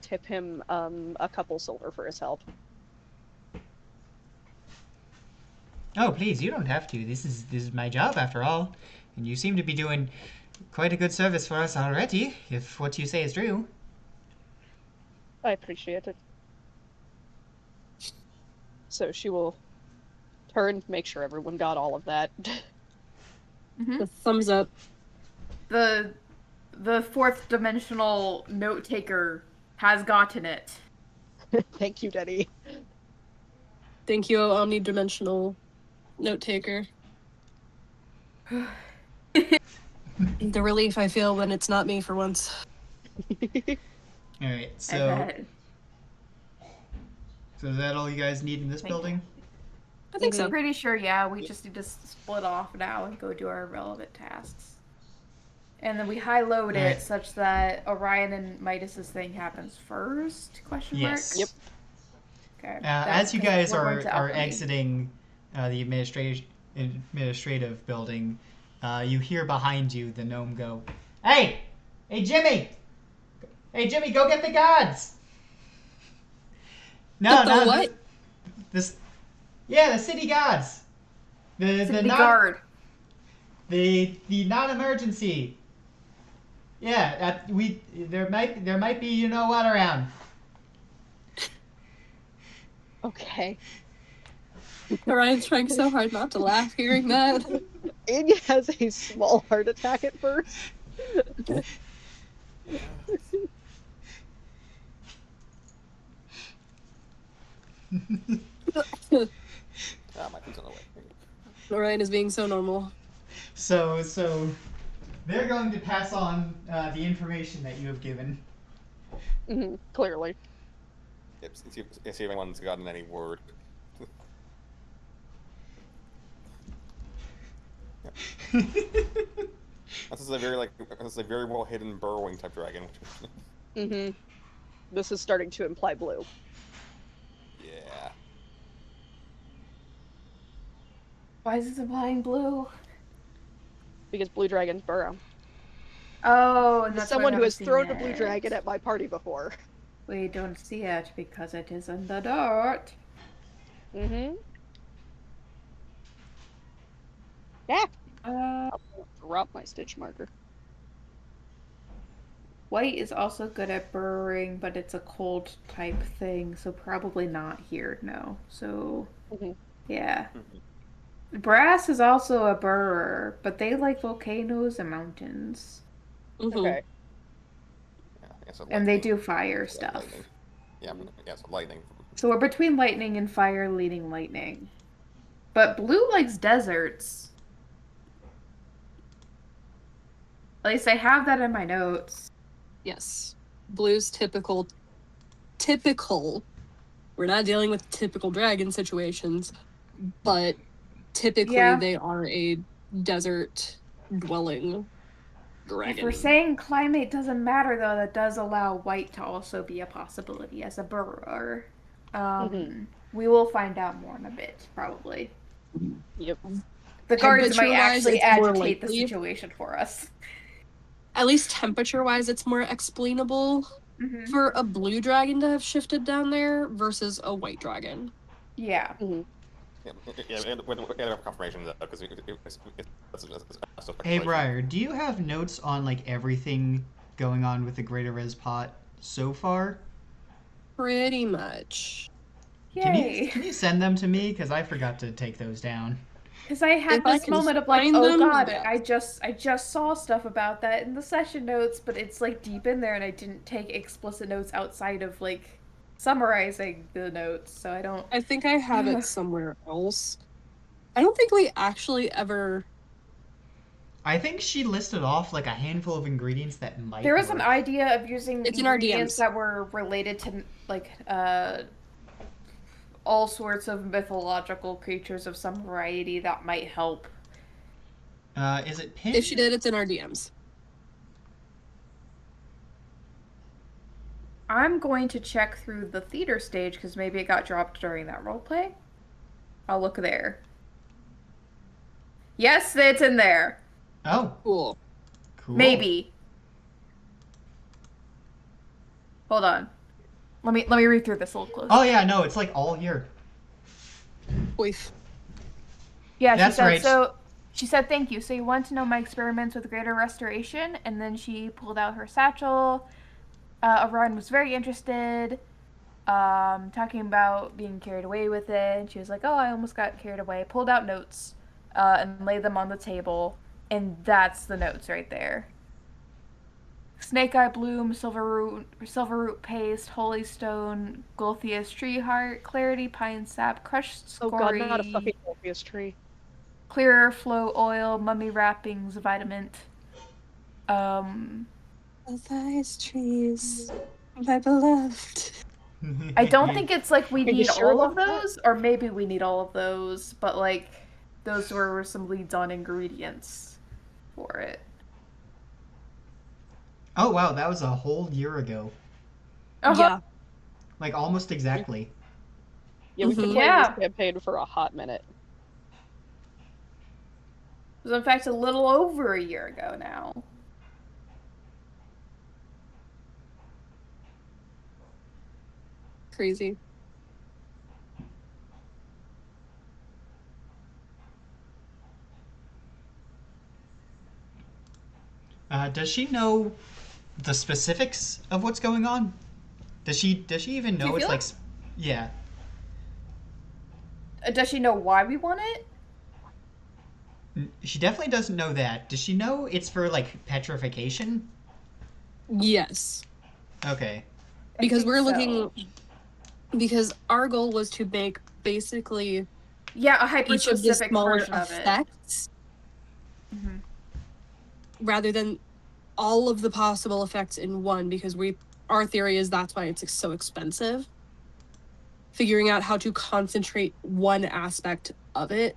Speaker 3: tip him a couple silver for his help.
Speaker 2: Oh, please, you don't have to. This is my job after all, and you seem to be doing quite a good service for us already, if what you say is true.
Speaker 3: I appreciate it. So she will turn, make sure everyone got all of that.
Speaker 1: The thumbs up.
Speaker 5: The 4th dimensional note taker has gotten it.
Speaker 3: Thank you, Denny.
Speaker 1: Thank you, omnidimensional note taker. The relief I feel when it's not me for once.
Speaker 2: All right, so is that all you guys need in this building?
Speaker 1: I think so.
Speaker 5: I'm pretty sure, yeah. We just need to split off now and go do our relevant tasks. And then we high-load it such that Orion and Midas's thing happens first? Question mark?
Speaker 2: Yes.
Speaker 3: Yep.
Speaker 5: Okay.
Speaker 2: As you guys are exiting the administrative building, you hear behind you the gnome go, "Hey! Hey, Jimmy! Hey, Jimmy, go get the gods!" No,
Speaker 1: what?
Speaker 2: The city gods. The
Speaker 5: guard.
Speaker 2: The non-emergency. Yeah, there might be, you know what, around.
Speaker 3: Okay.
Speaker 1: Orion's trying so hard not to laugh hearing that.
Speaker 3: Anya has a small heart attack at first.
Speaker 10: My food's on the way.
Speaker 1: Orion is being so normal.
Speaker 2: So they're going to pass on the information that you have given.
Speaker 3: Clearly.
Speaker 10: Yep, see if anyone's gotten any word. This is a very well hidden burrowing type dragon.
Speaker 3: This is starting to imply blue.
Speaker 10: Yeah.
Speaker 5: Why is this implying blue?
Speaker 3: Because blue dragons burrow.
Speaker 5: Oh, and
Speaker 3: As
Speaker 5: that's
Speaker 3: someone
Speaker 5: why
Speaker 3: who
Speaker 5: I've
Speaker 3: has
Speaker 5: seen
Speaker 3: thrown a
Speaker 5: it.
Speaker 3: blue dragon at my party before.
Speaker 5: We don't see it because it is in the dirt.
Speaker 3: Yeah. I'll drop my stitch marker.
Speaker 5: White is also good at burrowing, but it's a cold type thing, so probably not here, no. So, yeah. Brass is also a burrower, but they like volcanoes and mountains.
Speaker 3: Okay.
Speaker 10: Yeah, so
Speaker 5: And they
Speaker 10: lightning.
Speaker 5: do fire stuff.
Speaker 10: Lightning. Yeah, so lightning.
Speaker 5: So we're between lightning and fire, leading lightning. But blue likes deserts. At least I have that in my notes.
Speaker 1: Yes. Blue's typical. We're not dealing with typical dragon situations, but typically they are a desert dwelling dragon.
Speaker 5: If we're saying climate doesn't matter, though, that does allow white to also be a possibility as a burrower. We will find out more in a bit, probably.
Speaker 3: Yep.
Speaker 5: The guards might
Speaker 1: Temperature-wise,
Speaker 5: actually
Speaker 1: it's more
Speaker 5: agitate the
Speaker 1: likely.
Speaker 5: situation for us.
Speaker 1: At least temperature-wise, it's more explainable for a blue dragon to have shifted down there versus a white dragon.
Speaker 5: Yeah.
Speaker 10: Yeah, and we have confirmation though, because it's
Speaker 2: Hey Briar, do you have notes on like everything going on with the Greater Res Pot so far?
Speaker 1: Pretty much.
Speaker 5: Yay.
Speaker 2: Can you send them to me? Because I forgot to take those down.
Speaker 5: Because I had
Speaker 1: If I
Speaker 5: this
Speaker 1: can
Speaker 5: moment of like,
Speaker 1: find
Speaker 5: oh
Speaker 1: them,
Speaker 5: god,
Speaker 1: yeah.
Speaker 5: I just saw stuff about that in the session notes, but it's like deep in there, and I didn't take explicit notes outside of like summarizing the notes, so I don't.
Speaker 1: I think I have it somewhere else. I don't think we actually ever.
Speaker 2: I think she listed off like a handful of ingredients that might.
Speaker 5: There was an
Speaker 2: work.
Speaker 5: idea of using
Speaker 1: It's in our
Speaker 5: ingredients
Speaker 1: DMs.
Speaker 5: that were related to like all sorts of mythological creatures of some variety that might help.
Speaker 2: Is it pin?
Speaker 1: If she did, it's in our DMs.
Speaker 5: I'm going to check through the theater stage because maybe it got dropped during that roleplay. I'll look there. Yes, it's in there.
Speaker 2: Oh,
Speaker 1: Cool.
Speaker 5: Maybe. Hold on. Let me read through this a little closer.
Speaker 2: Oh yeah, no, it's like all here.
Speaker 1: Oif.
Speaker 5: Yeah,
Speaker 2: That's
Speaker 5: she said
Speaker 2: right.
Speaker 5: so. She said, "Thank you. So you want to know my experiments with greater restoration?" And then she pulled out her satchel. Orion was very interested, talking about being carried away with it. And she was like, "Oh, I almost got carried away." Pulled out notes, and laid them on the table, and that's the notes right there. Snake Eye Bloom, Silver Root Paste, Holy Stone, Gulthias Tree Heart, Clarity Pine Sap, Crushed
Speaker 3: Oh god,
Speaker 5: Scory,
Speaker 3: not a fucking Orpheus tree.
Speaker 5: Clearer Flow Oil, Mummy Wrappings, Vitamint.
Speaker 1: These trees, my beloved.
Speaker 5: I don't think it's like we
Speaker 3: Are you
Speaker 5: need
Speaker 3: sure
Speaker 5: all of
Speaker 3: about that?
Speaker 5: those, or maybe we need all of those, but like those were some leads on ingredients for it.
Speaker 2: Oh wow, that was a whole year ago.
Speaker 1: Yeah.
Speaker 2: Like almost exactly.
Speaker 3: Yeah, we've been playing
Speaker 5: Yeah.
Speaker 3: this campaign for a hot minute.
Speaker 5: It was in fact a little over a year ago now.
Speaker 1: Crazy.
Speaker 2: Does she know the specifics of what's going on? Does she even
Speaker 5: Do you
Speaker 2: know it's
Speaker 5: feel
Speaker 2: like
Speaker 5: it?
Speaker 2: yeah.
Speaker 5: Does she know why we want it?
Speaker 2: She definitely doesn't know that. Does she know it's for, like, petrification?
Speaker 1: Yes.
Speaker 2: Okay.
Speaker 1: Because we're
Speaker 5: so.
Speaker 1: looking... Because our goal was to make, basically...
Speaker 5: Yeah, a hyper
Speaker 1: each of the
Speaker 5: specific
Speaker 1: smaller
Speaker 5: version of it.
Speaker 1: effects, rather than all of the possible effects in one, because our theory is that's why it's so expensive. Figuring out how to concentrate one aspect of it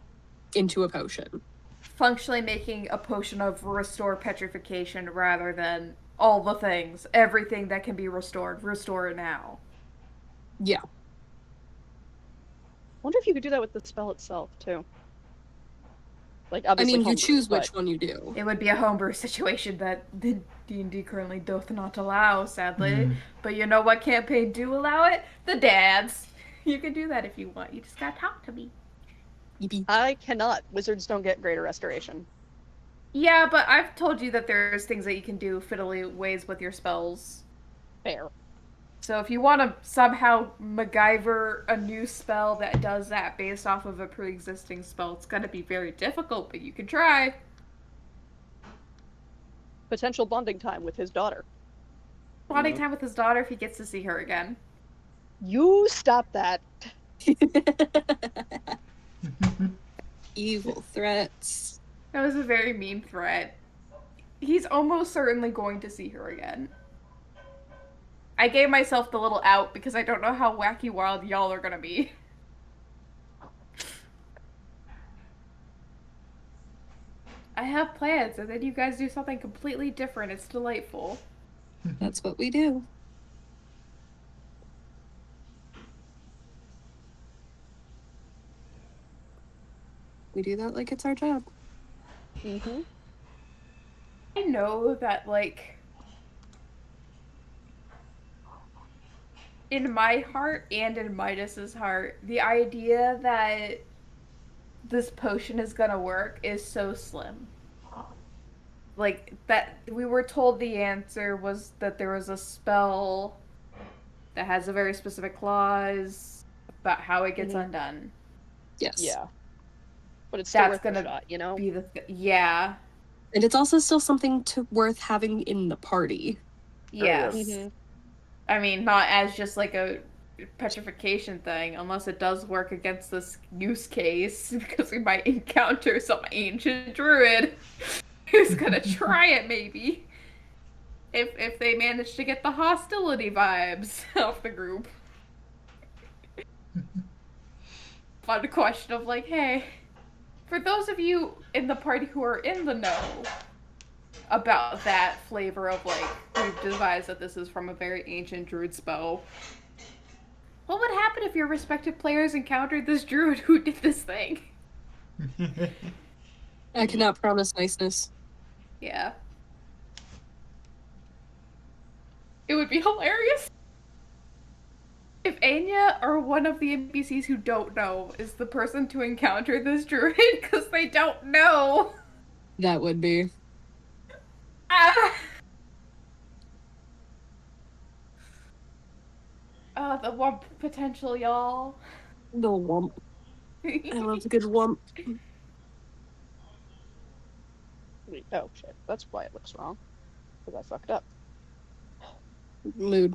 Speaker 1: into a potion.
Speaker 5: Functionally making a potion of restore petrification rather than all the things, everything that can be restored, restore it now.
Speaker 1: Yeah.
Speaker 3: Wonder if you could do that with the spell itself too. Like, obviously,
Speaker 1: I mean, you
Speaker 3: homebrew,
Speaker 1: choose
Speaker 3: but...
Speaker 1: which one you do.
Speaker 5: It would be a homebrew situation that the D&D currently doth not allow, sadly. But you know what campaign do allow it? The dads. You can do that if you want. You just gotta talk to me.
Speaker 3: I cannot. Wizards don't get greater restoration.
Speaker 5: Yeah, but I've told you that there's things that you can do fiddly ways with your spells.
Speaker 3: Fair.
Speaker 5: So if you want to somehow MacGyver a new spell that does that based off of a pre-existing spell, it's gonna be very difficult, but you can try.
Speaker 3: Potential bonding time with his daughter.
Speaker 5: Bonding time with his daughter if he gets to see her again.
Speaker 3: You stop that.
Speaker 1: Evil threats.
Speaker 5: That was a very mean threat. He's almost certainly going to see her again. I gave myself the little out because I don't know how wacky wild y'all are gonna be. I have plans, and then you guys do something completely different. It's delightful.
Speaker 1: That's what we do. We do that like it's our job.
Speaker 5: I know that, like, in my heart and in Midas's heart, the idea that this potion is gonna work is so slim. Like, that we were told the answer was that there was a spell that has a very specific clause about how it gets undone.
Speaker 1: Yes.
Speaker 3: Yeah. But it's still
Speaker 5: That's
Speaker 3: worth
Speaker 5: gonna
Speaker 3: a shot, you know?
Speaker 5: be yeah.
Speaker 1: And it's also still something worth having in the party.
Speaker 5: Yes. I mean, not as just like a petrification thing, unless it does work against this use case, because we might encounter some ancient druid who's gonna try it, maybe. If they manage to get the hostility vibes off the group. Fun question of like, hey, for those of you in the party who are in the know about that flavor of like, we've devised that this is from a very ancient druid spell, what would happen if your respective players encountered this druid who did this thing?
Speaker 1: I cannot promise niceness.
Speaker 5: Yeah. It would be hilarious. If Anya or one of the NPCs who don't know is the person to encounter this druid because they don't know.
Speaker 1: That would be.
Speaker 5: Ah! The wump potential, y'all.
Speaker 1: The wump. I love a good wump.
Speaker 3: Wait, oh shit, that's why it looks wrong. Because I fucked up.
Speaker 1: Mood.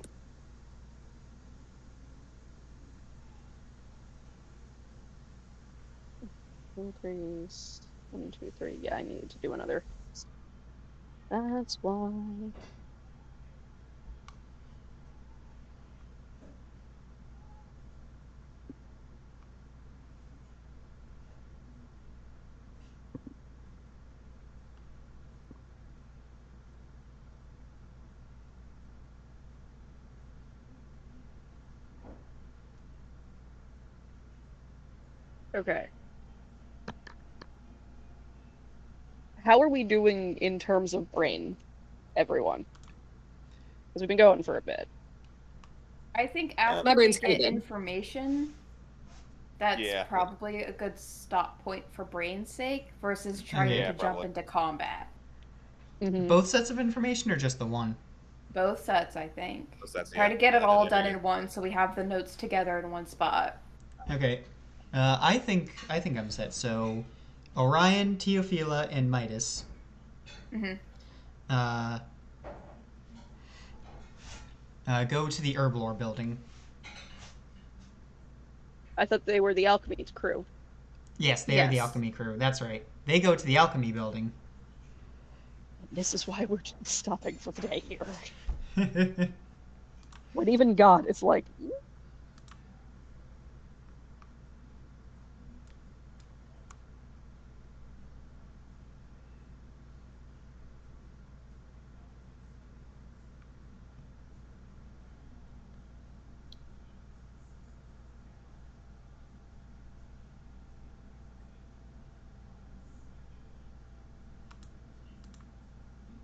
Speaker 3: Increase 1, 2, 3. Yeah, I needed to do another. That's why. Okay. How are we doing in terms of brain, everyone? Because we've been going for a bit.
Speaker 5: I think
Speaker 1: My
Speaker 5: after we
Speaker 1: brain's
Speaker 5: get
Speaker 1: kinda dead.
Speaker 5: information, that's
Speaker 10: Yeah.
Speaker 5: probably a good stop point for brain's sake versus trying
Speaker 10: Yeah,
Speaker 5: to jump
Speaker 10: probably.
Speaker 5: into combat.
Speaker 2: Both sets of information or just the one?
Speaker 5: Both sets, I think.
Speaker 10: Both sets,
Speaker 5: Try
Speaker 10: yeah.
Speaker 5: to get it
Speaker 10: Yeah,
Speaker 5: all
Speaker 10: that'd
Speaker 5: done
Speaker 10: be
Speaker 5: in one so we have the notes together in one spot.
Speaker 2: Okay. I think I'm set. So, Orion, Teofila, and Midas. Uh, go to the Herblore building.
Speaker 3: I thought they were the alchemy's crew.
Speaker 2: Yes, they are the alchemy crew. That's right. They go to the alchemy building.
Speaker 3: This is why we're stopping for the day here. When even God is like,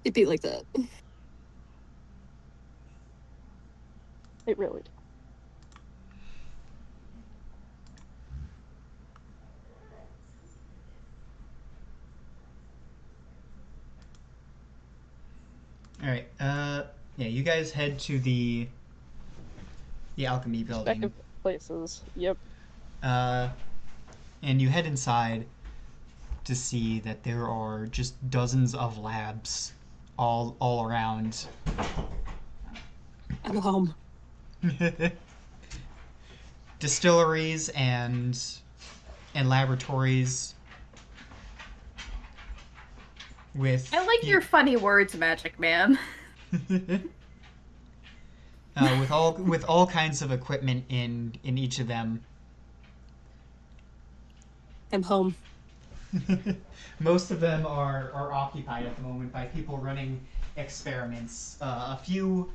Speaker 1: It'd be like that.
Speaker 3: it really did.
Speaker 2: All right. Yeah, you guys head to the alchemy building.
Speaker 3: Respective places. Yep.
Speaker 2: And you head inside to see that there are just dozens of labs all around.
Speaker 1: I'm home.
Speaker 2: Distilleries and laboratories with
Speaker 5: I like your funny words, Magic Man.
Speaker 2: with all kinds of equipment in each of them.
Speaker 1: I'm home.
Speaker 2: Most of them are occupied at the moment by people running experiments. A few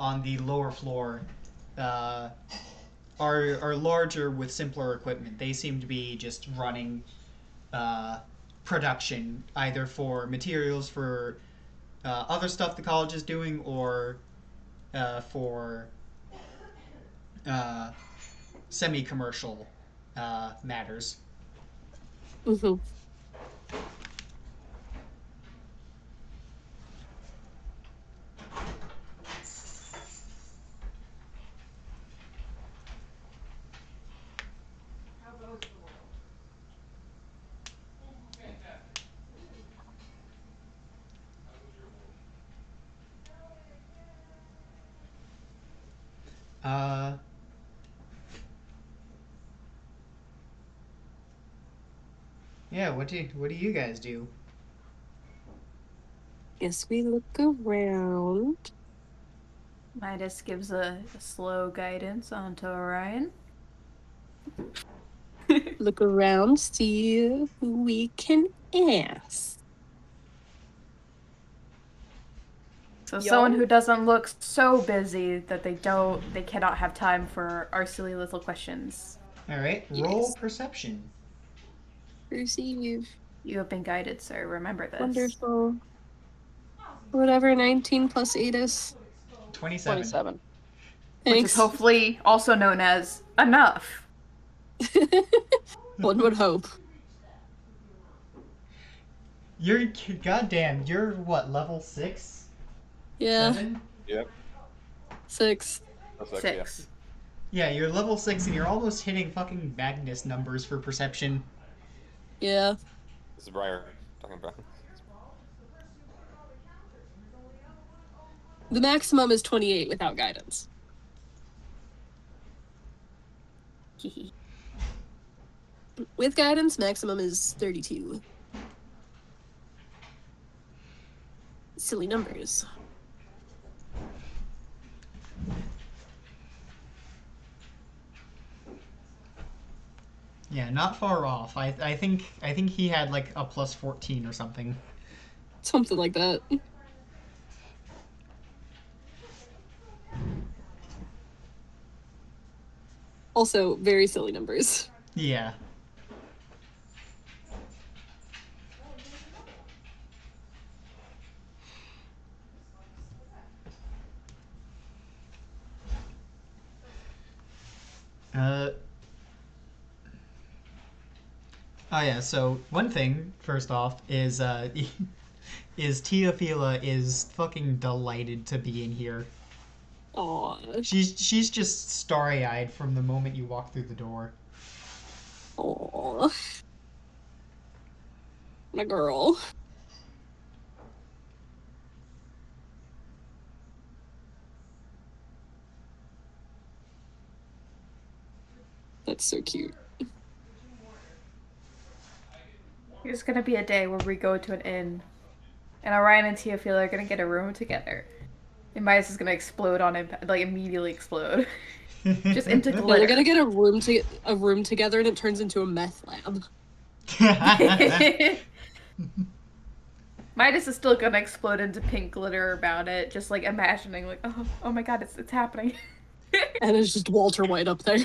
Speaker 2: on the lower floor are larger with simpler equipment. They seem to be just running production, either for materials for other stuff the college is doing, or for semi-commercial matters.
Speaker 1: Mm-hmm.
Speaker 2: Yeah, what do you guys do?
Speaker 1: Guess we look around.
Speaker 5: Midas gives a slow guidance onto Orion.
Speaker 1: Look around, see who we can ask.
Speaker 5: So someone who doesn't look so busy that they cannot have time for our silly little questions.
Speaker 2: All right, roll perception.
Speaker 1: Perceive.
Speaker 5: You have been guided, sir. Remember this.
Speaker 1: Wonderful. Whatever 19 plus 8 is.
Speaker 2: 27.
Speaker 5: Which
Speaker 1: Thanks.
Speaker 5: is hopefully also known as enough.
Speaker 1: One would hope.
Speaker 2: You're goddamn. You're what, level 6?
Speaker 1: Yeah.
Speaker 2: 7?
Speaker 10: Yep.
Speaker 1: 6.
Speaker 5: Six.
Speaker 2: Yeah, you're level 6 and you're almost hitting fucking Magnus numbers for perception.
Speaker 1: Yeah.
Speaker 10: This is Briar talking about.
Speaker 1: The maximum is 28 without guidance. With guidance, maximum is 32. Silly numbers.
Speaker 2: Yeah, not far off. I think he had like a plus 14 or something.
Speaker 1: Something like that. Also, very silly numbers.
Speaker 2: Yeah. Oh yeah, so one thing, first off, is Teofila is fucking delighted to be in here.
Speaker 1: Aww.
Speaker 2: She's just starry-eyed from the moment you walk through the door.
Speaker 1: Aw. My girl. That's so cute.
Speaker 5: There's gonna be a day where we go to an inn, and Orion and Teofila are gonna get a room together. And Midas is gonna explode on him, like immediately explode. Just into
Speaker 1: Yeah,
Speaker 5: glitter.
Speaker 1: they're gonna get a room together, and it turns into a meth lab.
Speaker 5: Midas is still gonna explode into pink glitter about it, just like imagining, like, oh my god, it's happening.
Speaker 1: And it's just Walter White up there.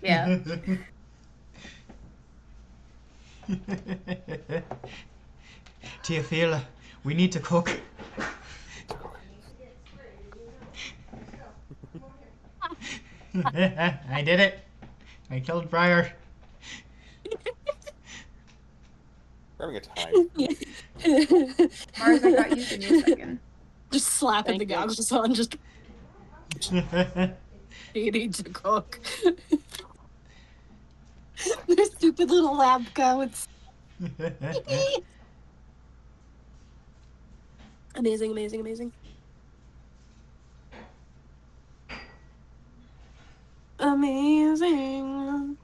Speaker 5: Yeah.
Speaker 2: Teofila, we need to cook. I did it. I killed Briar.
Speaker 10: We're having a time.
Speaker 5: Mars, I got you. Give me a second.
Speaker 1: Just slapping the goggles on, just. You need to cook. Their stupid little lab coats. Amazing, amazing, amazing. Amazing.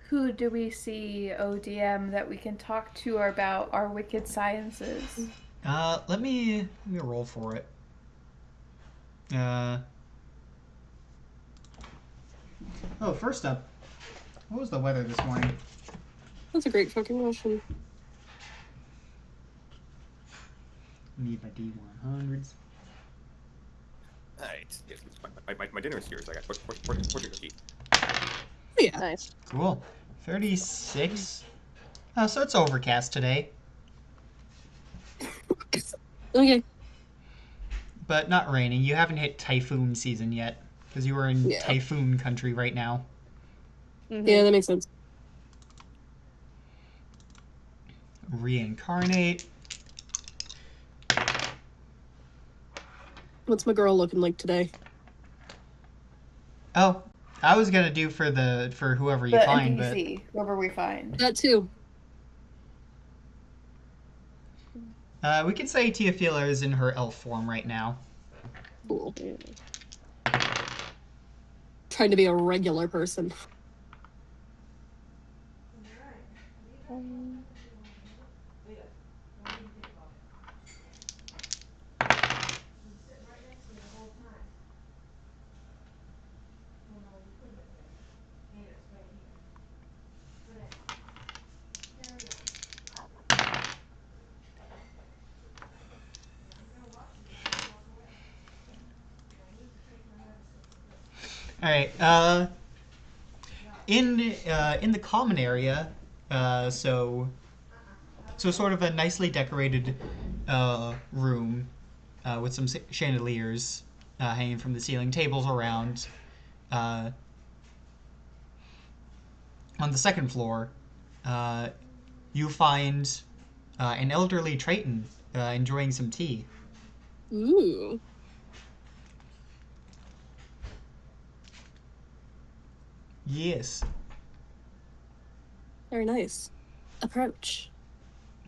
Speaker 5: Who do we see, ODM, that we can talk to about our wicked sciences?
Speaker 2: Let me roll for it. Oh, first up, what was the weather this morning?
Speaker 1: That's a great fucking question.
Speaker 2: Need my D100s.
Speaker 10: Alright, yes, my dinner is here, so I got fortune cookie.
Speaker 1: Yeah.
Speaker 3: Nice.
Speaker 2: Cool. 36. So it's overcast today.
Speaker 1: Okay.
Speaker 2: But not raining. You haven't hit typhoon season yet, because you are in typhoon country right now.
Speaker 3: Mm-hmm.
Speaker 1: Yeah, that makes sense.
Speaker 2: Reincarnate.
Speaker 1: What's my girl looking like today?
Speaker 2: Oh, I was gonna do for whoever you find,
Speaker 5: NPC, whoever we find.
Speaker 1: That too.
Speaker 2: but we can say Teofila is in her elf form right now.
Speaker 1: Cool. Trying to be a regular person.
Speaker 2: All right. In the common area, so sort of a nicely decorated room with some chandeliers hanging from the ceiling, tables around. On the second floor, you find an elderly Triton enjoying some tea.
Speaker 1: Ooh.
Speaker 2: Yes.
Speaker 1: Very nice. Approach.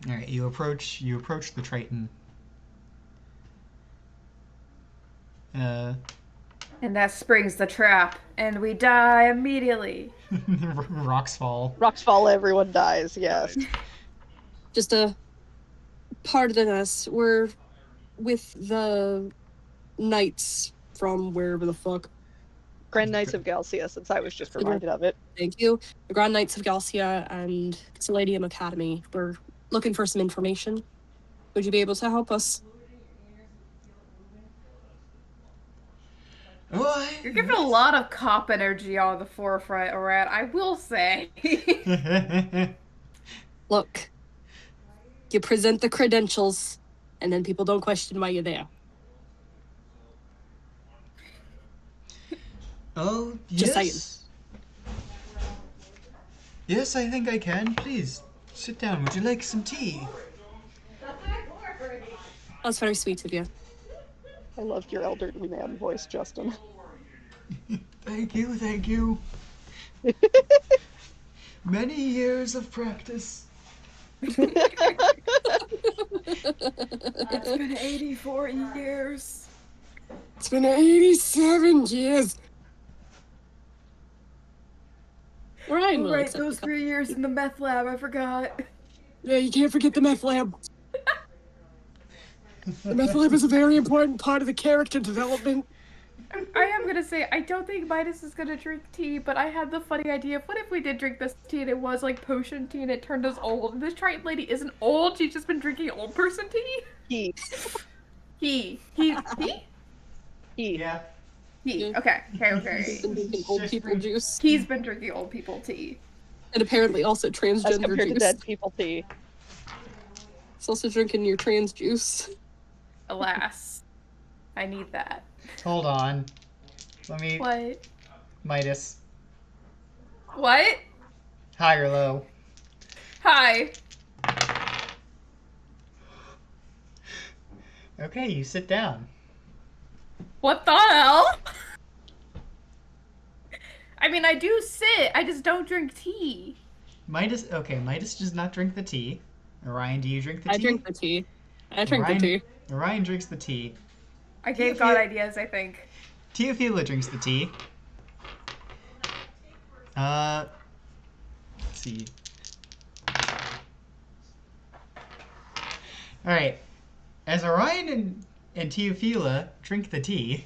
Speaker 2: All right, you approach the Triton.
Speaker 5: And that springs the trap, and we die immediately.
Speaker 2: Rocks fall.
Speaker 3: Rocks fall, everyone dies, yes.
Speaker 1: Just pardon us. We're with the knights from wherever the fuck.
Speaker 3: Grand Knights of Galcia, since I was just reminded of it.
Speaker 1: Thank you. The Grand Knights of Galcia and Palladium Academy. We're looking for some information. Would you be able to help us?
Speaker 5: You're giving a lot of cop energy on the forefront, Orad, I will say.
Speaker 1: Look, you present the credentials, and then people don't question why you're there.
Speaker 2: Oh,
Speaker 1: Just
Speaker 2: yes.
Speaker 1: saying.
Speaker 2: Yes, I think I can. Please, sit down. Would you like some tea?
Speaker 1: That's very sweet of you.
Speaker 3: I loved your elderly man voice, Justin.
Speaker 2: Thank you, thank you. Many years of practice.
Speaker 5: It's been 84 years.
Speaker 1: It's been 87 years. Ryan
Speaker 5: Oh,
Speaker 1: will
Speaker 5: right,
Speaker 1: accept
Speaker 5: those
Speaker 1: the
Speaker 5: 3 years in the meth lab, I forgot.
Speaker 1: Yeah, you can't forget the meth lab. The meth lab is a very important part of the character development.
Speaker 5: I am gonna say, I don't think Midas is gonna drink tea, but I had the funny idea of what if we did drink this tea and it was like potion tea and it turned us old? This Triton lady isn't old, she's just been drinking old person tea?
Speaker 3: He.
Speaker 5: He?
Speaker 2: Yeah.
Speaker 5: He. Okay.
Speaker 1: He's been drinking old people juice.
Speaker 5: He's been drinking old people tea.
Speaker 1: And apparently also
Speaker 3: As
Speaker 1: transgender
Speaker 3: compared to
Speaker 1: juice.
Speaker 3: dead people tea.
Speaker 1: He's also drinking your trans juice.
Speaker 5: Alas. I need that.
Speaker 2: Hold on. Let me.
Speaker 5: What?
Speaker 2: Midas.
Speaker 5: What?
Speaker 2: High or low?
Speaker 5: Hi.
Speaker 2: Okay, you sit down.
Speaker 5: What the hell? I mean, I do sit. I just don't drink tea.
Speaker 2: Midas does not drink the tea. Orion, do you drink the tea?
Speaker 1: I drink the tea. I drink
Speaker 2: Orion,
Speaker 1: the tea.
Speaker 2: Orion drinks the tea.
Speaker 5: I gave God ideas, I think.
Speaker 2: Teofila drinks the tea. Let's see. Alright. As Orion and Teofila drink the tea.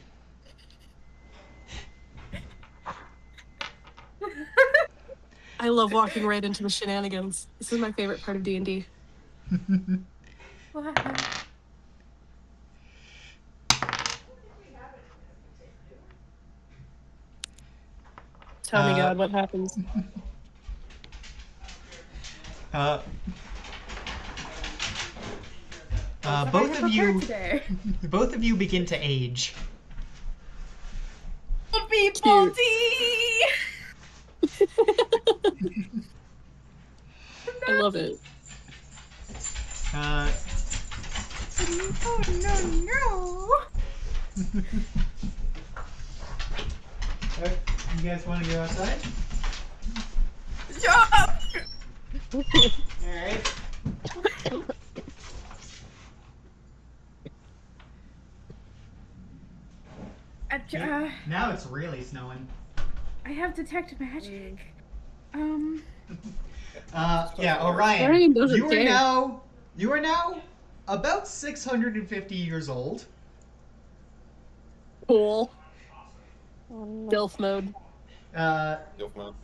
Speaker 1: I love walking right into the shenanigans. This is my favorite part of D&D. Tell me, God, what happens?
Speaker 2: Both of you begin to age.
Speaker 5: People tea!
Speaker 1: I love it.
Speaker 5: Oh, no.
Speaker 2: You guys want to go outside?
Speaker 5: Jump!
Speaker 2: Alright. Now it's really snowing.
Speaker 5: I have detect magic.
Speaker 2: Yeah, Orion, you are now about 650 years old.
Speaker 1: Cool. Dilf mode.
Speaker 10: Dilf mode.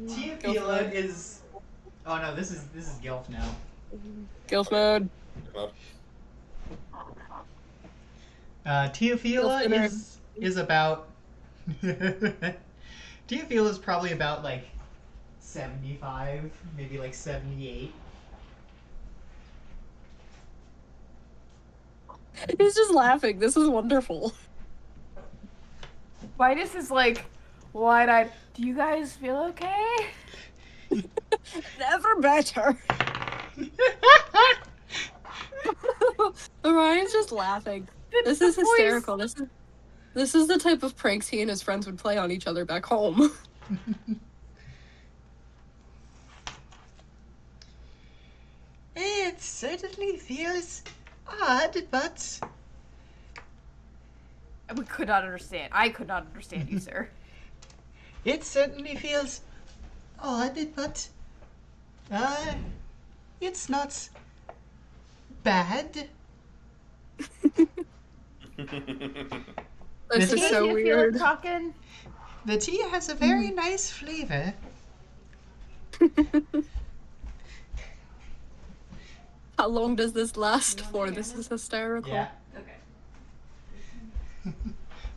Speaker 2: Teofila is. Oh no, this is Gilf now.
Speaker 1: Gilf mode.
Speaker 2: Teofila is about. Teofila is probably about like 75, maybe like 78.
Speaker 1: He's just laughing. This is wonderful.
Speaker 5: Midas is like wide-eyed. Do you guys feel okay?
Speaker 1: Never better. Orion's just laughing. This is hysterical. This is the type of pranks he and his friends would play on each other back home.
Speaker 2: It certainly feels odd, but
Speaker 5: We could not understand. I could not understand you, sir.
Speaker 2: it certainly feels odd, but it's not bad.
Speaker 1: This is so weird.
Speaker 5: Talking?
Speaker 2: The tea has a very nice flavor.
Speaker 1: How long does this last for? This is hysterical.
Speaker 2: Yeah.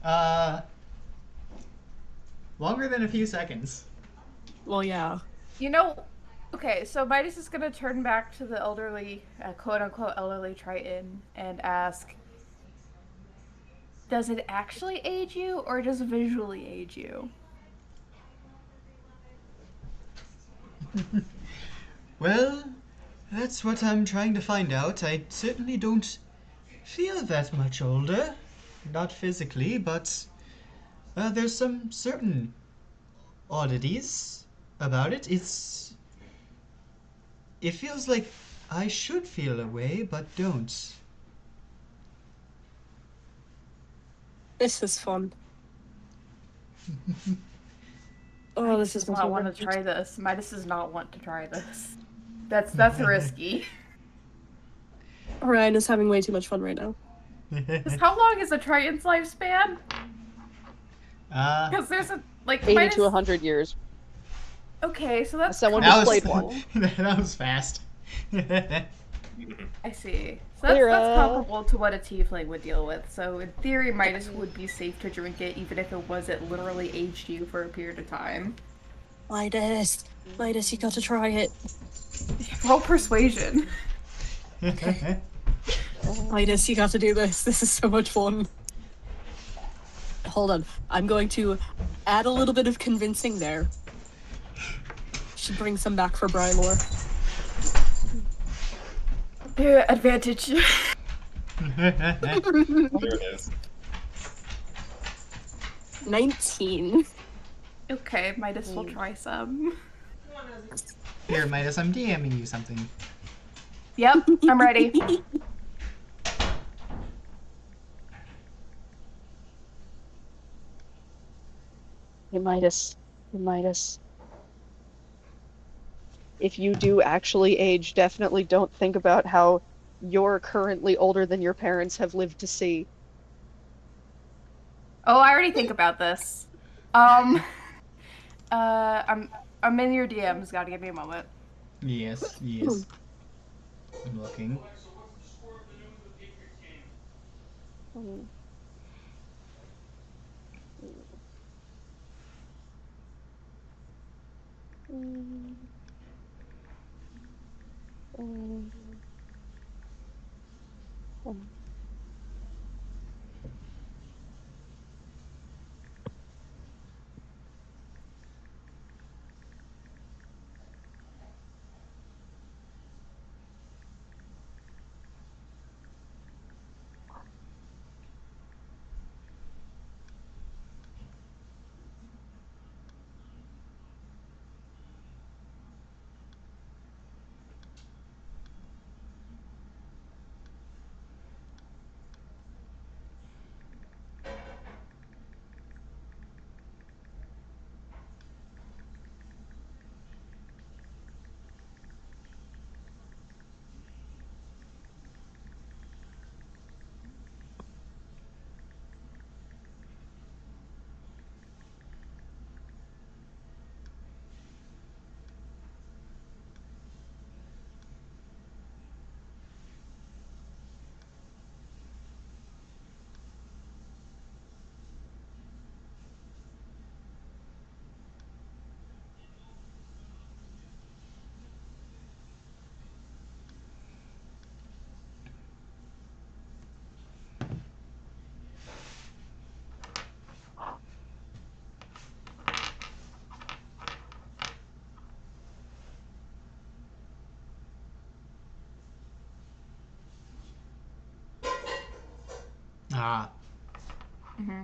Speaker 5: Okay.
Speaker 2: Longer than a few seconds.
Speaker 1: Well, yeah.
Speaker 5: You know, okay, so Midas is gonna turn back to the elderly, quote-unquote elderly Triton and ask, does it actually age you, or does it visually age you?
Speaker 2: Well, that's what I'm trying to find out. I certainly don't feel that much older. Not physically, but there's some certain oddities about it. It feels like I should feel a way, but don't.
Speaker 1: This is fun. Oh,
Speaker 5: Midas
Speaker 1: this is
Speaker 5: does not want to try this. Midas does not want to try this. That's risky.
Speaker 1: Orion is having way too much fun right now.
Speaker 5: How long is a Triton's lifespan? Because there's a
Speaker 3: 80 to 100 years.
Speaker 5: Okay, so that's
Speaker 3: Someone
Speaker 5: cool.
Speaker 3: just played one.
Speaker 2: That was fast.
Speaker 5: I see. So that's comparable to what a tiefling would deal with. So in theory, Midas would be safe to drink it, even if it wasn't literally aged you for a period of time.
Speaker 1: Midas, you got to try it.
Speaker 5: Roll persuasion.
Speaker 1: Midas, you got to do this. This is so much fun. Hold on. I'm going to add a little bit of convincing there. Should bring some back for Brylor.
Speaker 5: Advantage.
Speaker 10: There it is.
Speaker 1: 19.
Speaker 5: Okay, Midas will try some.
Speaker 2: Here, Midas, I'm DMing you something.
Speaker 5: Yep, I'm ready.
Speaker 3: Hey, Midas. If you do actually age, definitely don't think about how you're currently older than your parents have lived to see.
Speaker 5: Oh, I already think about this. I'm in your DMs. Gotta give me a moment.
Speaker 2: Yes. I'm looking. Ah.
Speaker 5: Mm-hmm.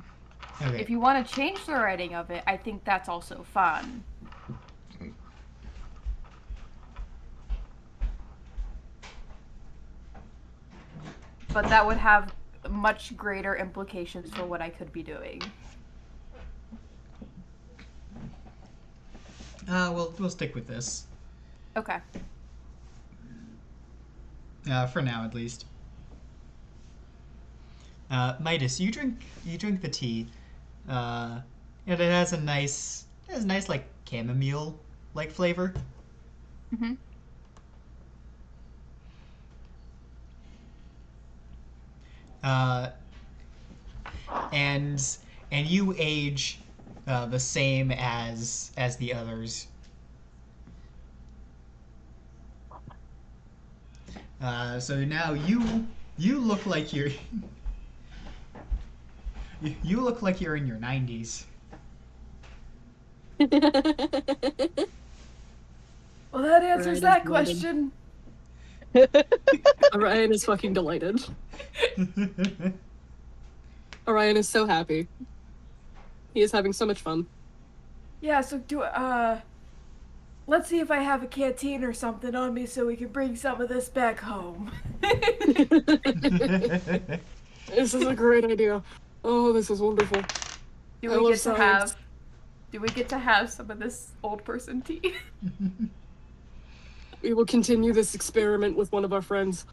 Speaker 2: Okay.
Speaker 5: If you want to change the writing of it, I think that's also fun. But that would have much greater implications for what I could be doing.
Speaker 2: We'll stick with this.
Speaker 5: Okay.
Speaker 2: For now, at least. Midas, you drink the tea. And it has a nice like chamomile like flavor.
Speaker 5: Mm-hmm.
Speaker 2: And you age the same as the others. So now you look like you're you look like you're in your 90s.
Speaker 5: Well, that answers that question.
Speaker 1: Orion is fucking delighted. Orion is so happy. He is having so much fun.
Speaker 5: Yeah, so let's see if I have a canteen or something on me so we can bring some of this back home.
Speaker 1: This is a great idea. Oh, this is wonderful.
Speaker 5: Do
Speaker 1: I
Speaker 5: we
Speaker 1: love
Speaker 5: get to
Speaker 1: science.
Speaker 5: have? Do we get to have some of this old person tea?
Speaker 1: We will continue this experiment with one of our friends.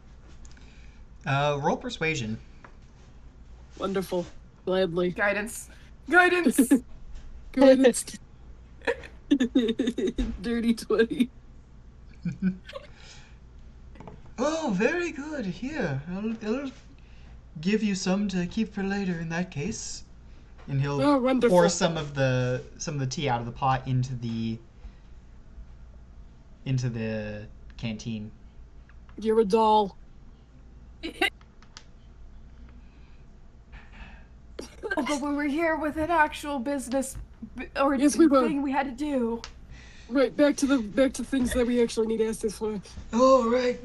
Speaker 2: Roll persuasion.
Speaker 1: Wonderful. Gladly.
Speaker 5: Guidance. Guidance.
Speaker 1: Guidance. Dirty 20.
Speaker 2: Oh, very good. Here, I'll give you some to keep for later. In that case, and he'll pour some of the tea out of the pot into the canteen.
Speaker 1: You're a doll.
Speaker 5: Oh, but we were here with an actual business or
Speaker 1: Yes, we were.
Speaker 5: thing we had to do.
Speaker 1: Right, back to things that we actually need answers for.
Speaker 2: Oh, right.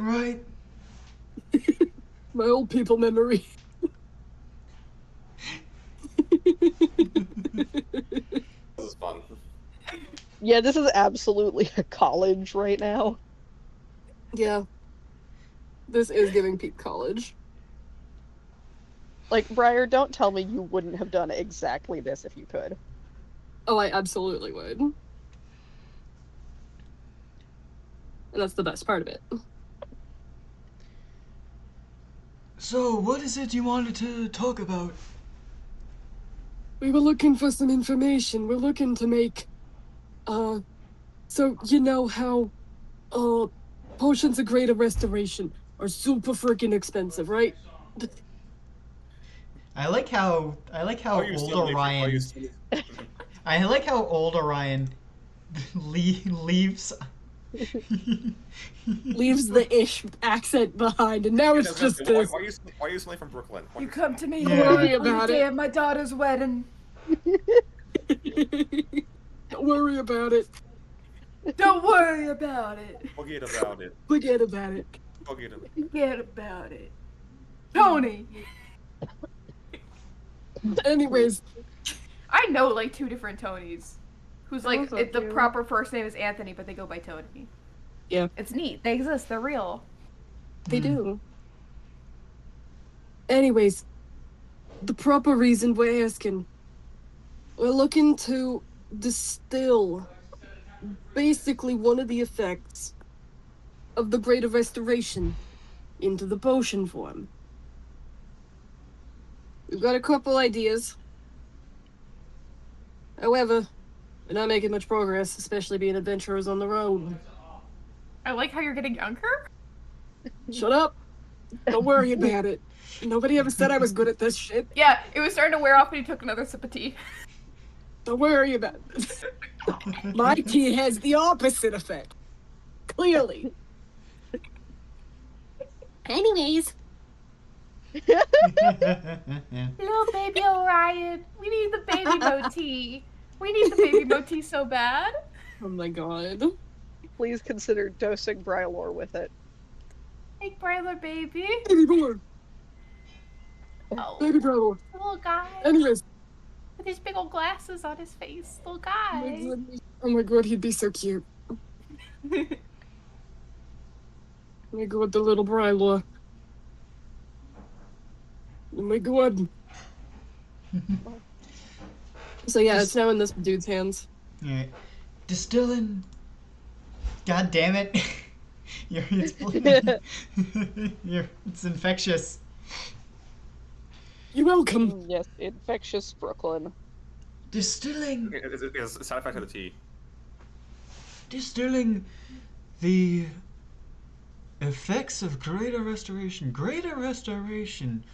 Speaker 1: My old people memory.
Speaker 10: This is fun.
Speaker 3: Yeah, this is absolutely a college right now.
Speaker 1: Yeah. This is giving peak college.
Speaker 3: Like, Briar, don't tell me you wouldn't have done exactly this if you could.
Speaker 1: Oh, I absolutely would. And that's the best part of it.
Speaker 2: So, what is it you wanted to talk about?
Speaker 1: We were looking for some information. We're looking to make, so you know how, potions of greater restoration are super freaking expensive, right?
Speaker 2: I like how old Orion. I like how old Orion leaves.
Speaker 1: Leaves the ish accent behind, and now it's just this.
Speaker 10: Why are you suddenly from Brooklyn?
Speaker 5: You come to me
Speaker 1: Don't worry
Speaker 5: on the
Speaker 1: about
Speaker 5: day
Speaker 1: it.
Speaker 5: of my daughter's wedding.
Speaker 1: Don't worry about it.
Speaker 5: Don't worry about it.
Speaker 10: Forget about it.
Speaker 1: Forget about it.
Speaker 10: Forget about it.
Speaker 5: Forget about it. Tony!
Speaker 1: Anyways.
Speaker 5: I know like 2 different Tonys. Who's like,
Speaker 1: Also
Speaker 5: the
Speaker 1: cute.
Speaker 5: proper first name is Anthony, but they go by Tony.
Speaker 1: Yeah.
Speaker 5: It's neat. They exist. They're real.
Speaker 1: They do. Anyways, the proper reason we're asking, we're looking to distill basically one of the effects of the Greater Restoration into the potion form. We've got a couple ideas. However, we're not making much progress, especially being adventurers on the road.
Speaker 5: I like how you're getting younger.
Speaker 1: Shut up! Don't worry about it. Nobody ever said I was good at this shit.
Speaker 5: Yeah, it was starting to wear off when you took another sip of tea.
Speaker 1: Don't worry about it. My tea has the opposite effect. Clearly. Anyways.
Speaker 5: Little baby Orion. We need the baby motif. We need the baby motif so bad.
Speaker 1: Oh my god.
Speaker 3: Please consider dosing Brylor with it.
Speaker 5: Hey, Brylar baby.
Speaker 1: Baby boy.
Speaker 5: Oh,
Speaker 1: Baby brother.
Speaker 5: little guy.
Speaker 1: Anyways.
Speaker 5: With his big old glasses on his face. Little guy.
Speaker 1: Oh my god, he'd be so cute. Oh my god, the little Bryla. Oh my god. So yeah, it's now in this dude's hands.
Speaker 2: Alright. Distilling. God damn it. It's infectious.
Speaker 1: You're welcome.
Speaker 3: Yes, infectious Brooklyn.
Speaker 2: Distilling.
Speaker 10: It's a side effect of the tea.
Speaker 2: Distilling the effects of Greater Restoration. Greater Restoration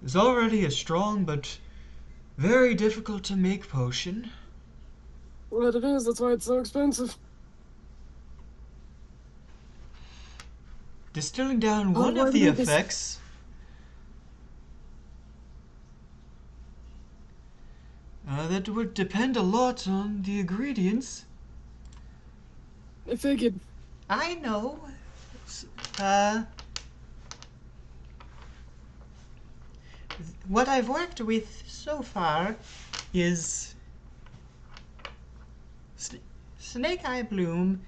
Speaker 2: is already a strong but very difficult to make potion.
Speaker 1: Well, it is. That's why it's so expensive.
Speaker 2: Distilling down one of the effects that would depend a lot on the ingredients.
Speaker 1: I figured.
Speaker 2: I know. What I've worked with so far is Snake Eye Bloom,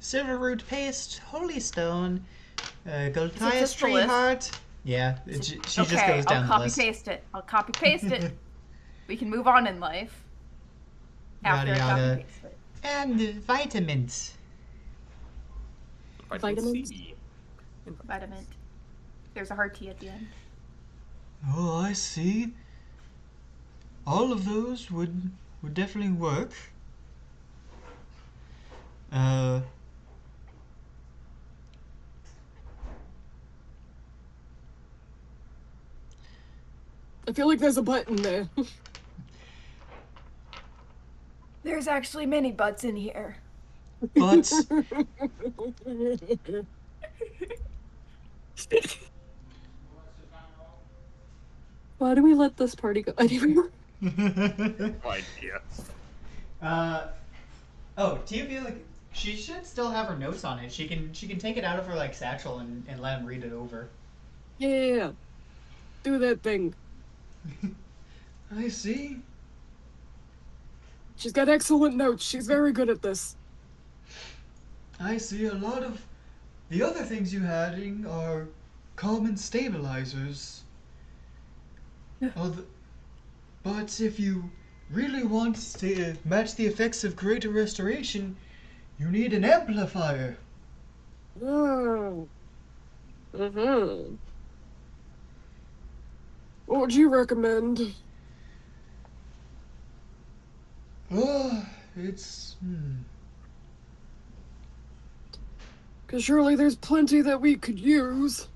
Speaker 2: Silverroot Paste, Holy Stone, Gulthias
Speaker 5: just the
Speaker 2: Tree
Speaker 5: list?
Speaker 2: Heart. Yeah, she just
Speaker 5: Okay,
Speaker 2: goes down
Speaker 5: I'll
Speaker 2: the
Speaker 5: copy
Speaker 2: list.
Speaker 5: paste it. I'll copy paste it. We can move on in life. After
Speaker 2: Yada
Speaker 5: I copy
Speaker 2: yada.
Speaker 5: paste it.
Speaker 2: And vitamins.
Speaker 1: Vitamins?
Speaker 5: Vitamin. There's a hard T at the end.
Speaker 2: Oh, I see. All of those would definitely work.
Speaker 1: I feel like there's a button there.
Speaker 5: There's actually many butts in here.
Speaker 2: But
Speaker 1: why do we let this party go anymore?
Speaker 10: No idea.
Speaker 2: Oh, do you feel like she should still have her notes on it? She can take it out of her like satchel and let him read it over.
Speaker 1: Yeah. Do that thing.
Speaker 2: I see.
Speaker 1: She's got excellent notes. She's very good at this.
Speaker 2: I see. A lot of the other things you adding are common stabilizers. But if you really want to match the effects of greater restoration, you need an amplifier.
Speaker 1: Oh. Mm-hmm. What would you recommend?
Speaker 2: It's
Speaker 1: Because surely there's plenty that we could use.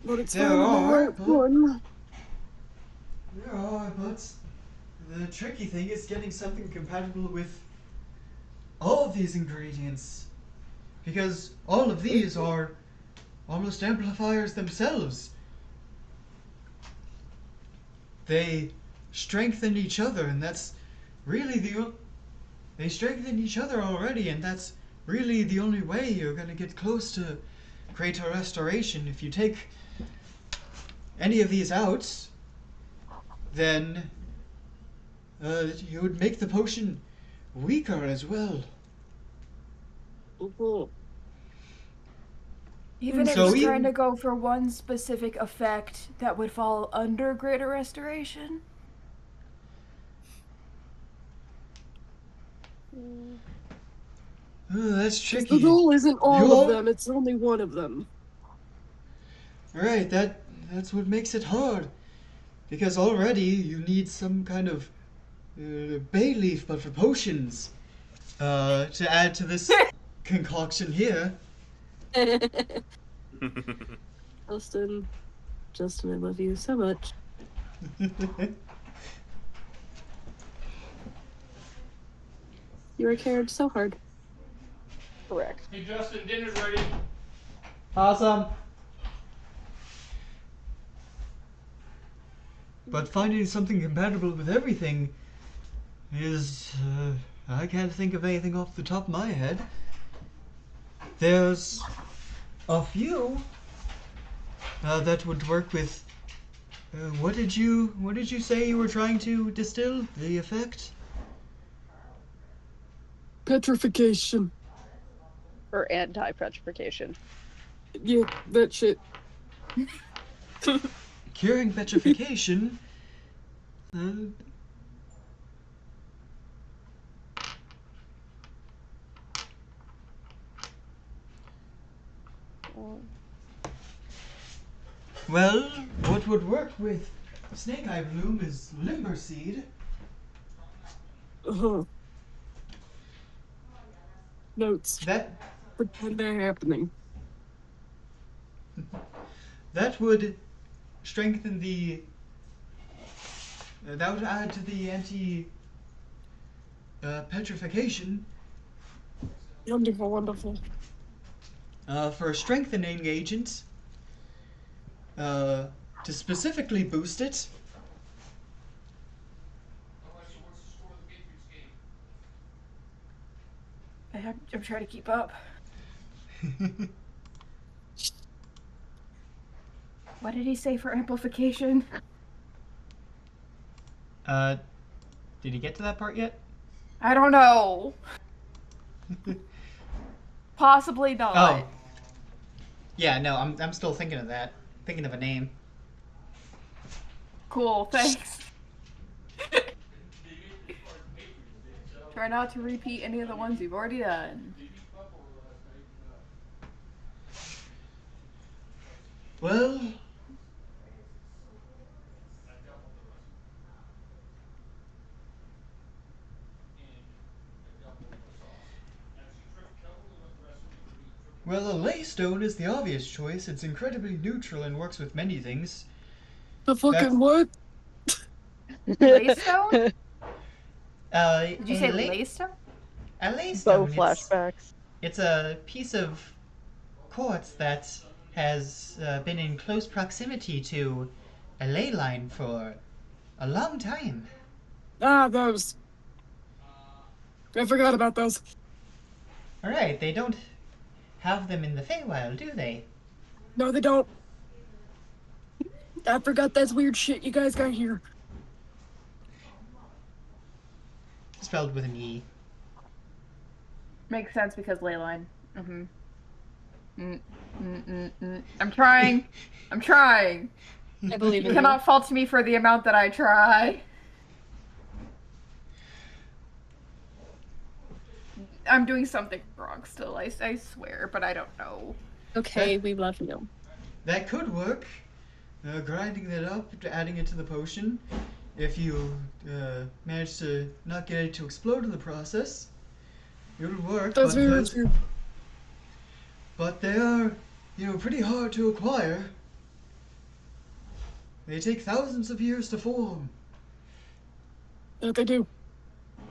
Speaker 1: But it's
Speaker 2: There
Speaker 1: finding the
Speaker 2: are,
Speaker 1: right one.
Speaker 2: There are, but the tricky thing is getting something compatible with all of these ingredients. Because all of these are almost amplifiers themselves. They strengthen each other, and that's really they strengthen each other already, and that's really the only way you're going to get close to greater restoration. If you take any of these out, then you would make the potion weaker as well.
Speaker 1: Mm-hmm.
Speaker 5: Even if
Speaker 2: So
Speaker 5: it's
Speaker 2: even-
Speaker 5: trying to go for one specific effect that would fall under greater restoration?
Speaker 2: That's
Speaker 1: 'Cause
Speaker 2: tricky.
Speaker 1: the goal isn't all
Speaker 2: You're-
Speaker 1: of them, it's only one of them.
Speaker 2: Right, that's what makes it hard. Because already you need some kind of bay leaf, but for potions, to add to this concoction here.
Speaker 1: Justin, I love you so much. You are cared so hard.
Speaker 3: Correct.
Speaker 9: Hey Justin, dinner's ready.
Speaker 2: Awesome. But finding something compatible with everything is, I can't think of anything off the top of my head. There's a few that would work with. What did you say you were trying to distill? The effect?
Speaker 1: Petrification.
Speaker 3: Or anti-petrification.
Speaker 1: Yeah, that shit.
Speaker 2: Curing petrification. Well, what would work with Snake Eye Bloom is Limber Seed.
Speaker 1: Uh-huh. Notes.
Speaker 2: That
Speaker 1: Pretend they're happening.
Speaker 2: That would strengthen the. That would add to the anti. Petrification.
Speaker 1: Wonderful, wonderful.
Speaker 2: For a strengthening agent. To specifically boost it.
Speaker 5: I'm trying to keep up. What did he say for amplification?
Speaker 2: Did you get to that part yet?
Speaker 5: I don't know. Possibly not.
Speaker 2: Oh. Yeah, no, I'm still thinking of that. Thinking of a name.
Speaker 5: Cool, thanks. Try not to repeat any of the ones you've already done.
Speaker 2: Well, well, a ley stone is the obvious choice. It's incredibly neutral and works with many things.
Speaker 1: The fucking what?
Speaker 5: Laystone? Did you
Speaker 2: A
Speaker 5: say
Speaker 2: ley-
Speaker 5: laystone?
Speaker 2: A ley
Speaker 3: Bow
Speaker 2: stone.
Speaker 3: flashbacks.
Speaker 2: It's a piece of quartz that has been in close proximity to a ley line for a long time.
Speaker 1: Ah, those. I forgot about those.
Speaker 2: Alright, they don't have them in the Feywild, do they?
Speaker 1: No, they don't. I forgot that's weird shit you guys got here.
Speaker 2: Spelled with an E.
Speaker 5: Makes sense because leyline. I'm trying. I'm trying.
Speaker 1: I believe
Speaker 5: You
Speaker 1: in
Speaker 5: cannot fault me for the amount that I try. I'm doing something wrong still, I swear, but I don't know.
Speaker 1: Okay, we love you.
Speaker 2: That could work. Grinding that up, adding it to the potion. If you manage to not get it to explode in the process, it'll work.
Speaker 1: That's very true.
Speaker 2: But they are, pretty hard to acquire. They take thousands of years to form.
Speaker 1: That they do.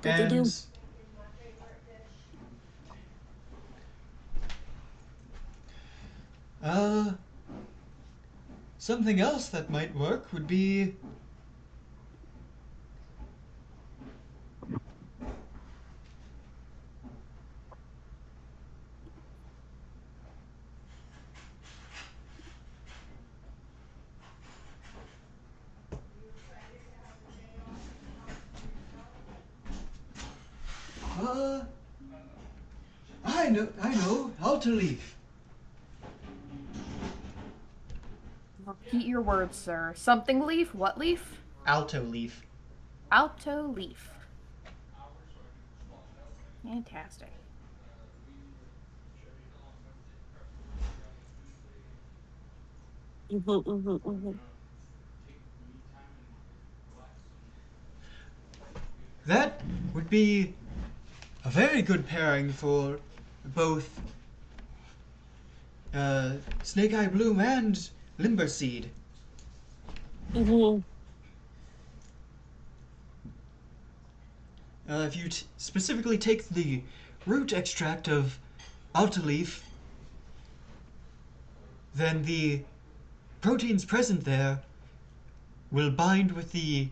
Speaker 1: That they do.
Speaker 2: Something else that might work would be I know, altar leaf.
Speaker 5: Repeat your words, sir. Something leaf? What leaf?
Speaker 2: Alto leaf.
Speaker 5: Alto leaf. Fantastic.
Speaker 2: That would be a very good pairing for both Snake Eye Bloom and Limber Seed. If you specifically take the root extract of Alta Leaf, then the proteins present there will bind with the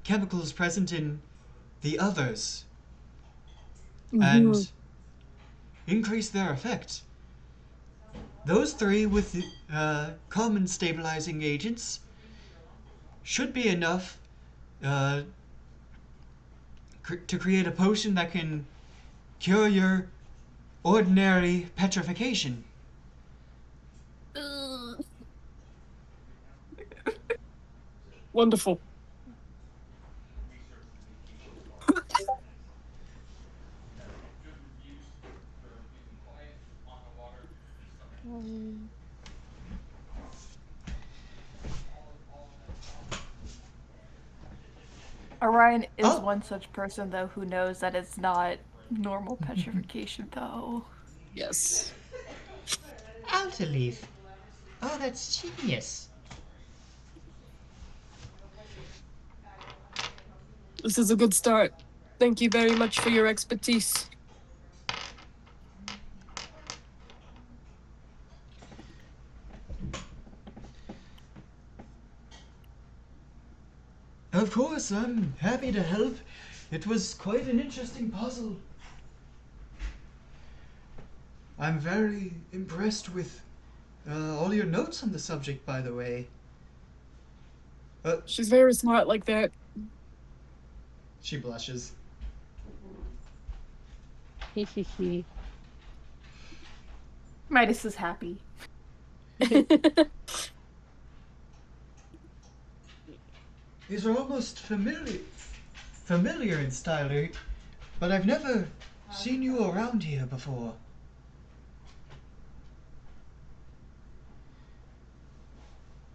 Speaker 2: chemicals present in the others and increase their effect. Those three with common stabilizing agents should be enough to create a potion that can cure your ordinary petrification.
Speaker 1: Wonderful.
Speaker 5: Orion is one such person, though, who knows that it's not normal petrification, though.
Speaker 1: Yes.
Speaker 2: Alta Leaf. Oh, that's genius.
Speaker 1: This is a good start. Thank you very much for your expertise.
Speaker 2: Of course, I'm happy to help. It was quite an interesting puzzle. I'm very impressed with all your notes on the subject, by the way.
Speaker 1: She's very smart like that.
Speaker 2: She blushes.
Speaker 5: Midas is happy.
Speaker 2: These are almost familiar in style, but I've never seen you around here before.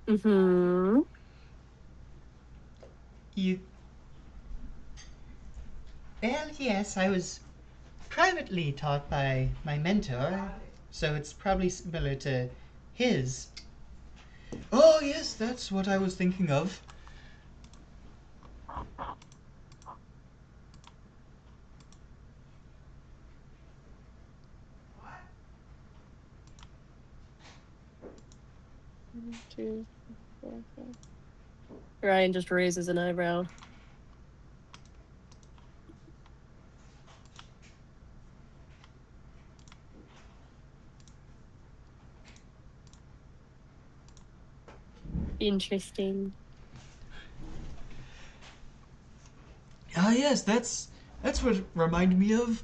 Speaker 1: Mm-hmm.
Speaker 2: Well, yes, I was privately taught by my mentor, so it's probably similar to his. Oh, yes, that's what I was thinking of.
Speaker 1: Two, four, five. Ryan just raises an eyebrow. Interesting.
Speaker 2: Ah, yes, that's what reminded me of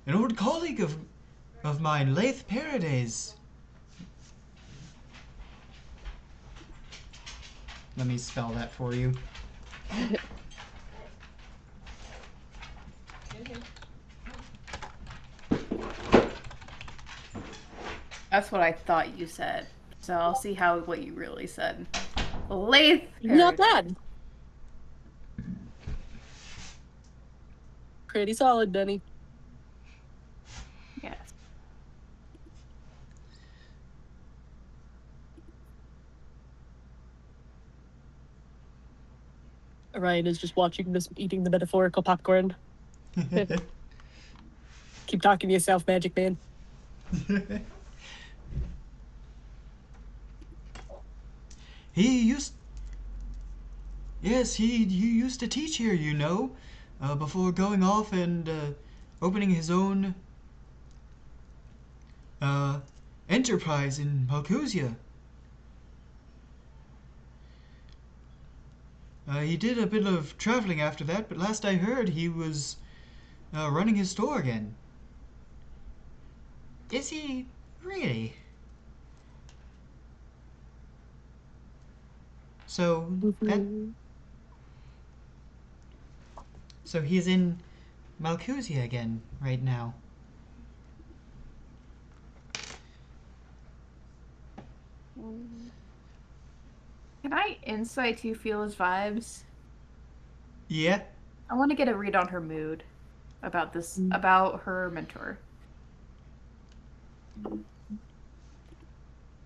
Speaker 2: an old colleague of mine, Laith Parades. Let me spell that for you.
Speaker 5: That's what I thought you said. So I'll see what you really said. Lathe.
Speaker 1: Not bad. Pretty solid, Benny.
Speaker 5: Yes.
Speaker 1: Ryan is just watching this, eating the metaphorical popcorn. Keep talking to yourself, Magic Man.
Speaker 2: He used to teach here, you know, before going off and opening his own enterprise in Malcusia. He did a bit of traveling after that, but last I heard he was running his store again. Is he really? So so he's in Malcusia again right now.
Speaker 5: Can I insight to feel his vibes?
Speaker 2: Yeah.
Speaker 5: I want to get a read on her mood about this, about her mentor.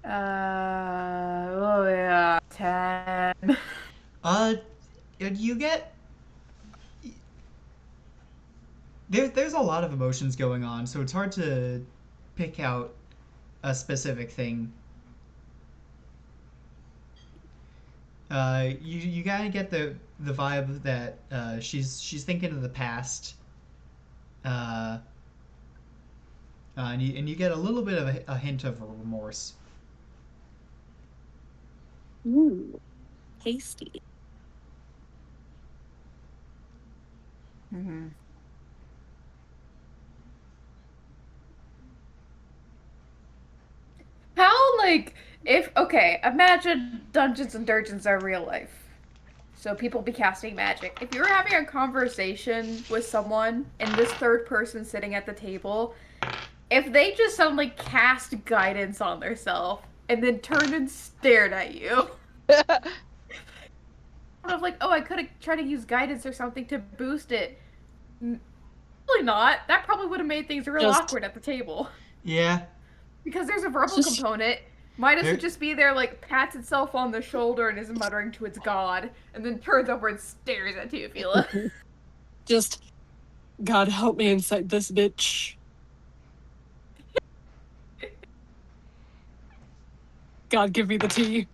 Speaker 5: Oh yeah, 10.
Speaker 2: You get there's a lot of emotions going on, so it's hard to pick out a specific thing. You gotta get the vibe that she's thinking of the past, and you get a little bit of a hint of remorse.
Speaker 1: Ooh, tasty.
Speaker 5: Mm-hmm. How, like, imagine Dungeons and Dragons are real life. So people be casting magic. If you were having a conversation with someone and this third person sitting at the table, if they just suddenly cast guidance on themselves and then turned and stared at you. I was like, oh, I could have tried to use guidance or something to boost it. Probably not. That probably would have made things real awkward at the table.
Speaker 2: Yeah.
Speaker 5: Because there's a verbal component. Midas would just be there, like, pats itself on the shoulder and is muttering to its god, and then turns over and stares at Teofila.
Speaker 1: Just, God help me inside this bitch. God give me the tea.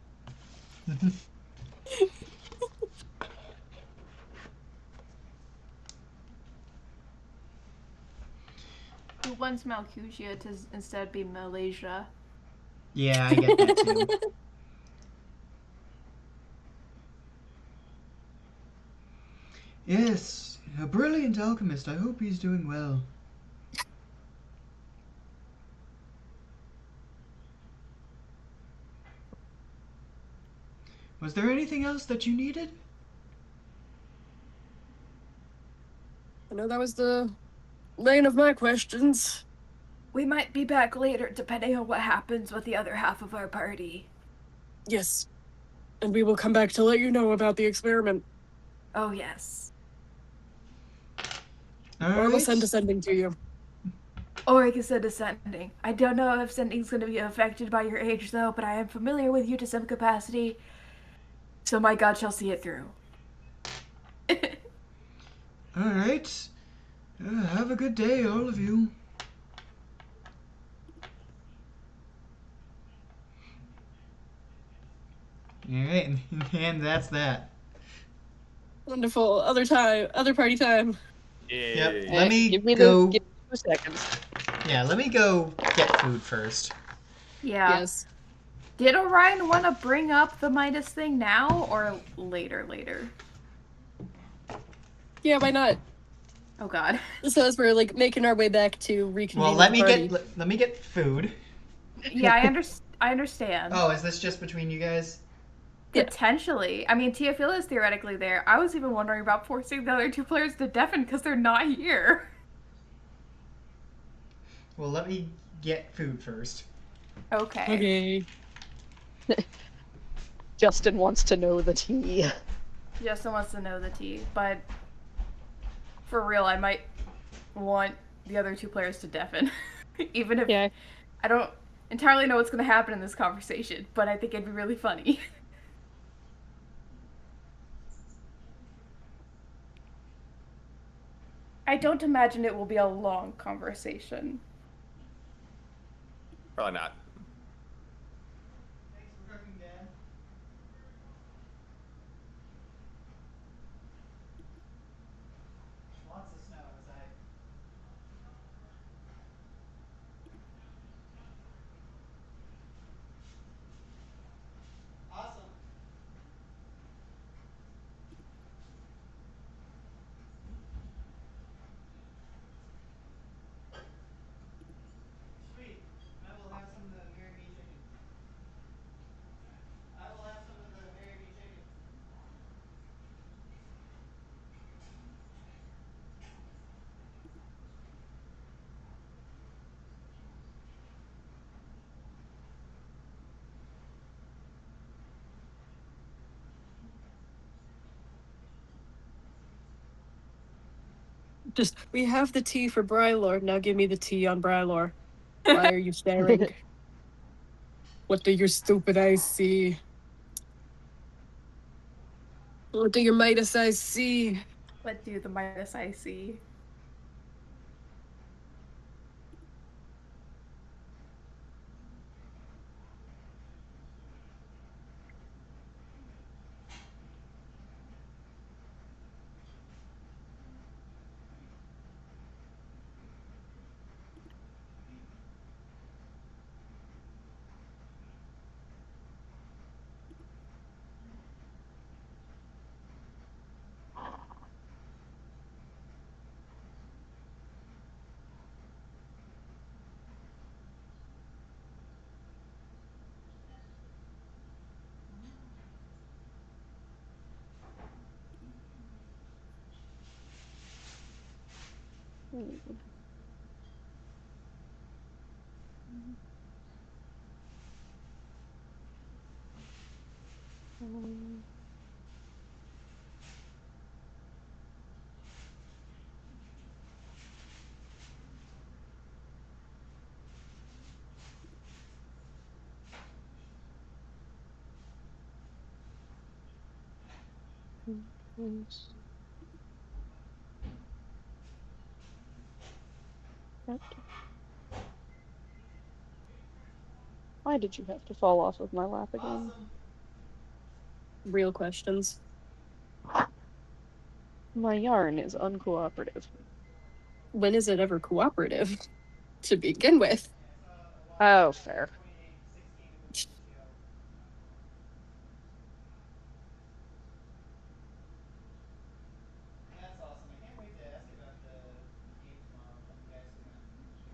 Speaker 5: Who wants Malcusia to instead be Malaysia?
Speaker 2: Yeah, I get that too. Yes, a brilliant alchemist. I hope he's doing well. Was there anything else that you needed?
Speaker 1: I know that was the lane of my questions.
Speaker 5: We might be back later, depending on what happens with the other half of our party.
Speaker 1: Yes. And we will come back to let you know about the experiment.
Speaker 5: Oh, yes.
Speaker 1: Or we'll send a sending to you.
Speaker 5: Or I can send a sending. I don't know if sending's going to be affected by your age, though, but I am familiar with you to some capacity. So my god shall see it through.
Speaker 2: Alright. Have a good day, all of you. Alright, and that's that.
Speaker 1: Wonderful. Other party time.
Speaker 2: Yep. Let me
Speaker 3: give me
Speaker 2: go.
Speaker 3: give me 2 seconds.
Speaker 2: Yeah, let me go get food first.
Speaker 5: Yeah.
Speaker 1: Yes.
Speaker 5: Did Orion want to bring up the Midas thing now or later?
Speaker 1: Yeah, why not?
Speaker 5: Oh god.
Speaker 1: So as we're like making our way back to reconvene
Speaker 2: Well,
Speaker 1: with
Speaker 2: let
Speaker 1: the
Speaker 2: me
Speaker 1: party.
Speaker 2: get food.
Speaker 5: Yeah, I understand.
Speaker 2: Oh, is this just between you guys?
Speaker 5: Potentially. I mean, Teophila's theoretically there. I was even wondering about forcing the other 2 players to deafen because they're not here.
Speaker 2: Well, let me get food first.
Speaker 5: Okay.
Speaker 3: Justin wants to know the tea.
Speaker 5: Justin wants to know the tea, but for real, I might want the other 2 players to deafen. Even if I don't entirely know what's going to happen in this conversation, but I think it'd be really funny. I don't imagine it will be a long conversation.
Speaker 10: Probably not.
Speaker 2: Thanks for cooking, Dad. Lots of snow outside. Awesome. Sweet. I will have some of the Marry Me chicken. I will have some of the Marry Me chicken.
Speaker 1: Just we have the tea for Brylor. Now give me the tea on Brylor. Why are you staring? What do your stupid eyes see? What do your Midas eyes see?
Speaker 5: What do the Midas I see?
Speaker 3: Why did you have to fall off of my lap again?
Speaker 2: Awesome.
Speaker 1: Real questions.
Speaker 3: My yarn is uncooperative.
Speaker 1: When is it ever cooperative? To begin with.
Speaker 3: Oh, fair.
Speaker 2: That's awesome. I can't wait to ask about the game tomorrow. What you guys are gonna show tomorrow.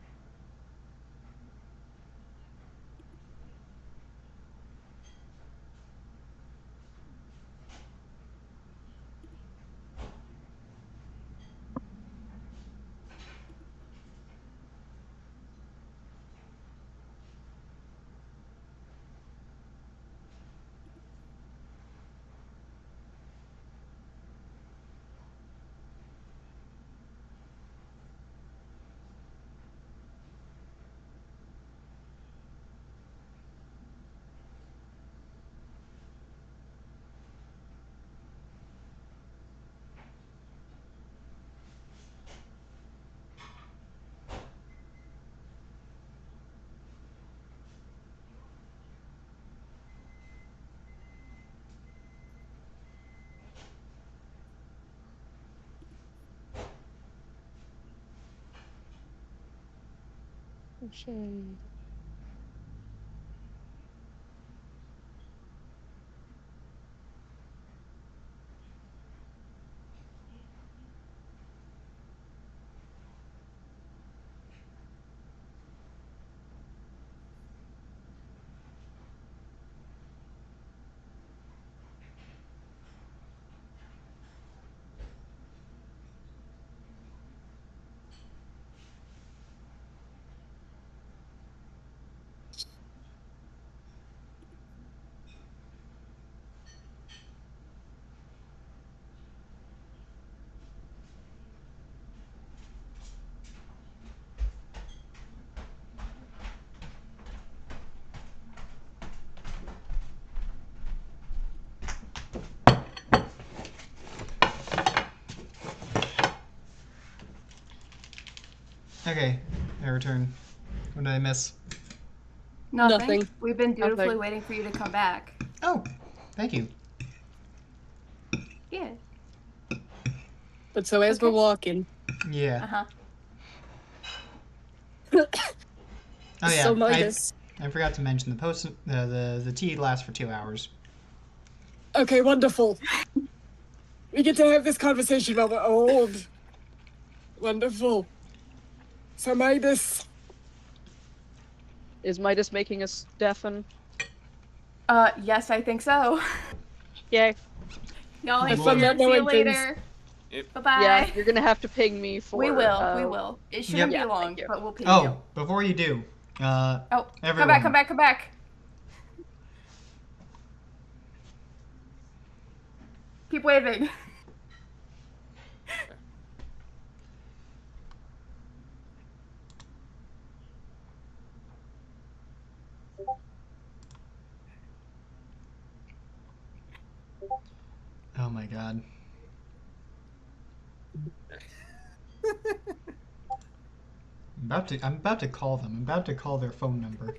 Speaker 3: Shade.
Speaker 2: Okay, I return. What did I miss?
Speaker 5: Nothing. We've been dutifully
Speaker 1: Nothing.
Speaker 5: waiting for you to come back.
Speaker 2: Oh, thank you.
Speaker 5: Yeah.
Speaker 1: But so as we're walking.
Speaker 2: Yeah.
Speaker 5: Uh-huh.
Speaker 2: Oh yeah.
Speaker 1: So Midas.
Speaker 2: I forgot to mention the tea lasts for 2 hours.
Speaker 1: Okay, wonderful. We get to have this conversation while we're old. Wonderful. So Midas.
Speaker 3: Is Midas making us deafen?
Speaker 5: Yes, I think so.
Speaker 3: Yay.
Speaker 5: Y'all
Speaker 1: Have
Speaker 5: ain't
Speaker 1: fun
Speaker 5: here.
Speaker 1: not
Speaker 5: See you
Speaker 1: knowing things.
Speaker 5: later.
Speaker 10: Yep.
Speaker 5: Bye-bye.
Speaker 3: Yeah, you're gonna have to ping me for.
Speaker 5: We will. It shouldn't be long, but we'll ping you.
Speaker 2: Oh, before you do, everyone.
Speaker 5: Come back. Keep waving.
Speaker 2: Oh my god. I'm about to call them. I'm about to call their phone number.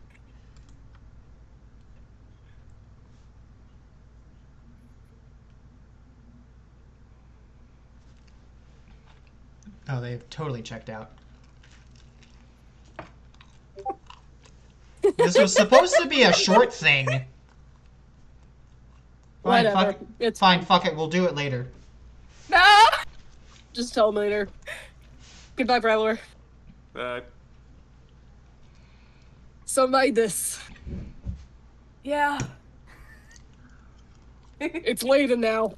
Speaker 2: Oh, they've totally checked out. This was supposed to be a short thing. Fine,
Speaker 1: Whatever.
Speaker 2: It's fine. Fuck it. We'll do it later.
Speaker 5: No!
Speaker 1: Just tell him later. Goodbye, Brawler. So Midas.
Speaker 5: Yeah.
Speaker 1: It's later now.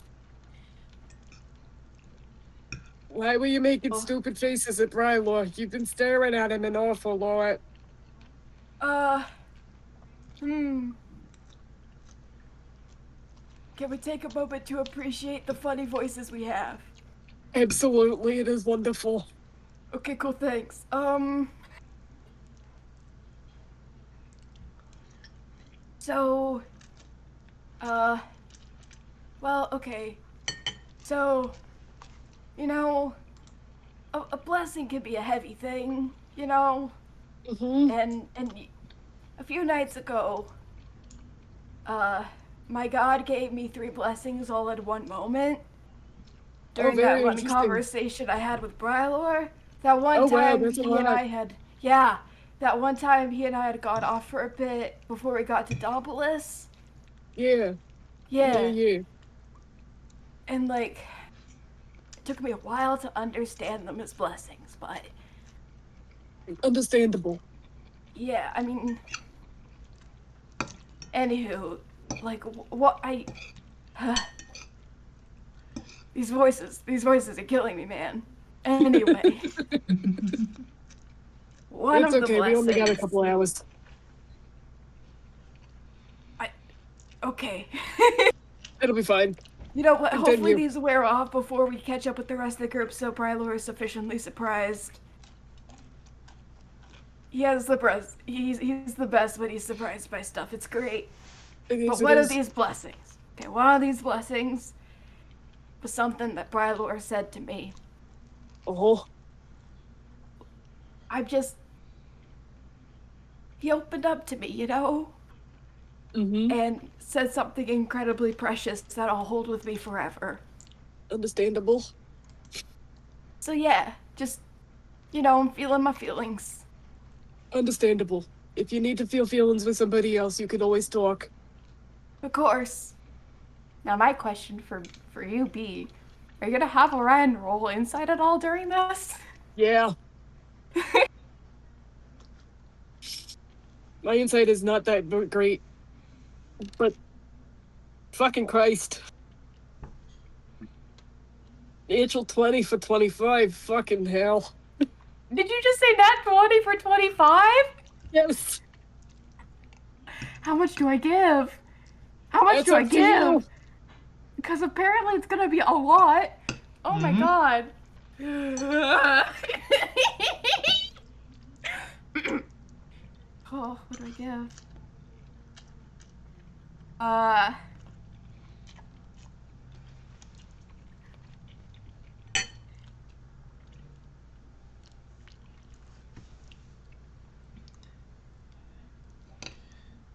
Speaker 1: Why were you making stupid faces at Brawler? You've been staring at him an awful lot.
Speaker 5: Can we take a moment to appreciate the funny voices we have?
Speaker 1: Absolutely, it is wonderful.
Speaker 5: Okay, cool, thanks. So, well, okay. So, you know, a blessing can be a heavy thing, you know?
Speaker 1: Mm-hmm.
Speaker 5: And a few nights ago, my God gave me 3 blessings all at one moment. During
Speaker 1: very
Speaker 5: that one
Speaker 1: interesting.
Speaker 5: conversation I had with Brylor, that one
Speaker 1: Oh, wow,
Speaker 5: time
Speaker 1: that's a
Speaker 5: he and
Speaker 1: lot.
Speaker 5: I had, that one time he and I had gone off for a bit before we got to Donpulis.
Speaker 1: Yeah.
Speaker 5: Yeah. And like, it took me a while to understand them as blessings, but
Speaker 1: Understandable.
Speaker 5: yeah, I mean, anywho, like, what I, these voices are killing me, man. Anyway. One
Speaker 1: It's
Speaker 5: of the
Speaker 1: okay, we only got a
Speaker 5: blessings-
Speaker 1: couple hours.
Speaker 5: Okay.
Speaker 1: It'll be fine.
Speaker 5: You know what?
Speaker 1: Continue.
Speaker 5: Hopefully these wear off before we catch up with the rest of the group so Brylor is sufficiently surprised. He has the best. He's the best when he's surprised by stuff. It's great. But one of these blessings. Okay, one of these blessings was something that Brylor said to me.
Speaker 1: Oh.
Speaker 5: He opened up to me, you know?
Speaker 1: Mm-hmm.
Speaker 5: And said something incredibly precious that I'll hold with me forever.
Speaker 1: Understandable.
Speaker 5: So yeah, just, you know, I'm feeling my feelings.
Speaker 1: Understandable. If you need to feel feelings with somebody else, you can always talk.
Speaker 5: Of course. Now my question for you, B, are you gonna have Orion roll insight at all during this?
Speaker 1: Yeah. My insight is not that great, but fucking Christ. Natural 20 for 25, fucking hell.
Speaker 5: Did you just say nat 20 for 25?
Speaker 1: Yes.
Speaker 5: How much do I give? How much
Speaker 1: It's
Speaker 5: do I
Speaker 1: up to you.
Speaker 5: give? Because apparently it's gonna be a lot. Oh my god. Oh, what do I give?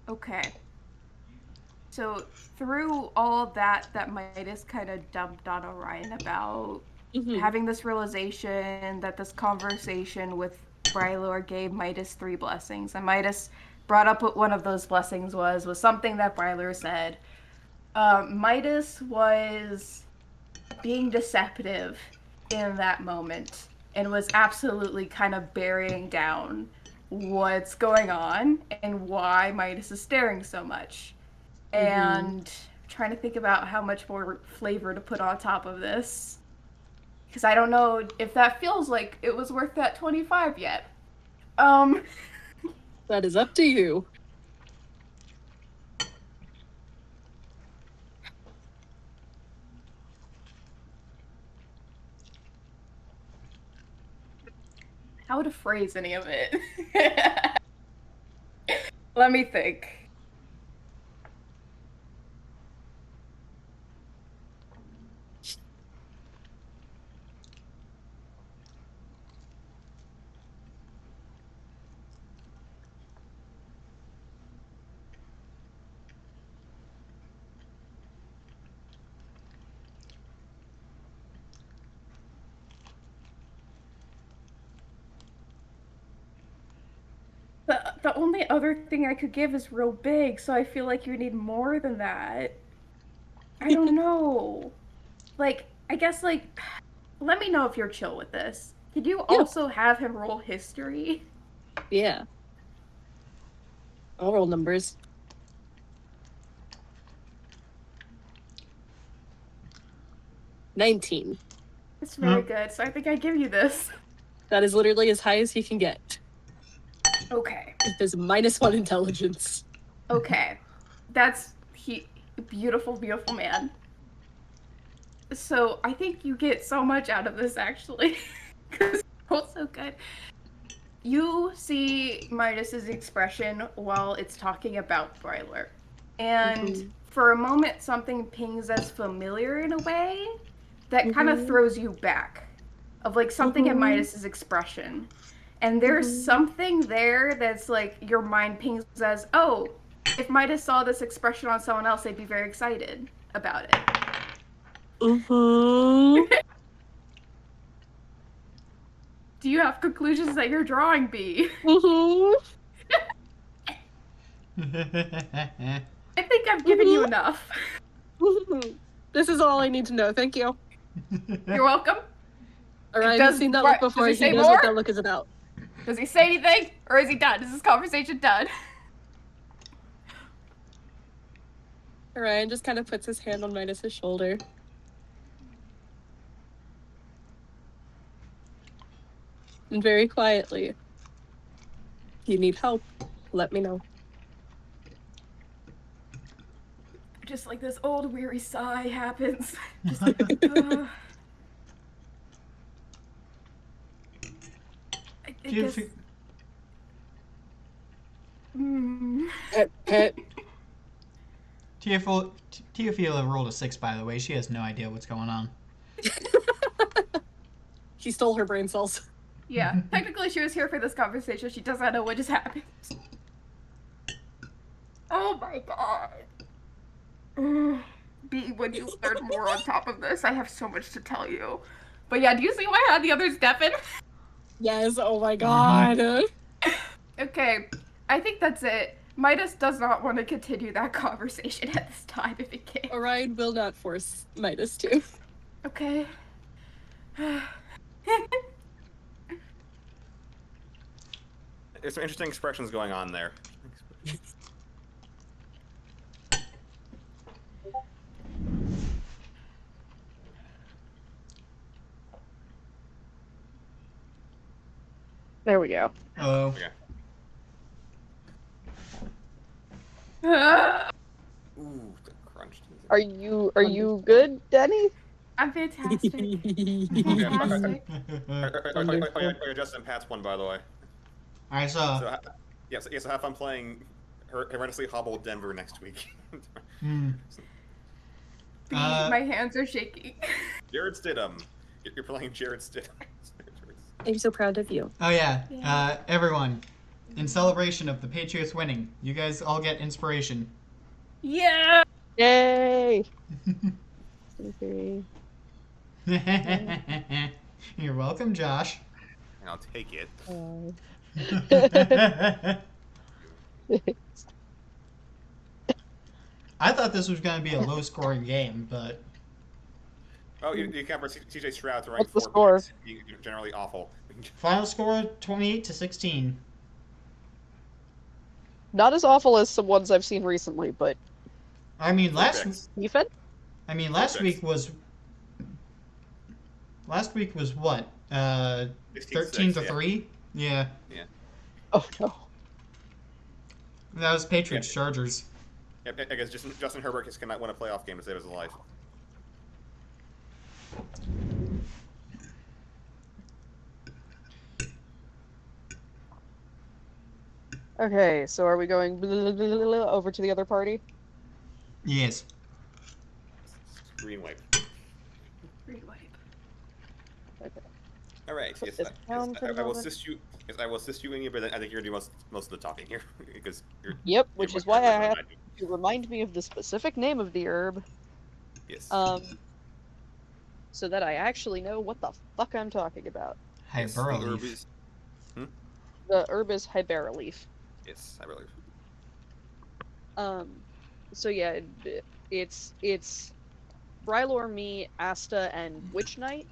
Speaker 5: Okay. So through all of that Midas kind of dumped on Orion about having this realization that this conversation with Brylor gave Midas 3 blessings, and Midas brought up what one of those blessings was something that Brylor said. Midas was being deceptive in that moment and was absolutely kind of burying down what's going on and why Midas is staring so much. And trying to think about how much more flavor to put on top of this. Because I don't know if that feels like it was worth that 25 yet.
Speaker 1: That is up to you.
Speaker 5: How to phrase any of it? Let me think. The only other thing I could give is real big, so I feel like you need more than that. I don't know. Like, I guess, like, let me know if you're chill with this. Could you also have him roll history?
Speaker 1: Yeah. I'll roll numbers. 19.
Speaker 5: It's very good, so I think I give you this.
Speaker 1: That is literally as high as he can get.
Speaker 5: Okay.
Speaker 1: There's -1 intelligence.
Speaker 5: Okay. That's beautiful, beautiful man. So I think you get so much out of this actually. Because it's so good. You see Midas's expression while it's talking about Brylor. And for a moment something pings as familiar in a way that kind of throws you back. Of like something in Midas's expression. And there's something there that's like your mind pings as, oh, if Midas saw this expression on someone else, they'd be very excited about it. Do you have conclusions that you're drawing, B? I think I've given you enough.
Speaker 1: This is all I need to know. Thank you.
Speaker 5: You're welcome.
Speaker 1: Alright, I've seen that look before.
Speaker 5: Does
Speaker 1: He knows what that look is about.
Speaker 5: Does he say anything? Or is he done? Is this conversation done?
Speaker 1: Orion just kind of puts his hand on Midas's shoulder. And very quietly, if you need help, let me know.
Speaker 5: Just like this old weary sigh happens. Just, I guess...
Speaker 1: Pet.
Speaker 2: Teofila rolled a 6, by the way. She has no idea what's going on.
Speaker 1: She stole her brain cells.
Speaker 5: Yeah, technically she was here for this conversation. She does not know what just happened. Oh my god. B, when you learn more on top of this, I have so much to tell you. But yeah, do you see why I had the others deafen?
Speaker 1: Yes, oh my god.
Speaker 5: Okay, Okay, I think that's it. Midas does not want to continue that conversation at this time if it can.
Speaker 1: Orion will not force Midas to.
Speaker 5: Okay.
Speaker 10: There's some interesting expressions going on there.
Speaker 3: There we go.
Speaker 2: Oh.
Speaker 10: Okay. Ooh, the crunch.
Speaker 3: Are you good, Denny?
Speaker 5: I'm fantastic.
Speaker 10: Fantastic.
Speaker 2: Wonderful.
Speaker 10: Justin Pat's one, by the way.
Speaker 2: I saw.
Speaker 10: So, so have fun playing Horrendously Hobbled Denver next week.
Speaker 5: My hands are shaking.
Speaker 10: Jared Stidham. You're playing Jared Stidham.
Speaker 1: I'm so proud of you.
Speaker 2: Oh yeah. Everyone, in celebration of the Patriots winning, you guys all get inspiration.
Speaker 5: Yeah!
Speaker 3: Yay!
Speaker 2: You're welcome, Josh.
Speaker 10: I'll take it.
Speaker 2: I thought this was going to be a low-scoring game, but...
Speaker 10: Oh, you can't CJ Stroud to rank
Speaker 3: What's the
Speaker 10: 4
Speaker 3: score?
Speaker 10: picks. You're generally awful.
Speaker 2: Final score, 28-16.
Speaker 3: Not as awful as some ones I've seen recently, but
Speaker 2: I mean, last week was what? 13-3? Yeah.
Speaker 10: Yeah.
Speaker 3: Oh no.
Speaker 2: That was Patriots Chargers.
Speaker 10: Yeah, I guess Justin Herbert just cannot win a playoff game to save his life.
Speaker 3: Okay, so are we going over to the other party?
Speaker 2: Yes.
Speaker 10: Green wipe.
Speaker 5: Green wipe.
Speaker 3: Okay.
Speaker 10: All right.
Speaker 3: Put
Speaker 10: Yes,
Speaker 3: this down for the
Speaker 10: I will
Speaker 3: moment.
Speaker 10: assist you. Yes, I will assist you in here, but I think you're gonna do most of the talking here because you're.
Speaker 3: Yep, which
Speaker 10: you're
Speaker 3: is
Speaker 10: much
Speaker 3: why I
Speaker 10: better
Speaker 3: have
Speaker 10: than do.
Speaker 3: to remind me of the specific name of the herb.
Speaker 10: Yes.
Speaker 3: So that I actually know what the fuck I'm talking about.
Speaker 10: Yes, the
Speaker 2: Hibera
Speaker 10: herb
Speaker 2: leaf.
Speaker 10: is.
Speaker 3: The herb is Hibera leaf.
Speaker 10: Yes, I believe.
Speaker 3: So yeah, it's Brylor, me, Asta, and Witch Knight.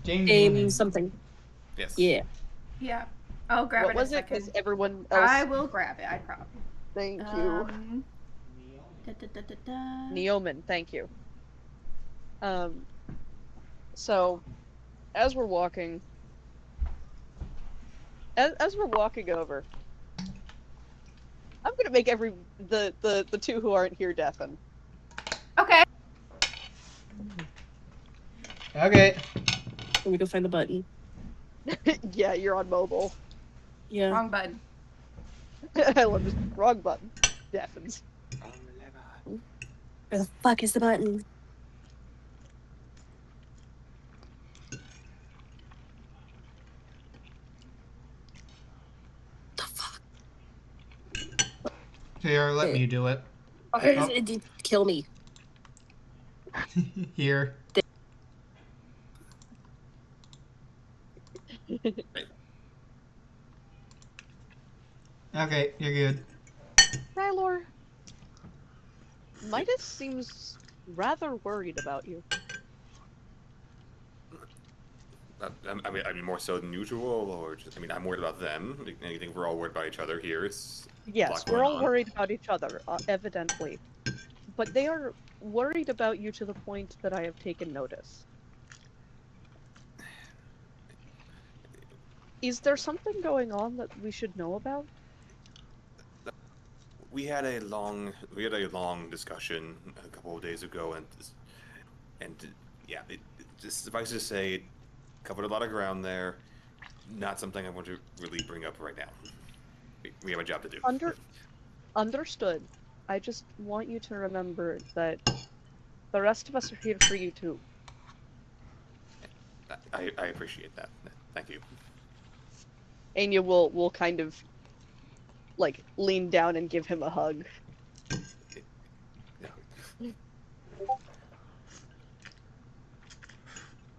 Speaker 2: Dame
Speaker 1: something.
Speaker 10: Yes.
Speaker 1: Yeah.
Speaker 5: Yeah. I'll grab
Speaker 3: What
Speaker 5: it in a
Speaker 3: was it?
Speaker 5: second.
Speaker 3: Because everyone else.
Speaker 5: I will grab it, I promise.
Speaker 3: Thank you. Neoman, thank you. So, as we're walking, as we're walking over, I'm gonna make the two who aren't here deafen.
Speaker 5: Okay.
Speaker 2: Okay.
Speaker 1: Let me go find the button.
Speaker 3: Yeah, you're on mobile.
Speaker 1: Yeah.
Speaker 5: Wrong button.
Speaker 3: I love this. Wrong button. Deafens.
Speaker 1: Where the fuck is the button? The fuck?
Speaker 2: Here, let me do it.
Speaker 1: It did kill me.
Speaker 2: Here. Okay, you're good.
Speaker 3: Brylor, Midas seems rather worried about you.
Speaker 10: I mean, more so than usual, or just, I mean, I'm worried about them. I think we're all worried about each other here. It's a
Speaker 3: Yes,
Speaker 10: lot
Speaker 3: we're
Speaker 10: going
Speaker 3: all
Speaker 10: on.
Speaker 3: worried about each other, evidently. But they are worried about you to the point that I have taken notice. Is there something going on that we should know about?
Speaker 10: We had a long discussion a couple of days ago, and yeah, it just suffice to say, it covered a lot of ground there. Not something I want to really bring up right now. We have a job to do.
Speaker 3: Understood. I just want you to remember that the rest of us are here for you too.
Speaker 10: I appreciate that. Thank you.
Speaker 3: Anya will kind of like lean down and give him a hug.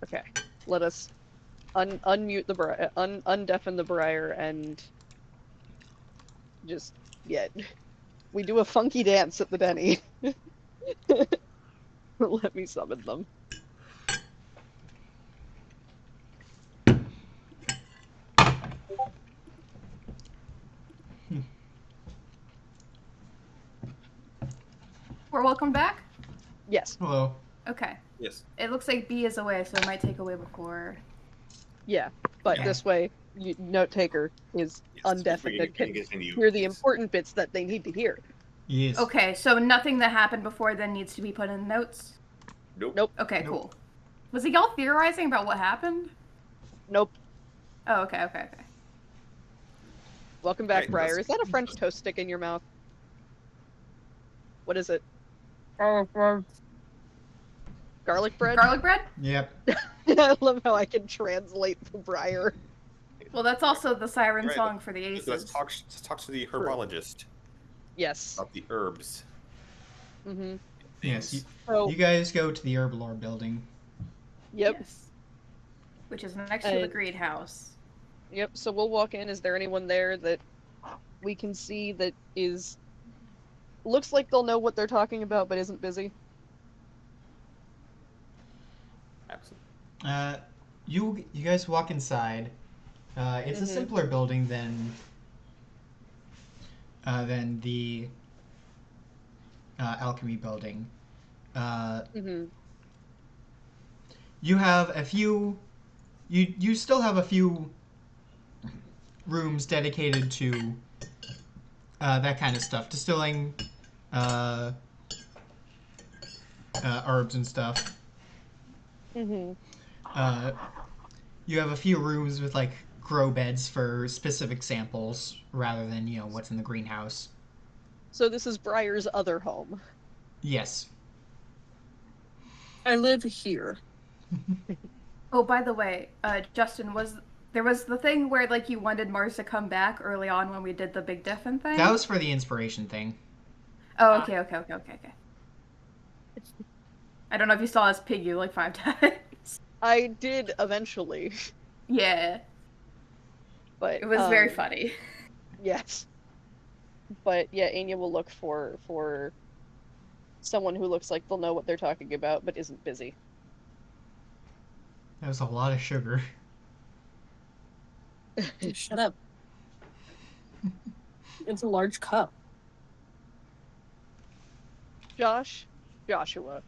Speaker 3: Okay, let us unmute the undeafen the briar, and just we do a funky dance at the Denny. Let me summon them.
Speaker 5: We're welcome back?
Speaker 3: Yes.
Speaker 2: Hello.
Speaker 5: Okay.
Speaker 10: Yes.
Speaker 5: It looks like B is away, so it might take away before.
Speaker 3: Yeah, but this way, note taker is undeafened and can hear the important bits that they need to hear.
Speaker 2: Yes.
Speaker 5: Okay, so nothing that happened before then needs to be put in notes?
Speaker 10: Nope.
Speaker 5: Okay, cool. Was it y'all theorizing about what happened?
Speaker 3: Nope.
Speaker 5: Oh, okay.
Speaker 3: Welcome back, Briar. Is that a French toast stick in your mouth? What is it? Garlic bread. Garlic bread?
Speaker 5: Garlic bread?
Speaker 2: Yep.
Speaker 3: I love how I can translate the Briar.
Speaker 5: Well, that's also the siren
Speaker 10: Right,
Speaker 5: song for the aces.
Speaker 10: Let's talk to the herbologist.
Speaker 3: Yes.
Speaker 10: About the herbs.
Speaker 3: Mm-hmm.
Speaker 2: Yes.
Speaker 3: So-
Speaker 2: You guys go to the Herbalore building.
Speaker 3: Yep.
Speaker 5: Yes. Which is next to the greenhouse.
Speaker 3: Yep, so we'll walk in. Is there anyone there that we can see that is... looks like they'll know what they're talking about, but isn't busy?
Speaker 10: Absolutely.
Speaker 2: You guys walk inside. It's a simpler building than the alchemy building. You have a few. You still have a few rooms dedicated to that kind of stuff, distilling herbs and stuff. You have a few rooms with like grow beds for specific samples rather than what's in the greenhouse.
Speaker 3: So this is Briar's other home.
Speaker 2: Yes.
Speaker 1: I live here.
Speaker 5: Oh, by the way, Justin, there was the thing where like you wanted Mars to come back early on when we did the Big Diffin thing?
Speaker 2: That was for the inspiration thing.
Speaker 5: Oh, okay. I don't know if you saw us pig you like 5 times.
Speaker 3: I did eventually.
Speaker 5: Yeah.
Speaker 3: But
Speaker 5: it was very funny.
Speaker 3: Yes. But yeah, Anya will look for someone who looks like they'll know what they're talking about, but isn't busy.
Speaker 2: That was a lot of sugar.
Speaker 1: Shut up. It's a large cup.
Speaker 3: Joshua,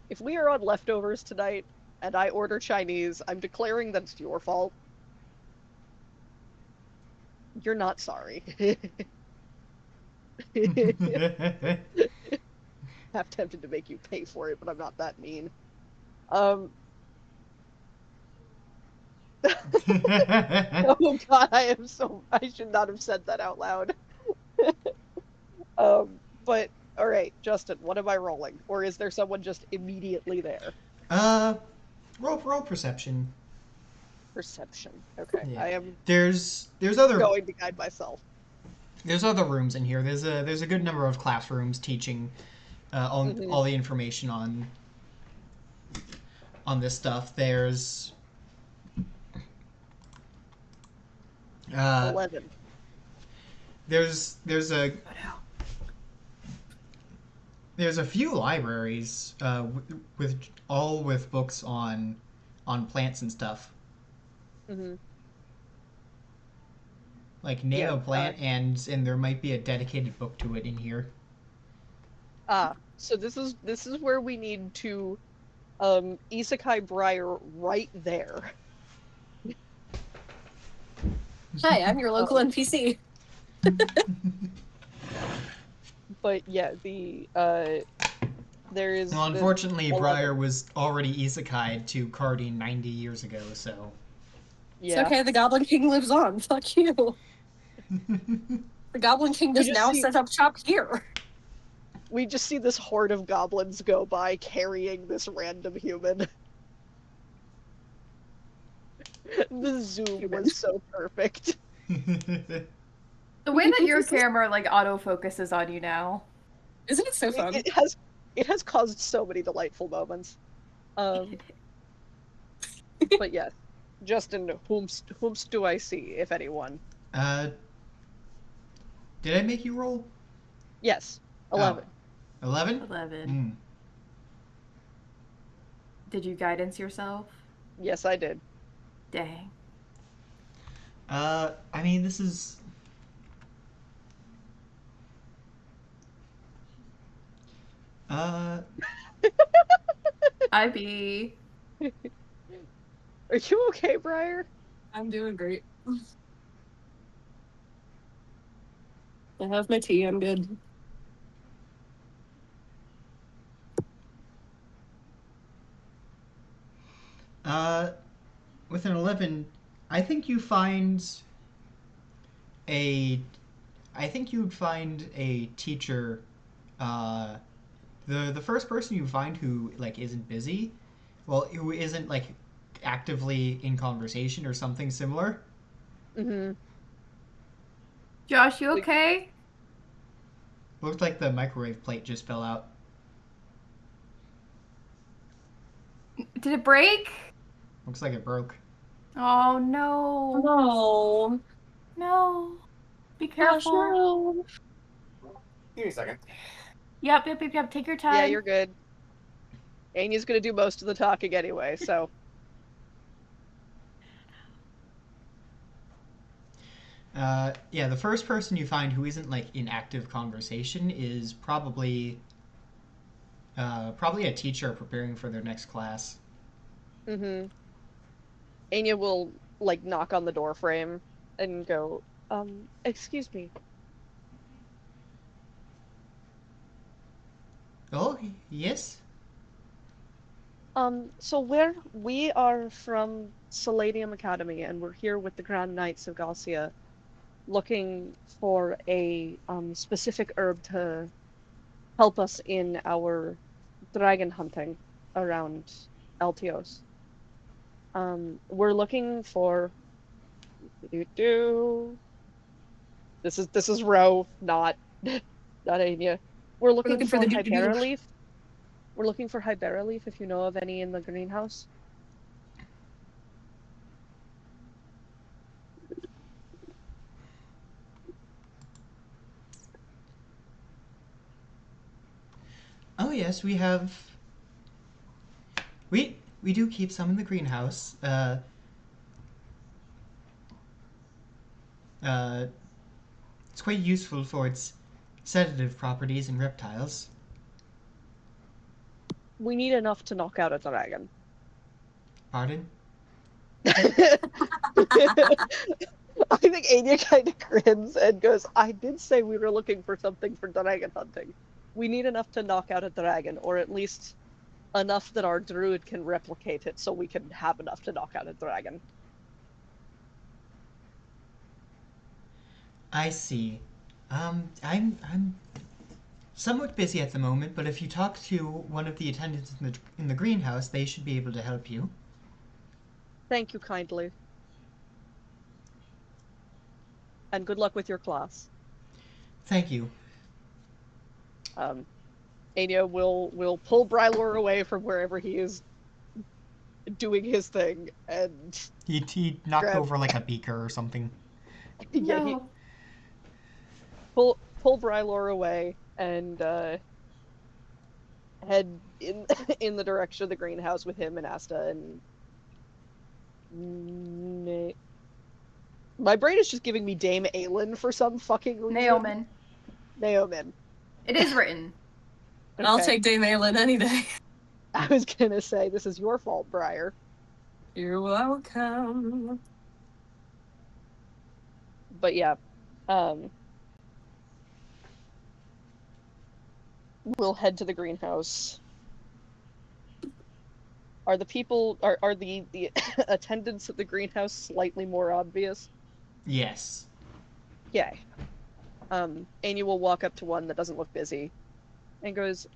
Speaker 3: if we are on leftovers tonight and I order Chinese, I'm declaring that it's your fault. You're not sorry. Half tempted to make you pay for it, but I'm not that mean. Oh god, I should not have said that out loud. But alright, Justin, what am I rolling? Or is there someone just immediately there?
Speaker 2: Roll perception.
Speaker 3: Perception. Okay.
Speaker 2: Yeah.
Speaker 3: I am
Speaker 2: There's other
Speaker 3: going to guide myself.
Speaker 2: There's other rooms in here. There's a good number of classrooms teaching all the information on this stuff. There's
Speaker 3: 11.
Speaker 2: There's a few libraries with books on plants and stuff. Like name a plant, and there might be a dedicated book to it in here.
Speaker 3: So this is where we need to Isekai Briar right there.
Speaker 1: Hi, I'm your local NPC.
Speaker 3: But yeah, there is.
Speaker 2: Well, unfortunately, Briar was already isekai'd to Cardine 90 years ago, so.
Speaker 3: Yeah.
Speaker 1: It's okay, the Goblin King lives on. Fuck you. The Goblin King does now set up shop here.
Speaker 3: We just see this horde of goblins go by carrying this random human. The zoom was so perfect.
Speaker 5: The way that your camera like auto focuses on you now.
Speaker 1: Isn't it so fun?
Speaker 3: It has caused so many delightful moments. But yes. Justin, whomst do I see, if anyone?
Speaker 2: Did I make you roll?
Speaker 3: Yes, 11.
Speaker 2: 11?
Speaker 5: 11. Did you guidance yourself?
Speaker 3: Yes, I did.
Speaker 5: Dang.
Speaker 2: I mean, this is...
Speaker 5: IB.
Speaker 3: Are you okay, Briar?
Speaker 1: I'm doing great. I have my tea. I'm good.
Speaker 2: With an 11, I think you find a... I think you'd find a teacher, the first person you find who, like, isn't busy, well, who isn't, like, actively in conversation or something similar.
Speaker 3: Mm-hmm.
Speaker 5: Josh, you okay?
Speaker 2: Looked like the microwave plate just fell out.
Speaker 5: Did it break?
Speaker 2: Looks like it broke.
Speaker 5: Oh no.
Speaker 1: No.
Speaker 5: No. Be
Speaker 1: Gosh,
Speaker 5: careful.
Speaker 1: no.
Speaker 10: Give me a second.
Speaker 5: Yep. Take your time.
Speaker 3: Yeah, you're good. Anya's gonna do most of the talking anyway, so.
Speaker 2: Yeah, the first person you find who isn't, like, in active conversation is probably a teacher preparing for their next class.
Speaker 3: Mm-hmm. Anya will, like, knock on the door frame and go, excuse me.
Speaker 2: Oh, yes?
Speaker 3: So we are from Selenium Academy, and we're here with the Grand Knights of Galcia, looking for a specific herb to help us in our dragon hunting around Eltios. We're looking for This is Ro, not Anya. We're looking
Speaker 1: for
Speaker 3: for
Speaker 1: the
Speaker 3: Hibera leaf. We're looking for Hibera leaf if you know of any in the greenhouse.
Speaker 2: Oh, yes, we have... We do keep some in the greenhouse. It's quite useful for its sedative properties in reptiles.
Speaker 3: We need enough to knock out a dragon.
Speaker 2: Pardon?
Speaker 3: I think Anya kind of grins and goes, I did say we were looking for something for dragon hunting. We need enough to knock out a dragon, or at least enough that our druid can replicate it so we can have enough to knock out a dragon.
Speaker 2: I see. I'm somewhat busy at the moment, but if you talk to one of the attendants in the greenhouse, they should be able to help you.
Speaker 3: Thank you kindly. And good luck with your class.
Speaker 2: Thank you.
Speaker 3: Anya will pull Brylor away from wherever he is doing his thing, and
Speaker 2: He knocked over like a beaker or something.
Speaker 3: yeah,
Speaker 5: No.
Speaker 3: he pull Brylor away and head in in the direction of the greenhouse with him and Asta and my brain is just giving me Dame Aelin for some fucking reason. Naomin.
Speaker 5: It is written.
Speaker 3: Okay.
Speaker 1: I'll take Dame Aelin any day.
Speaker 3: I was gonna say, this is your fault, Briar.
Speaker 1: You're welcome.
Speaker 3: But yeah, we'll head to the greenhouse. Are the people, are the attendants at the greenhouse slightly more obvious?
Speaker 2: Yes.
Speaker 3: Yay. Anya will walk up to one that doesn't look busy and goes,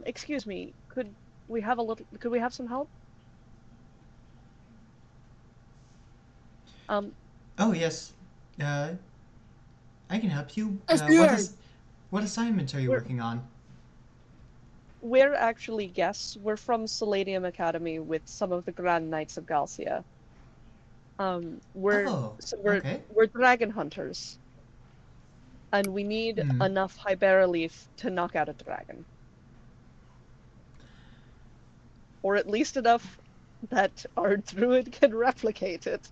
Speaker 3: excuse me, could we have some help?
Speaker 2: Oh, yes. I can help you. What assignment are you working on?
Speaker 3: We're actually guests. We're from Selenium Academy with some of the Grand Knights of Galcia. We're
Speaker 2: Oh,
Speaker 3: we're
Speaker 2: okay.
Speaker 3: we're dragon hunters, and we need
Speaker 2: Hmm.
Speaker 3: enough Hibera leaf to knock out a dragon, or at least enough that our druid can replicate it.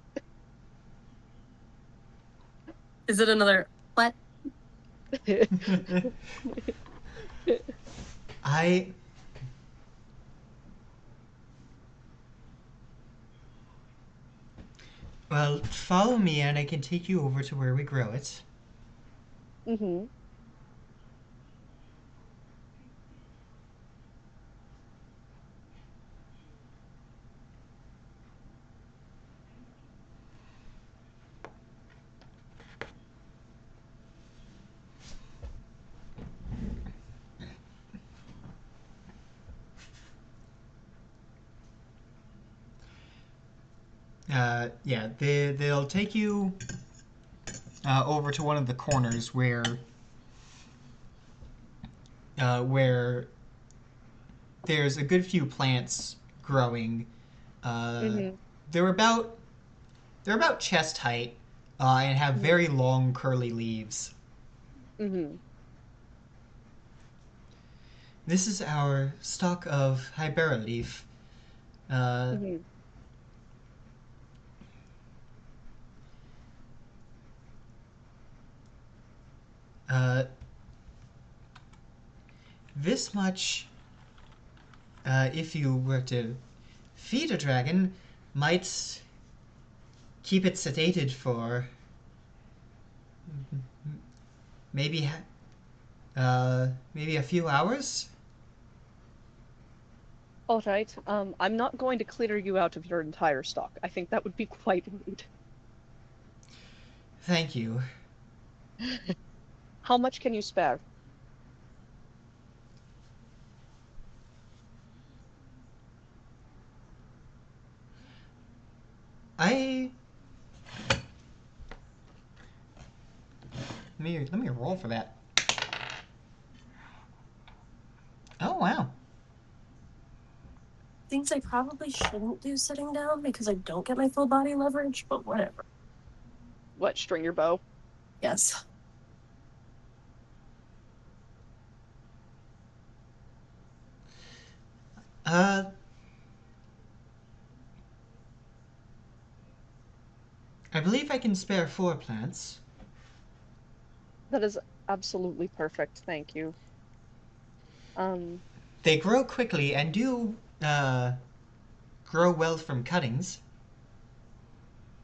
Speaker 1: Is it another what?
Speaker 2: I Well, follow me and I can take you over to where we grow it.
Speaker 3: Mm-hmm.
Speaker 2: Yeah, they'll take you over to one of the corners where there's a good few plants growing.
Speaker 3: Mm-hmm.
Speaker 2: They're about chest height and have very long curly leaves.
Speaker 3: Mm-hmm.
Speaker 2: This is our stock of Hibera leaf.
Speaker 3: Mm-hmm.
Speaker 2: Uh, this much, if you were to feed a dragon, might keep it sedated for maybe maybe a few hours.
Speaker 3: All right. I'm not going to clear you out of your entire stock. I think that would be quite rude.
Speaker 2: Thank you.
Speaker 3: How much can you spare?
Speaker 2: I let me roll for that. Oh wow.
Speaker 1: Things I probably shouldn't do sitting down because I don't get my full body leverage, but whatever.
Speaker 3: What, string your bow?
Speaker 1: Yes.
Speaker 2: Uh, I believe I can spare 4 plants.
Speaker 3: That is absolutely perfect, thank you.
Speaker 2: They grow quickly and do grow well from cuttings.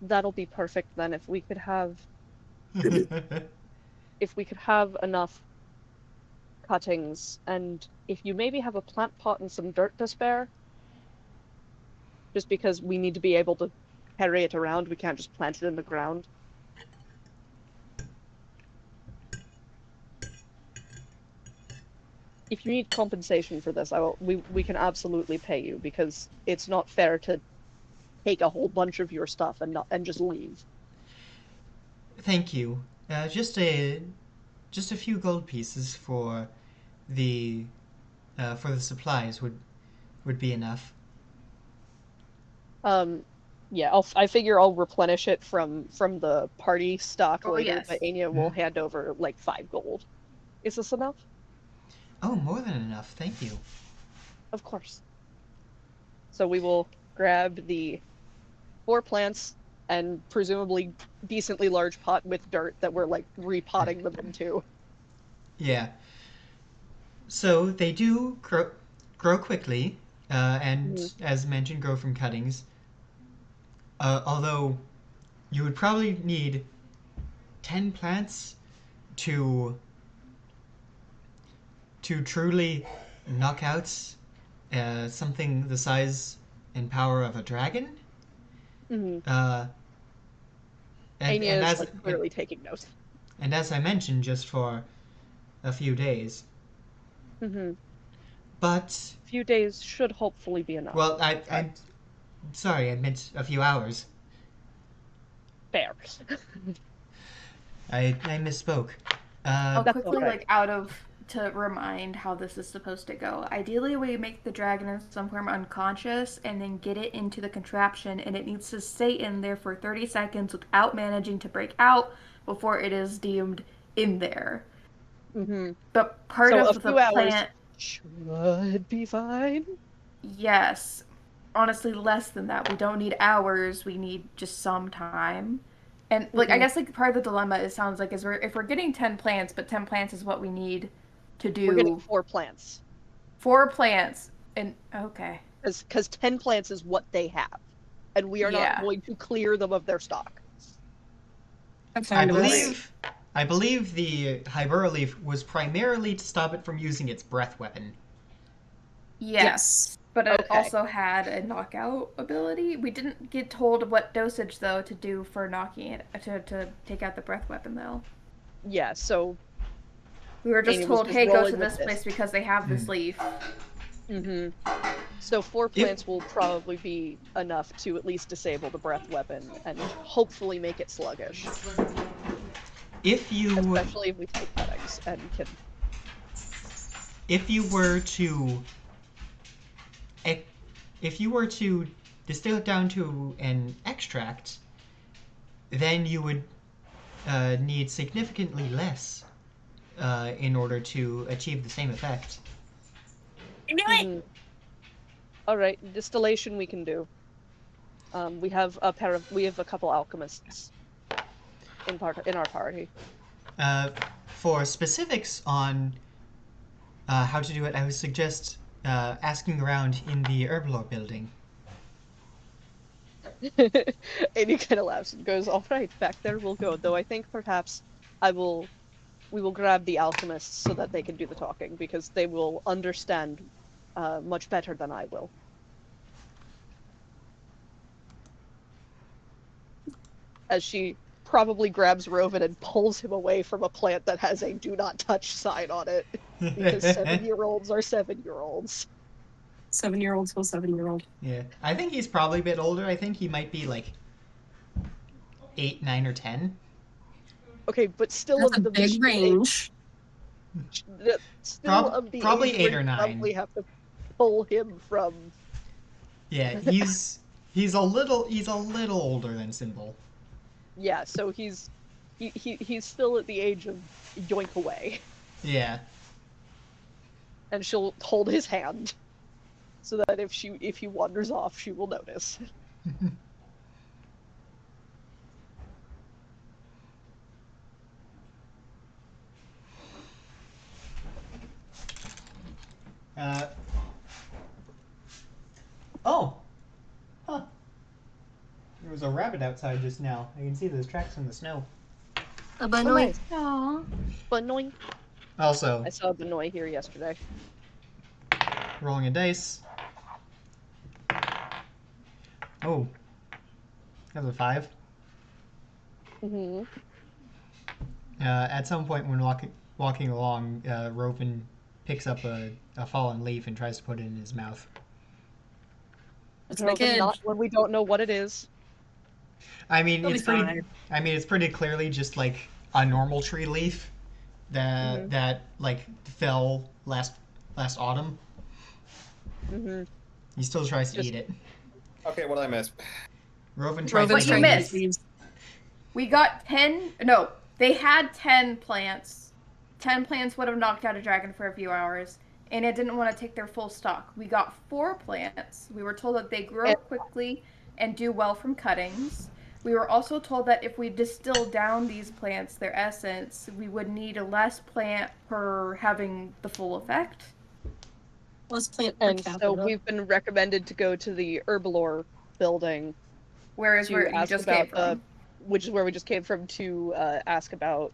Speaker 3: That'll be perfect then if we could have enough cuttings, and if you maybe have a plant pot and some dirt to spare, just because we need to be able to carry it around, we can't just plant it in the ground. If you need compensation for this, we can absolutely pay you, because it's not fair to take a whole bunch of your stuff and just leave.
Speaker 2: Thank you. Just a few gold pieces for the supplies would be enough.
Speaker 3: Yeah, I figure I'll replenish it from the party stock later,
Speaker 5: yes.
Speaker 3: but Anya will hand over like 5 gold. Is this enough?
Speaker 2: Oh, more than enough. Thank you.
Speaker 3: Of course. So we will grab the 4 plants and presumably decently large pot with dirt that we're like repotting them into.
Speaker 2: Yeah. So they do grow quickly, and as mentioned, grow from cuttings. Although you would probably need 10 plants to truly knock out something the size and power of a dragon.
Speaker 3: Mm-hmm.
Speaker 2: And
Speaker 3: Anya is
Speaker 2: as
Speaker 3: like clearly taking notes.
Speaker 2: And as I mentioned, just for a few days.
Speaker 3: Mm-hmm.
Speaker 2: But
Speaker 3: a few days should hopefully be enough.
Speaker 2: Well, I'm sorry, I meant a few hours.
Speaker 3: Fair.
Speaker 2: I misspoke.
Speaker 5: Quickly, like out of to remind how this is supposed to go. Ideally, we make the dragon in some form unconscious and then get it into the contraption, and it needs to stay in there for 30 seconds without managing to break out before it is deemed in there.
Speaker 3: Mm-hmm.
Speaker 5: But part
Speaker 3: So
Speaker 5: of
Speaker 3: a
Speaker 5: the
Speaker 3: few hours
Speaker 5: plant,
Speaker 3: should be fine.
Speaker 5: yes, honestly, less than that. We don't need hours. We need just some time. And like, I guess like part of the dilemma it sounds like is if we're getting 10 plants, but 10 plants is what we need to do.
Speaker 3: We're getting 4 plants.
Speaker 5: 4 plants, and okay.
Speaker 3: Because 10 plants is what they have, and we are not going to clear them of their stock.
Speaker 2: I believe the Hybera leaf was primarily to stop it from using its breath weapon.
Speaker 5: Yes. But it also had a knockout ability. We didn't get told what dosage, though, to do for knocking it, to take out the breath weapon, though.
Speaker 3: Yeah, so...
Speaker 5: We were just told, hey, go to this place because they have this leaf.
Speaker 3: Mm-hmm. So 4 plants will probably be enough to at least disable the breath weapon and hopefully make it sluggish. Especially if we take cuttings and can...
Speaker 2: If you were to distill it down to an extract, then you would need significantly less in order to achieve the same effect.
Speaker 3: All right, distillation we can do. We have a couple alchemists in our party.
Speaker 2: For specifics on how to do it, I would suggest asking around in the Herblore building.
Speaker 3: Amy kind of laughs and goes, "All right, back there we'll go. Though I think perhaps we will grab the alchemists so that they can do the talking because they will understand much better than I will." As she probably grabs Rovan and pulls him away from a plant that has a "Do Not Touch" sign on it, because 7-year-olds are 7-year-olds.
Speaker 1: 7-year-olds go 7-year-old.
Speaker 2: Yeah, I think he's probably a bit older. I think he might be like 8, 9, or 10.
Speaker 3: Okay, but still
Speaker 1: That's a big range.
Speaker 2: Probably 8 or 9.
Speaker 3: Probably have to pull him from.
Speaker 2: Yeah, he's a little older than Symbol.
Speaker 3: Yeah, so he's still at the age of yoink away.
Speaker 2: Yeah.
Speaker 3: And she'll hold his hand, so that if he wanders off, she will notice.
Speaker 2: Oh! Huh. There was a rabbit outside just now. I can see those tracks in the snow.
Speaker 1: A Benoit.
Speaker 3: Aww. Benoit.
Speaker 2: Also,
Speaker 3: I saw a Benoit here yesterday.
Speaker 2: Rolling a dice. Oh. That was a 5.
Speaker 3: Mm-hmm.
Speaker 2: At some point when walking along, Rovan picks up a fallen leaf and tries to put it in his mouth.
Speaker 1: It's my kid.
Speaker 3: Not when we don't know what it is.
Speaker 2: I mean, it's pretty clearly just like a normal tree leaf that like fell last autumn.
Speaker 3: Mm-hmm.
Speaker 2: He still tries to eat it.
Speaker 10: Okay, what did I miss?
Speaker 2: Rovan tries
Speaker 5: What
Speaker 2: to
Speaker 5: you missed. We got 10. No, they had 10 plants. 10 plants would have knocked out a dragon for a few hours, and it didn't want to take their full stock. We got 4 plants. We were told that they grow quickly and do well from cuttings. We were also told that if we distill down these plants, their essence, we would need a less plant per having the full effect.
Speaker 1: Less plant per capita.
Speaker 3: So we've been recommended to go to the Herblore building.
Speaker 5: Where you just came from.
Speaker 3: Which is where we just came from to ask about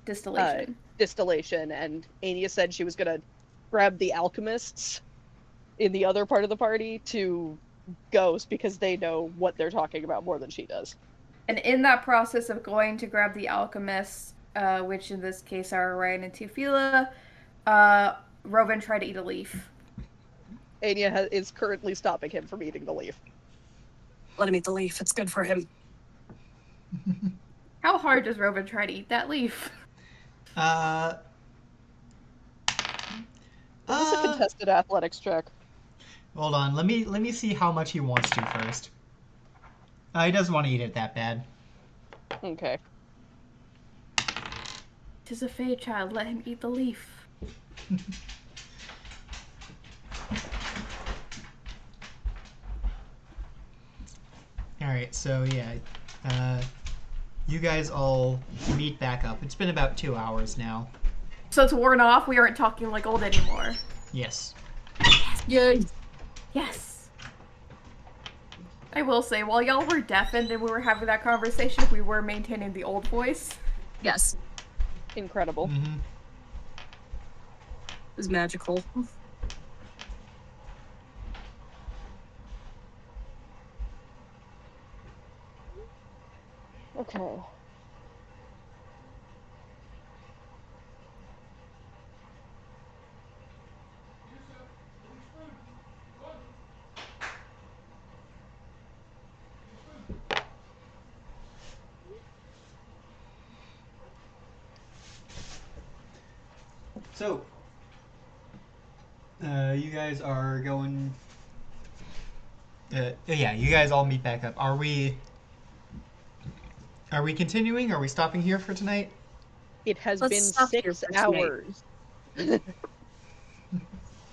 Speaker 3: distillation. And Anya said she was going to grab the alchemists in the other part of the party to Ghost because they know what they're talking about more than she does.
Speaker 5: And in that process of going to grab the alchemists, which in this case are Ryan and Teofila, Rovan tried to eat a leaf.
Speaker 3: Anya is currently stopping him from eating the leaf.
Speaker 1: Let him eat the leaf. It's good for him.
Speaker 5: How hard does Rovan try to eat that leaf?
Speaker 3: Is this a contested athletics check?
Speaker 2: Hold on. Let me see how much he wants to first. He doesn't want to eat it that bad.
Speaker 3: Okay.
Speaker 5: 'Tis a fey child. Let him eat the leaf.
Speaker 2: All right. So yeah, you guys all meet back up. It's been about 2 hours now.
Speaker 5: So it's worn off. We aren't talking like old anymore.
Speaker 2: Yes.
Speaker 1: Yay.
Speaker 5: Yes. I will say, while y'all were deafened and we were having that conversation, we were maintaining the old voice.
Speaker 1: Yes.
Speaker 3: Incredible.
Speaker 2: Mm-hmm.
Speaker 1: It was magical.
Speaker 3: Okay.
Speaker 2: So, you guys are going. Yeah, you guys all meet back up. Are we continuing? Are we stopping here for tonight?
Speaker 3: It has
Speaker 1: Let's
Speaker 3: been
Speaker 1: stop here
Speaker 3: 6
Speaker 1: for tonight.
Speaker 3: hours.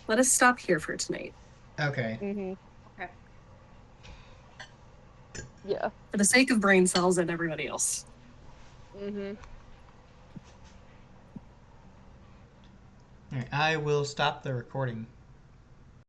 Speaker 1: Let us stop here for tonight.
Speaker 2: Okay.
Speaker 3: Mm-hmm.
Speaker 5: Okay.
Speaker 3: Yeah.
Speaker 1: For the sake of brain cells and everybody else.
Speaker 3: Mm-hmm.
Speaker 2: All right. I will stop the recording.